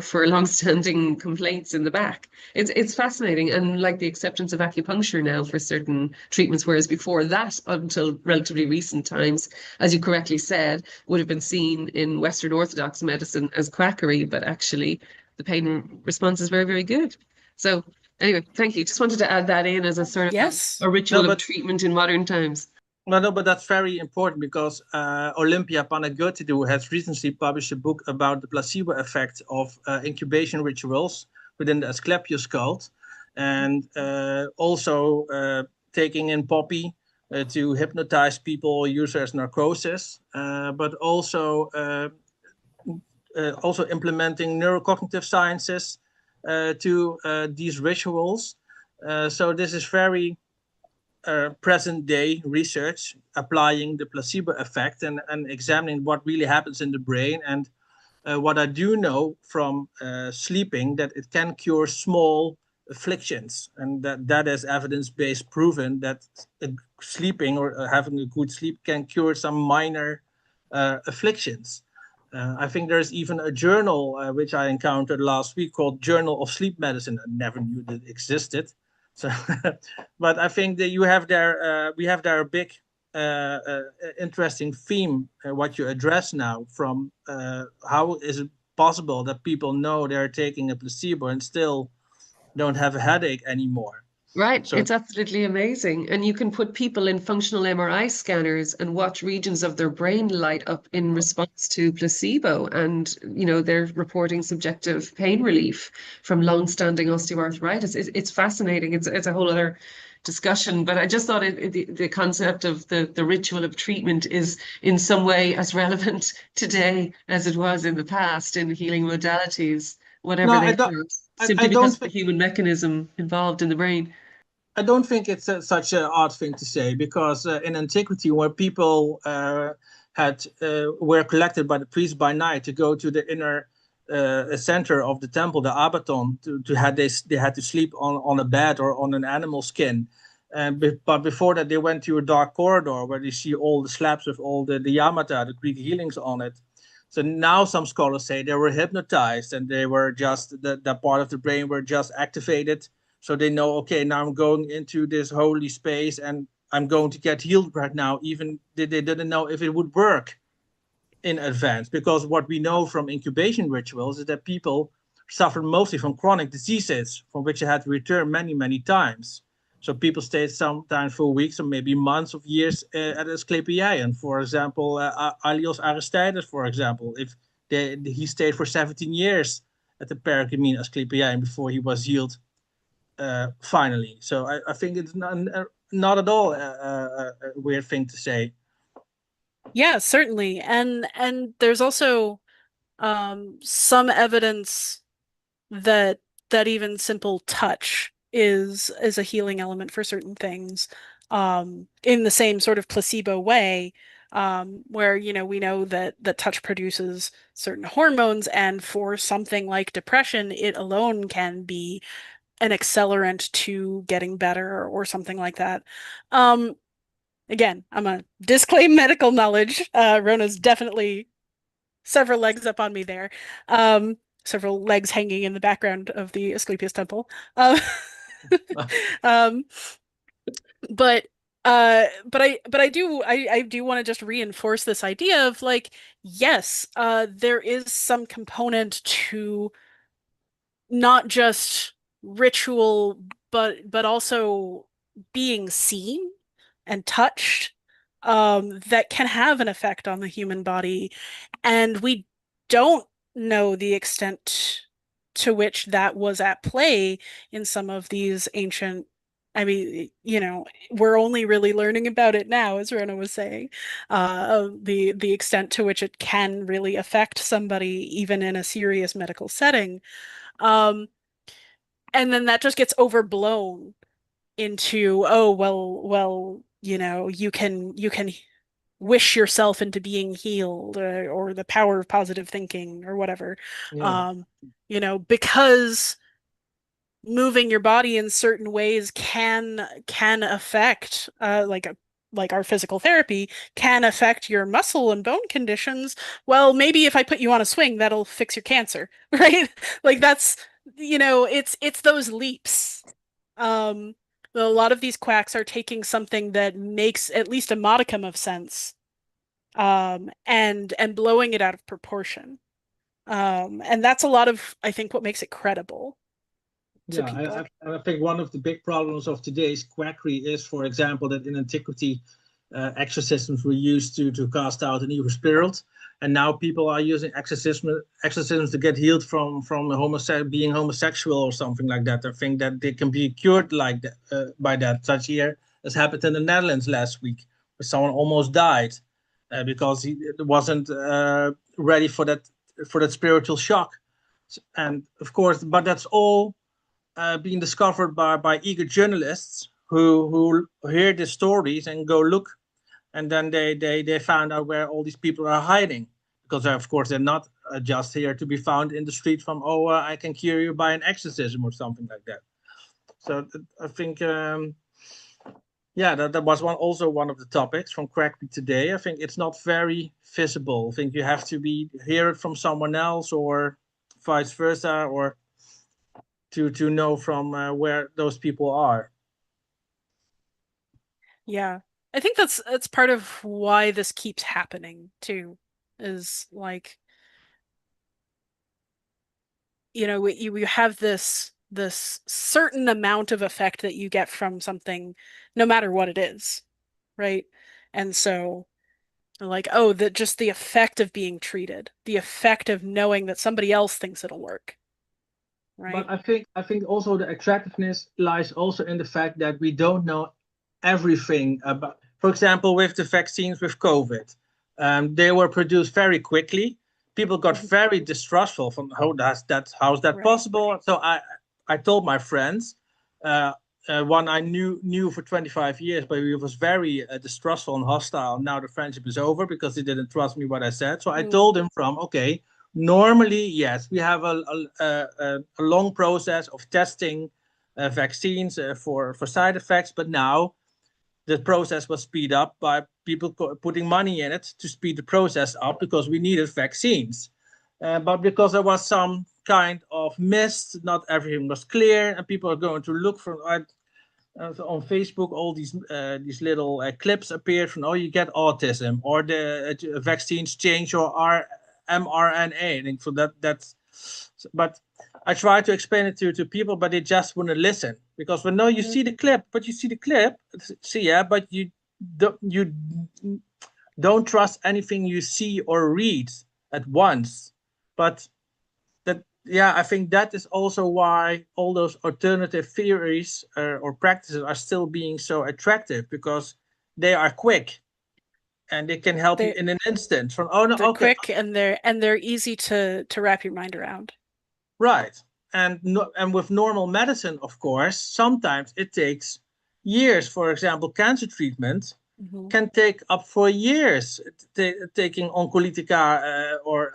for long-standing complaints in the back. It's fascinating, and like the acceptance of acupuncture now for certain treatments, whereas before that, until relatively recent times, as you correctly said, would have been seen in Western Orthodox medicine as quackery, but actually the pain response is very, very good. So anyway, thank you. Just wanted to add that in as a sort of a ritual of treatment in modern times. No, but that's very important, because Olympia Panagiotou has recently published a book about the placebo effect of incubation rituals within the Asclepius cult, and also taking in poppy to hypnotize people, use as narcosis, but also implementing neurocognitive sciences to these rituals. So this is very present day research, applying the placebo effect and examining what really happens in the brain. And what I do know from sleeping, that it can cure small afflictions, and that is evidence-based proven that sleeping or having a good sleep can cure some minor afflictions. I think there's even a journal which I encountered last week called Journal of Sleep Medicine. I never knew that it existed. So, but I think that we have there a big interesting theme, what you address now, from how is it possible that people know they're taking a placebo and still don't have a headache anymore. Right, so it's absolutely amazing. And you can put people in functional MRI scanners and watch regions of their brain light up in response to placebo. And, they're reporting subjective pain relief from long-standing osteoarthritis. It's fascinating. It's a whole other discussion, but I just thought the concept of the ritual of treatment is in some way as relevant today as it was in the past in healing modalities, whatever they are, simply because of the human mechanism involved in the brain. I don't think it's such an odd thing to say, because in Antiquity, where people were collected by the priest by night to go to the inner center of the temple, the abaton, they had to sleep on a bed or on an animal skin. But before that, they went to a dark corridor where they see all the slabs with all the yamata, the Greek healings on it. So now some scholars say they were hypnotized, and they were just that part of the brain were just activated. So they know, okay, now I'm going into this holy space and I'm going to get healed right now. Even they didn't know if it would work in advance, because what we know from incubation rituals is that people suffer mostly from chronic diseases from which they had to return many, many times. So people stayed sometimes for weeks or maybe months of years at Asclepieion. For example, Aelios Aristides, for example, he stayed for 17 years at the Pergamene Asclepieion before he was healed finally. So I think it's not at all a weird thing to say. Yeah, certainly. And there's also some evidence that even simple touch is a healing element for certain things, in the same sort of placebo way, where we know that touch produces certain hormones, and for something like depression, it alone can be an accelerant to getting better or something like that. Again, I'm a disclaim medical knowledge. Rona's definitely several legs up on me there. Several legs hanging in the background of the Asclepius temple. Um, but I do want to just reinforce this idea of like, yes, there is some component to not just ritual, but also being seen and touched, that can have an effect on the human body. And we don't know the extent to which that was at play in some of these ancient. I mean, we're only really learning about it now, as Rona was saying, the extent to which it can really affect somebody, even in a serious medical setting. And then that just gets overblown into, oh, well, you can wish yourself into being healed, or the power of positive thinking or whatever. Yeah. Because moving your body in certain ways can affect, like our physical therapy can affect your muscle and bone conditions. Well, maybe if I put you on a swing, that'll fix your cancer, right? Like that's, it's those leaps. A lot of these quacks are taking something that makes at least a modicum of sense, and blowing it out of proportion. And that's a lot of, I think, what makes it credible to people. I think one of the big problems of today's quackery is, for example, that in Antiquity, exorcisms were used to cast out an evil spirit, and now people are using exorcisms to get healed from being homosexual or something like that. I think that they can be cured like that, by that. Such here as happened in the Netherlands last week, where someone almost died because he wasn't ready for that spiritual shock. And of course, but that's all being discovered by eager journalists who hear the stories and go look, and then they found out where all these people are hiding, because of course they're not just here to be found in the street from, I can cure you by an exorcism or something like that. So I think that was also one of the topics from Quackery today. I think it's not very visible. I think you have to hear it from someone else, or vice versa, or to know from where those people are. Yeah, I think that's part of why this keeps happening too, is like, you have this certain amount of effect that you get from something, no matter what it is, right? And so, like, just the effect of being treated, the effect of knowing that somebody else thinks it'll work, right? But I think also the attractiveness lies also in the fact that we don't know everything about. For example, with the vaccines with COVID, they were produced very quickly. People got very distrustful from how's that possible. So I told my friends, one I knew for 25 years, but he was very distrustful and hostile. Now the friendship is over because he didn't trust me what I said. So I told him normally, yes, we have a long process of testing vaccines for side effects, but now the process was speed up by people putting money in it to speed the process up, because we needed vaccines. But because there was some kind of mist, not everything was clear, and people are going to look for on Facebook, all these little clips appeared from, you get autism, or the vaccines change your mRNA. I think so that's. But I try to explain it to people, but they just wouldn't listen. because we know you see the clip, but you see the clip, but you don't trust anything you see or read at once. But that, yeah, I think that is also why all those alternative theories or practices are still being so attractive, because they are quick and they can help you in an instant. From they're quick and they're easy to wrap your mind around. Right. And with normal medicine, of course, sometimes it takes years. For example, cancer treatment can take up for years. Taking oncolytica or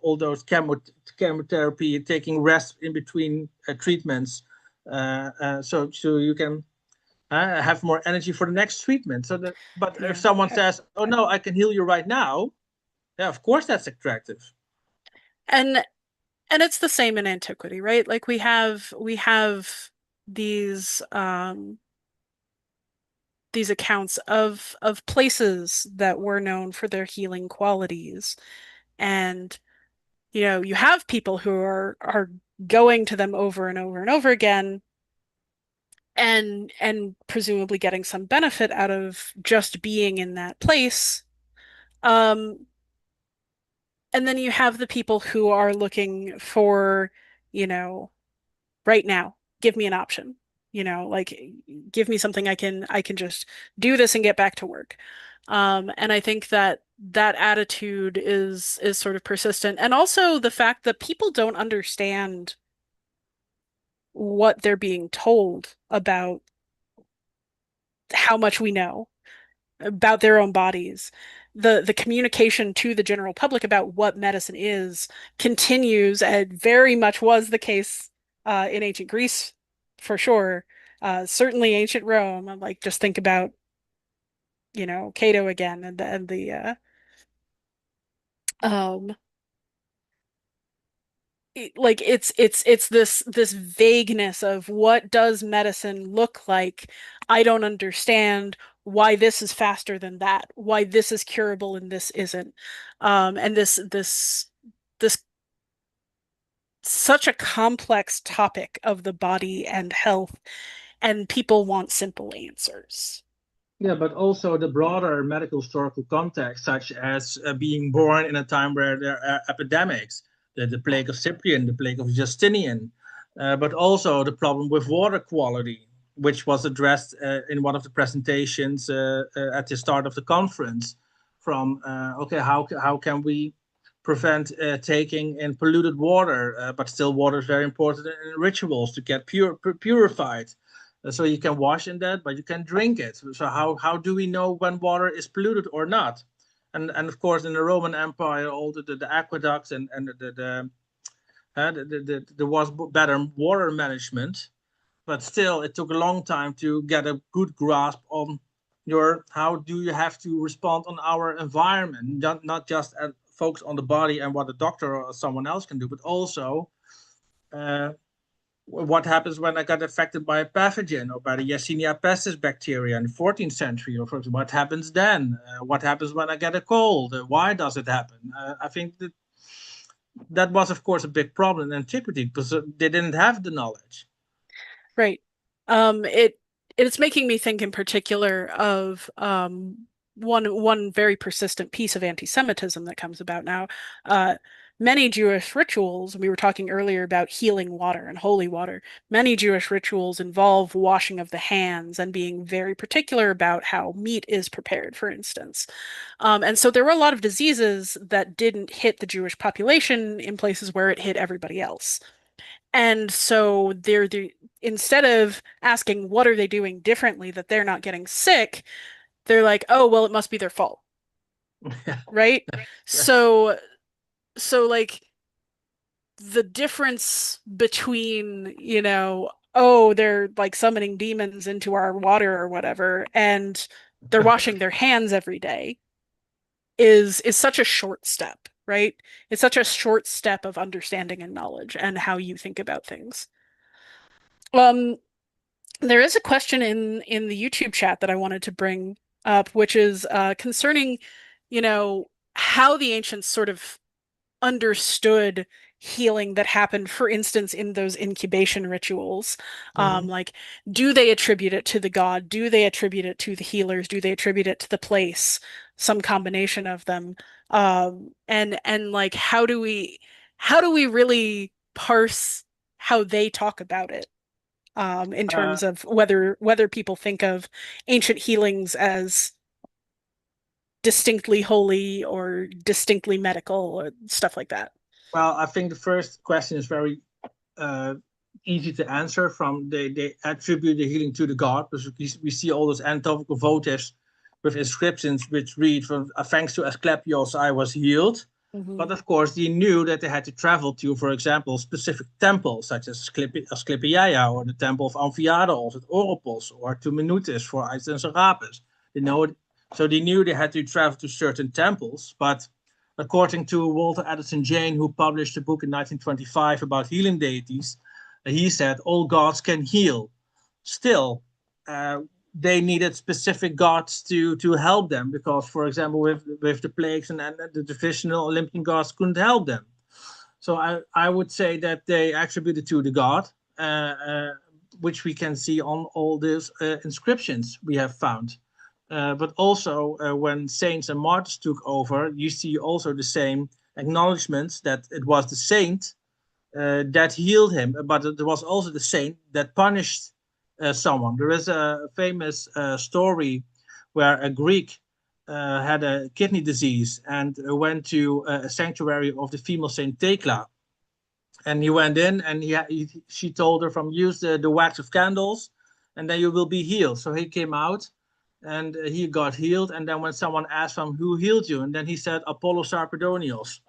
all those chemotherapy, taking rest in between treatments, so you can have more energy for the next treatment. But if someone says, "Oh no, I can heal you right now," yeah, of course that's attractive. And it's the same in antiquity, right? Like we have these accounts of places that were known for their healing qualities, and you have people who are going to them over and over and over again, and presumably getting some benefit out of just being in that place. And then you have the people who are looking for, right now, give me an option. Like give me something I can just do this and get back to work. And I think that attitude is sort of persistent. And also the fact that people don't understand what they're being told about how much we know about their own bodies. The communication to the general public about what medicine is continues, and very much was the case in ancient Greece, for sure. Certainly ancient Rome. Like just think about, Cato again, and the like it's this vagueness of what does medicine look like. I don't understand why this is faster than that, why this is curable and this isn't. And this such a complex topic of the body and health, and people want simple answers. Yeah, but also the broader medical historical context, such as being born in a time where there are epidemics, the plague of Cyprian, the plague of Justinian, but also the problem with water quality, which was addressed in one of the presentations at the start of the conference. From how can we prevent taking in polluted water, but still water is very important in rituals to get purified. So you can wash in that, but you can drink it. So how do we know when water is polluted or not? And of course, in the Roman Empire, all the aqueducts and there was better water management, but still it took a long time to get a good grasp on how do you have to respond on our environment, not just focus on the body and what a doctor or someone else can do, but also what happens when I got affected by a pathogen or by the Yersinia pestis bacteria in the 14th century, or for example, what happens then? What happens when I get a cold? Why does it happen? I think that was, of course, a big problem in antiquity because they didn't have the knowledge. Right. It's making me think in particular of one very persistent piece of anti-Semitism that comes about now. Many Jewish rituals, we were talking earlier about healing water and holy water. Many Jewish rituals involve washing of the hands and being very particular about how meat is prepared, for instance. And so there were a lot of diseases that didn't hit the Jewish population in places where it hit everybody else. And so instead of asking what are they doing differently that they're not getting sick, they're like, oh, well, it must be their fault. Right? So like the difference between, oh, they're like summoning demons into our water or whatever, and they're washing their hands every day is such a short step, right? It's such a short step of understanding and knowledge and how you think about things. There is a question in the YouTube chat that I wanted to bring up, which is concerning, how the ancients sort of understood healing that happened, for instance, in those incubation rituals. Like, do they attribute it to the god? Do they attribute it to the healers? Do they attribute it to the place? Some combination of them. And like, how do we really parse how they talk about it? In terms of whether people think of ancient healings as distinctly holy or distinctly medical or stuff like that. Well, I think the first question is very easy to answer. They attribute the healing to the god, because we see all those anatomical votives with inscriptions which read, from thanks to Asclepios I was healed. But of course, they knew that they had to travel to, for example, specific temples such as Asclepiaia, or the temple of Amphiaraos at Oropos, or to Minutis for Isis and Serapis. So they knew they had to travel to certain temples, but according to Walter Addison Jane, who published a book in 1925 about healing deities, he said all gods can heal. Still, they needed specific gods to help them, because, for example, with the plagues and the traditional Olympian gods couldn't help them. So I would say that they attributed to the god, which we can see on all these inscriptions we have found. But also, when saints and martyrs took over, you see also the same acknowledgements that it was the saint that healed him, but it was also the saint that punished someone. There is a famous story where a Greek had a kidney disease and went to a sanctuary of the female Saint Thecla. And he went in, and she told her, use the wax of candles, and then you will be healed. So he came out, and he got healed. And then when someone asked him, who healed you? And then he said, Apollo Sarpedonios.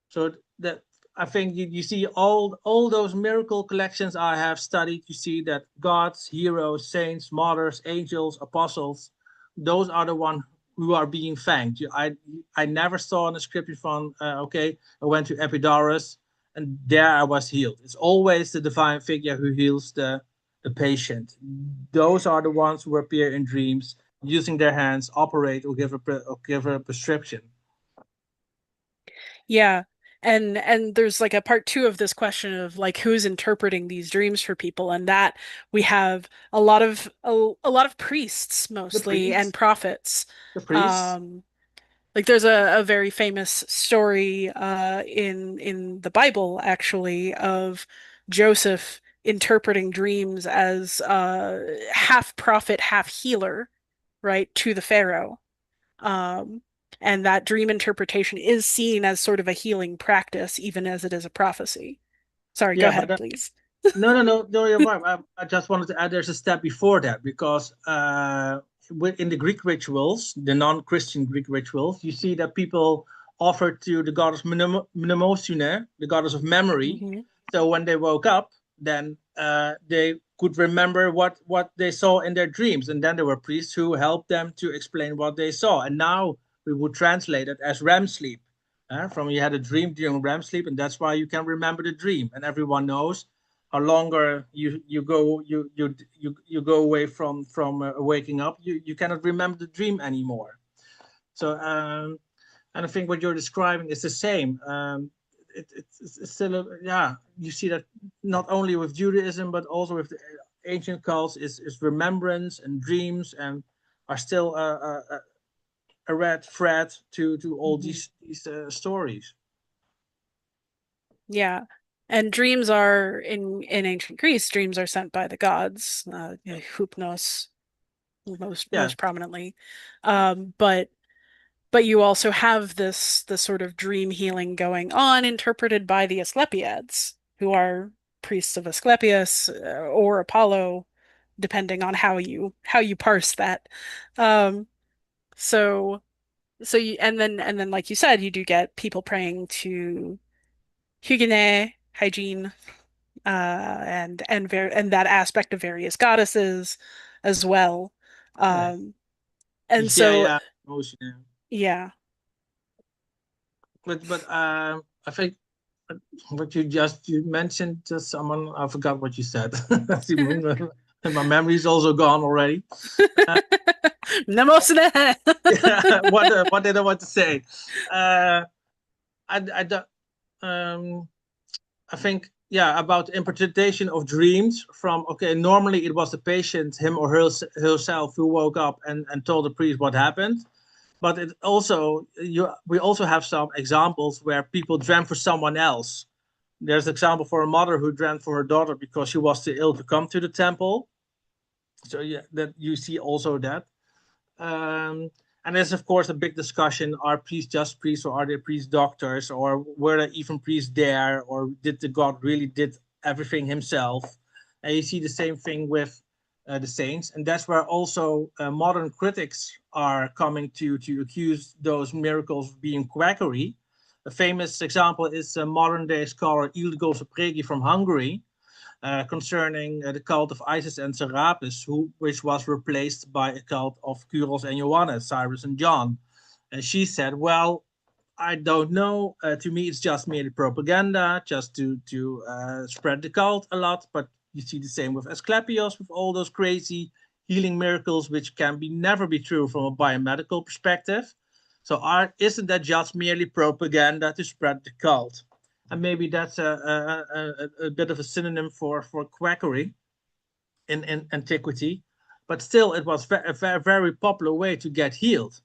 So that, I think you see all those miracle collections I have studied, you see that gods, heroes, saints, martyrs, angels, apostles, those are the ones who are being thanked. I never saw an inscription from, okay, I went to Epidaurus, and there I was healed. It's always the divine figure who heals the patient. Those are the ones who appear in dreams, using their hands, operate, or give a prescription. Yeah. And there's like a part 2 of this question of like who's interpreting these dreams for people, and that we have a lot of priests mostly, and prophets. The priests. Like there's a very famous story in the Bible, actually, of Joseph interpreting dreams as half prophet, half healer, right, to the Pharaoh. And that dream interpretation is seen as sort of a healing practice, even as it is a prophecy. Sorry, go ahead, please. No, you're right. I just wanted to add there's a step before that, because in the Greek rituals, the non-Christian Greek rituals, you see that people offer to the goddess Mnemosyne, the goddess of memory. So when they woke up, then they could remember what they saw in their dreams. And then there were priests who helped them to explain what they saw. And now we would translate it as REM sleep. From you had a dream during REM sleep, and that's why you can remember the dream. And everyone knows how longer you go away from waking up, you cannot remember the dream anymore. So and I think what you're describing is the same. It's still you see that not only with Judaism but also with the ancient cults is remembrance and dreams, and are still a red thread to all these stories. Yeah. And dreams are in ancient Greece, dreams are sent by the gods, Hypnos most prominently. But you also have this sort of dream healing going on, interpreted by the Asclepiads, who are priests of Asclepius or Apollo, depending on how you parse that. So you, and then like you said, you do get people praying to Hygiene, hygiene, and that aspect of various goddesses as well. And so yeah. But I think what you mentioned to someone, I forgot what you said. My memory is also gone already. What did I want to say? I don't. I think, yeah, about interpretation of dreams from, okay, normally it was the patient, him or herself, who woke up and told the priest what happened. But it also, we also have some examples where people dreamt for someone else. There's an example for a mother who dreamt for her daughter because she was too ill to come to the temple. So yeah, that you see also that. And there's of course a big discussion: are priests just priests, or are they priest doctors, or were there even priests there, or did the god really did everything himself? And you see the same thing with the saints, and that's where also modern critics are coming to accuse those miracles of being quackery. A famous example is modern day scholar Ildiko Sopregi from Hungary, concerning the cult of Isis and Serapis, which was replaced by a cult of Kyros and Ioannes, Cyrus and John. And she said, well, I don't know. To me, it's just merely propaganda, just to spread the cult a lot. But you see the same with Asclepius, with all those crazy healing miracles, which can never be true from a biomedical perspective. So isn't that just merely propaganda to spread the cult? And maybe that's a bit of a synonym for quackery in antiquity. But still, it was a very popular way to get healed.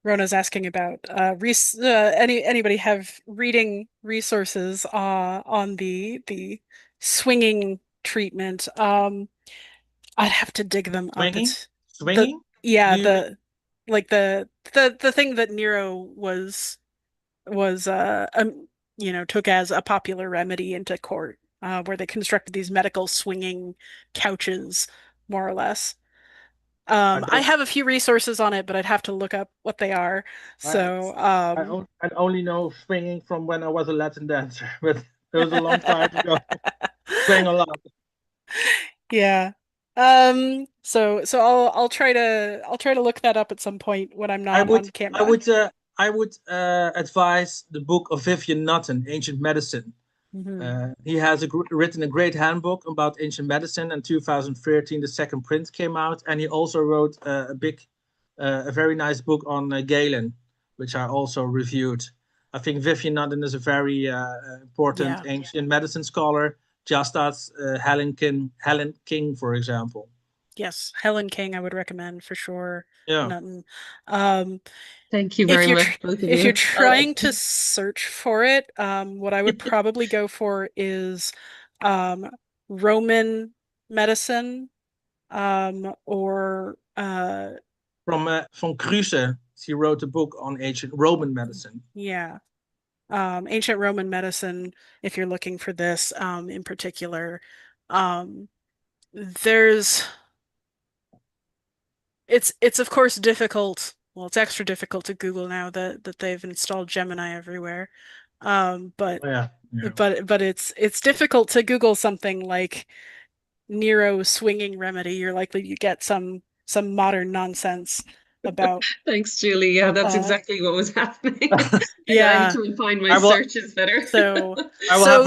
Rona's asking about anybody have reading resources on the swinging treatment. I'd have to dig them up. It's swinging? Yeah, the thing that Nero was took as a popular remedy into court, where they constructed these medical swinging couches, more or less. I have a few resources on it, but I'd have to look up what they are. So I only know swinging from when I was a Latin dancer, but it was a long time ago. Swing a lot. Yeah. So I'll try to look that up at some point when I'm not on camera. I would advise the book of Vivian Nutten, Ancient Medicine. He has written a great handbook about ancient medicine. In 2013, the second print came out, and he also wrote a very nice book on Galen, which I also reviewed. I think Vivian Nutten is a very important ancient medicine scholar, just as Helen King, for example. Yes, Helen King, I would recommend for sure. Yeah. Nutten. Thank you very much, both of you. If you're trying to search for it, what I would probably go for is Roman medicine, or from Kruse. She wrote a book on ancient Roman medicine. Yeah. Ancient Roman medicine, if you're looking for this in particular. It's of course difficult. Well, it's extra difficult to Google now that they've installed Gemini everywhere. But it's difficult to Google something like Nero swinging remedy. You're likely to get some modern nonsense about. Thanks, Julie. Yeah, that's exactly what was happening. Yeah, I need to refine my searches better. So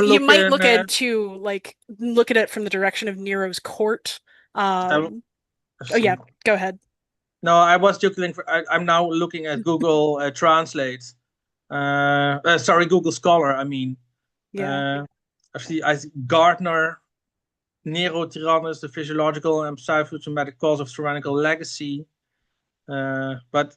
you might look at it from the direction of Nero's court. Oh yeah, go ahead. No, I was joking. I'm now looking at Google Translate. Sorry, Google Scholar. I mean, I see Gardner, Nero Tyrannus, the physiological and psychosomatic cause of tyrannical legacy. But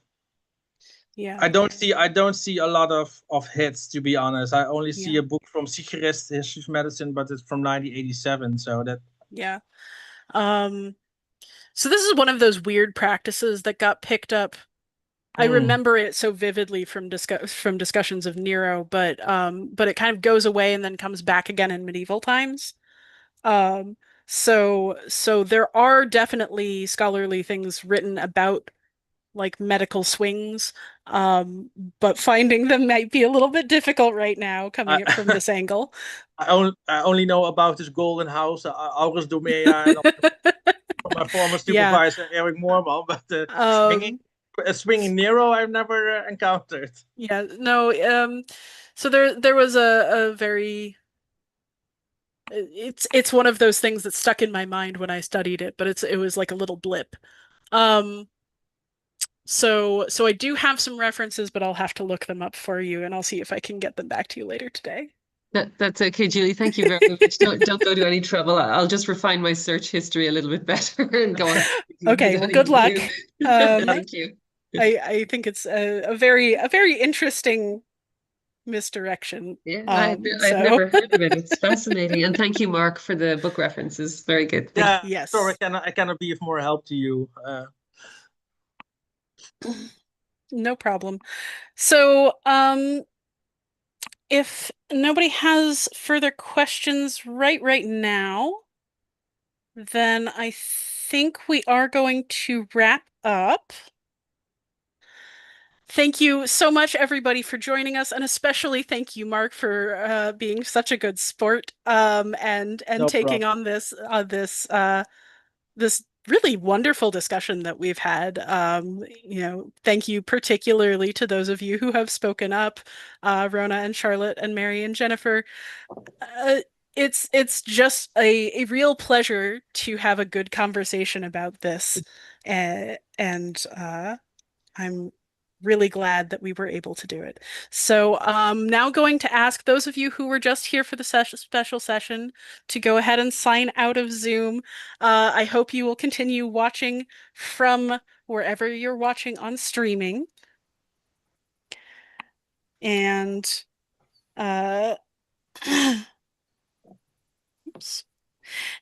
yeah, I don't see a lot of hits, to be honest. I only see a book from Sigerist, History of Medicine, but it's from 1987. So that. Yeah. So this is one of those weird practices that got picked up. I remember it so vividly from discussions of Nero, but it kind of goes away and then comes back again in medieval times. So there are definitely scholarly things written about like medical swings, but finding them might be a little bit difficult right now coming up from this angle. I only know about this golden house, August Domea, and from my former supervisor Eric Moorman, but swinging Nero I've never encountered. Yeah, no. So there was a very. It's one of those things that stuck in my mind when I studied it, but it was like a little blip. So I do have some references, but I'll have to look them up for you, and I'll see if I can get them back to you later today. That's okay, Julie. Thank you very much. Don't go to any trouble. I'll just refine my search history a little bit better and go on. Okay, well, good luck. Thank you. I think it's a very interesting misdirection. Yeah, I've never heard of it. It's fascinating. And thank you, Mark, for the book references. Very good. Yeah, yes. Sorry, I cannot be of more help to you. No problem. So, if nobody has further questions right now, then I think we are going to wrap up. Thank you so much, everybody, for joining us, and especially thank you, Mark, for being such a good sport and No taking problem. on this really wonderful discussion that we've had. Thank you particularly to those of you who have spoken up, Rona and Charlotte and Mary and Jennifer. It's just a real pleasure to have a good conversation about this, and I'm really glad that we were able to do it. So now going to ask those of you who were just here for the special session to go ahead and sign out of Zoom. I hope you will continue watching from wherever you're watching on streaming. And oops.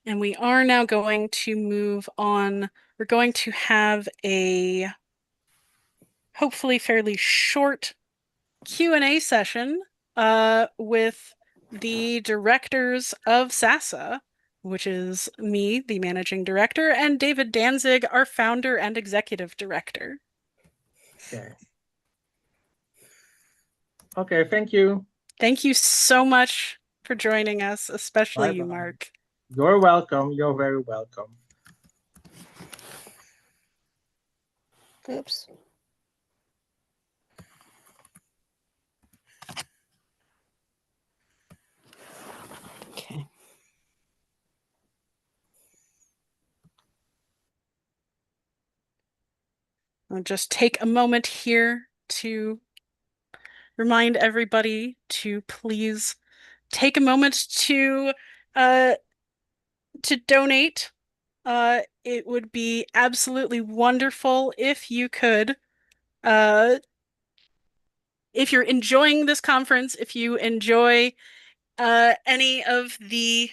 And we are now going to move on. We're going to have a hopefully fairly short Q&A session with the directors of SASA, which is me, the managing director, and David Danzig, our founder and executive director. Okay, thank you. Thank you so much for joining us, especially you, Mark. You're welcome. You're very welcome. Oops. Okay. I'll just take a moment here to remind everybody to please take a moment to donate. It would be absolutely wonderful if you could, if you're enjoying this conference, if you enjoy any of the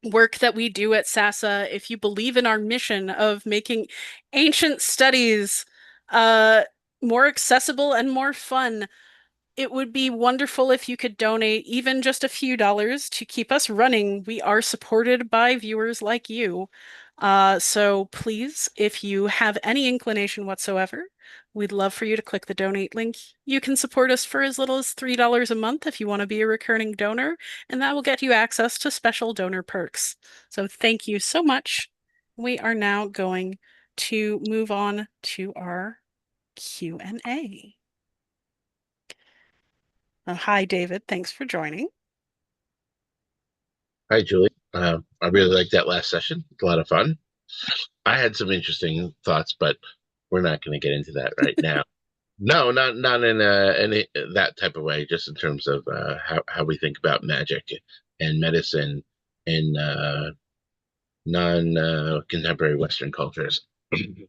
work that we do at SASA, if you believe in our mission of making ancient studies more accessible and more fun, it would be wonderful if you could donate even just a few dollars to keep us running. We are supported by viewers like you. So please, if you have any inclination whatsoever, we'd love for you to click the donate link. You can support us for as little as $3 a month if you want to be a recurring donor, and that will get you access to special donor perks. So thank you so much. We are now going to move on to our Q&A. Hi, David. Thanks for joining. Hi, Julie. I really liked that last session. It's a lot of fun. I had some interesting thoughts, but we're not going to get into that right now. No, not in any that type of way. Just in terms of how we think about magic and medicine in non-contemporary Western cultures.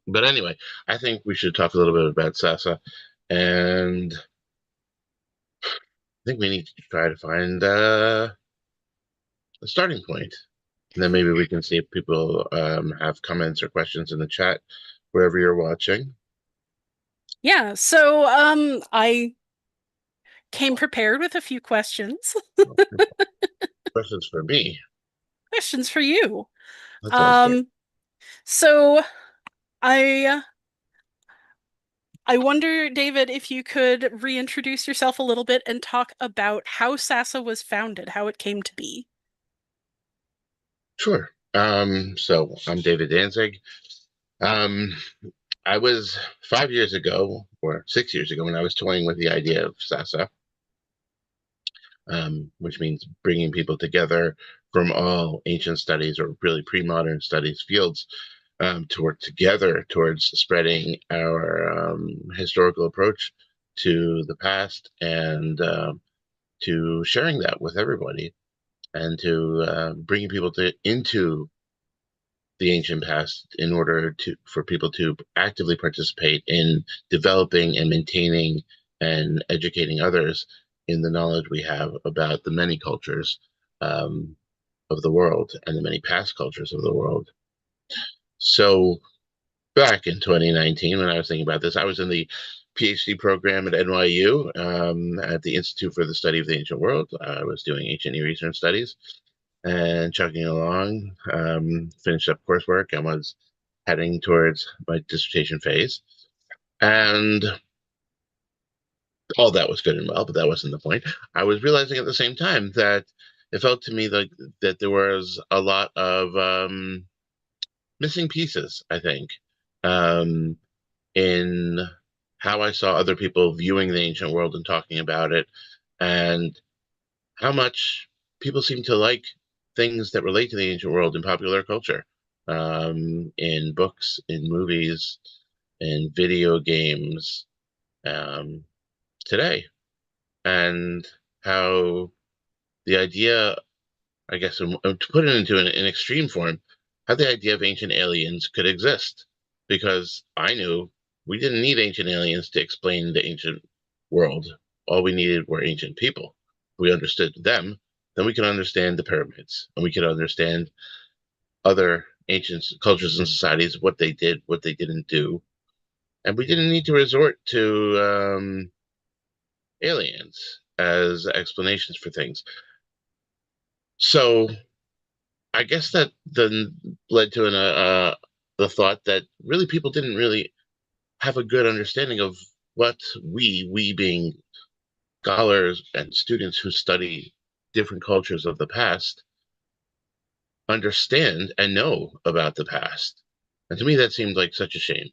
But anyway, I think we should talk a little bit about SASA, and I think we need to try to find a starting point. And then maybe we can see if people have comments or questions in the chat wherever you're watching. Yeah, so I came prepared with a few questions. Questions for me. Questions for you. That sounds great. So I wonder, David, if you could reintroduce yourself a little bit and talk about how SASA was founded, how it came to be. Sure. So I'm David Danzig. I was 5 years ago, or 6 years ago, when I was toying with the idea of SASA, which means bringing people together from all ancient studies or really pre-modern studies fields to work together towards spreading our historical approach to the past and to sharing that with everybody and to bringing people into the ancient past in order for people to actively participate in developing and maintaining and educating others in the knowledge we have about the many cultures of the world and the many past cultures of the world. So back in 2019, when I was thinking about this, I was in the PhD program at NYU at the Institute for the Study of the Ancient World. I was doing ancient Near Eastern studies and chugging along, finished up coursework and was heading towards my dissertation phase. And all that was good and well, but that wasn't the point. I was realizing at the same time that it felt to me like that there was a lot of missing pieces, I think, in how I saw other people viewing the ancient world and talking about it, and how much people seem to like things that relate to the ancient world in popular culture, in books, in movies, in video games, today. And how the idea, I guess, to put it into an extreme form, how the idea of ancient aliens could exist. Because I knew we didn't need ancient aliens to explain the ancient world. All we needed were ancient people. If we understood them, then we could understand the pyramids, and we could understand other ancient cultures and societies, what they did, what they didn't do. And we didn't need to resort to aliens as explanations for things. So I guess that then led to the thought that really people didn't really have a good understanding of what we being scholars and students who study different cultures of the past, understand and know about the past. And to me, that seemed like such a shame,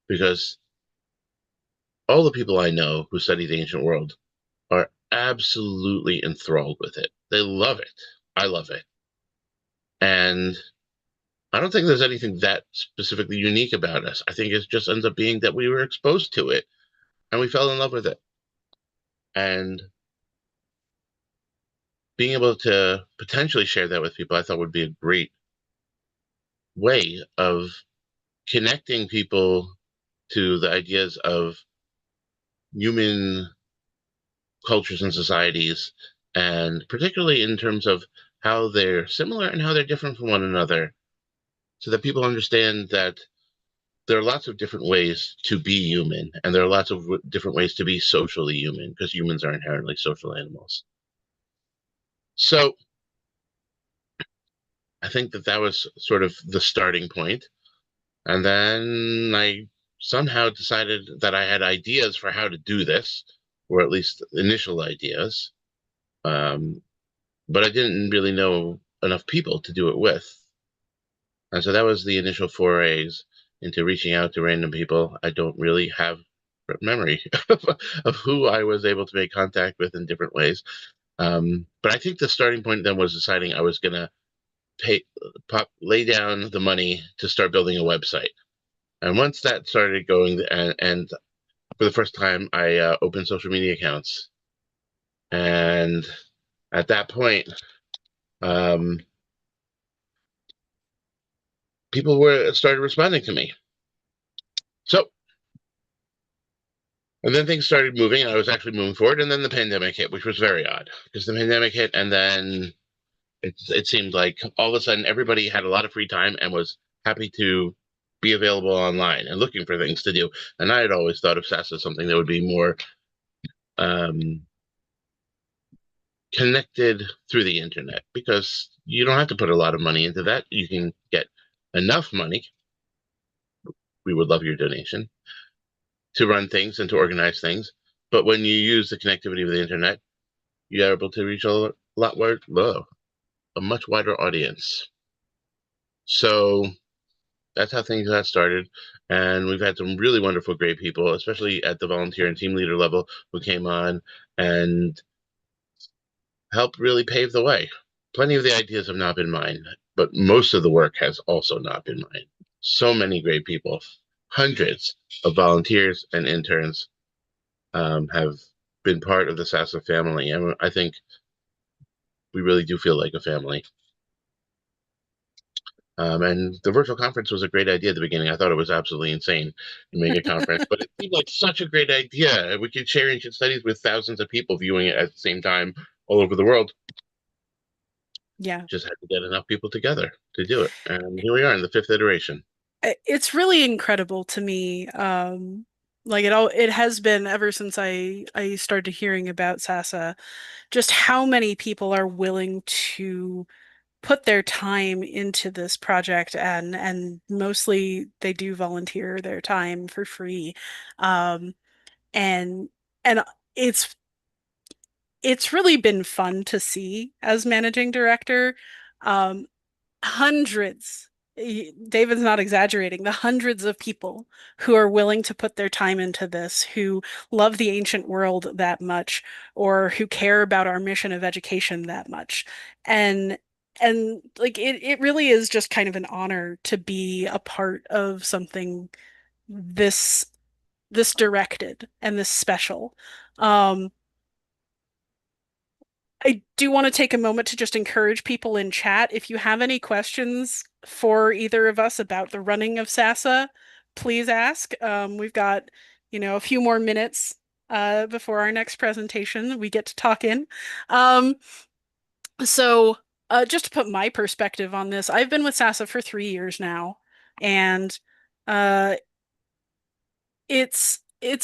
because all the people I know who study the ancient world are absolutely enthralled with it. They love it. I love it. And I don't think there's anything that specifically unique about us. I think it just ends up being that we were exposed to it and we fell in love with it. And being able to potentially share that with people, I thought would be a great way of connecting people to the ideas of human cultures and societies, and particularly in terms of how they're similar and how they're different from one another, so that people understand that there are lots of different ways to be human, and there are lots of different ways to be socially human, because humans are inherently social animals. So I think that was sort of the starting point. And then I somehow decided that I had ideas for how to do this, or at least initial ideas. But I didn't really know enough people to do it with. And so that was the initial forays into reaching out to random people. I don't really have memory of who I was able to make contact with in different ways. But I think the starting point then was deciding I was going to lay down the money to start building a website. And once that started going, and for the first time, I opened social media accounts. And at that point, people started responding to me. So, and then things started moving, and I was actually moving forward. And then the pandemic hit, which was very odd, because the pandemic hit, and then it seemed like all of a sudden everybody had a lot of free time and was happy to be available online and looking for things to do. And I had always thought of SASA as something that would be more connected through the internet, because you don't have to put a lot of money into that. You can get enough money, we would love your donation, to run things and to organize things. But when you use the connectivity of the internet, you're able to reach a much wider audience. So that's how things got started. And we've had some really wonderful, great people, especially at the volunteer and team leader level, who came on and helped really pave the way. Plenty of the ideas have not been mine, but most of the work has also not been mine. so many great people. Hundreds of volunteers and interns have been part of the SASA family, and I think we really do feel like a family. And the virtual conference was a great idea at the beginning. I thought it was absolutely insane to make a conference, but it seemed like such a great idea. We could share ancient studies with thousands of people viewing it at the same time all over the world. Yeah. Just had to get enough people together to do it. And here we are in the 5th iteration. It's really incredible to me. Like it has been ever since I started hearing about SASA, just how many people are willing to put their time into this project, and mostly they do volunteer their time for free. And and it's really been fun to see as managing director. Hundreds, David's not exaggerating, the hundreds of people who are willing to put their time into this, who love the ancient world that much, or who care about our mission of education that much. And like it really is just kind of an honor to be a part of something this directed and this special. I do want to take a moment to just encourage people in chat. If you have any questions for either of us about the running of SASA, please ask. We've got, a few more minutes before our next presentation. We get to talk in. So just to put my perspective on this, I've been with SASA for 3 years now, and it's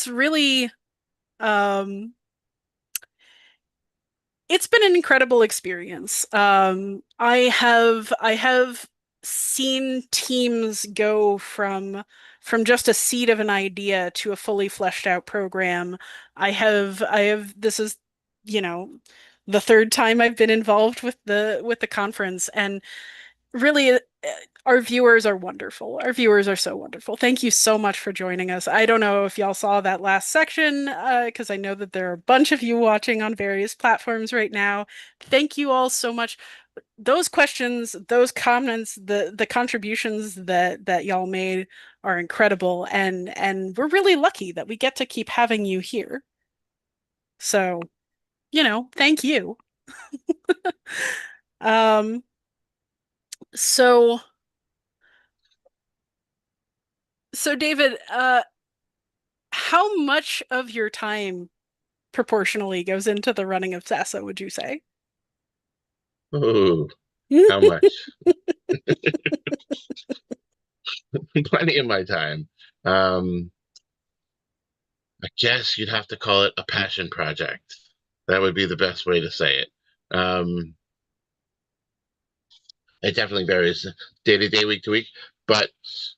really it's been an incredible experience. I have seen teams go from just a seed of an idea to a fully fleshed out program. This is, the third time I've been involved with the conference, and really our viewers are wonderful. Our viewers are so wonderful. Thank you so much for joining us. I don't know if y'all saw that last section, because I know that there are a bunch of you watching on various platforms right now. Thank you all so much. Those questions, those comments, the contributions that y'all made are incredible, and we're really lucky that we get to keep having you here. So, thank you. So David, how much of your time proportionally goes into the running of SASA, would you say? Ooh, how much? Plenty of my time. I guess you'd have to call it a passion project. That would be the best way to say it. It definitely varies day to day, week to week, but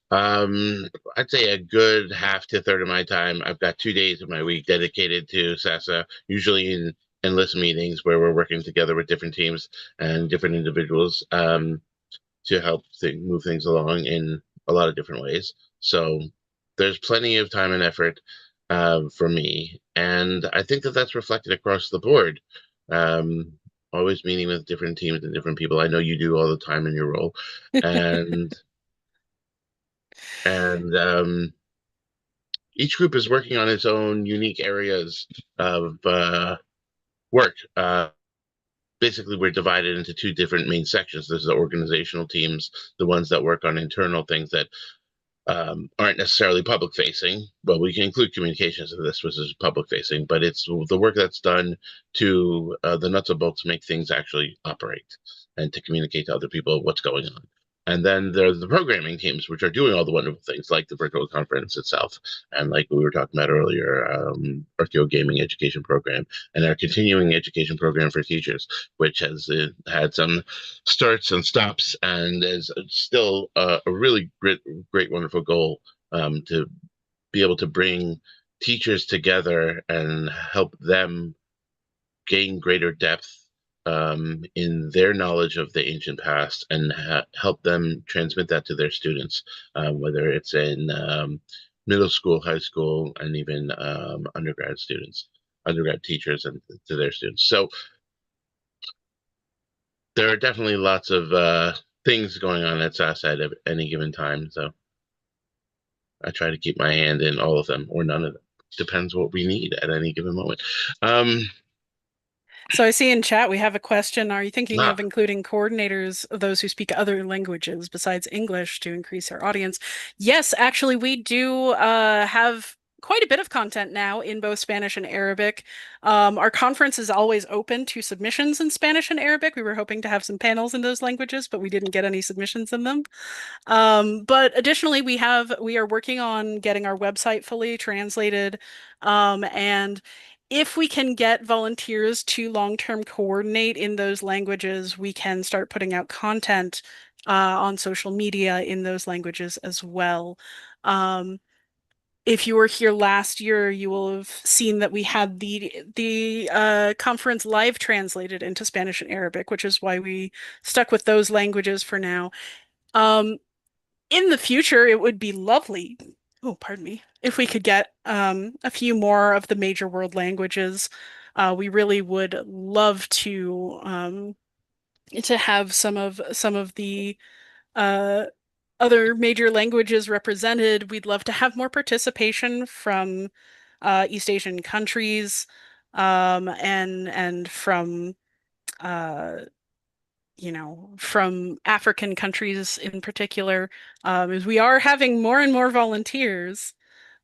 I'd say a good half to a third of my time. I've got 2 days of my week dedicated to SASA, usually in endless meetings where we're working together with different teams and different individuals to help move things along in a lot of different ways. So there's plenty of time and effort for me, and I think that that's reflected across the board. Always meeting with different teams and different people. I know you do all the time in your role, and each group is working on its own unique areas of work. Basically, we're divided into 2 different main sections. There's the organizational teams, the ones that work on internal things that aren't necessarily public facing. Well, we can include communications in this, which is public facing, but it's the work that's done to the nuts and bolts to make things actually operate and to communicate to other people what's going on. And then there's the programming teams, which are doing all the wonderful things like the virtual conference itself, and like we were talking about earlier, Archeo-gaming education program, and our continuing education program for teachers, which has had some starts and stops, and is still a really great, wonderful goal to be able to bring teachers together and help them gain greater depth in their knowledge of the ancient past, and help them transmit that to their students, whether it's in middle school, high school, and even undergrad teachers, and to their students. So there are definitely lots of things going on at SASA at any given time. So I try to keep my hand in all of them or none of them. Depends what we need at any given moment. So I see in chat we have a question. Are you thinking of including coordinators of those who speak other languages besides English to increase our audience? Yes, actually, we do have quite a bit of content now in both Spanish and Arabic. Our conference is always open to submissions in Spanish and Arabic. We were hoping to have some panels in those languages, but we didn't get any submissions in them. But additionally, we are working on getting our website fully translated, and if we can get volunteers to long-term coordinate in those languages, we can start putting out content on social media in those languages as well. If you were here last year, you will have seen that we had the conference live translated into Spanish and Arabic, which is why we stuck with those languages for now. In the future, it would be lovely, oh, pardon me, if we could get a few more of the major world languages. We really would love to have some of the other major languages represented. We'd love to have more participation from East Asian countries, and from from African countries in particular, as we are having more and more volunteers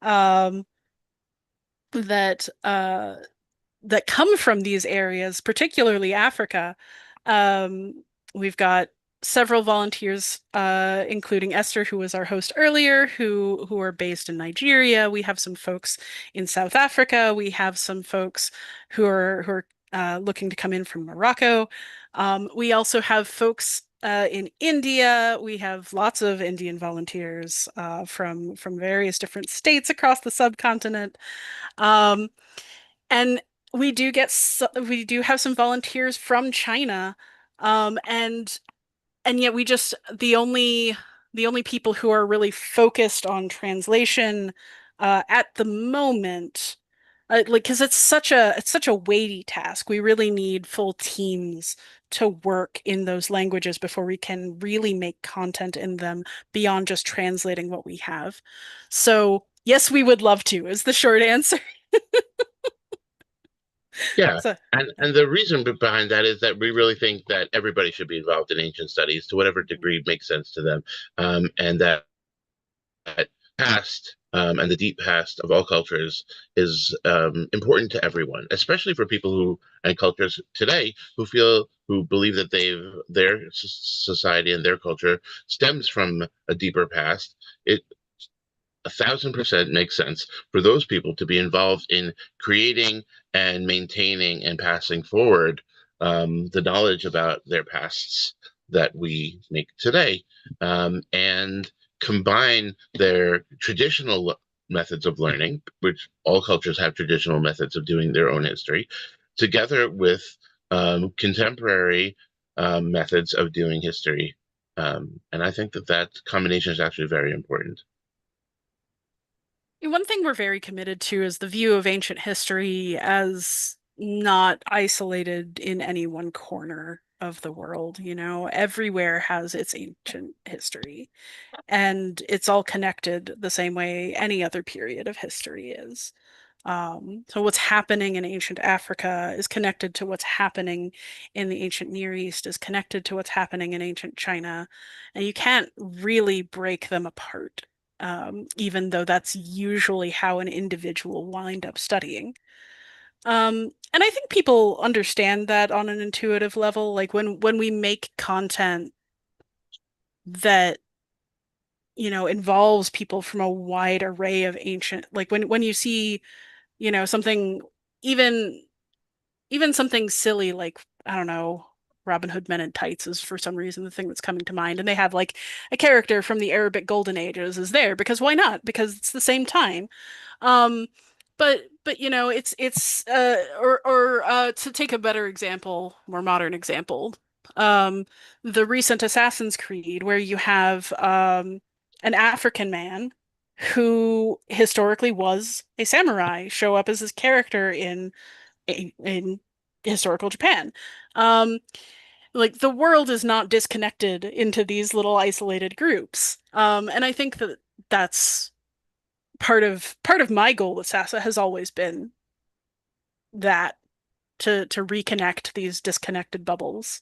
that come from these areas, particularly Africa. We've got several volunteers, including Esther, who was our host earlier, who are based in Nigeria. We have some folks in South Africa. We have some folks who are looking to come in from Morocco. We also have folks in India. We have lots of Indian volunteers from various different states across the subcontinent. And we do have some volunteers from China, and yet the only people who are really focused on translation at the moment, because it's such a weighty task. We really need full teams to work in those languages before we can really make content in them beyond just translating what we have. So yes, we would love to, is the short answer. Yeah, and the reason behind that is that we really think that everybody should be involved in ancient studies to whatever degree makes sense to them, and that past and the deep past of all cultures is important to everyone, especially for people and cultures today who believe that their society and their culture stems from a deeper past. It 1,000% makes sense for those people to be involved in creating and maintaining and passing forward the knowledge about their pasts that we make today, and combine their traditional methods of learning, which all cultures have traditional methods of doing their own history, together with contemporary methods of doing history. And I think that combination is actually very important. One thing we're very committed to is the view of ancient history as not isolated in any one corner of the world. Everywhere has its ancient history, and it's all connected the same way any other period of history is. So what's happening in ancient Africa is connected to what's happening in the ancient Near East, is connected to what's happening in ancient China, and you can't really break them apart. Even though that's usually how an individual wind up studying. And I think people understand that on an intuitive level. Like when we make content that involves people from a wide array of ancient, like when you see something, even something silly like, I don't know, Robin Hood Men in Tights is for some reason the thing that's coming to mind. And they have like a character from the Arabic Golden Ages is there because why not? Because it's the same time. But to take a better example, more modern example, the recent Assassin's Creed, where you have an African man who historically was a samurai show up as his character in historical Japan. Like the world is not disconnected into these little isolated groups. And I think that's part of my goal with SASA has always been that to reconnect these disconnected bubbles.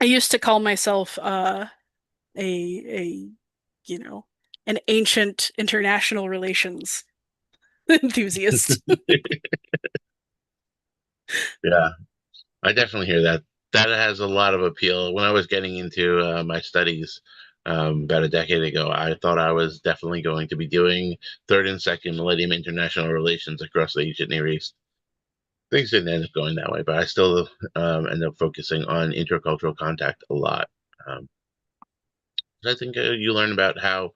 I used to call myself a an ancient international relations enthusiast. Yeah, I definitely hear that. That has a lot of appeal. When I was getting into my studies about a decade ago, I thought I was definitely going to be doing third and second millennium international relations across the ancient Near East. Things didn't end up going that way, but I still end up focusing on intercultural contact a lot. I think you learn about how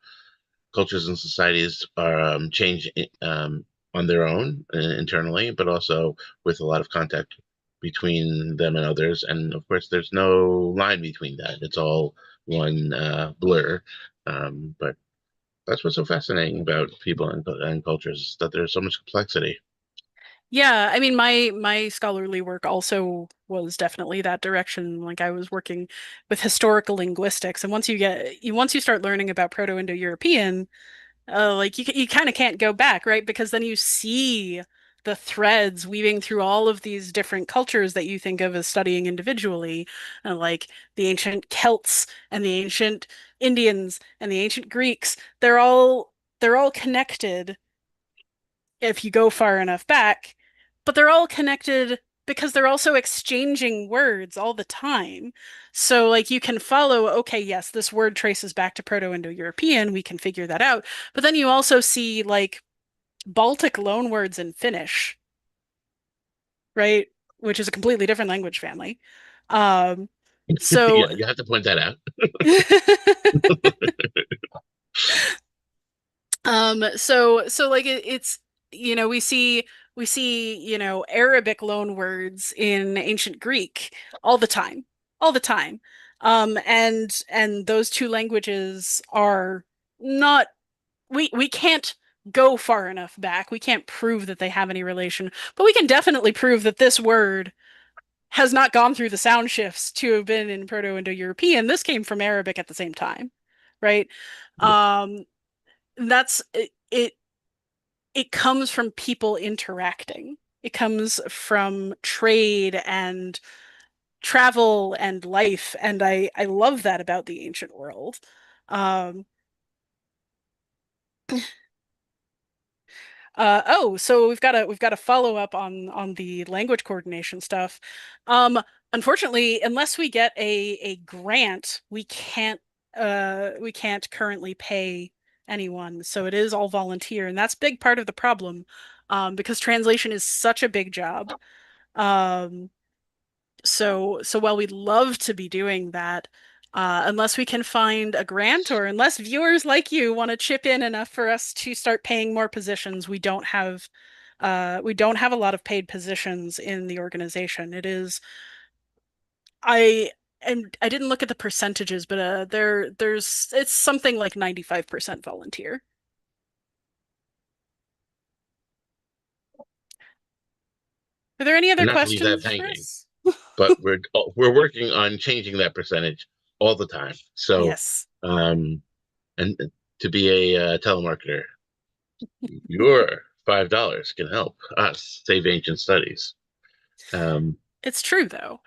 cultures and societies are change on their own internally, but also with a lot of contact between them and others. And of course, there's no line between that. It's all one blur. But that's what's so fascinating about people and cultures, that there's so much complexity. Yeah, I mean, my scholarly work also was definitely that direction. Like I was working with historical linguistics, and once you start learning about Proto-Indo-European, like you kind of can't go back, right? Because then you see the threads weaving through all of these different cultures that you think of as studying individually, like the ancient Celts and the ancient Indians and the ancient Greeks. They're all connected if you go far enough back, but they're all connected because they're also exchanging words all the time. So, like, you can follow, okay, yes, this word traces back to Proto-Indo-European, we can figure that out. But then you also see, like, Baltic loanwords in Finnish, right? Which is a completely different language family. So Yeah, you have to point that out. so like it's we see Arabic loan words in ancient Greek all the time, all the time. And those two languages are not we can't go far enough back. We can't prove that they have any relation, but we can definitely prove that this word has not gone through the sound shifts to have been in Proto-Indo-European. This came from Arabic at the same time, right? Um, that's it comes from people interacting. It comes from trade and travel and life, and I love that about the ancient world. Um, so we've got a follow up on the language coordination stuff. Unfortunately, unless we get a grant, we can't currently pay anyone. So it is all volunteer, and that's a big part of the problem, because translation is such a big job. Um, so while we'd love to be doing that, unless we can find a grant or unless viewers like you want to chip in enough for us to start paying more positions, we don't have a lot of paid positions in the organization. It is I and I didn't look at the percentages, but there's it's something like 95% volunteer. Are there any other And not to leave that questions for hanging, us? but we're working on changing that percentage all the time. So, Yes. and to be a telemarketer, your $5 can help us save ancient studies. It's true, though.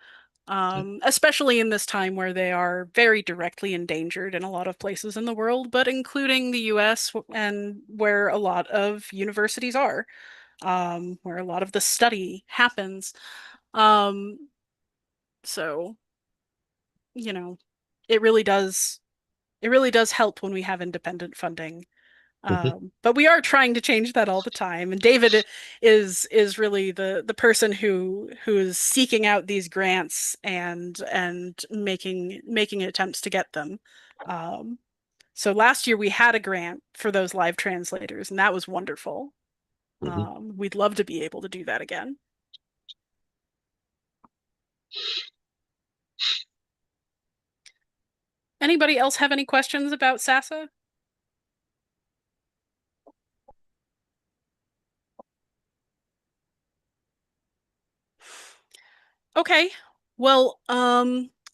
Especially in this time where they are very directly endangered in a lot of places in the world, but including the US and where a lot of universities are, where a lot of the study happens. Um, so, you know, it really does help when we have independent funding. But we are trying to change that all the time. And David is really the person who is seeking out these grants and making attempts to get them. So last year we had a grant for those live translators, and that was wonderful. We'd love to be able to do that again. Anybody else have any questions about SASA? Okay. Well,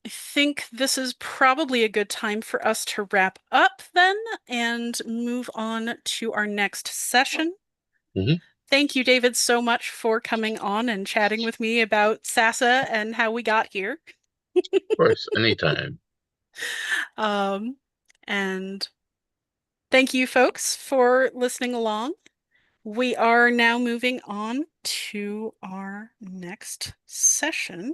think this is probably a good time for us to wrap up then and move on to our next session. Thank you, David, so much for coming on and chatting with me about SASA and how we got here. Of course, anytime. And thank you, folks, for listening along. We are now moving on to our next session.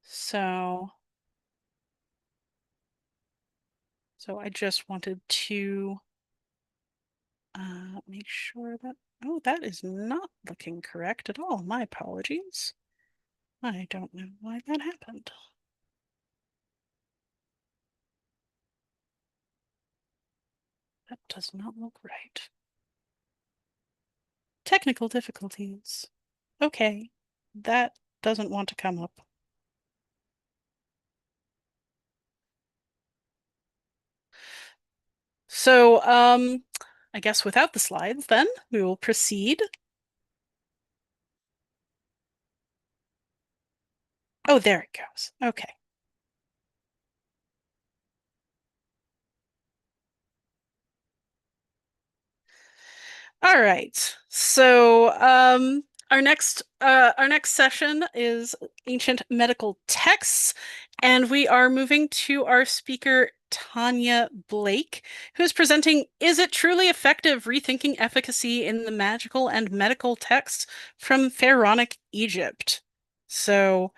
So I just wanted to make sure that, oh, that is not looking correct at all. My apologies. I don't know why that happened. That does not look right. Technical difficulties. Okay, that doesn't want to come up. So, I guess without the slides, then we will proceed. Oh, there it goes. Okay. All right. So, our next session is ancient medical texts, and we are moving to our speaker Tanya Blake, who is presenting "Is It Truly Effective? Rethinking Efficacy in the Magical and Medical Texts from Pharaonic Egypt." So,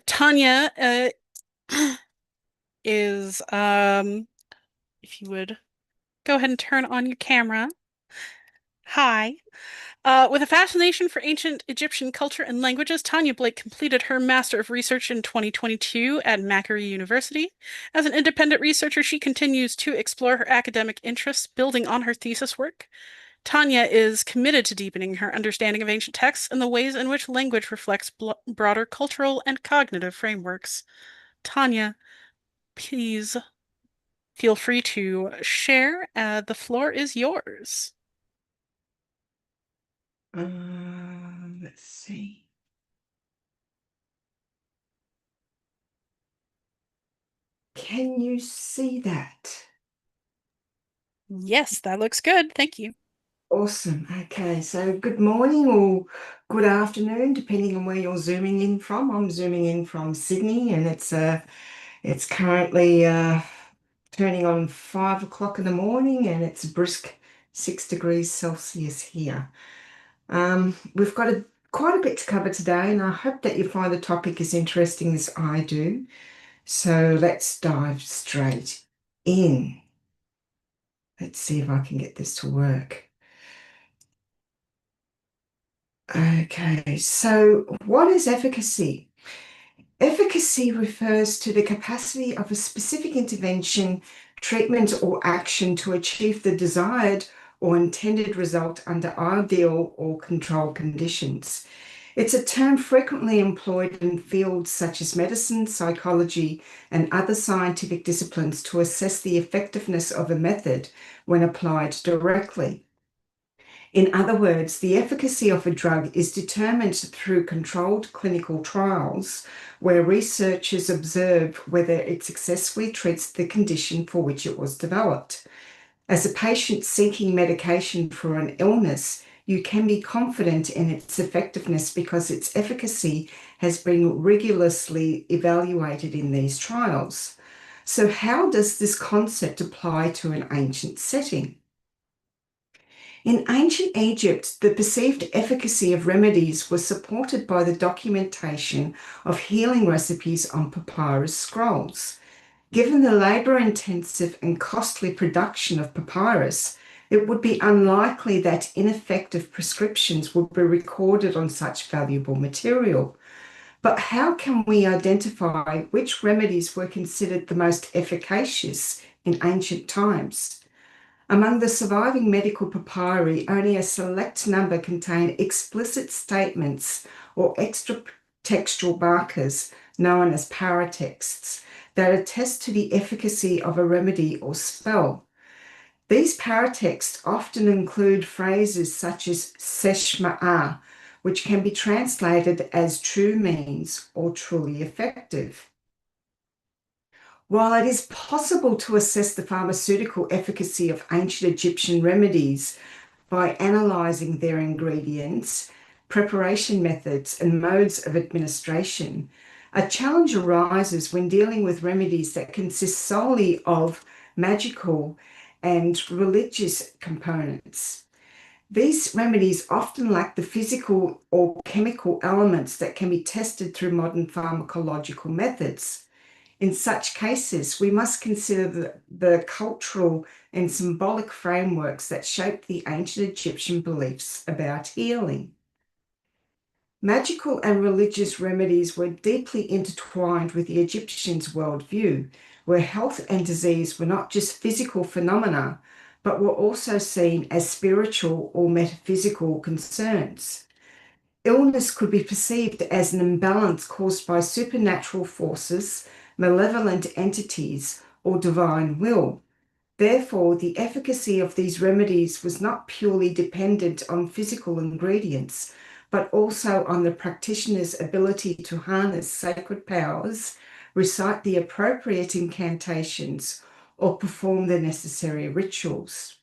Tanya is, if you would go ahead and turn on your camera. Hi. With a fascination for ancient Egyptian culture and languages, Tanya Blake completed her Master of Research in 2022 at Quackery University. As an independent researcher, she continues to explore her academic interests, building on her thesis work. Tanya is committed to deepening her understanding of ancient texts and the ways in which language reflects broader cultural and cognitive frameworks. Tanya, please feel free to share. The floor is yours. Let's see. Can you see that? Yes, that looks good. Thank you. Awesome. Okay, so good morning or good afternoon, depending on where you're zooming in from. I'm zooming in from Sydney, and it's currently turning on 5 o'clock in the morning, and it's a brisk 6 degrees Celsius here. We've got quite a bit to cover today, and I hope that you find the topic as interesting as I do. So let's dive straight in. Let's see if I can get this to work. Okay, so what is efficacy? Efficacy refers to the capacity of a specific intervention, treatment, or action to achieve the desired or intended result under ideal or controlled conditions. It's a term frequently employed in fields such as medicine, psychology, and other scientific disciplines to assess the effectiveness of a method when applied directly. In other words, the efficacy of a drug is determined through controlled clinical trials where researchers observe whether it successfully treats the condition for which it was developed. As a patient seeking medication for an illness, you can be confident in its effectiveness because its efficacy has been rigorously evaluated in these trials. So how does this concept apply to an ancient setting? In ancient Egypt, the perceived efficacy of remedies was supported by the documentation of healing recipes on papyrus scrolls. Given the labor-intensive and costly production of papyrus, it would be unlikely that ineffective prescriptions would be recorded on such valuable material. But how can we identify which remedies were considered the most efficacious in ancient times? Among the surviving medical papyri, only a select number contain explicit statements or extra textual markers known as paratexts that attest to the efficacy of a remedy or spell. These paratexts often include phrases such as seshma'a, which can be translated as true means or truly effective. While it is possible to assess the pharmaceutical efficacy of ancient Egyptian remedies by analysing their ingredients, preparation methods, and modes of administration, a challenge arises when dealing with remedies that consist solely of magical and religious components. These remedies often lack the physical or chemical elements that can be tested through modern pharmacological methods. In such cases, we must consider the cultural and symbolic frameworks that shaped the ancient Egyptian beliefs about healing. Magical and religious remedies were deeply intertwined with the Egyptians' worldview, where health and disease were not just physical phenomena, but were also seen as spiritual or metaphysical concerns. Illness could be perceived as an imbalance caused by supernatural forces, malevolent entities, or divine will. Therefore, the efficacy of these remedies was not purely dependent on physical ingredients, but also on the practitioner's ability to harness sacred powers, recite the appropriate incantations, or perform the necessary rituals.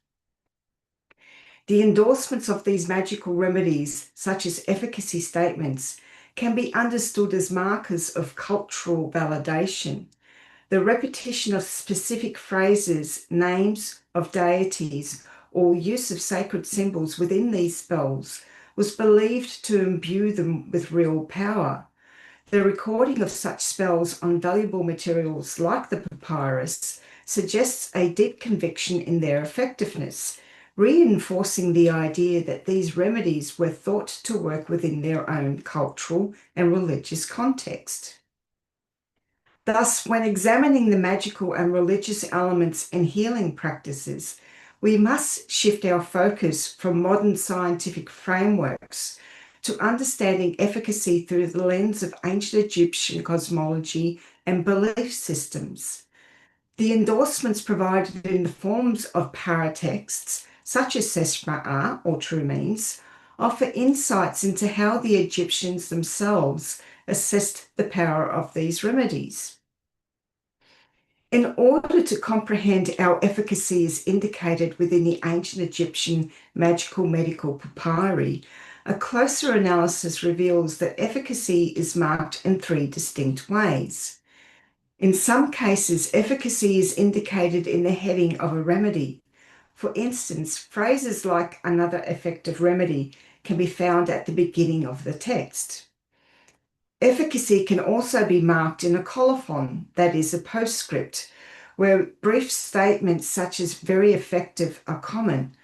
The endorsements of these magical remedies, such as efficacy statements, can be understood as markers of cultural validation. The repetition of specific phrases, names of deities, or use of sacred symbols within these spells was believed to imbue them with real power. The recording of such spells on valuable materials like the papyrus suggests a deep conviction in their effectiveness, reinforcing the idea that these remedies were thought to work within their own cultural and religious context. Thus, when examining the magical and religious elements in healing practices, we must shift our focus from modern scientific frameworks to understanding efficacy through the lens of ancient Egyptian cosmology and belief systems. The endorsements provided in the forms of paratexts, such as seshma'a or true means, offer insights into how the Egyptians themselves assessed the power of these remedies. In order to comprehend how efficacy is indicated within the ancient Egyptian magical medical papyri, a closer analysis reveals that efficacy is marked in three distinct ways. In some cases, efficacy is indicated in the heading of a remedy. For instance, phrases like "another effective remedy" can be found at the beginning of the text. Efficacy can also be marked in a colophon, that is, a postscript, where brief statements such as "very effective" are common.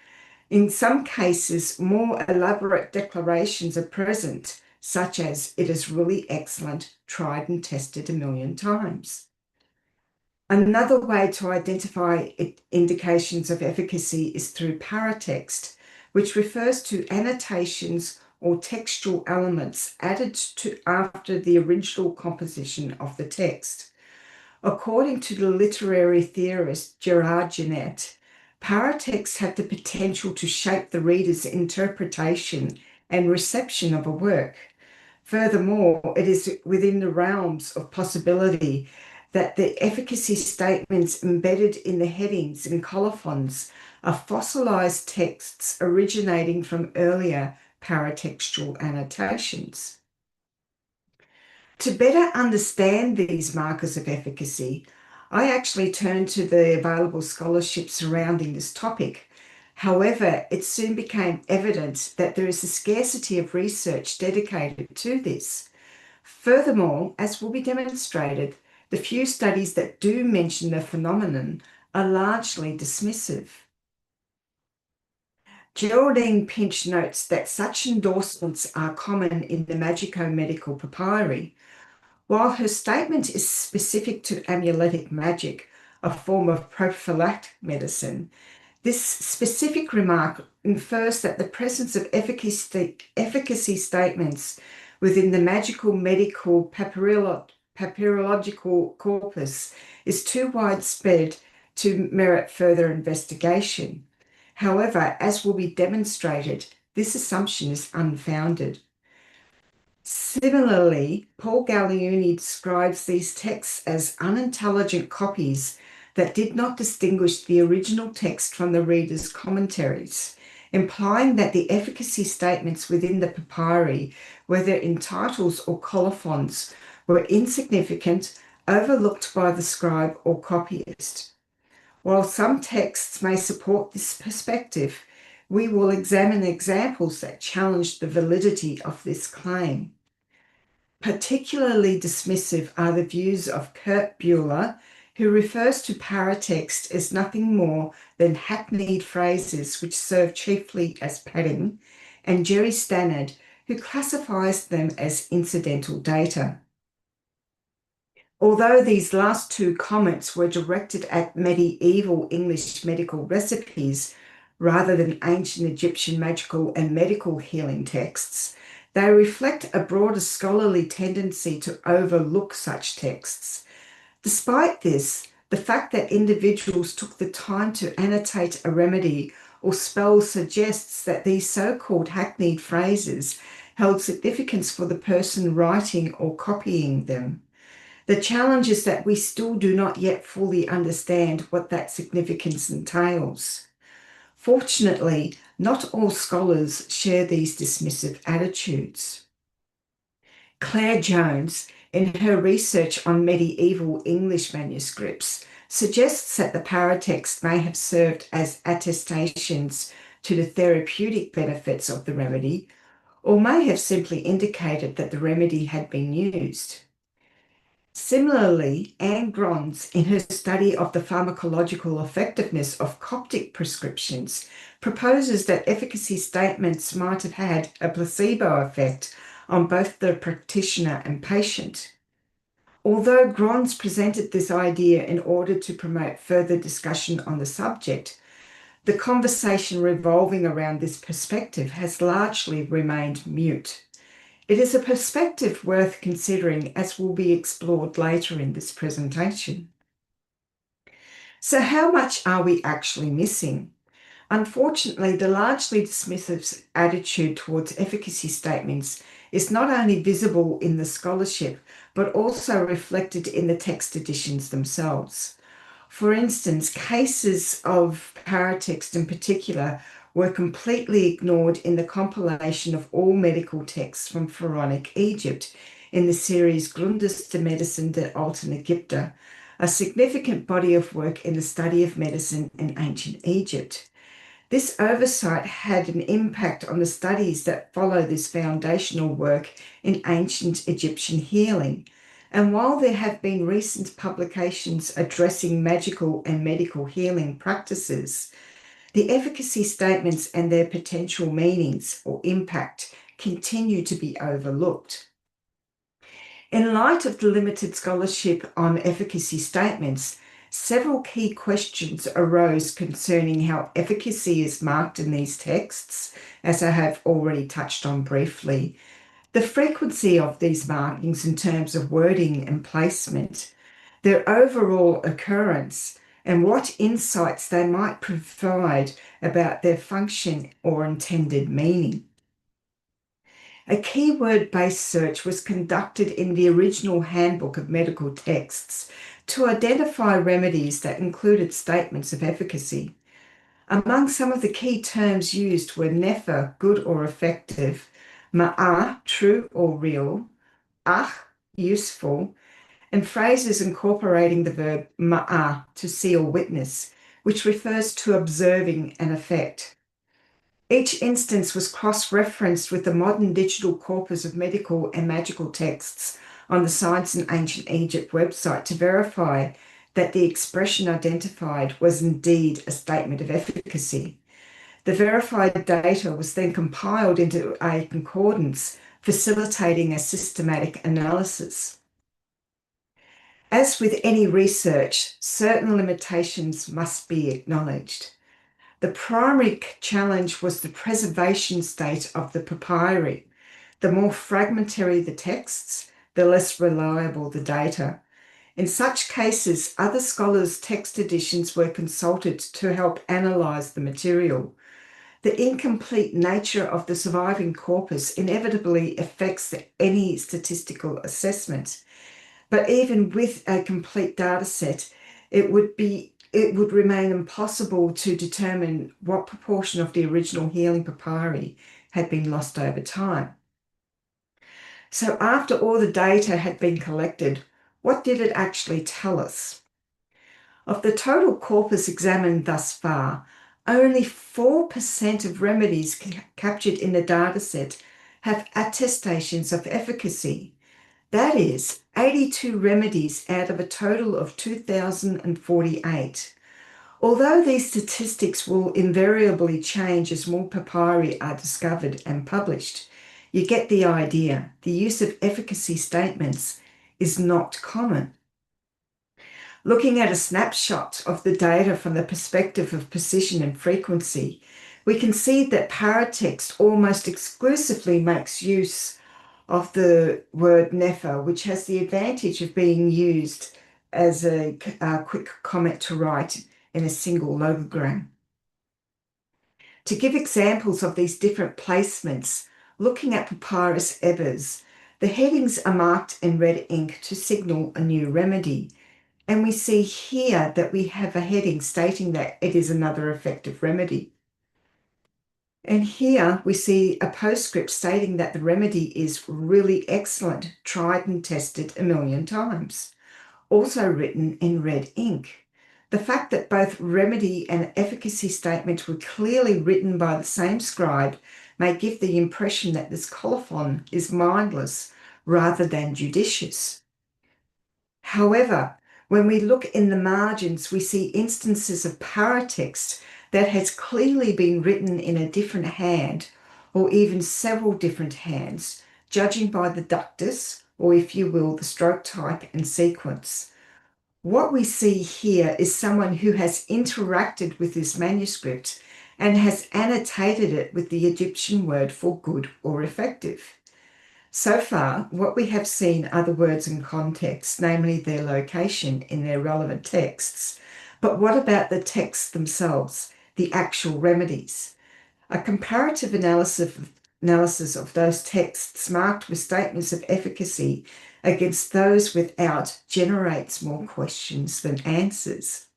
In some cases, more elaborate declarations are present, such as "it is really excellent, tried and tested 1,000,000 times." Another way to identify indications of efficacy is through paratext, which refers to annotations or textual elements added to after the original composition of the text. According to the literary theorist Gerard Genette, paratexts have the potential to shape the reader's interpretation and reception of a work. Furthermore, it is within the realms of possibility that the efficacy statements embedded in the headings and colophons are fossilized texts originating from earlier paratextual annotations. To better understand these markers of efficacy, I actually turned to the available scholarship surrounding this topic. However, it soon became evident that there is a scarcity of research dedicated to this. Furthermore, as will be demonstrated, the few studies that do mention the phenomenon are largely dismissive. Geraldine Pinch notes that such endorsements are common in the magico-medical papyri. While her statement is specific to amuletic magic, a form of prophylactic medicine, this specific remark infers that the presence of efficacy statements within the magical medical papyrological corpus is too widespread to merit further investigation. However, as will be demonstrated, this assumption is unfounded. Similarly, Paul Gallioni describes these texts as unintelligent copies that did not distinguish the original text from the reader's commentaries, implying that the efficacy statements within the papyri, whether in titles or colophons, were insignificant, overlooked by the scribe or copyist. While some texts may support this perspective, we will examine examples that challenge the validity of this claim. Particularly dismissive are the views of Kurt Buehler, who refers to paratext as nothing more than hackneyed phrases which serve chiefly as padding, and Jerry Stannard, who classifies them as incidental data. Although these last two comments were directed at medieval English medical recipes rather than ancient Egyptian magical and medical healing texts, they reflect a broader scholarly tendency to overlook such texts. Despite this, the fact that individuals took the time to annotate a remedy or spell suggests that these so-called hackneyed phrases held significance for the person writing or copying them. The challenge is that we still do not yet fully understand what that significance entails. Fortunately, not all scholars share these dismissive attitudes. Claire Jones, in her research on medieval English manuscripts, suggests that the paratext may have served as attestations to the therapeutic benefits of the remedy, or may have simply indicated that the remedy had been used. Similarly, Anne Grons, in her study of the pharmacological effectiveness of Coptic prescriptions, proposes that efficacy statements might have had a placebo effect on both the practitioner and patient. Although Grons presented this idea in order to promote further discussion on the subject, the conversation revolving around this perspective has largely remained mute. It is a perspective worth considering, as will be explored later in this presentation. So how much are we actually missing? Unfortunately, the largely dismissive attitude towards efficacy statements is not only visible in the scholarship, but also reflected in the text editions themselves. For instance, cases of paratext in particular were completely ignored in the compilation of all medical texts from Pharaonic Egypt in the series Grundes de Medicin de Alten Egypte, a significant body of work in the study of medicine in ancient Egypt. This oversight had an impact on the studies that follow this foundational work in ancient Egyptian healing. And while there have been recent publications addressing magical and medical healing practices, the efficacy statements and their potential meanings or impact continue to be overlooked. In light of the limited scholarship on efficacy statements, several key questions arose concerning how efficacy is marked in these texts, as I have already touched on briefly, the frequency of these markings in terms of wording and placement, their overall occurrence, and what insights they might provide about their function or intended meaning. A keyword-based search was conducted in the original Handbook of Medical Texts to identify remedies that included statements of efficacy. Among some of the key terms used were nefer, good or effective, ma'ah, true or real, ach, useful, and phrases incorporating the verb ma'ah, to see or witness, which refers to observing an effect. Each instance was cross-referenced with the modern digital corpus of medical and magical texts on the Science in Ancient Egypt website to verify that the expression identified was indeed a statement of efficacy. The verified data was then compiled into a concordance, facilitating a systematic analysis. As with any research, certain limitations must be acknowledged. The primary challenge was the preservation state of the papyri. The more fragmentary the texts, the less reliable the data. In such cases, other scholars' text editions were consulted to help analyze the material. The incomplete nature of the surviving corpus inevitably affects any statistical assessment. But even with a complete data set, it would remain impossible to determine what proportion of the original healing papyri had been lost over time. So after all the data had been collected, what did it actually tell us? Of the total corpus examined thus far, only 4% of remedies captured in the dataset have attestations of efficacy. That is, 82 remedies out of a total of 2,048. Although these statistics will invariably change as more papyri are discovered and published, you get the idea. The use of efficacy statements is not common. Looking at a snapshot of the data from the perspective of precision and frequency, we can see that paratext almost exclusively makes use of the word nepher, which has the advantage of being used as a quick comment to write in a single logogram. To give examples of these different placements, looking at Papyrus Ebers, the headings are marked in red ink to signal a new remedy. And we see here that we have a heading stating that it is another effective remedy. And here we see a postscript stating that the remedy is really excellent, tried and tested a million times, also written in red ink. The fact that both remedy and efficacy statement were clearly written by the same scribe may give the impression that this colophon is mindless rather than judicious. However, when we look in the margins, we see instances of paratext that has clearly been written in a different hand, or even several different hands, judging by the ductus, or if you will, the stroke type and sequence. What we see here is someone who has interacted with this manuscript and has annotated it with the Egyptian word for good or effective. So far, what we have seen are the words and context, namely their location in their relevant texts. But what about the texts themselves, the actual remedies? A comparative analysis of those texts marked with statements of efficacy against those without generates more questions than answers.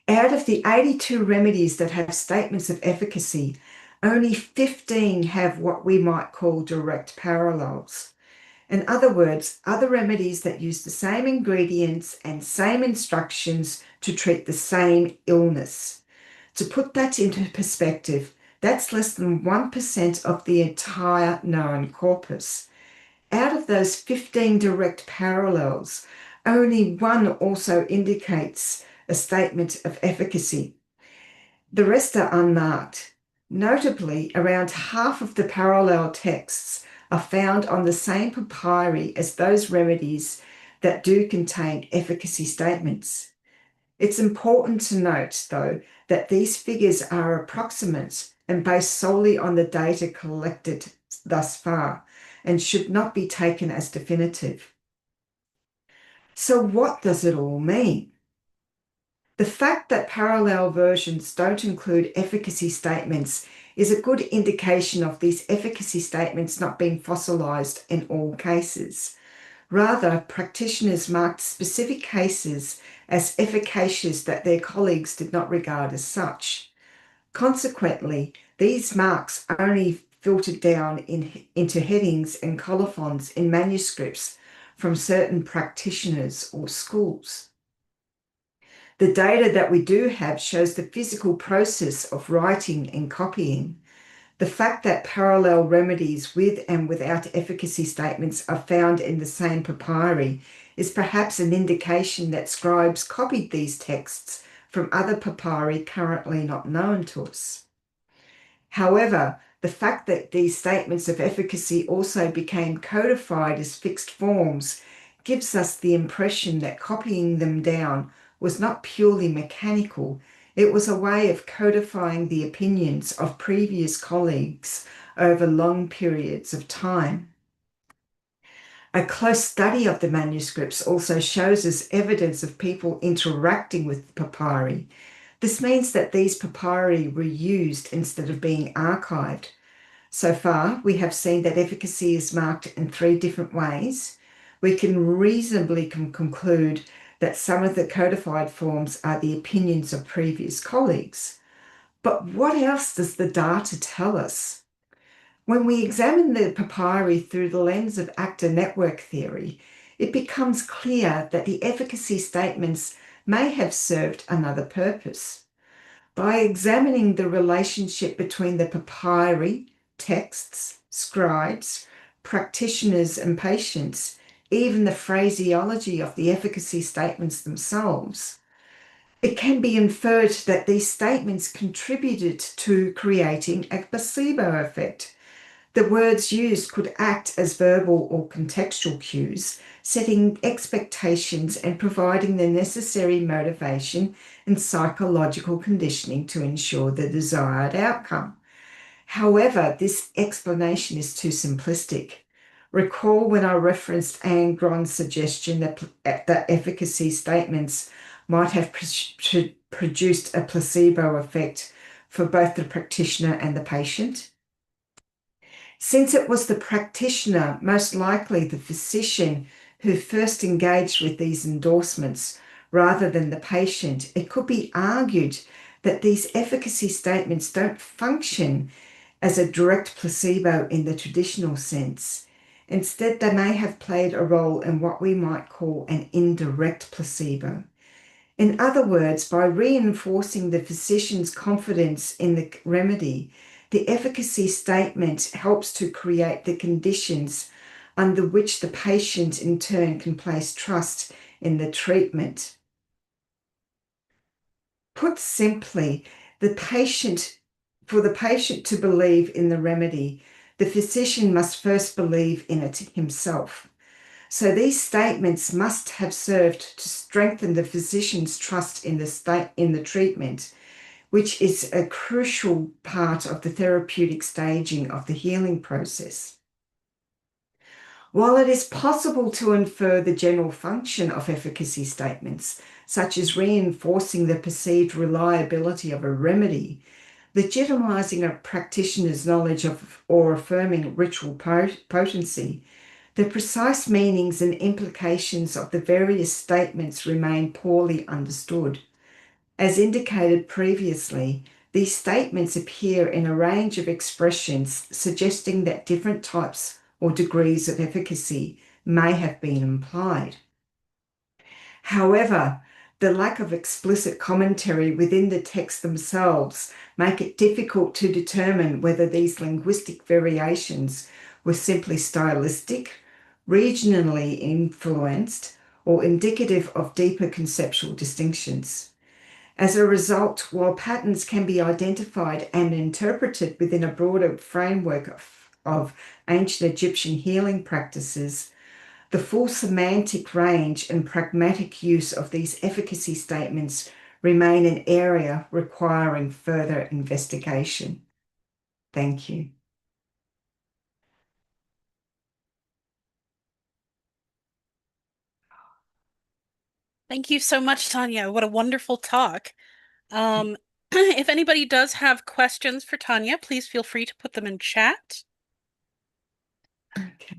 Out of the 82 remedies that have statements of efficacy, only 15 have what we might call direct parallels. In other words, other remedies that use the same ingredients and same instructions to treat the same illness. To put that into perspective, that's less than 1% of the entire known corpus. Out of those 15 direct parallels, only one also indicates a statement of efficacy. The rest are unmarked. Notably, around half of the parallel texts are found on the same papyri as those remedies that do contain efficacy statements. It's important to note, though, that these figures are approximate and based solely on the data collected thus far and should not be taken as definitive. So what does it all mean? The fact that parallel versions don't include efficacy statements is a good indication of these efficacy statements not being fossilized in all cases. Rather, practitioners marked specific cases as efficacious that their colleagues did not regard as such. Consequently, these marks only filtered down into headings and colophons in manuscripts from certain practitioners or schools. The data that we do have shows the physical process of writing and copying. The fact that parallel remedies with and without efficacy statements are found in the same papyri is perhaps an indication that scribes copied these texts from other papyri currently not known to us. However, the fact that these statements of efficacy also became codified as fixed forms gives us the impression that copying them down was not purely mechanical. It was a way of codifying the opinions of previous colleagues over long periods of time. A close study of the manuscripts also shows us evidence of people interacting with papyri. This means that these papyri were used instead of being archived. So far, we have seen that efficacy is marked in 3 different ways. We can reasonably conclude that some of the codified forms are the opinions of previous colleagues. But what else does the data tell us? When we examine the papyri through the lens of actor network theory, it becomes clear that the efficacy statements may have served another purpose. By examining the relationship between the papyri, texts, scribes, practitioners, and patients, even the phraseology of the efficacy statements themselves, it can be inferred that these statements contributed to creating a placebo effect. The words used could act as verbal or contextual cues, setting expectations and providing the necessary motivation and psychological conditioning to ensure the desired outcome. However, this explanation is too simplistic. Recall when I referenced Anne Gron's suggestion that efficacy statements might have produced a placebo effect for both the practitioner and the patient? Since it was the practitioner, most likely the physician, who first engaged with these endorsements rather than the patient, it could be argued that these efficacy statements don't function as a direct placebo in the traditional sense. Instead, they may have played a role in what we might call an indirect placebo. In other words, by reinforcing the physician's confidence in the remedy, the efficacy statement helps to create the conditions under which the patient in turn can place trust in the treatment. Put simply, for the patient to believe in the remedy, the physician must first believe in it himself. So these statements must have served to strengthen the physician's trust in the treatment, which is a crucial part of the therapeutic staging of the healing process. While it is possible to infer the general function of efficacy statements, such as reinforcing the perceived reliability of a remedy, legitimizing a practitioner's knowledge of or affirming ritual potency, the precise meanings and implications of the various statements remain poorly understood. As indicated previously, these statements appear in a range of expressions suggesting that different types or degrees of efficacy may have been implied. However, the lack of explicit commentary within the text themselves make it difficult to determine whether these linguistic variations were simply stylistic, regionally influenced, or indicative of deeper conceptual distinctions. As a result, while patterns can be identified and interpreted within a broader framework of ancient Egyptian healing practices, the full semantic range and pragmatic use of these efficacy statements remain an area requiring further investigation. Thank you. Thank you so much, Tanya. What a wonderful talk. If anybody does have questions for Tanya, please feel free to put them in chat. Okay.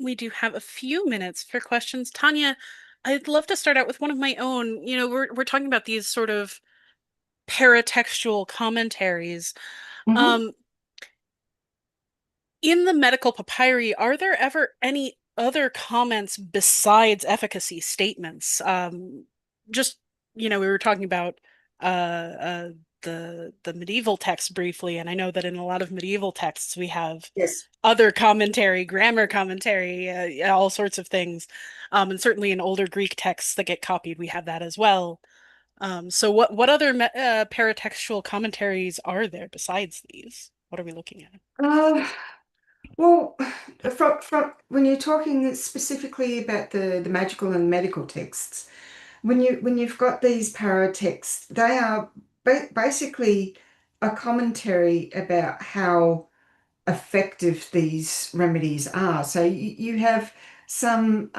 We do have a few minutes for questions. Tanya, I'd love to start out with one of my own. You know, we're talking about these sort of paratextual commentaries. In the medical papyri, are there ever any other comments besides efficacy statements? Just, you know, we were talking about the medieval texts briefly, and I know that in a lot of medieval texts we have other commentary, grammar commentary, all sorts of things. And certainly in older Greek texts that get copied, we have that as well. So what other paratextual commentaries are there besides these? What are we looking at? Well, from when you're talking specifically about the magical and medical texts, when you've got these paratexts, they are basically a commentary about how effective these remedies are. So you have some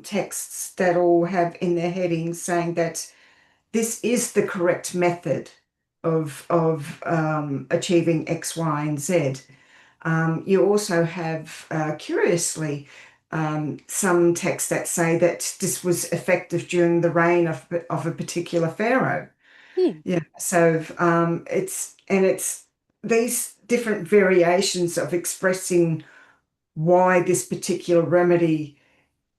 texts that all have in their headings saying that this is the correct method of achieving X, Y, and Z. You also have, curiously, some texts that say that this was effective during the reign of a particular pharaoh. Yeah, so it's these different variations of expressing why this particular remedy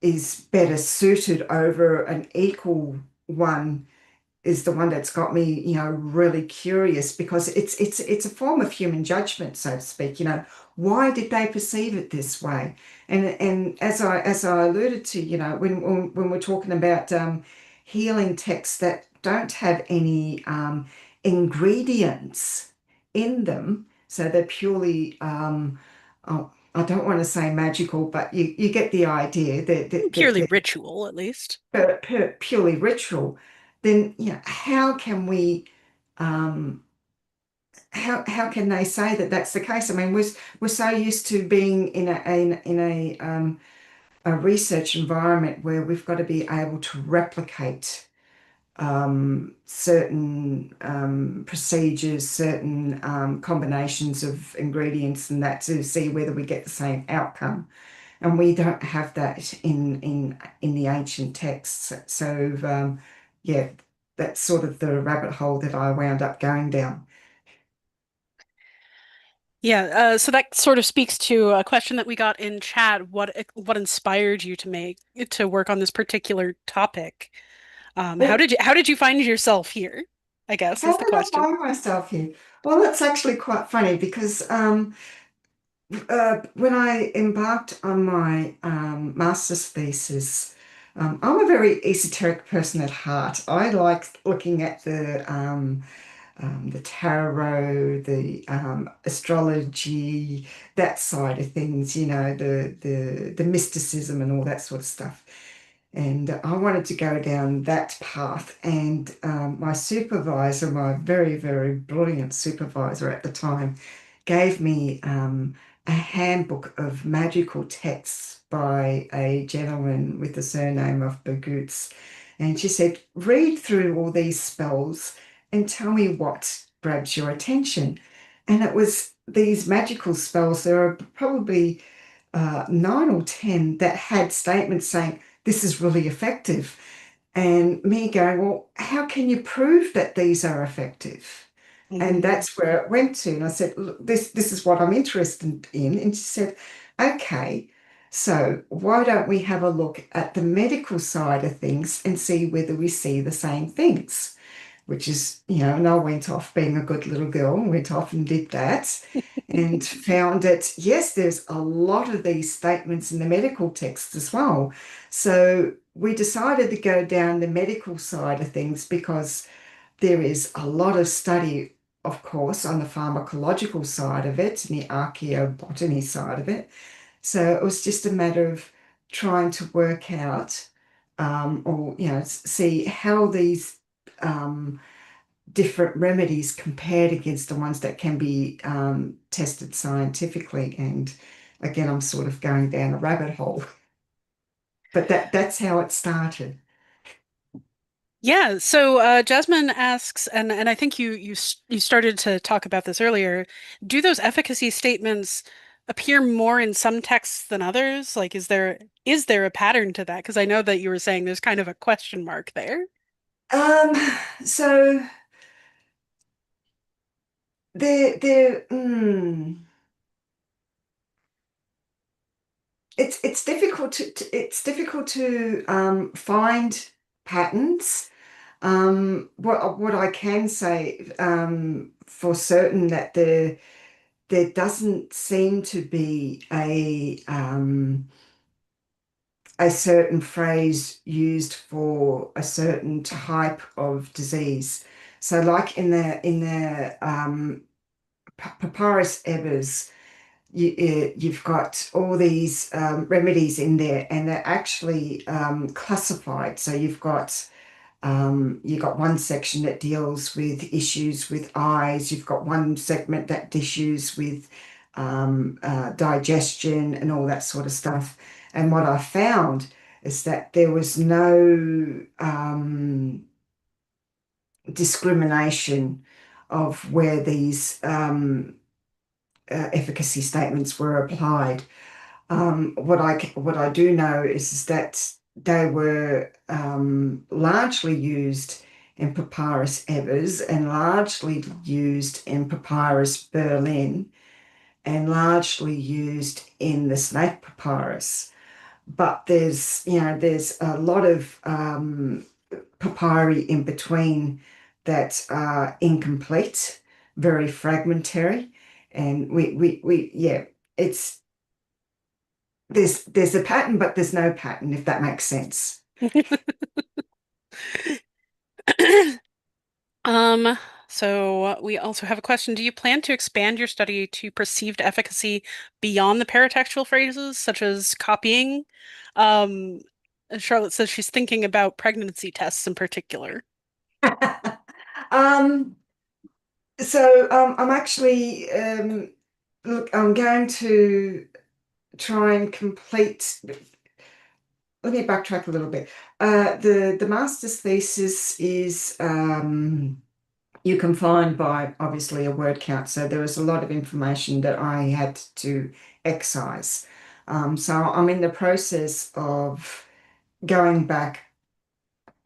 is better suited over an equal one is the one that's got me, really curious, because it's a form of human judgment, so to speak. Why did they perceive it this way? And as I alluded to, when we're talking about healing texts that don't have any ingredients in them, so they're purely oh, I don't want to say magical, but you get the idea that Purely ritual, at least. Purely ritual. Then how can we how can they say that that's the case? I mean, we're so used to being in a research environment where we've got to be able to replicate certain procedures, certain combinations of ingredients, and that to see whether we get the same outcome. And we don't have that in the ancient texts. So yeah, that's sort of the rabbit hole that I wound up going down. Yeah, so that sort of speaks to a question that we got in chat. What inspired you to work on this particular topic? How did you find yourself here? I guess is the question. How did I find myself here? Well, that's actually quite funny because when I embarked on my master's thesis, I'm a very esoteric person at heart. I like looking at the tarot, the astrology, that side of things, the mysticism and all that sort of stuff. And I wanted to go down that path. And my supervisor, my very, very brilliant supervisor at the time, gave me a handbook of magical texts by a gentleman with the surname of Bergutz. And she said, read through all these spells and tell me what grabs your attention. And it was these magical spells. There are probably 9 or 10 that had statements saying, this is really effective. And me going, well, how can you prove that these are effective? And that's where it went to. And I said, look, this is what I'm interested in. And she said, okay, so why don't we have a look at the medical side of things and see whether we see the same things? Which is, and I went off being a good little girl and went off and did that and found that, yes, there's a lot of these statements in the medical texts as well. So we decided to go down the medical side of things because there is a lot of study, of course, on the pharmacological side of it and the archaeobotany side of it. So it was just a matter of trying to work out or, see how these different remedies compared against the ones that can be tested scientifically. And again, I'm sort of going down a rabbit hole. But that's how it started. Yeah, so Jasmine asks, and I think you started to talk about this earlier, do those efficacy statements appear more in some texts than others? Like, is there a pattern to that? Because I know that you were saying there's kind of a question mark there. So it's difficult to find patterns. What I can say for certain that there doesn't seem to be a certain phrase used for a certain type of disease. So like in the Papyrus Ebers, you've got all these remedies in there, and they're actually classified. So you've got one section that deals with issues with eyes. You've got one segment that issues with digestion and all that sort of stuff. And what I found is that there was no discrimination of where these efficacy statements were applied. What I do know is that they were largely used in Papyrus Evers and largely used in Papyrus Berlin and largely used in the Snake Papyrus. But there's a lot of papyri in between that are incomplete, very fragmentary, and it's there's a pattern, but there's no pattern, if that makes sense. So we also have a question. Do you plan to expand your study to perceived efficacy beyond the paratextual phrases, such as copying? Charlotte says she's thinking about pregnancy tests in particular. I'm actually look, I'm going to try and complete. Let me backtrack a little bit. The master's thesis is you can find by obviously a word count. So there was a lot of information that I had to excise. So I'm in the process of going back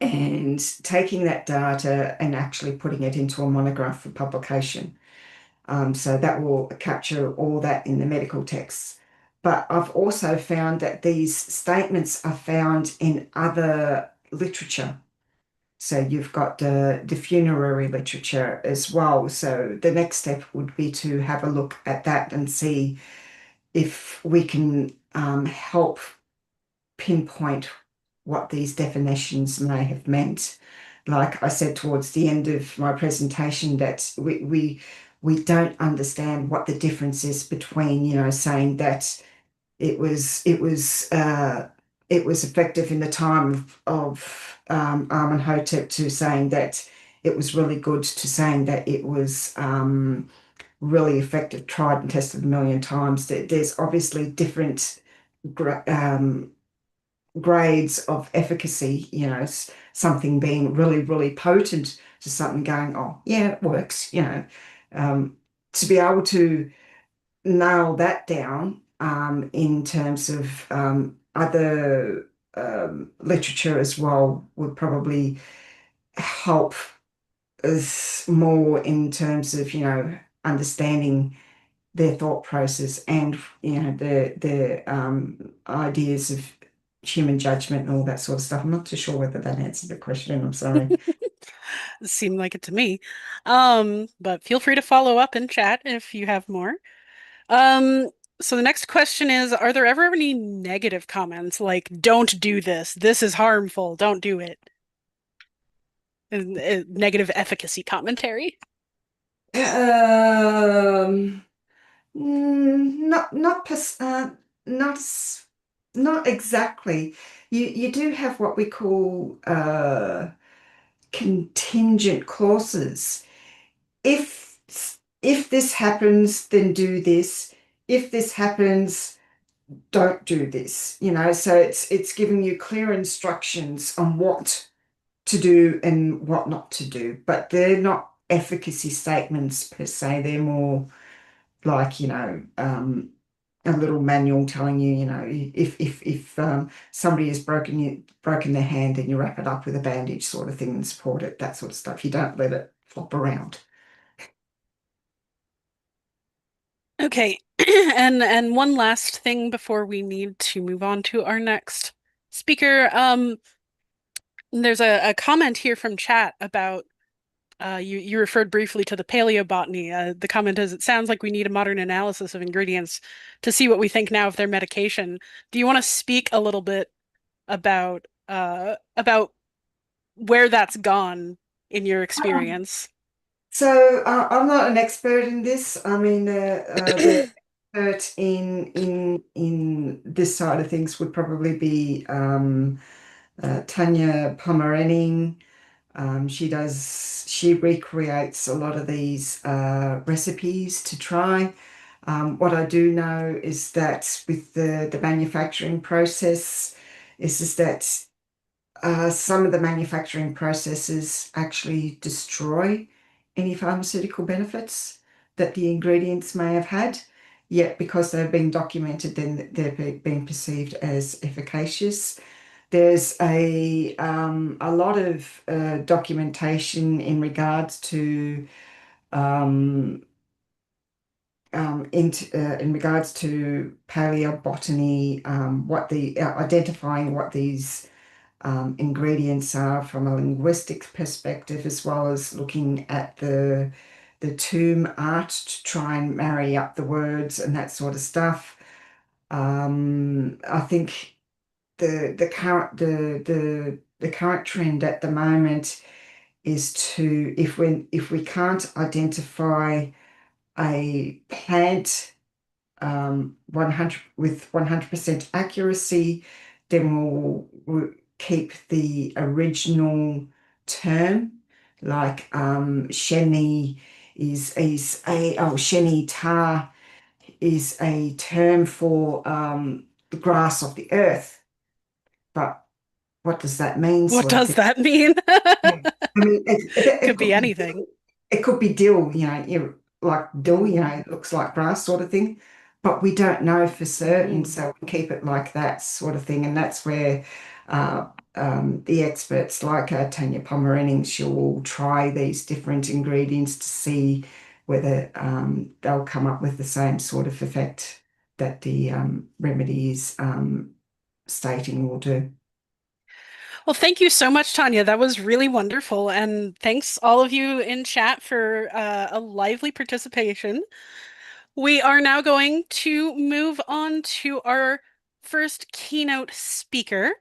and taking that data and actually putting it into a monograph for publication. So that will capture all that in the medical texts. But I've also found that these statements are found in other literature. So you've got the funerary literature as well. So the next step would be to have a look at that and see if we can help pinpoint what these definitions may have meant. Like I said towards the end of my presentation, that we don't understand what the difference is between, saying that it was effective in the time of Amenhotep to saying that it was really good to saying that it was really effective, tried and tested a million times. There's obviously different grades of efficacy, something being really, really potent to something going, oh, yeah, it works, to be able to nail that down in terms of other literature as well would probably help us more in terms of, understanding their thought process and, their ideas of human judgment and all that sort of stuff. I'm not too sure whether that answered the question. I'm sorry. It seemed like it to me. But feel free to follow up in chat if you have more. So the next question is, are there ever any negative comments like, don't do this, this is harmful, don't do it? Negative efficacy commentary? Not exactly. You do have what we call contingent clauses. If this happens, then do this. If this happens, don't do this. So it's giving you clear instructions on what to do and what not to do. But they're not efficacy statements per se. They're more like, a little manual telling you, if somebody has broken their hand, then you wrap it up with a bandage sort of thing and support it, that sort of stuff. You don't let it flop around. Okay, and one last thing before we need to move on to our next speaker. There's a comment here from chat about you referred briefly to the paleobotany. The comment is, it sounds like we need a modern analysis of ingredients to see what we think now of their medication. Do you want to speak a little bit about where that's gone in your experience? So I'm not an expert in this. I mean, the expert in this side of things would probably be Tanya Pomerening. She recreates a lot of these recipes to try. What I do know is that with the manufacturing process is that some of the manufacturing processes actually destroy any pharmaceutical benefits that the ingredients may have had, yet because they've been documented, then they're being perceived as efficacious. There's a lot of documentation in regards to in regards to paleobotany, identifying what these ingredients are from a linguistic perspective, as well as looking at the tomb art to try and marry up the words and that sort of stuff. I think the current trend at the moment is to, if we can't identify a plant 100 with 100% accuracy, then we'll keep the original term, like sheni sheni tar is a term for the grass of the earth. But what does that mean? What does that mean? I mean, it Could be anything. It could be dill, like dill, it looks like grass sort of thing. But we don't know for certain, so we keep it like that sort of thing. And that's where the experts like Tanya Pomeranian, she'll try these different ingredients to see whether they'll come up with the same sort of effect that the remedy is stating will do. Well, thank you so much, Tanya. That was really wonderful. And thanks all of you in chat for a lively participation. We are now going to move on to our first keynote speaker.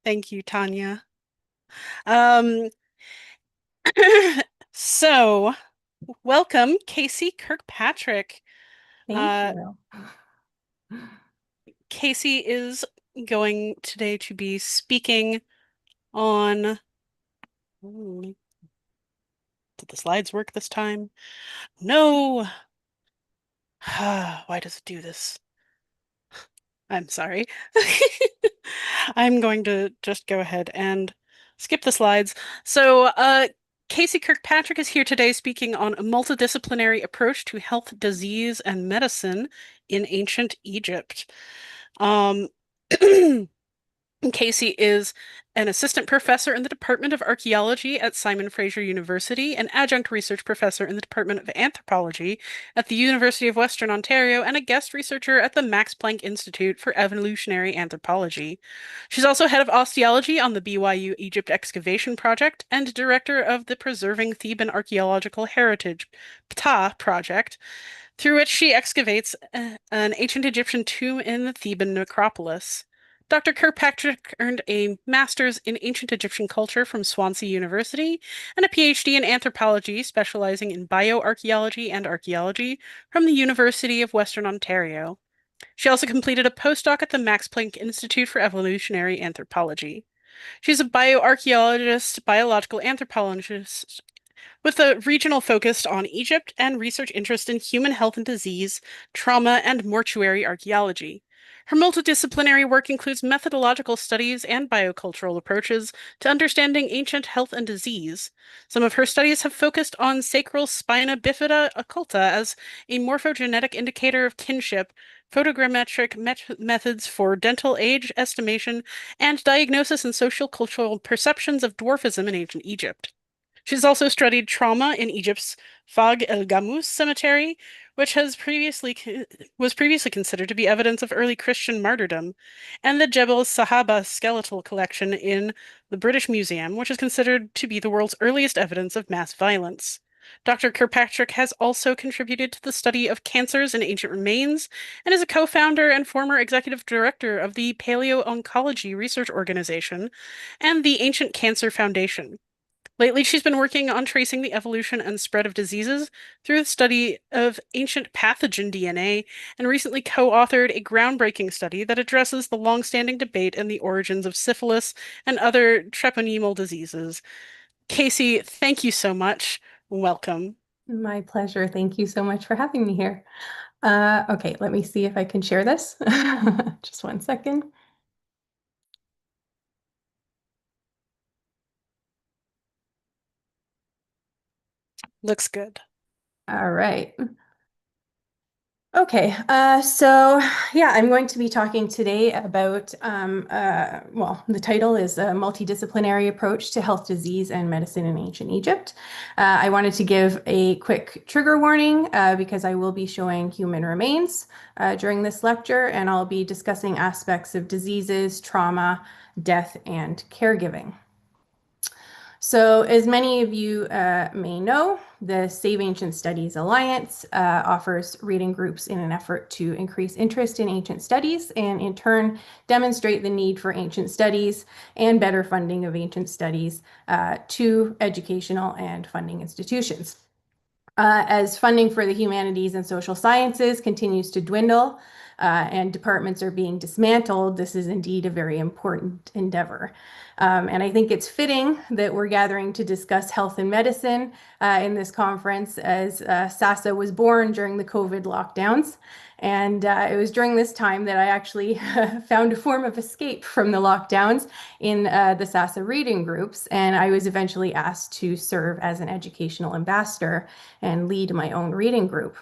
Thank you, Tanya. So, welcome, Casey Kirkpatrick. Thank you. Casey is going today to be speaking on... Did the slides work this time? No. Why does it do this? I'm sorry. I'm going to just go ahead and skip the slides. So, Casey Kirkpatrick is here today speaking on a multidisciplinary approach to health, disease, and medicine in ancient Egypt. Casey is an assistant professor in the Department of Archaeology at Simon Fraser University, an adjunct research professor in the Department of Anthropology at the University of Western Ontario, and a guest researcher at the Max Planck Institute for Evolutionary Anthropology. She's also head of osteology on the BYU Egypt Excavation Project and director of the Preserving Theban Archaeological Heritage (PTA) project, through which she excavates an ancient Egyptian tomb in the Theban necropolis. Dr. Kirkpatrick earned a master's in ancient Egyptian culture from Swansea University and a PhD in anthropology, specializing in bioarchaeology and archaeology, from the University of Western Ontario. She also completed a postdoc at the Max Planck Institute for Evolutionary Anthropology. She's a bioarchaeologist, biological anthropologist, with a regional focus on Egypt and research interest in human health and disease, trauma, and mortuary archaeology. Her multidisciplinary work includes methodological studies and biocultural approaches to understanding ancient health and disease. Some of her studies have focused on sacral spina bifida occulta as a morphogenetic indicator of kinship, photogrammetric methods for dental age estimation, and diagnosis and social cultural perceptions of dwarfism in ancient Egypt. She's also studied trauma in Egypt's Fag el Gamus cemetery, which was previously considered to be evidence of early Christian martyrdom, and the Jebel Sahaba skeletal collection in the British Museum, which is considered to be the world's earliest evidence of mass violence. Dr. Kirkpatrick has also contributed to the study of cancers in ancient remains and is a co-founder and former executive director of the Paleo-Oncology Research Organization and the Ancient Cancer Foundation. Lately, she's been working on tracing the evolution and spread of diseases through the study of ancient pathogen DNA, and recently co-authored a groundbreaking study that addresses the long-standing debate in the origins of syphilis and other treponemal diseases. Casey, thank you so much. Welcome. My pleasure. Thank you so much for having me here. Okay, let me see if I can share this. Just one second. Looks good. All right. Okay, so yeah, I'm going to be talking today about, well, the title is a multidisciplinary approach to health, disease, and medicine in ancient Egypt. I wanted to give a quick trigger warning because I will be showing human remains during this lecture, and I'll be discussing aspects of diseases, trauma, death, and caregiving. So as many of you may know, the Save Ancient Studies Alliance offers reading groups in an effort to increase interest in ancient studies and in turn demonstrate the need for ancient studies and better funding of ancient studies to educational and funding institutions. As funding for the humanities and social sciences continues to dwindle and departments are being dismantled, this is indeed a very important endeavor. And I think it's fitting that we're gathering to discuss health and medicine in this conference as SASA was born during the COVID lockdowns. And it was during this time that I actually found a form of escape from the lockdowns in the SASA reading groups. And I was eventually asked to serve as an educational ambassador and lead my own reading group.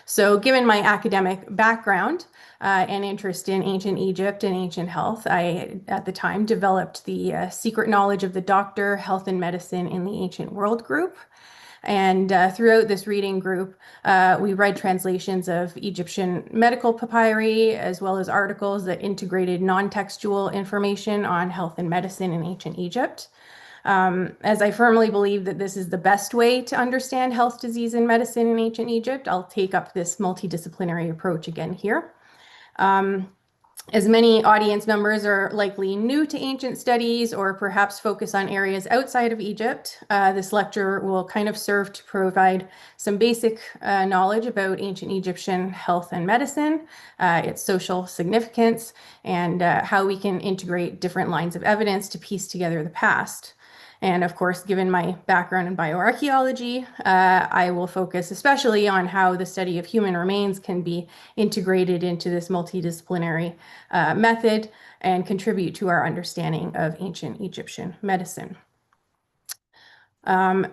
So given my academic background and interest in ancient Egypt and ancient health, I, at the time, developed the Secret Knowledge of the Doctor, Health and Medicine in the Ancient World group. And throughout this reading group, we read translations of Egyptian medical papyri, as well as articles that integrated non-textual information on health and medicine in ancient Egypt. As I firmly believe that this is the best way to understand health, disease, and medicine in ancient Egypt, I'll take up this multidisciplinary approach again here. As many audience members are likely new to ancient studies or perhaps focus on areas outside of Egypt, this lecture will kind of serve to provide some basic knowledge about ancient Egyptian health and medicine, its social significance, and how we can integrate different lines of evidence to piece together the past. And of course, given my background in bioarchaeology, I will focus especially on how the study of human remains can be integrated into this multidisciplinary method and contribute to our understanding of ancient Egyptian medicine. Well,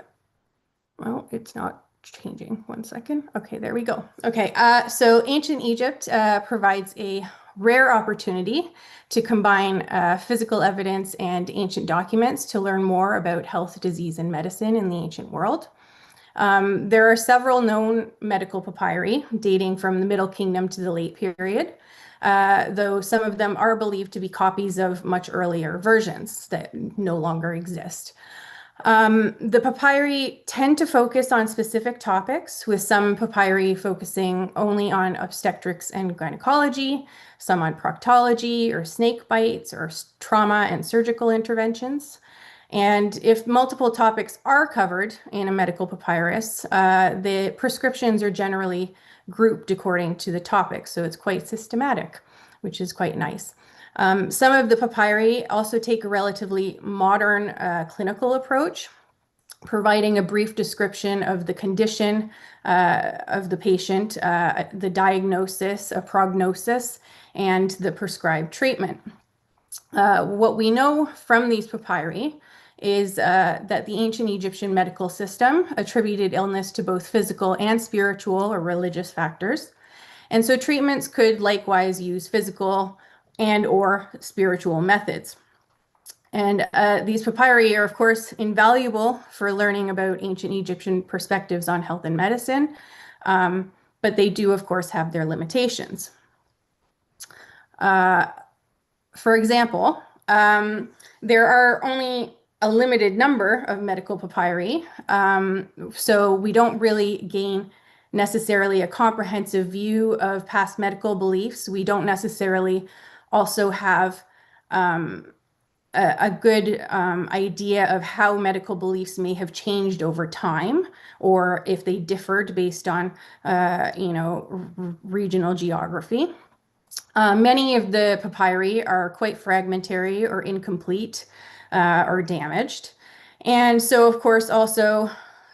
it's not changing. One second. Okay, there we go. Okay, so ancient Egypt provides a rare opportunity to combine physical evidence and ancient documents to learn more about health, disease, and medicine in the ancient world. There are several known medical papyri dating from the Middle Kingdom to the Late Period, though some of them are believed to be copies of much earlier versions that no longer exist. The papyri tend to focus on specific topics, with some papyri focusing only on obstetrics and gynecology, some on proctology or snake bites or trauma and surgical interventions. And if multiple topics are covered in a medical papyrus, the prescriptions are generally grouped according to the topic, so it's quite systematic, which is quite nice. Some of the papyri also take a relatively modern clinical approach, providing a brief description of the condition of the patient, the diagnosis, a prognosis, and the prescribed treatment. What we know from these papyri is that the ancient Egyptian medical system attributed illness to both physical and spiritual or religious factors. And so treatments could likewise use physical and or spiritual methods. And these papyri are, of course, invaluable for learning about ancient Egyptian perspectives on health and medicine, but they do, of course, have their limitations. For example, there are only a limited number of medical papyri, so we don't really gain necessarily a comprehensive view of past medical beliefs. We don't necessarily also have a good idea of how medical beliefs may have changed over time, or if they differed based on, regional geography. Many of the papyri are quite fragmentary or incomplete or damaged. And so, of course, also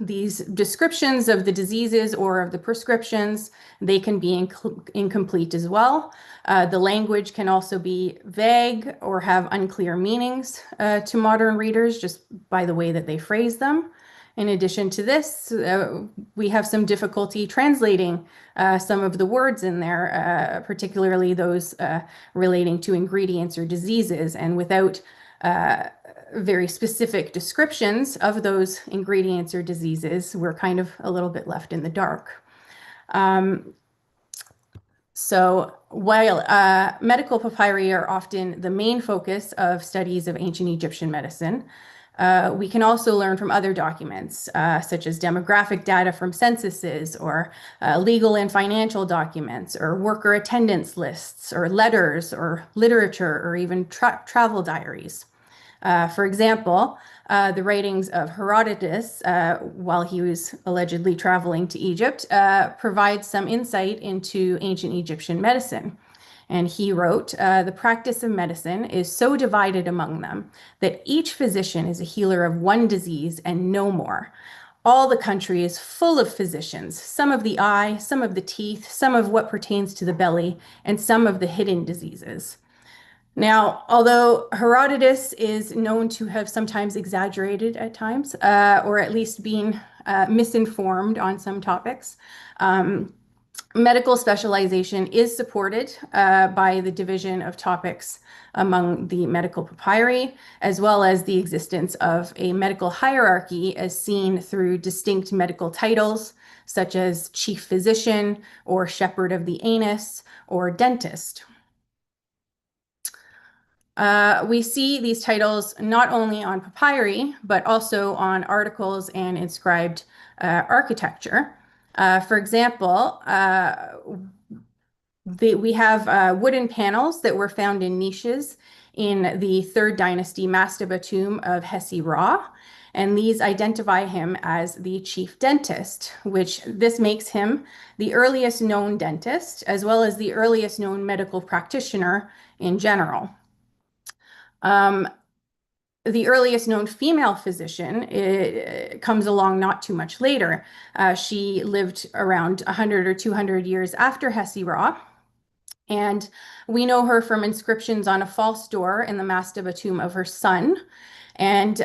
these descriptions of the diseases or of the prescriptions, they can be incomplete as well. The language can also be vague or have unclear meanings to modern readers just by the way that they phrase them. In addition to this, we have some difficulty translating some of the words in there, particularly those relating to ingredients or diseases. And without very specific descriptions of those ingredients or diseases, we're kind of a little bit left in the dark. So while medical papyri are often the main focus of studies of ancient Egyptian medicine, we can also learn from other documents, such as demographic data from censuses, or legal and financial documents, or worker attendance lists, or letters, or literature, or even travel diaries. For example, the writings of Herodotus, while he was allegedly traveling to Egypt, provide some insight into ancient Egyptian medicine. And he wrote, the practice of medicine is so divided among them that each physician is a healer of one disease and no more. All the country is full of physicians, some of the eye, some of the teeth, some of what pertains to the belly, and some of the hidden diseases. Now, although Herodotus is known to have sometimes exaggerated at times, or at least been misinformed on some topics, medical specialization is supported by the division of topics among the medical papyri, as well as the existence of a medical hierarchy as seen through distinct medical titles, such as chief physician, or shepherd of the anus, or dentist. We see these titles not only on papyri, but also on articles and inscribed architecture. For example, we have wooden panels that were found in niches in the 3rd dynasty mastaba tomb of Hesi-Ra, and these identify him as the chief dentist, which this makes him the earliest known dentist, as well as the earliest known medical practitioner in general. The earliest known female physician comes along not too much later. She lived around 100 or 200 years after Hesi-Ra, and we know her from inscriptions on a false door in the mastaba tomb of her son. And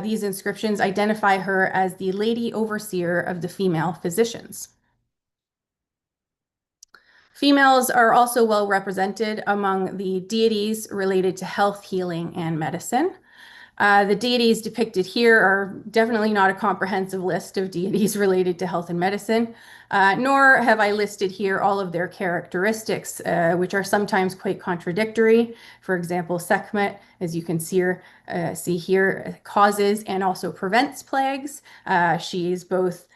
these inscriptions identify her as the lady overseer of the female physicians. Females are also well represented among the deities related to health, healing, and medicine. The deities depicted here are definitely not a comprehensive list of deities related to health and medicine, nor have I listed here all of their characteristics, which are sometimes quite contradictory. For example, Sekhmet, as you can see here, causes and also prevents plagues. She is both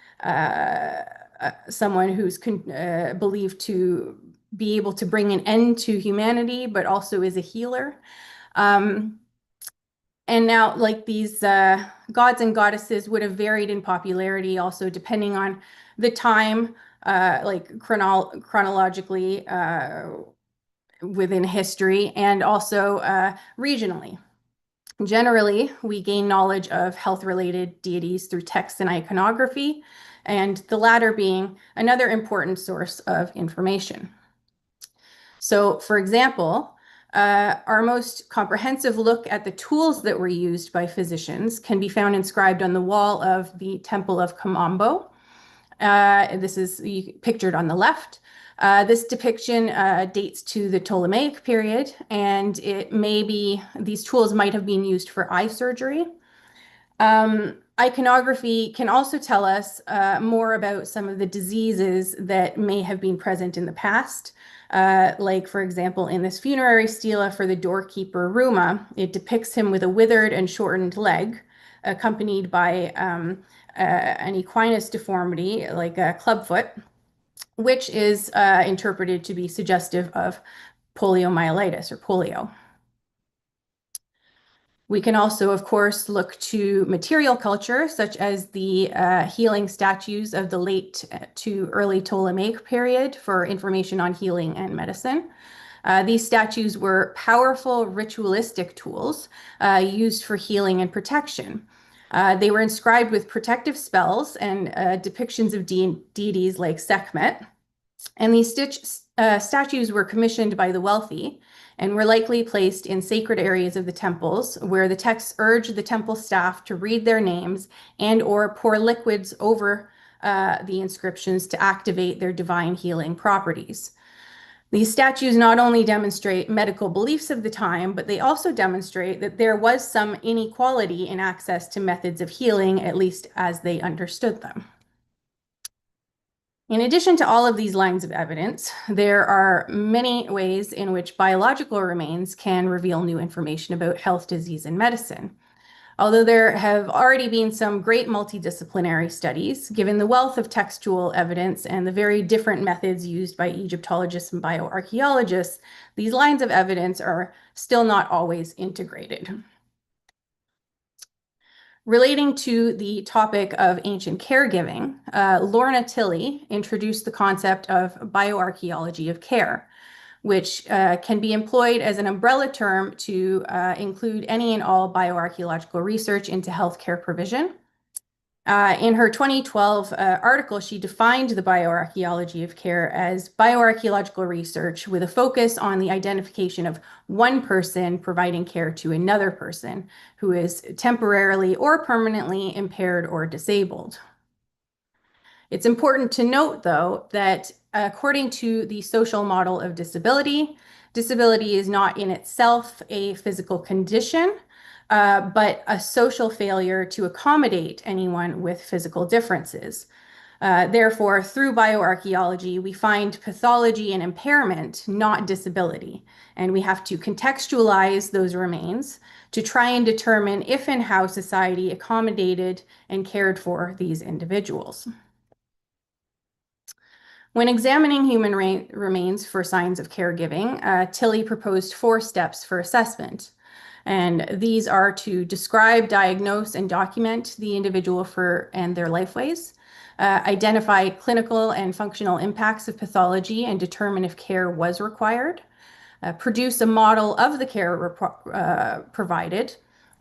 someone who's believed to be able to bring an end to humanity, but also is a healer. And now, like, these gods and goddesses would have varied in popularity also depending on the time, like chronologically within history, and also regionally. Generally, we gain knowledge of health-related deities through texts and iconography, and the latter being another important source of information. So, for example, our most comprehensive look at the tools that were used by physicians can be found inscribed on the wall of the Temple of Kamambo. This is pictured on the left. This depiction dates to the Ptolemaic period, and these tools might have been used for eye surgery. Iconography can also tell us more about some of the diseases that may have been present in the past. Like, for example, in this funerary stela for the doorkeeper Ruma, it depicts him with a withered and shortened leg, accompanied by an equinus deformity, like a clubfoot, which is interpreted to be suggestive of poliomyelitis or polio. We can also, of course, look to material culture, such as the healing statues of the late to early Ptolemaic period for information on healing and medicine. These statues were powerful ritualistic tools used for healing and protection. They were inscribed with protective spells and depictions of deities like Sekhmet. And these statues were commissioned by the wealthy and were likely placed in sacred areas of the temples where the texts urged the temple staff to read their names and or pour liquids over the inscriptions to activate their divine healing properties. These statues not only demonstrate medical beliefs of the time, but they also demonstrate that there was some inequality in access to methods of healing, at least as they understood them. In addition to all of these lines of evidence, there are many ways in which biological remains can reveal new information about health, disease, and medicine. Although there have already been some great multidisciplinary studies, given the wealth of textual evidence and the very different methods used by Egyptologists and bioarchaeologists, these lines of evidence are still not always integrated. Relating to the topic of ancient caregiving, Lorna Tilley introduced the concept of bioarchaeology of care, which can be employed as an umbrella term to include any and all bioarchaeological research into healthcare provision. In her 2012 article, she defined the bioarchaeology of care as bioarchaeological research with a focus on the identification of one person providing care to another person who is temporarily or permanently impaired or disabled. It's important to note, though, that according to the social model of disability, disability is not in itself a physical condition, but a social failure to accommodate anyone with physical differences. Therefore, through bioarchaeology, we find pathology and impairment, not disability. And we have to contextualize those remains to try and determine if and how society accommodated and cared for these individuals. When examining human remains for signs of caregiving, Tilley proposed 4 steps for assessment. And these are to describe, diagnose, and document the individual and their lifeways, identify clinical and functional impacts of pathology and determine if care was required, produce a model of the care provided,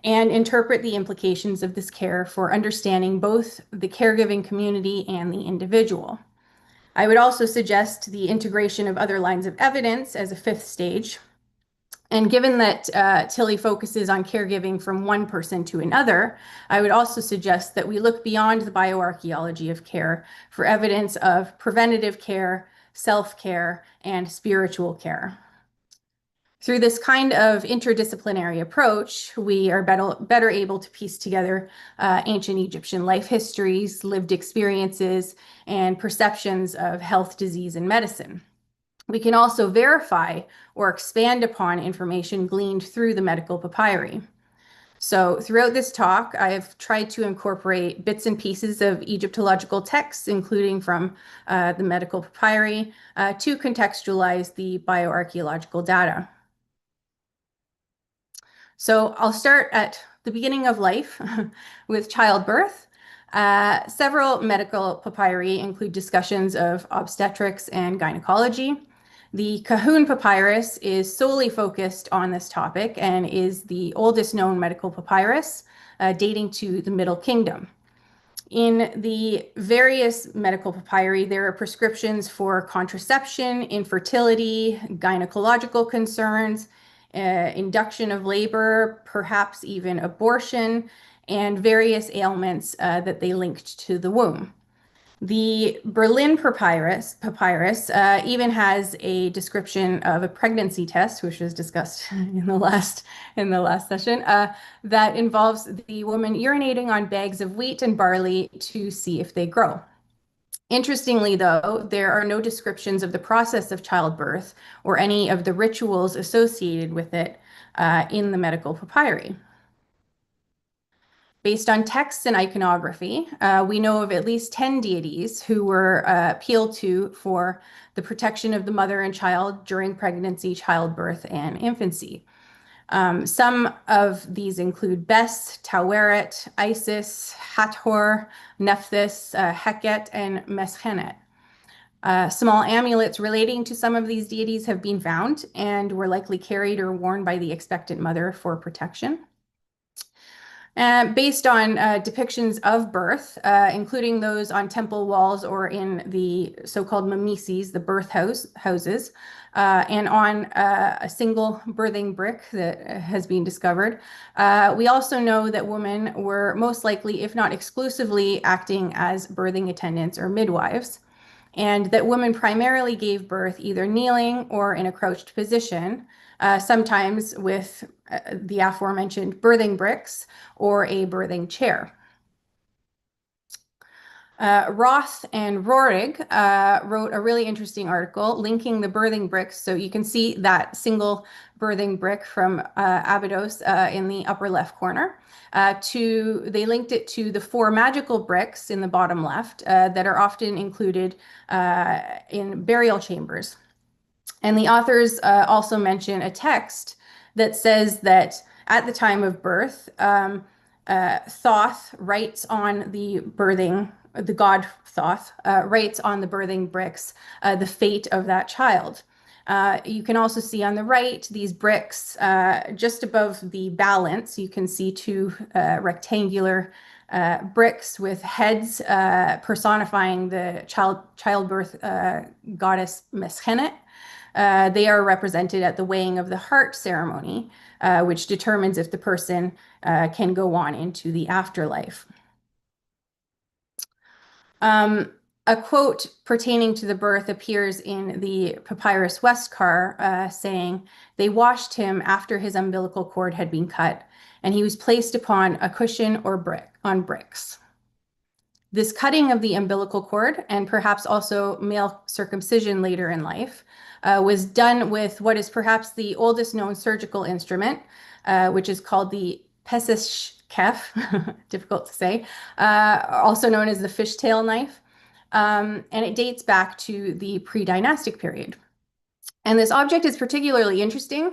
and interpret the implications of this care for understanding both the caregiving community and the individual. I would also suggest the integration of other lines of evidence as a 5th stage. And given that Tilley focuses on caregiving from one person to another, I would also suggest that we look beyond the bioarchaeology of care for evidence of preventative care, self-care, and spiritual care. Through this kind of interdisciplinary approach, we are better able to piece together ancient Egyptian life histories, lived experiences, and perceptions of health, disease, and medicine. We can also verify or expand upon information gleaned through the medical papyri. So throughout this talk, I have tried to incorporate bits and pieces of Egyptological texts, including from the medical papyri, to contextualize the bioarchaeological data. So I'll start at the beginning of life with childbirth. Several medical papyri include discussions of obstetrics and gynecology. The Kahun papyrus is solely focused on this topic and is the oldest known medical papyrus, dating to the Middle Kingdom. In the various medical papyri, there are prescriptions for contraception, infertility, gynecological concerns, induction of labor, perhaps even abortion, and various ailments that they linked to the womb. The Berlin papyrus even has a description of a pregnancy test, which was discussed in the last session, that involves the woman urinating on bags of wheat and barley to see if they grow. Interestingly, though, there are no descriptions of the process of childbirth or any of the rituals associated with it in the medical papyri. Based on texts and iconography, we know of at least 10 deities who were appealed to for the protection of the mother and child during pregnancy, childbirth, and infancy. Some of these include Bes, Taweret, Isis, Hathor, Nephthys, Heket, and Meshenet. Small amulets relating to some of these deities have been found and were likely carried or worn by the expectant mother for protection. based on depictions of birth, including those on temple walls or in the so-called mamises, the birth houses, and on a single birthing brick that has been discovered. We also know that women were most likely, if not exclusively, acting as birthing attendants or midwives, and that women primarily gave birth either kneeling or in a crouched position, sometimes with the aforementioned birthing bricks or a birthing chair. Roth and Rohrig wrote a really interesting article linking the birthing bricks. So you can see that single birthing brick from Abydos in the upper left corner. They linked it to the 4 magical bricks in the bottom left that are often included in burial chambers. And the authors also mention a text that says that at the time of birth, Thoth writes on the god Thoth writes on the birthing bricks the fate of that child. You can also see on the right these bricks just above the balance. You can see 2 rectangular bricks with heads personifying the childbirth goddess Meshenet. They are represented at the weighing of the heart ceremony, which determines if the person can go on into the afterlife. A quote pertaining to the birth appears in the Papyrus Westcar saying, "They washed him after his umbilical cord had been cut, and he was placed upon a cushion or on bricks." This cutting of the umbilical cord, and perhaps also male circumcision later in life, was done with what is perhaps the oldest known surgical instrument, which is called the pesishkef, difficult to say, also known as the fishtail knife. And it dates back to the pre-dynastic period. And this object is particularly interesting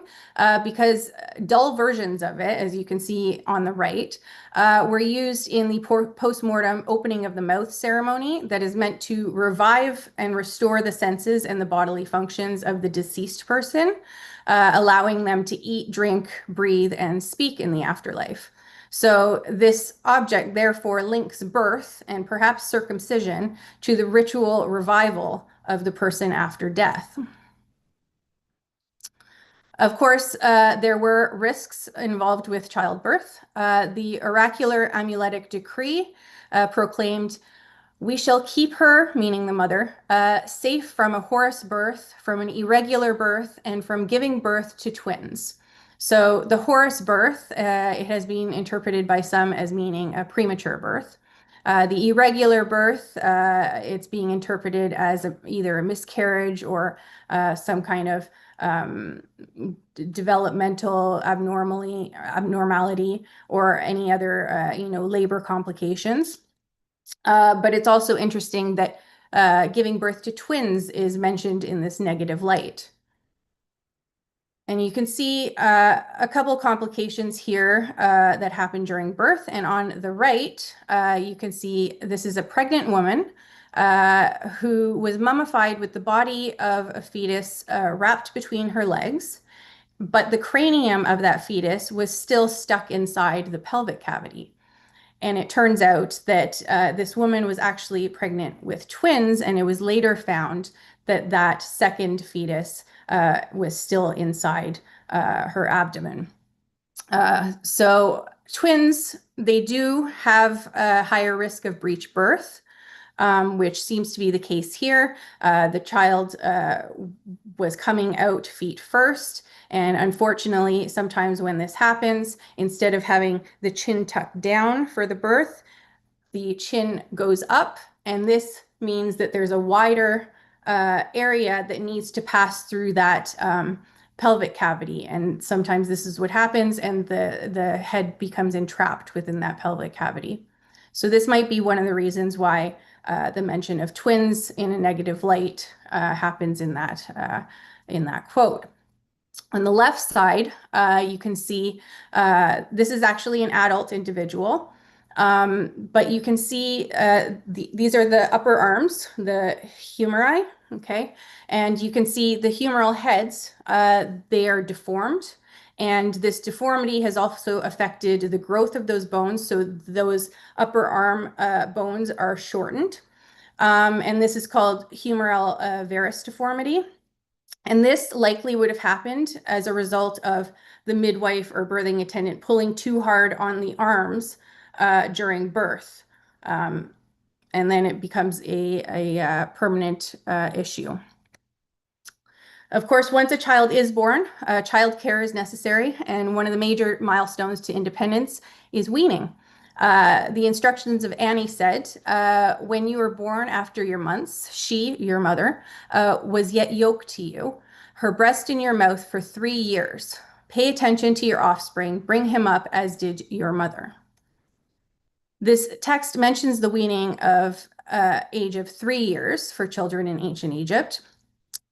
because dull versions of it, as you can see on the right, were used in the post-mortem opening of the mouth ceremony that is meant to revive and restore the senses and the bodily functions of the deceased person, allowing them to eat, drink, breathe, and speak in the afterlife. So this object therefore links birth and perhaps circumcision to the ritual revival of the person after death. Of course, there were risks involved with childbirth. The oracular amuletic decree proclaimed, "We shall keep her," meaning the mother, "safe from a Horus birth, from an irregular birth, and from giving birth to twins." So the Horus birth, it has been interpreted by some as meaning a premature birth. The irregular birth, it's being interpreted as either a miscarriage or some kind of developmental abnormality or any other labor complications. But it's also interesting that giving birth to twins is mentioned in this negative light. And you can see a couple complications here that happen during birth. And on the right, you can see this is a pregnant woman who was mummified with the body of a fetus wrapped between her legs, but the cranium of that fetus was still stuck inside the pelvic cavity. And it turns out that this woman was actually pregnant with twins, and it was later found that that second fetus was still inside her abdomen. So twins, they do have a higher risk of breech birth, which seems to be the case here. The child was coming out feet first. And unfortunately, sometimes when this happens, instead of having the chin tucked down for the birth, the chin goes up. And this means that there's a wider area that needs to pass through that pelvic cavity. And sometimes this is what happens, and the head becomes entrapped within that pelvic cavity. So this might be one of the reasons why the mention of twins in a negative light happens in that quote. On the left side, you can see this is actually an adult individual, but you can see these are the upper arms, the humeri, okay? And you can see the humeral heads, they are deformed, And this deformity has also affected the growth of those bones. So those upper arm bones are shortened. And this is called humeral varus deformity. And this likely would have happened as a result of the midwife or birthing attendant pulling too hard on the arms during birth. And then it becomes a permanent issue. Of course, once a child is born, child care is necessary, and one of the major milestones to independence is weaning. The instructions of Annie said, when you were born after your months, she, your mother, was yet yoked to you, her breast in your mouth for 3 years. Pay attention to your offspring, bring him up as did your mother. This text mentions the weaning of age of 3 years for children in ancient Egypt.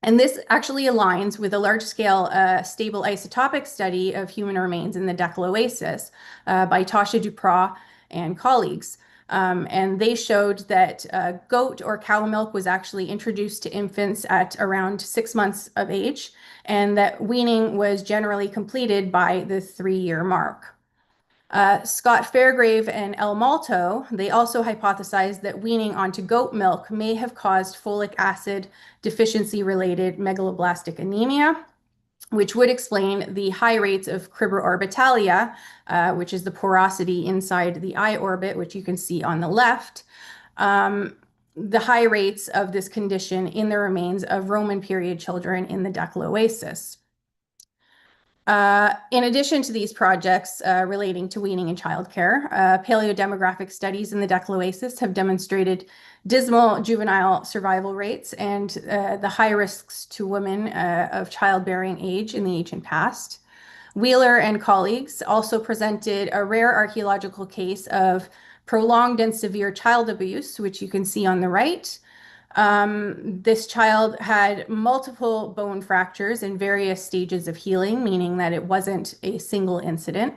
And this actually aligns with a large-scale stable isotopic study of human remains in the Decca Oasis by Tasha Duprat and colleagues. And they showed that goat or cow milk was actually introduced to infants at around 6 months of age, and that weaning was generally completed by the 3-year mark. Scott Fairgrave and El Malto, they also hypothesized that weaning onto goat milk may have caused folic acid deficiency-related megaloblastic anemia, which would explain the high rates of cribororbitalia, which is the porosity inside the eye orbit, which you can see on the left, the high rates of this condition in the remains of Roman period children in the Decca Oasis. In addition to these projects relating to weaning and childcare, paleodemographic studies in the Decca Oasis have demonstrated dismal juvenile survival rates and the high risks to women of childbearing age in the ancient past. Wheeler and colleagues also presented a rare archaeological case of prolonged and severe child abuse, which you can see on the right. This child had multiple bone fractures in various stages of healing, meaning that it wasn't a single incident.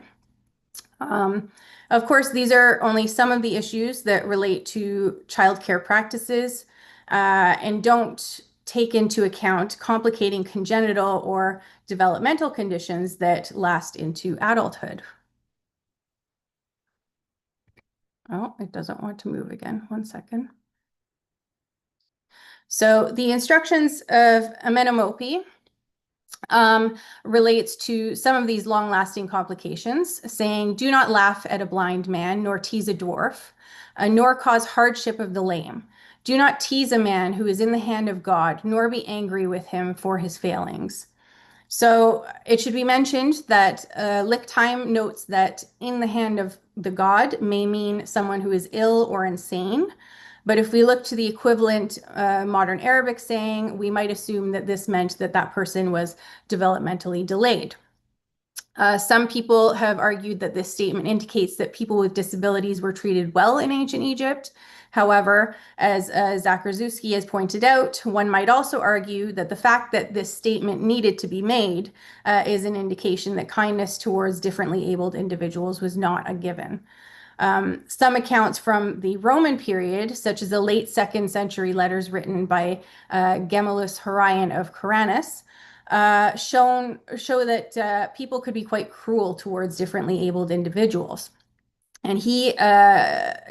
Of course, these are only some of the issues that relate to childcare practices and don't take into account complicating congenital or developmental conditions that last into adulthood. Oh, it doesn't want to move again. 1 second. So the instructions of Amenemope relates to some of these long-lasting complications, saying, do not laugh at a blind man, nor tease a dwarf, nor cause hardship of the lame. Do not tease a man who is in the hand of God, nor be angry with him for his failings. So it should be mentioned that Lichtheim notes that in the hand of the god may mean someone who is ill or insane. But if we look to the equivalent modern Arabic saying, we might assume that this meant that that person was developmentally delayed. Some people have argued that this statement indicates that people with disabilities were treated well in ancient Egypt. However, as Zakraszewski has pointed out, one might also argue that the fact that this statement needed to be made is an indication that kindness towards differently abled individuals was not a given. Some accounts from the Roman period, such as the late 2nd century letters written by Gemellus Horion of Coranus, show that people could be quite cruel towards differently abled individuals. And he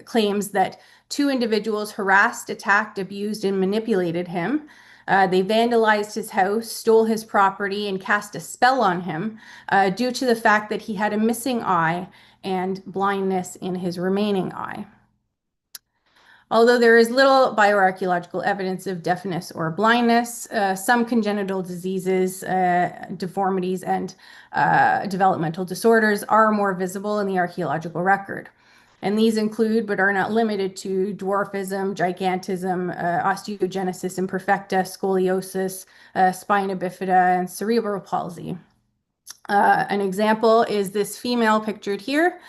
claims that 2 individuals harassed, attacked, abused, and manipulated him. They vandalized his house, stole his property, and cast a spell on him due to the fact that he had a missing eye and blindness in his remaining eye. Although there is little bioarchaeological evidence of deafness or blindness, some congenital diseases, deformities, and developmental disorders are more visible in the archaeological record. And these include, but are not limited to, dwarfism, gigantism, osteogenesis imperfecta, scoliosis, spina bifida, and cerebral palsy. An example is this female pictured here,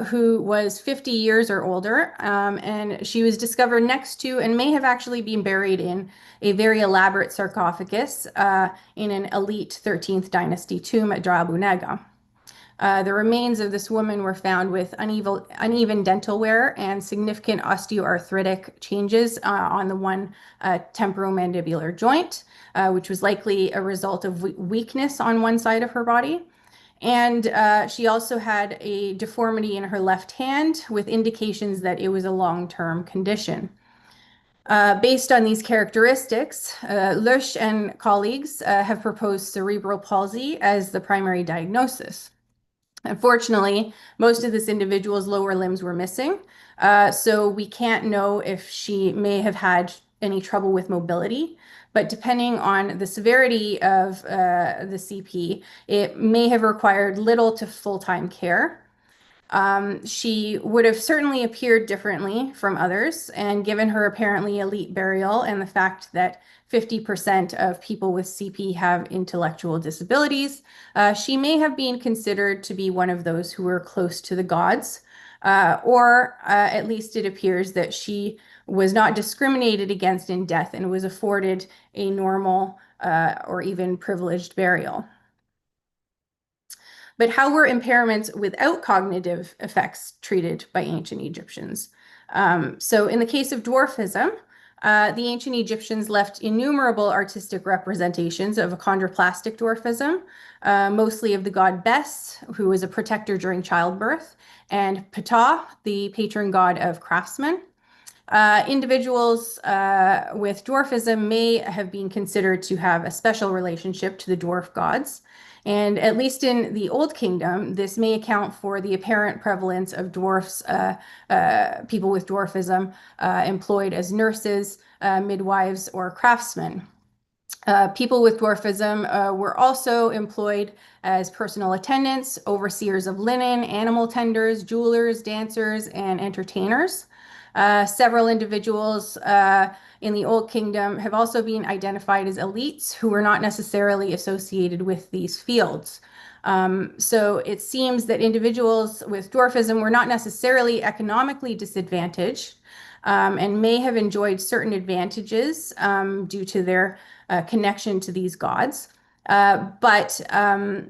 who was 50 years or older, and she was discovered next to and may have actually been buried in a very elaborate sarcophagus in an elite 13th dynasty tomb at Dra Abu Nega. The remains of this woman were found with uneven dental wear and significant osteoarthritic changes on the one temporomandibular joint, which was likely a result of weakness on one side of her body. And she also had a deformity in her left hand with indications that it was a long-term condition. Based on these characteristics, Lösch and colleagues have proposed cerebral palsy as the primary diagnosis. Unfortunately, most of this individual's lower limbs were missing, so we can't know if she may have had any trouble with mobility. But depending on the severity of the CP, it may have required little to full-time care. She would have certainly appeared differently from others, and given her apparently elite burial and the fact that 50% of people with CP have intellectual disabilities, she may have been considered to be one of those who were close to the gods, or at least it appears that she was not discriminated against in death and was afforded a normal or even privileged burial. But how were impairments without cognitive effects treated by ancient Egyptians? So in the case of dwarfism, the ancient Egyptians left innumerable artistic representations of achondroplastic dwarfism, mostly of the god Bes, who was a protector during childbirth, and Ptah, the patron god of craftsmen. Individuals with dwarfism may have been considered to have a special relationship to the dwarf gods. And at least in the Old Kingdom, this may account for the apparent prevalence of dwarfs, people with dwarfism employed as nurses, midwives, or craftsmen. People with dwarfism were also employed as personal attendants, overseers of linen, animal tenders, jewelers, dancers, and entertainers. Several individuals in the Old Kingdom have also been identified as elites who were not necessarily associated with these fields. So it seems that individuals with dwarfism were not necessarily economically disadvantaged and may have enjoyed certain advantages due to their connection to these gods. But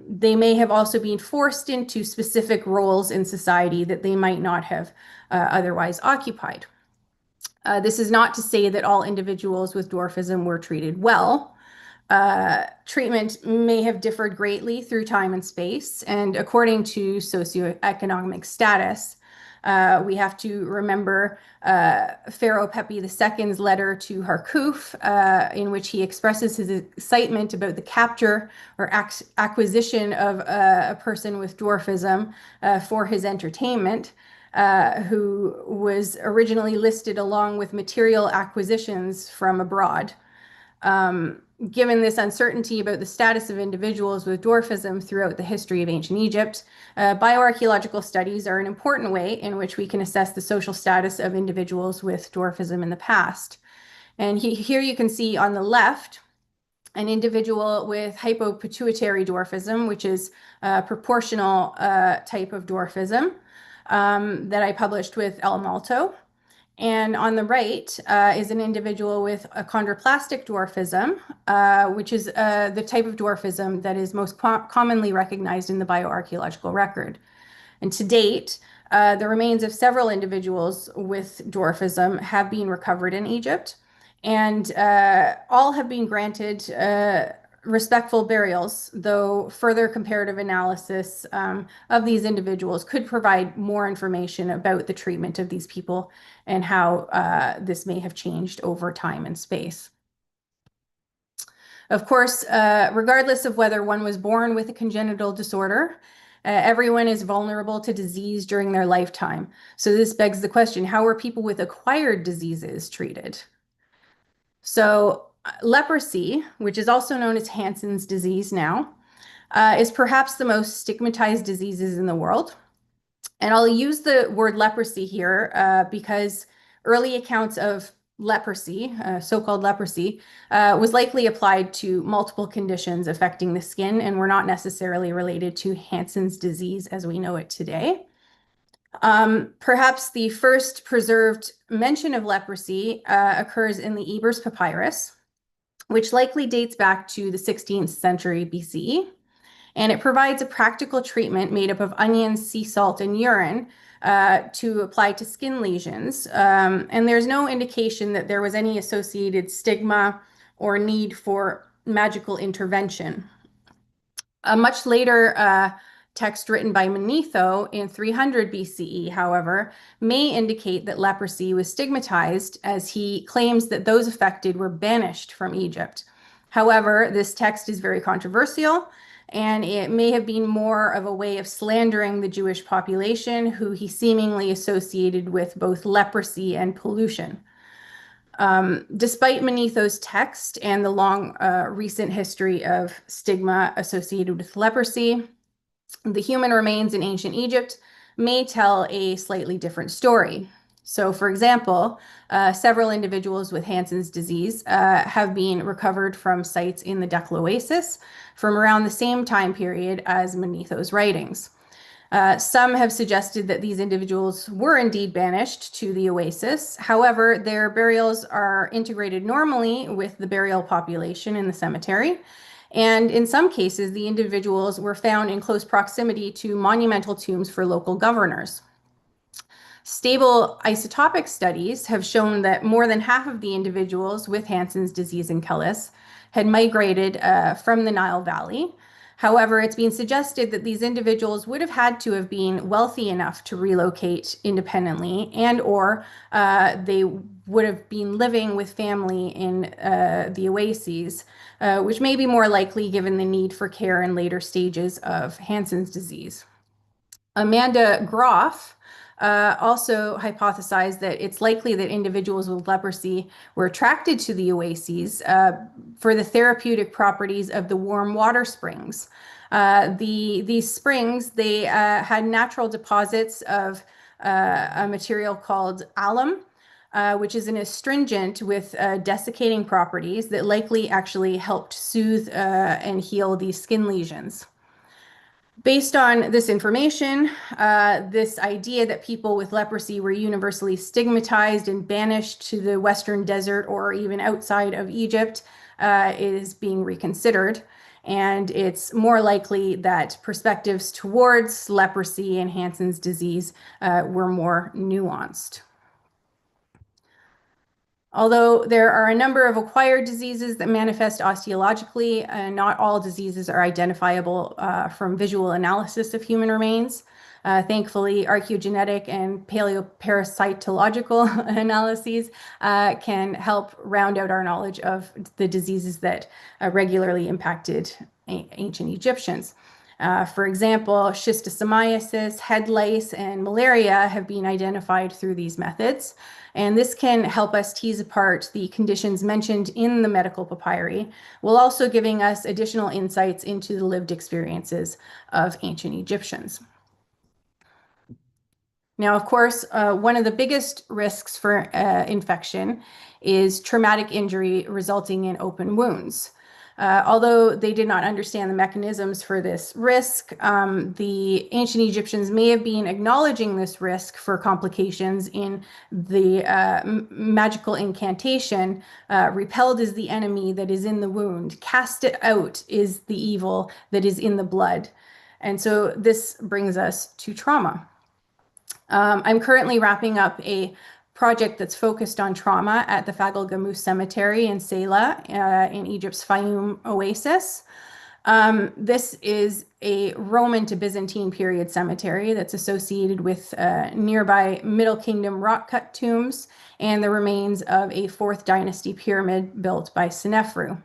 they may have also been forced into specific roles in society that they might not have otherwise occupied. This is not to say that all individuals with dwarfism were treated well. Treatment may have differed greatly through time and space, and according to socioeconomic status. We have to remember Pharaoh Pepi II's letter to Harkuf, in which he expresses his excitement about the capture or acquisition of a person with dwarfism for his entertainment, who was originally listed along with material acquisitions from abroad. Given this uncertainty about the status of individuals with dwarfism throughout the history of ancient Egypt, bioarchaeological studies are an important way in which we can assess the social status of individuals with dwarfism in the past. And here you can see on the left an individual with hypopituitary dwarfism, which is a proportional type of dwarfism that I published with El Malto. And on the right is an individual with achondroplastic dwarfism, which is the type of dwarfism that is most commonly recognized in the bioarchaeological record. And to date, the remains of several individuals with dwarfism have been recovered in Egypt, and all have been granted respectful burials, though further comparative analysis of these individuals could provide more information about the treatment of these people and how this may have changed over time and space. Of course, regardless of whether one was born with a congenital disorder, everyone is vulnerable to disease during their lifetime. So this begs the question, how are people with acquired diseases treated? So leprosy, which is also known as Hansen's disease now, is perhaps the most stigmatized diseases in the world. And I'll use the word leprosy here because early accounts of leprosy, so-called leprosy, was likely applied to multiple conditions affecting the skin and were not necessarily related to Hansen's disease as we know it today. Perhaps the first preserved mention of leprosy occurs in the Ebers Papyrus, which likely dates back to the 16th century BCE. And it provides a practical treatment made up of onions, sea salt, and urine to apply to skin lesions. And there's no indication that there was any associated stigma or need for magical intervention. Much later text written by Manetho in 300 BCE, however, may indicate that leprosy was stigmatized, as he claims that those affected were banished from Egypt. However, this text is very controversial, and it may have been more of a way of slandering the Jewish population, who he seemingly associated with both leprosy and pollution. Despite Manetho's text and the long recent history of stigma associated with leprosy, the human remains in ancient Egypt may tell a slightly different story. So, for example, several individuals with Hansen's disease have been recovered from sites in the Dekla Oasis from around the same time period as Manetho's writings. Some have suggested that these individuals were indeed banished to the oasis. However, their burials are integrated normally with the burial population in the cemetery. And in some cases, the individuals were found in close proximity to monumental tombs for local governors. Stable isotopic studies have shown that more than half of the individuals with Hansen's disease in Kellis had migrated from the Nile Valley. However, it's been suggested that these individuals would have had to have been wealthy enough to relocate independently, and/or they would have been living with family in the oases, which may be more likely given the need for care in later stages of Hansen's disease. Amanda Groff also hypothesized that it's likely that individuals with leprosy were attracted to the oases for the therapeutic properties of the warm water springs. These springs, they had natural deposits of a material called alum, which is an astringent with desiccating properties that likely actually helped soothe and heal these skin lesions. Based on this information, this idea that people with leprosy were universally stigmatized and banished to the Western Desert or even outside of Egypt is being reconsidered. And it's more likely that perspectives towards leprosy and Hansen's disease were more nuanced. Although there are a number of acquired diseases that manifest osteologically, not all diseases are identifiable from visual analysis of human remains. Thankfully, archaeogenetic and paleoparasitological analyses can help round out our knowledge of the diseases that regularly impacted ancient Egyptians. For example, schistosomiasis, head lice, and malaria have been identified through these methods. And this can help us tease apart the conditions mentioned in the medical papyri, while also giving us additional insights into the lived experiences of ancient Egyptians. Now, of course, one of the biggest risks for infection is traumatic injury resulting in open wounds. Although they did not understand the mechanisms for this risk, the ancient Egyptians may have been acknowledging this risk for complications in the magical incantation, repelled is the enemy that is in the wound, cast it out is the evil that is in the blood. And so this brings us to trauma. I'm currently wrapping up a project that's focused on trauma at the Fagel Gamoos Cemetery in Sela in Egypt's Fayum Oasis. This is a Roman to Byzantine period cemetery that's associated with nearby Middle Kingdom rock-cut tombs and the remains of a 4th dynasty pyramid built by Senefru.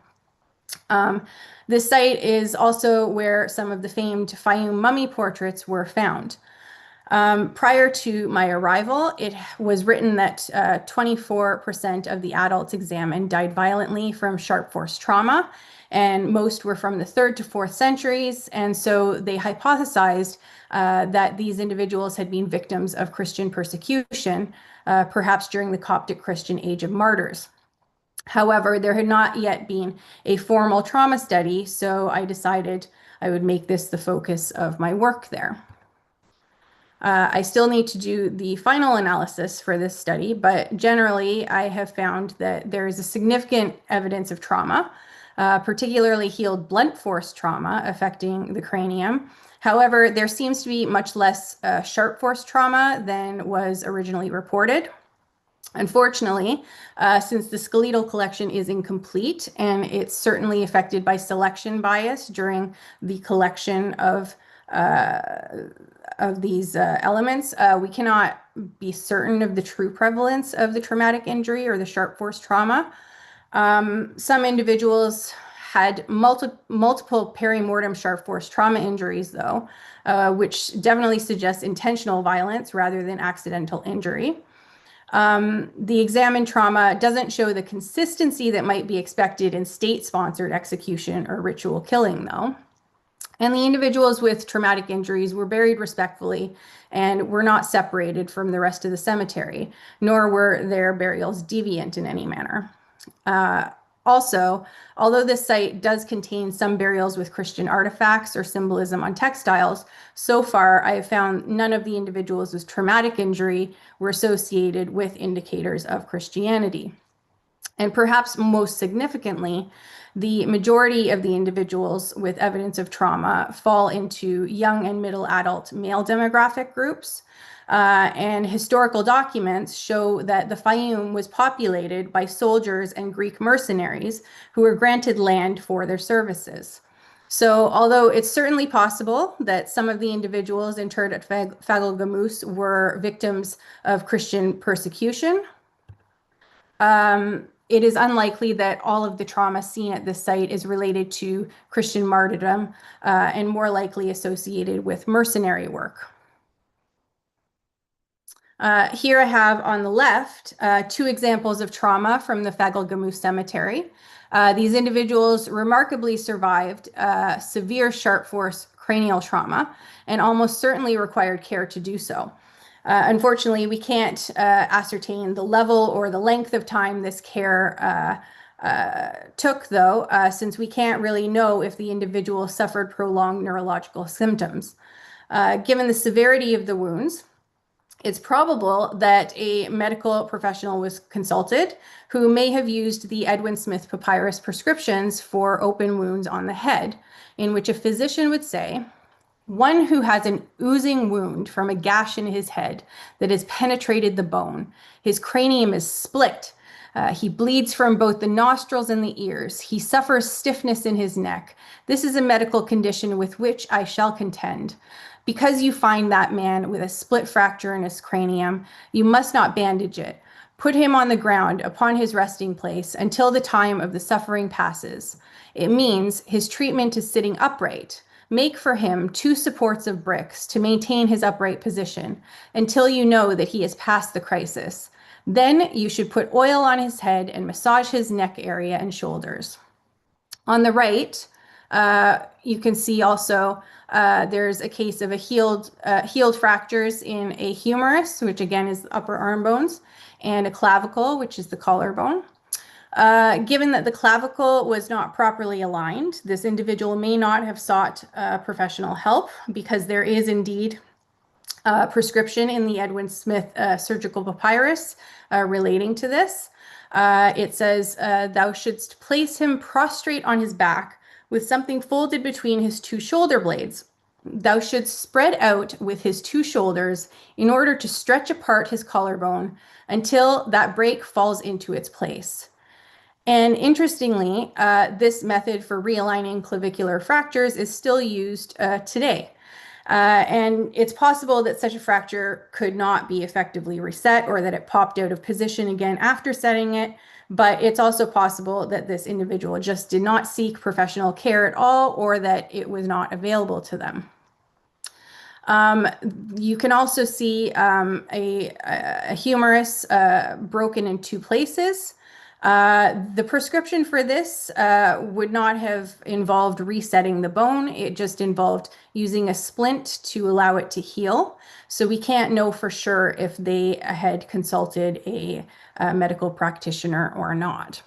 This site is also where some of the famed Fayum mummy portraits were found. Prior to my arrival, it was written that 24% of the adults examined died violently from sharp force trauma, and most were from the 3rd to 4th centuries. And so they hypothesized that these individuals had been victims of Christian persecution, perhaps during the Coptic Christian Age of Martyrs. However, there had not yet been a formal trauma study, so I decided I would make this the focus of my work there. I still need to do the final analysis for this study, but generally I have found that there is a significant evidence of trauma, particularly healed blunt force trauma affecting the cranium. However, there seems to be much less sharp force trauma than was originally reported. Unfortunately, since the skeletal collection is incomplete and it's certainly affected by selection bias during the collection of elements. We cannot be certain of the true prevalence of the traumatic injury or the sharp force trauma. Some individuals had multiple perimortem sharp force trauma injuries, though, which definitely suggests intentional violence rather than accidental injury. The examined trauma doesn't show the consistency that might be expected in state-sponsored execution or ritual killing, though. And the individuals with traumatic injuries were buried respectfully and were not separated from the rest of the cemetery, nor were their burials deviant in any manner. Also, although this site does contain some burials with Christian artifacts or symbolism on textiles, so far I have found none of the individuals with traumatic injury were associated with indicators of Christianity. And perhaps most significantly, the majority of the individuals with evidence of trauma fall into young and middle adult male demographic groups. And historical documents show that the Fayum was populated by soldiers and Greek mercenaries who were granted land for their services. So although it's certainly possible that some of the individuals interred at Fagel Gamoos were victims of Christian persecution, it is unlikely that all of the trauma seen at this site is related to Christian martyrdom and more likely associated with mercenary work. Here I have on the left 2 examples of trauma from the Fagel Gamoos Cemetery. These individuals remarkably survived severe sharp force cranial trauma and almost certainly required care to do so. Unfortunately, we can't ascertain the level or the length of time this care took, though, since we can't really know if the individual suffered prolonged neurological symptoms. Given the severity of the wounds, it's probable that a medical professional was consulted who may have used the Edwin Smith papyrus prescriptions for open wounds on the head, in which a physician would say, "One who has an oozing wound from a gash in his head that has penetrated the bone. His cranium is split. He bleeds from both the nostrils and the ears. He suffers stiffness in his neck. This is a medical condition with which I shall contend. Because you find that man with a split fracture in his cranium, you must not bandage it. Put him on the ground upon his resting place until the time of the suffering passes. It means his treatment is sitting upright. Make for him 2 supports of bricks to maintain his upright position until you know that he has passed the crisis. Then you should put oil on his head and massage his neck area and shoulders." On the right, you can see also there's a case of a healed fractures in a humerus, which again is the upper arm bones, and a clavicle, which is the collarbone. Given that the clavicle was not properly aligned, this individual may not have sought professional help because there is indeed a prescription in the Edwin Smith surgical papyrus relating to this. It says, "Thou shouldst place him prostrate on his back with something folded between his 2 shoulder blades. Thou shouldst spread out with his 2 shoulders in order to stretch apart his collarbone until that break falls into its place." And interestingly, this method for realigning clavicular fractures is still used today. And it's possible that such a fracture could not be effectively reset or that it popped out of position again after setting it, but it's also possible that this individual just did not seek professional care at all or that it was not available to them. You can also see a humerus broken in 2 places. The prescription for this would not have involved resetting the bone. It just involved using a splint to allow it to heal. So we can't know for sure if they had consulted a medical practitioner or not.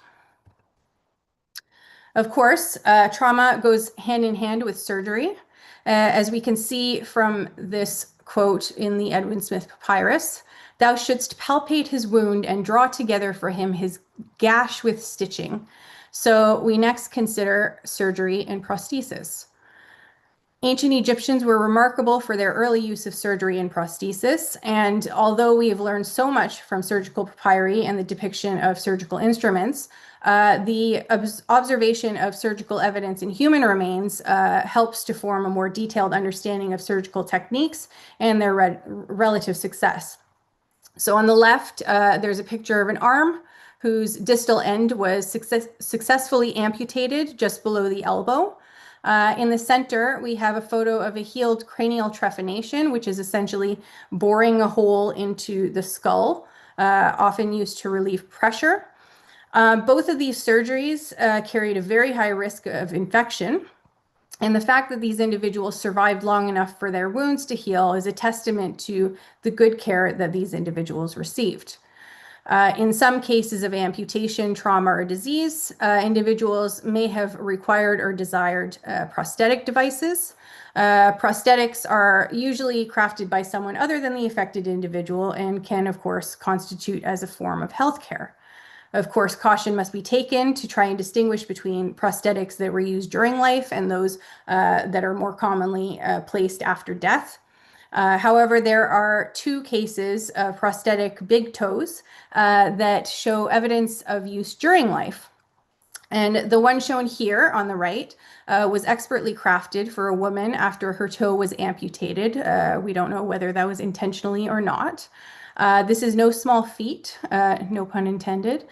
Of course, trauma goes hand in hand with surgery. As we can see from this quote in the Edwin Smith papyrus, "Thou shouldst palpate his wound and draw together for him his gash with stitching." So we next consider surgery and prosthesis. Ancient Egyptians were remarkable for their early use of surgery and prosthesis, and although we have learned so much from surgical papyri and the depiction of surgical instruments, the observation of surgical evidence in human remains helps to form a more detailed understanding of surgical techniques and their relative success. So on the left, there's a picture of an arm whose distal end was successfully amputated just below the elbow. In the center, we have a photo of a healed cranial trephination, which is essentially boring a hole into the skull, often used to relieve pressure. Both of these surgeries carried a very high risk of infection. And the fact that these individuals survived long enough for their wounds to heal is a testament to the good care that these individuals received. In some cases of amputation, trauma, or disease, individuals may have required or desired prosthetic devices. Prosthetics are usually crafted by someone other than the affected individual and can, of course, constitute as a form of healthcare. Of course, caution must be taken to try and distinguish between prosthetics that were used during life and those that are more commonly placed after death. However, there are 2 cases of prosthetic big toes that show evidence of use during life. And the one shown here on the right was expertly crafted for a woman after her toe was amputated. We don't know whether that was intentionally or not. This is no small feat, no pun intended,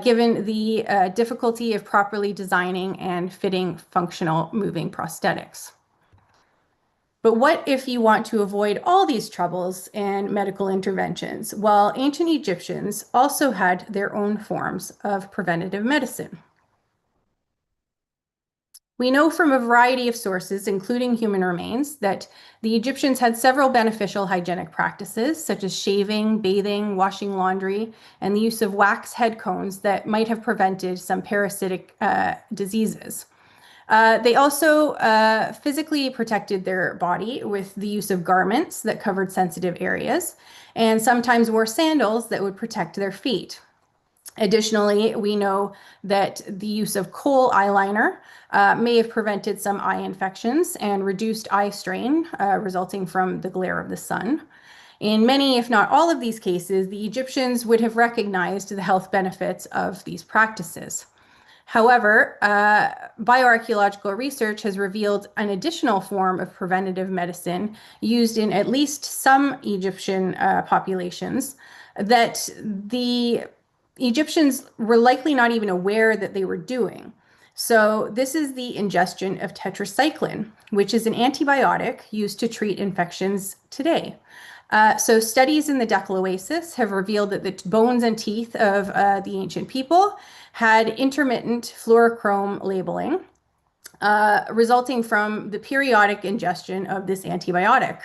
given the difficulty of properly designing and fitting functional moving prosthetics. But what if you want to avoid all these troubles and medical interventions? Well, ancient Egyptians also had their own forms of preventative medicine. We know from a variety of sources, including human remains, that the Egyptians had several beneficial hygienic practices, such as shaving, bathing, washing laundry, and the use of wax head cones that might have prevented some parasitic diseases. They also physically protected their body with the use of garments that covered sensitive areas, and sometimes wore sandals that would protect their feet. Additionally, we know that the use of kohl eyeliner may have prevented some eye infections and reduced eye strain resulting from the glare of the sun. In many, if not all of these cases, the Egyptians would have recognized the health benefits of these practices. However, bioarchaeological research has revealed an additional form of preventative medicine used in at least some Egyptian populations that the Egyptians were likely not even aware that they were doing. So this is the ingestion of tetracycline, which is an antibiotic used to treat infections today. So studies in the Decaloasis have revealed that the bones and teeth of the ancient people had intermittent fluorochrome labeling, resulting from the periodic ingestion of this antibiotic.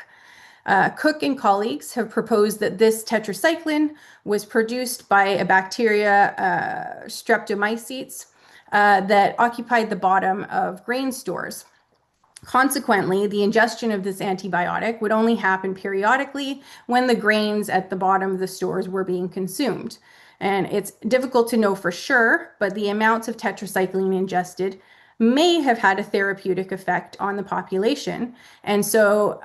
Cook and colleagues have proposed that this tetracycline was produced by a bacteria, Streptomycetes, that occupied the bottom of grain stores. Consequently, the ingestion of this antibiotic would only happen periodically when the grains at the bottom of the stores were being consumed. And it's difficult to know for sure, but the amounts of tetracycline ingested may have had a therapeutic effect on the population. And so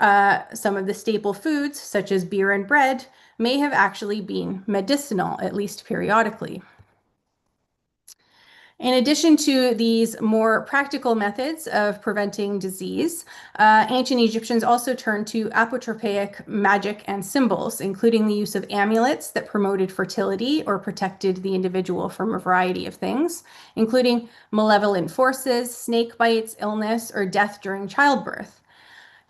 some of the staple foods, such as beer and bread, may have actually been medicinal, at least periodically. In addition to these more practical methods of preventing disease, ancient Egyptians also turned to apotropaic magic and symbols, including the use of amulets that promoted fertility or protected the individual from a variety of things, including malevolent forces, snake bites, illness, or death during childbirth.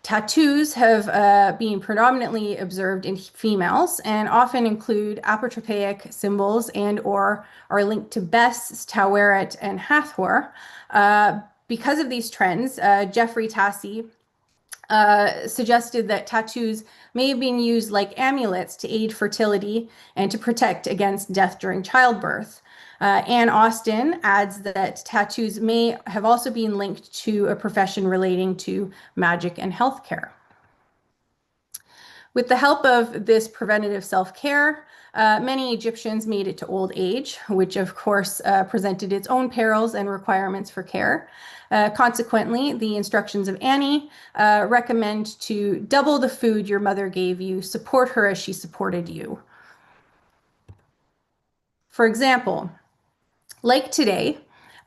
Tattoos have been predominantly observed in females and often include apotropaic symbols and or are linked to Bes, Taweret, and Hathor. Because of these trends, Jeffrey Tassi suggested that tattoos may have been used like amulets to aid fertility and to protect against death during childbirth. Anne Austin adds that tattoos may have also been linked to a profession relating to magic and healthcare. With the help of this preventative self-care, many Egyptians made it to old age, which of course presented its own perils and requirements for care. Consequently, the instructions of Annie recommend to double the food your mother gave you, support her as she supported you. For example, like today,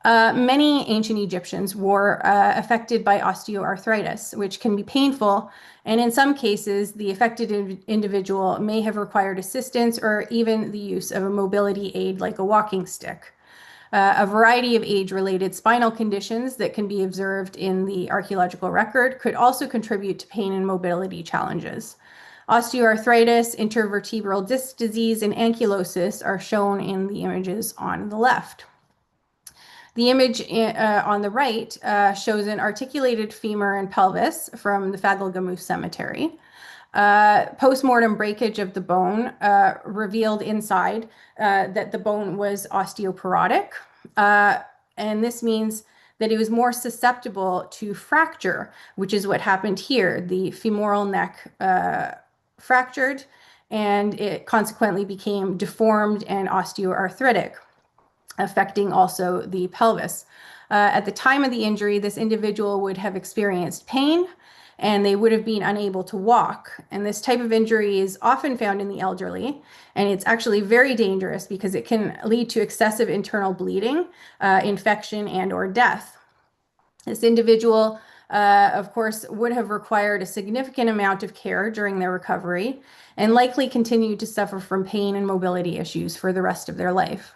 many ancient Egyptians were affected by osteoarthritis, which can be painful, and in some cases, the affected individual may have required assistance or even the use of a mobility aid like a walking stick. A variety of age-related spinal conditions that can be observed in the archaeological record could also contribute to pain and mobility challenges. Osteoarthritis, intervertebral disc disease, and ankylosis are shown in the images on the left. The image on the right shows an articulated femur and pelvis from the Fagel-Gamoos Cemetery. Post-mortem breakage of the bone revealed inside that the bone was osteoporotic, and this means that it was more susceptible to fracture, which is what happened here. The femoral neck fractured, and it consequently became deformed and osteoarthritic, affecting also the pelvis. At the time of the injury, this individual would have experienced pain, and they would have been unable to walk. And this type of injury is often found in the elderly, and it's actually very dangerous because it can lead to excessive internal bleeding, infection, and/or death. This individual, of course, would have required a significant amount of care during their recovery and likely continued to suffer from pain and mobility issues for the rest of their life.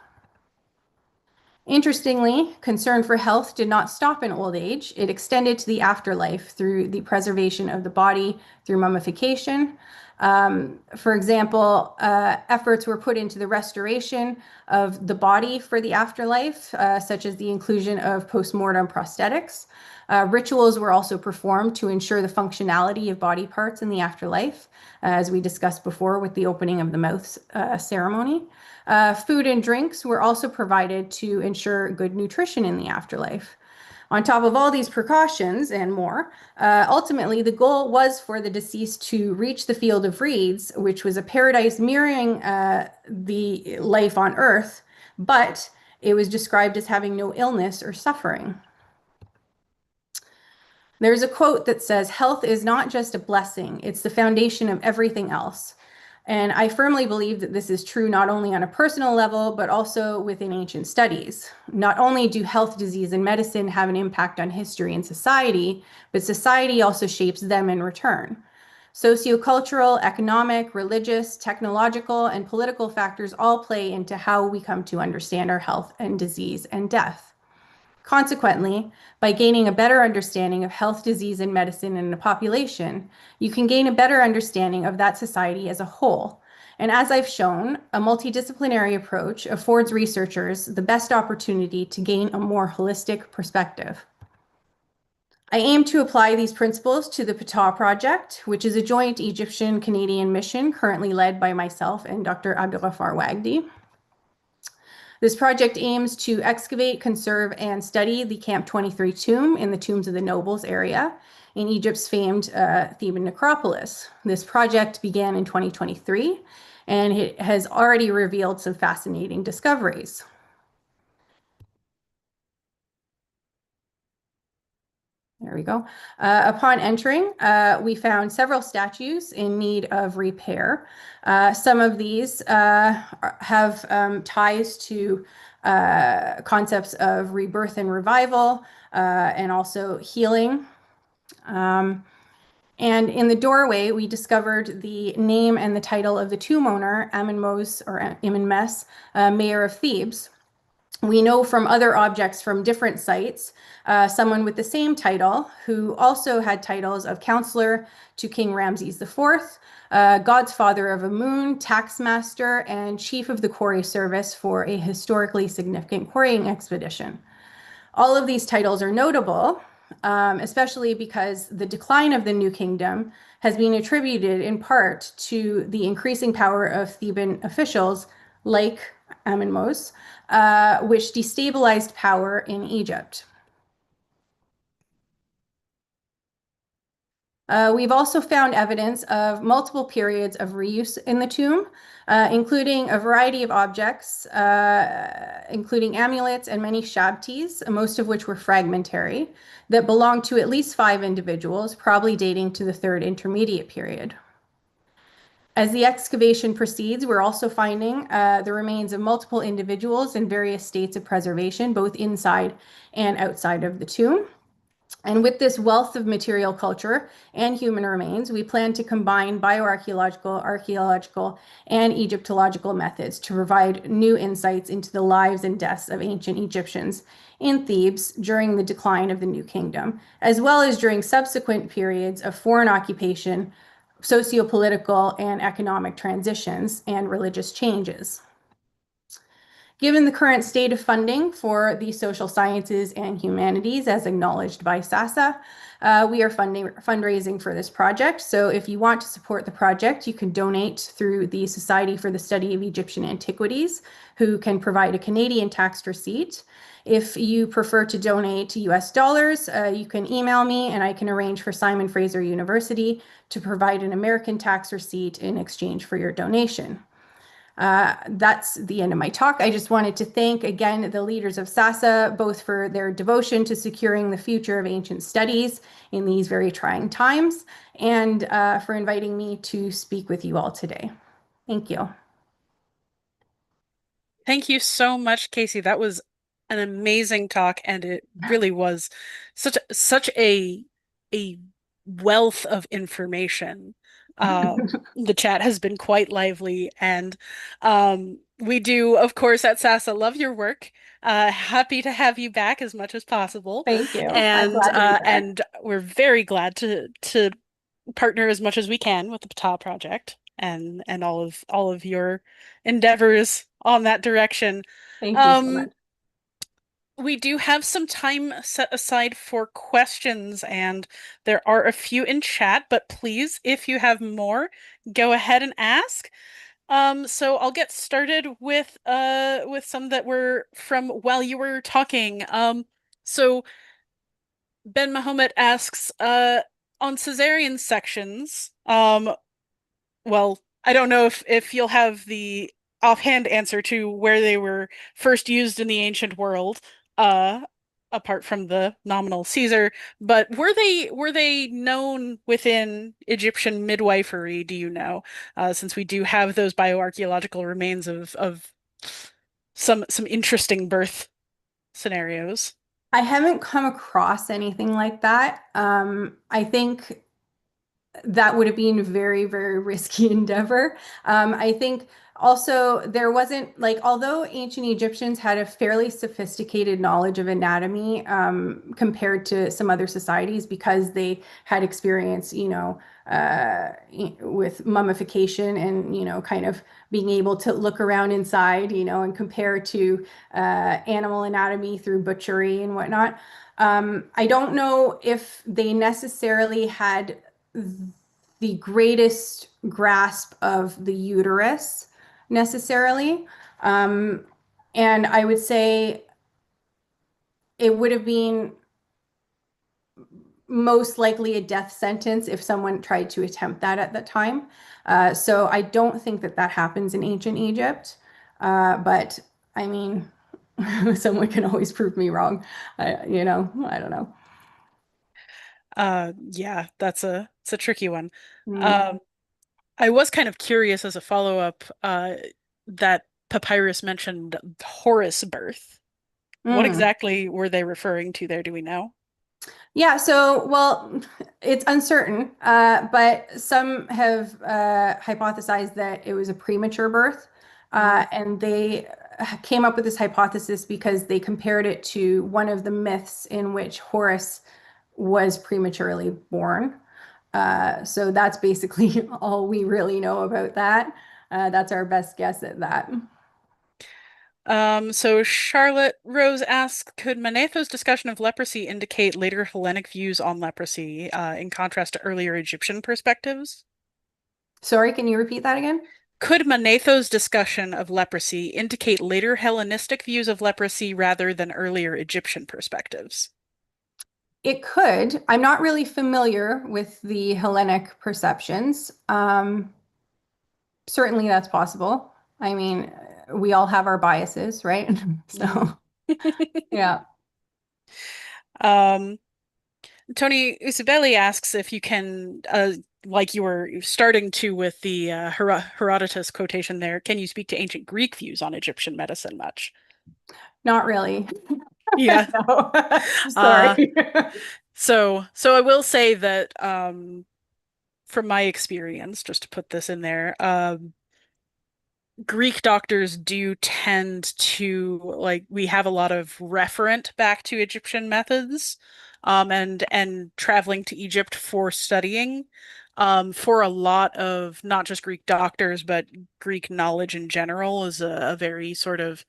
Interestingly, concern for health did not stop in old age. It extended to the afterlife through the preservation of the body through mummification. For example, efforts were put into the restoration of the body for the afterlife, such as the inclusion of post-mortem prosthetics. Rituals were also performed to ensure the functionality of body parts in the afterlife, as we discussed before with the opening of the mouth ceremony. Food and drinks were also provided to ensure good nutrition in the afterlife. On top of all these precautions and more, ultimately the goal was for the deceased to reach the field of reeds, which was a paradise mirroring the life on earth, but it was described as having no illness or suffering. There's a quote that says, "Health is not just a blessing, it's the foundation of everything else." And I firmly believe that this is true not only on a personal level, but also within ancient studies. Not only do health, disease, and medicine have an impact on history and society, but society also shapes them in return. Sociocultural, economic, religious, technological, and political factors all play into how we come to understand our health and disease and death. Consequently, by gaining a better understanding of health, disease, and medicine in a population, you can gain a better understanding of that society as a whole. And as I've shown, a multidisciplinary approach affords researchers the best opportunity to gain a more holistic perspective. I aim to apply these principles to the Ptah Project, which is a joint Egyptian-Canadian mission currently led by myself and Dr. Abdulghafar Wagdi. This project aims to excavate, conserve, and study the Camp 23 tomb in the Tombs of the Nobles area in Egypt's famed Theban necropolis. This project began in 2023, and it has already revealed some fascinating discoveries. There we go. Upon entering, we found several statues in need of repair. Some of these have ties to concepts of rebirth and revival, and also healing. And in the doorway, we discovered the name and the title of the tomb owner, Amenmos, or Amenmes, mayor of Thebes. We know from other objects from different sites, someone with the same title who also had titles of counselor to King Ramses IV, God's father of Amun, taxmaster, and chief of the quarry service for a historically significant quarrying expedition. All of these titles are notable, especially because the decline of the New Kingdom has been attributed in part to the increasing power of Theban officials like Amenmos, which destabilized power in Egypt. We've also found evidence of multiple periods of reuse in the tomb, including a variety of objects, including amulets and many shabtis, most of which were fragmentary, that belonged to at least 5 individuals, probably dating to the 3rd Intermediate period. As the excavation proceeds, we're also finding the remains of multiple individuals in various states of preservation, both inside and outside of the tomb. And with this wealth of material culture and human remains, we plan to combine bioarchaeological, archaeological, and Egyptological methods to provide new insights into the lives and deaths of ancient Egyptians in Thebes during the decline of the New Kingdom, as well as during subsequent periods of foreign occupation, socio-political and economic transitions, and religious changes. Given the current state of funding for the social sciences and humanities, as acknowledged by SASA, we are fundraising for this project. So if you want to support the project, you can donate through the Society for the Study of Egyptian Antiquities, who can provide a Canadian tax receipt. If you prefer to donate to US dollars, you can email me and I can arrange for Simon Fraser University to provide an American tax receipt in exchange for your donation. That's the end of my talk. I just wanted to thank again the leaders of SASA, both for their devotion to securing the future of ancient studies in these very trying times, and for inviting me to speak with you all today. Thank you. Thank you so much, Casey. That was an amazing talk, and it really was such a wealth of information. The chat has been quite lively, and we do, of course, at SASA love your work. Happy to have you back as much as possible. Thank you. And we're very glad to partner as much as we can with the Ptah project and all of your endeavors on that direction. Thank you so much. We do have some time set aside for questions, and there are a few in chat, but please, if you have more, go ahead and ask. So I'll get started with some that were from while you were talking. So Ben Mahomet asks, on Caesarean sections, well, I don't know if you'll have the offhand answer to where they were first used in the ancient world, apart from the nominal Caesar, but were they known within Egyptian midwifery, do you know? Since we do have those bioarchaeological remains of some interesting birth scenarios. I haven't come across anything like that. I think that would have been a very, very risky endeavor. I think also there wasn't, like, although ancient Egyptians had a fairly sophisticated knowledge of anatomy compared to some other societies, because they had experience, with mummification and, kind of being able to look around inside, and compare to animal anatomy through butchery and whatnot. I don't know if they necessarily had the greatest grasp of the uterus necessarily. And I would say it would have been most likely a death sentence if someone tried to attempt that at the time. So I don't think that happens in ancient Egypt. But I mean, someone can always prove me wrong. I don't know. Yeah, it's a tricky one. Mm. I was kind of curious as a follow-up, that papyrus mentioned Horus birth. What exactly were they referring to there? Do we know? Yeah, so, well, it's uncertain, but some have hypothesized that it was a premature birth, and they came up with this hypothesis because they compared it to one of the myths in which Horus was prematurely born. So that's basically all we really know about that. That's our best guess at that. So Charlotte Rose asks, could Manetho's discussion of leprosy indicate later Hellenic views on leprosy, in contrast to earlier Egyptian perspectives? Sorry, can you repeat that again? Could Manetho's discussion of leprosy indicate later Hellenistic views of leprosy rather than earlier Egyptian perspectives? It could. I'm not really familiar with the Hellenic perceptions. Certainly that's possible. I mean, we all have our biases, right? So, yeah. Tony Usabelli asks if you can, like you were starting to with the Herodotus quotation there, can you speak to ancient Greek views on Egyptian medicine much? Not really. Yeah. No. Sorry. So I will say that from my experience, just to put this in there, Greek doctors do tend to like we have a lot of referent back to Egyptian methods, and traveling to Egypt for studying, for a lot of not just Greek doctors but Greek knowledge in general is a very sort of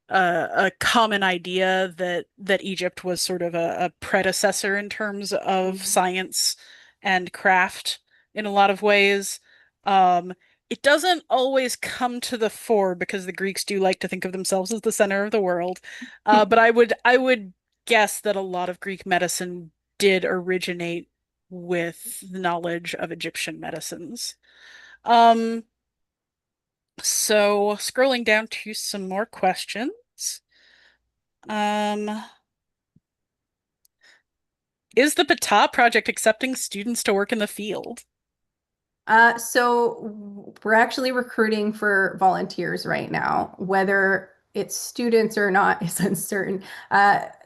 a common idea that Egypt was sort of a predecessor in terms of science and craft in a lot of ways. It doesn't always come to the fore because the Greeks do like to think of themselves as the center of the world. But I would guess that a lot of Greek medicine did originate with the knowledge of Egyptian medicines. So scrolling down to some more questions. Is the Ptah project accepting students to work in the field? So we're actually recruiting for volunteers right now. Whether it's students or not is uncertain.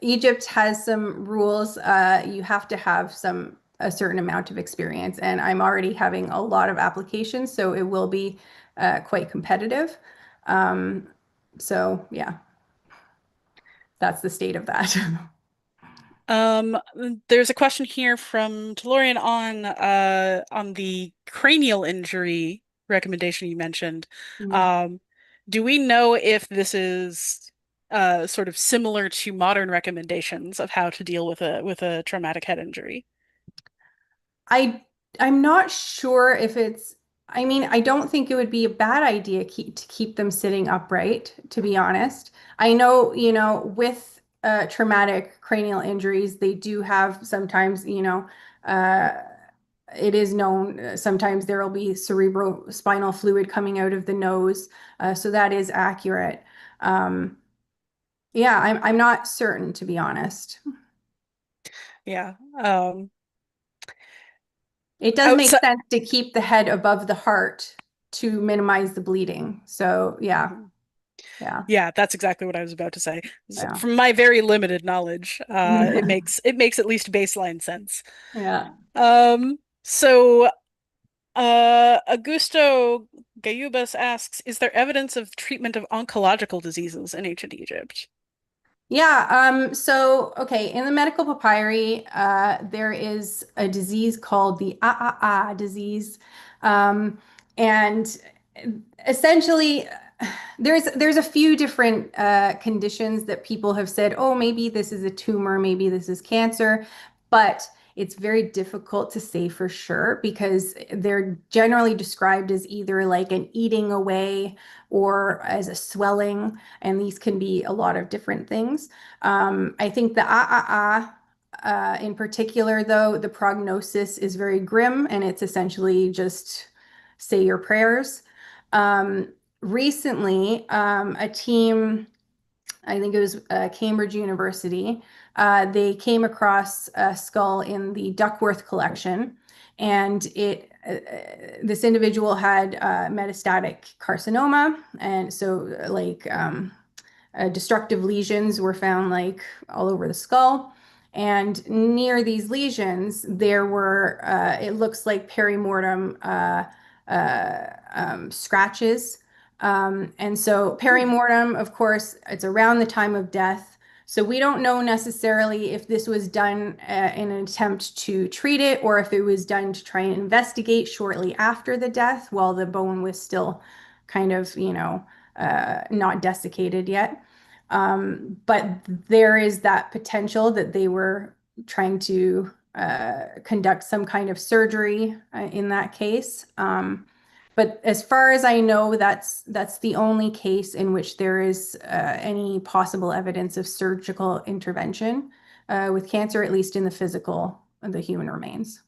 Egypt has some rules. You have to have a certain amount of experience, and I'm already having a lot of applications, so it will be quite competitive. So yeah, that's the state of that. There's a question here from Telorian on the cranial injury recommendation you mentioned. Do we know if this is sort of similar to modern recommendations of how to deal with a traumatic head injury? I'm not sure if it's, I mean, I don't think it would be a bad idea to keep them sitting upright, to be honest. I know, with traumatic cranial injuries, they do have sometimes, it is known sometimes there will be cerebrospinal fluid coming out of the nose. So that is accurate. Yeah, I'm not certain, to be honest. Yeah. It does make sense to keep the head above the heart to minimize the bleeding. So yeah. Yeah, that's exactly what I was about to say. Yeah. From my very limited knowledge, it makes at least baseline sense. Yeah. So Augusto Gayubas asks, is there evidence of treatment of oncological diseases in ancient Egypt? Yeah, so okay, in the medical papyri, there is a disease called the disease. And essentially there's a few different conditions that people have said, oh, maybe this is a tumor, maybe this is cancer, but it's very difficult to say for sure because they're generally described as either like an eating away or as a swelling, and these can be a lot of different things. I think the in particular, though, the prognosis is very grim, and it's essentially just say your prayers. Recently, a team, I think it was Cambridge University, they came across a skull in the Duckworth collection, and this individual had metastatic carcinoma, and so like destructive lesions were found like all over the skull. And near these lesions, there were, it looks like perimortem scratches. And so perimortem, of course, it's around the time of death. So we don't know necessarily if this was done in an attempt to treat it or if it was done to try and investigate shortly after the death while the bone was still kind of, not desiccated yet. But there is that potential that they were trying to conduct some kind of surgery in that case. But as far as I know, that's the only case in which there is any possible evidence of surgical intervention. with cancer, at least in the physical of the human remains.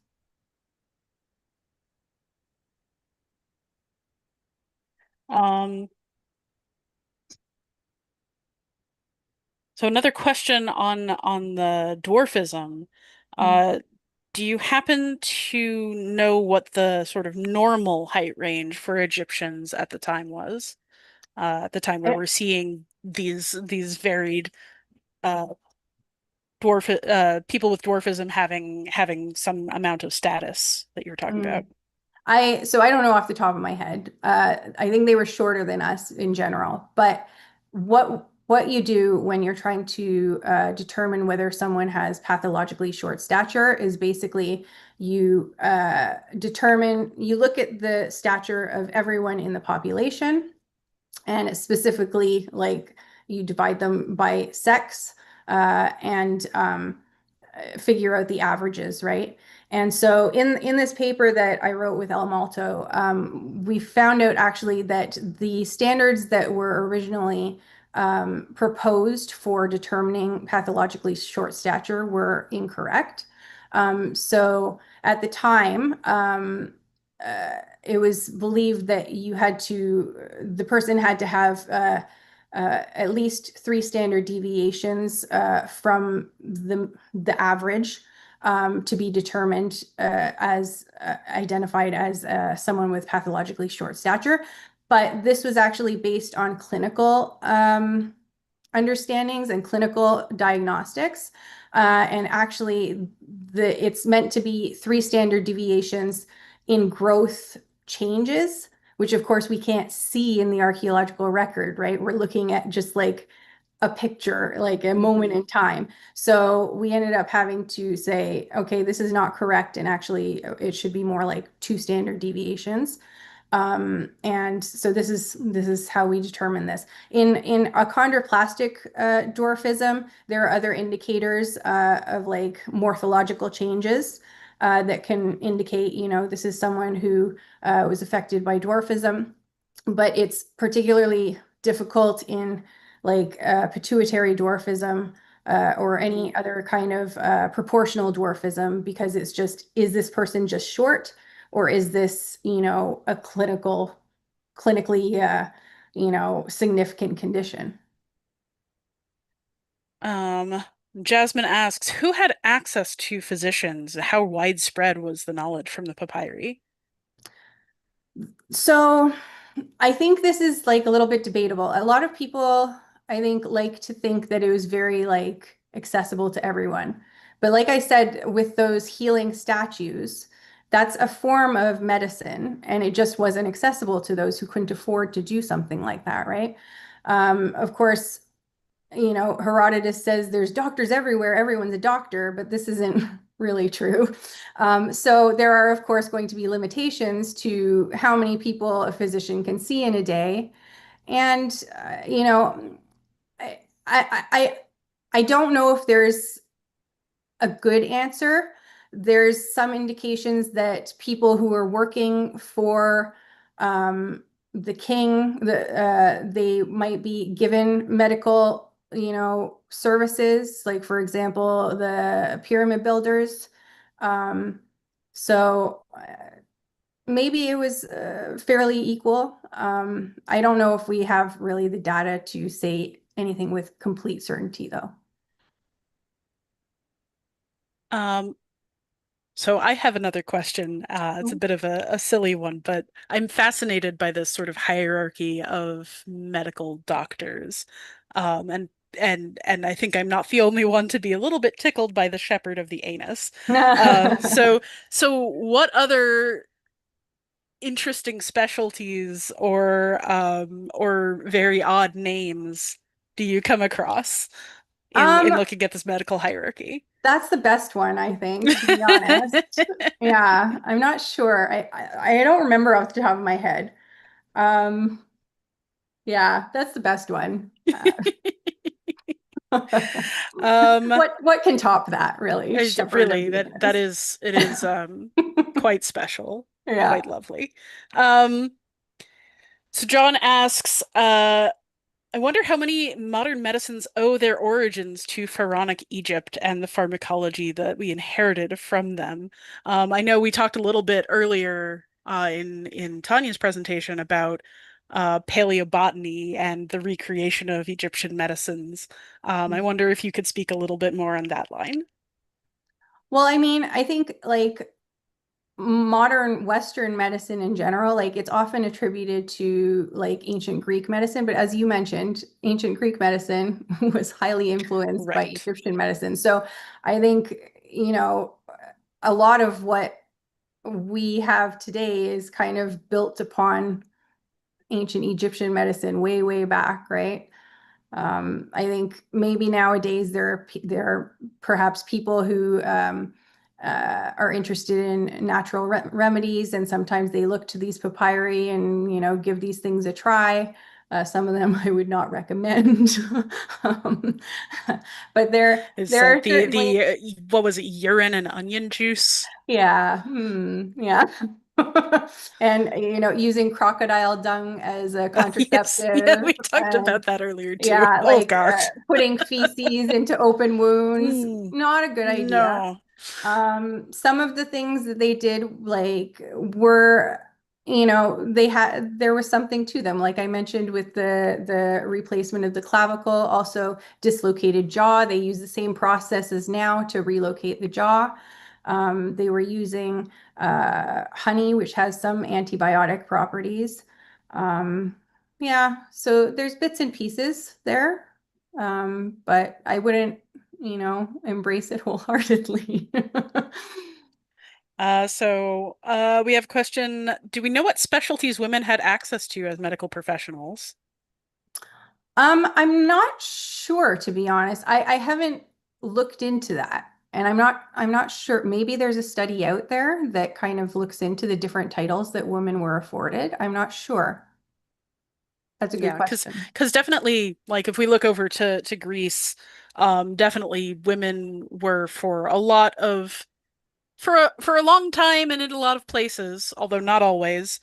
So another question on the dwarfism. Do you happen to know what the sort of normal height range for Egyptians at the time was? At the time where we're seeing these varied people with dwarfism having some amount of status that you were talking about. So I don't know off the top of my head. I think they were shorter than us in general. But what you do when you're trying to determine whether someone has pathologically short stature is basically you look at the stature of everyone in the population, and specifically like you divide them by sex and figure out the averages, right? And so in this paper that I wrote with El Malto, we found out actually that the standards that were originally proposed for determining pathologically short stature were incorrect. So at the time, it was believed that the person had to have at least 3 standard deviations from the average to be determined as identified as someone with pathologically short stature. But this was actually based on clinical understandings and clinical diagnostics. And actually, it's meant to be 3 standard deviations in growth changes, which of course we can't see in the archaeological record, right? We're looking at just like a picture, like a moment in time. So we ended up having to say, okay, this is not correct. And actually it should be more like 2 standard deviations. And so this is how we determine this. In achondroplastic dwarfism, there are other indicators of like morphological changes that can indicate, this is someone who was affected by dwarfism, but it's particularly difficult in like pituitary dwarfism or any other kind of proportional dwarfism, because it's just, is this person just short, or is this, a clinically, significant condition? Jasmine asks, who had access to physicians? How widespread was the knowledge from the papyri? So I think this is like a little bit debatable. A lot of people, I think, like to think that it was very like accessible to everyone. But like I said, with those healing statues, that's a form of medicine, and it just wasn't accessible to those who couldn't afford to do something like that, right? Of course, Herodotus says there's doctors everywhere, everyone's a doctor, but this isn't really true. So there are, of course, going to be limitations to how many people a physician can see in a day. And, I don't know if there's a good answer. There's some indications that people who are working for the king, they might be given medical services, like for example, the pyramid builders. So maybe it was fairly equal. I don't know if we have really the data to say anything with complete certainty, though. So I have another question. It's a bit of a silly one, but I'm fascinated by this sort of hierarchy of medical doctors. And I think I'm not the only one to be a little bit tickled by the shepherd of the anus. So what other interesting specialties or very odd names do you come across in looking at this medical hierarchy? That's the best one, I think, to be honest. Yeah, I'm not sure. I don't remember off the top of my head. Yeah, that's the best one. What can top that, really? Really, it is quite special. Yeah. Quite lovely. So John asks, I wonder how many modern medicines owe their origins to pharaonic Egypt and the pharmacology that we inherited from them. I know we talked a little bit earlier in Tanya's presentation about paleobotany and the recreation of Egyptian medicines. I wonder if you could speak a little bit more on that line. Well, I mean, I think like modern Western medicine in general, like it's often attributed to like ancient Greek medicine, but as you mentioned, ancient Greek medicine was highly influenced by Right. Egyptian medicine. So I think, you know, a lot of what we have today is kind of built upon ancient Egyptian medicine way, way back, right? I think maybe nowadays there are perhaps people who are interested in natural remedies, and sometimes they look to these papyri and, you know, give these things a try. Some of them I would not recommend. But there It's are like certainly what was it, urine and onion juice? yeah, yeah. And, you know, using crocodile dung as a Yes, yeah, contraceptive, we talked and about that earlier too. yeah, Oh like gosh. putting feces into open wounds, Mm, not a good idea. no. Some of the things that they did, like, were, you know, there was something to them. Like I mentioned with the replacement of the clavicle, also dislocated jaw. They use the same process as now to relocate the jaw. They were using honey, which has some antibiotic properties. Yeah, so there's bits and pieces there, but I wouldn't, you know, embrace it wholeheartedly. We have a question. Do we know what specialties women had access to as medical professionals? I'm not sure, to be honest. I haven't looked into that. And I'm not sure. Maybe there's a study out there that kind of looks into the different titles that women were afforded. I'm not sure. That's a good Yeah, question. because definitely, like if we look over to Greece, definitely women were for a lot of for a long time and in a lot of places, although not always,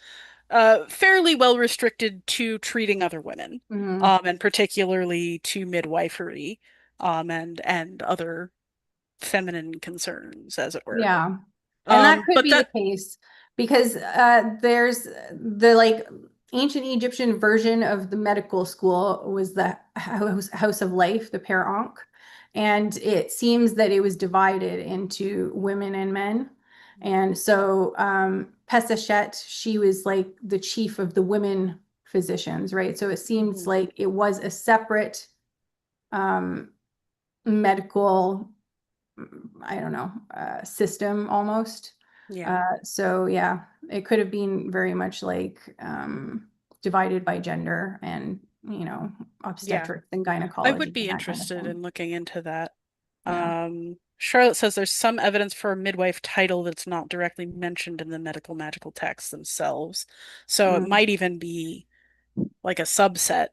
fairly well restricted to treating other women, Mhm. and particularly to midwifery, and other feminine concerns, as it were. Yeah. And that could But be the that case because there's the like ancient Egyptian version of the medical school was the House of Life, the Père Ankh. And it seems that it was divided into women and men. And so Pesachet, she was like the chief of the women physicians, right? So it seems like it was a separate medical, I don't know, system almost. Yeah. So yeah, it could have been very much like divided by gender and, you know, obstetrics and I gynecology would be and that kind of interested thing. in looking into that. Yeah. Charlotte says there's some evidence for a midwife title that's not directly mentioned in the medical magical texts themselves. So it Mm. might even be like a subset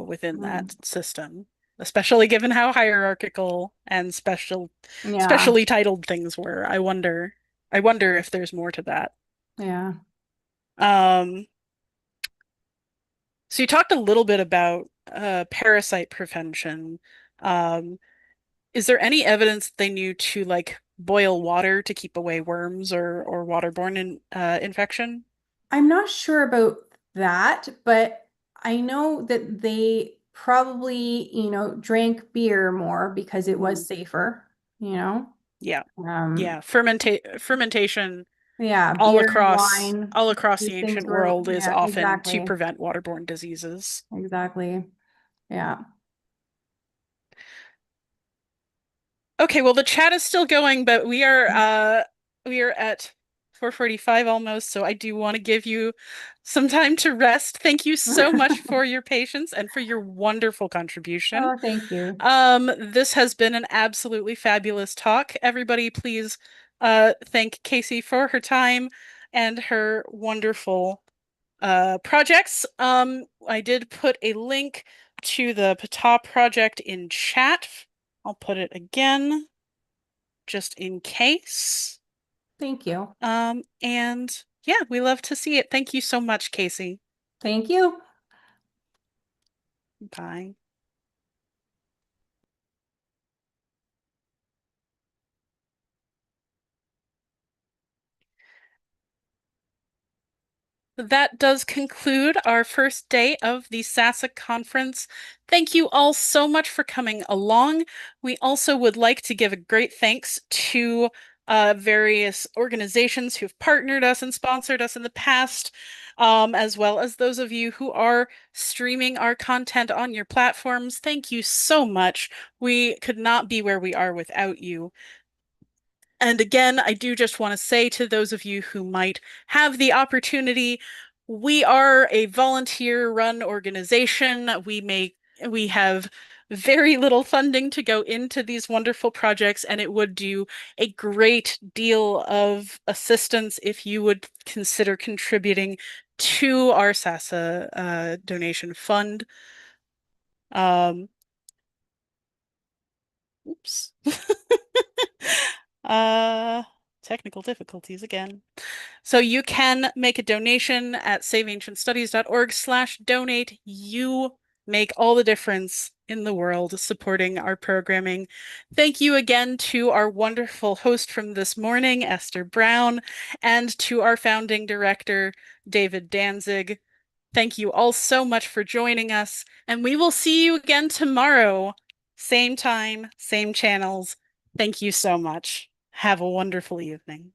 within that Mm. system, especially given how hierarchical and Yeah. specially titled things were. I wonder if there's more to that. Yeah. Um, so you talked a little bit about parasite prevention. Um, Is there any evidence they knew to like boil water to keep away worms or waterborne infection? I'm not sure about that, but I know that they probably, you know, drank beer more because it was safer, you know? Yeah. Um, Yeah. Fermentation yeah, beer and wine, all across the these things ancient were, world is yeah, often to exactly. prevent waterborne diseases. Exactly. Yeah. Okay, well the chat is still going, but we are at 4:45 almost, so I do want to give you some time to rest. Thank you so much for your patience and for your wonderful contribution. Oh, thank you. This has been an absolutely fabulous talk. Everybody, please thank Casey for her time and her wonderful projects. I did put a link to the Ptah project in chat. I'll put it again just in case. Thank you. And yeah, we love to see it. Thank you so much, Casey. Thank you. Bye. That does conclude our first day of the SASA conference. Thank you all so much for coming along. We also would like to give a great thanks to various organizations who've partnered us and sponsored us in the past, as well as those of you who are streaming our content on your platforms. Thank you so much. We could not be where we are without you. And again, I do just want to say to those of you who might have the opportunity, we are a volunteer-run organization. We have very little funding to go into these wonderful projects, and it would do a great deal of assistance if you would consider contributing to our SASA donation fund. Oops. Technical difficulties again. So you can make a donation at saveancientstudies.org/donate. You make all the difference in the world supporting our programming. Thank you again to our wonderful host from this morning, Esther Brown, and to our founding director, David Danzig. Thank you all so much for joining us, and we will see you again tomorrow. Same time, same channels. Thank you so much. Have a wonderful evening.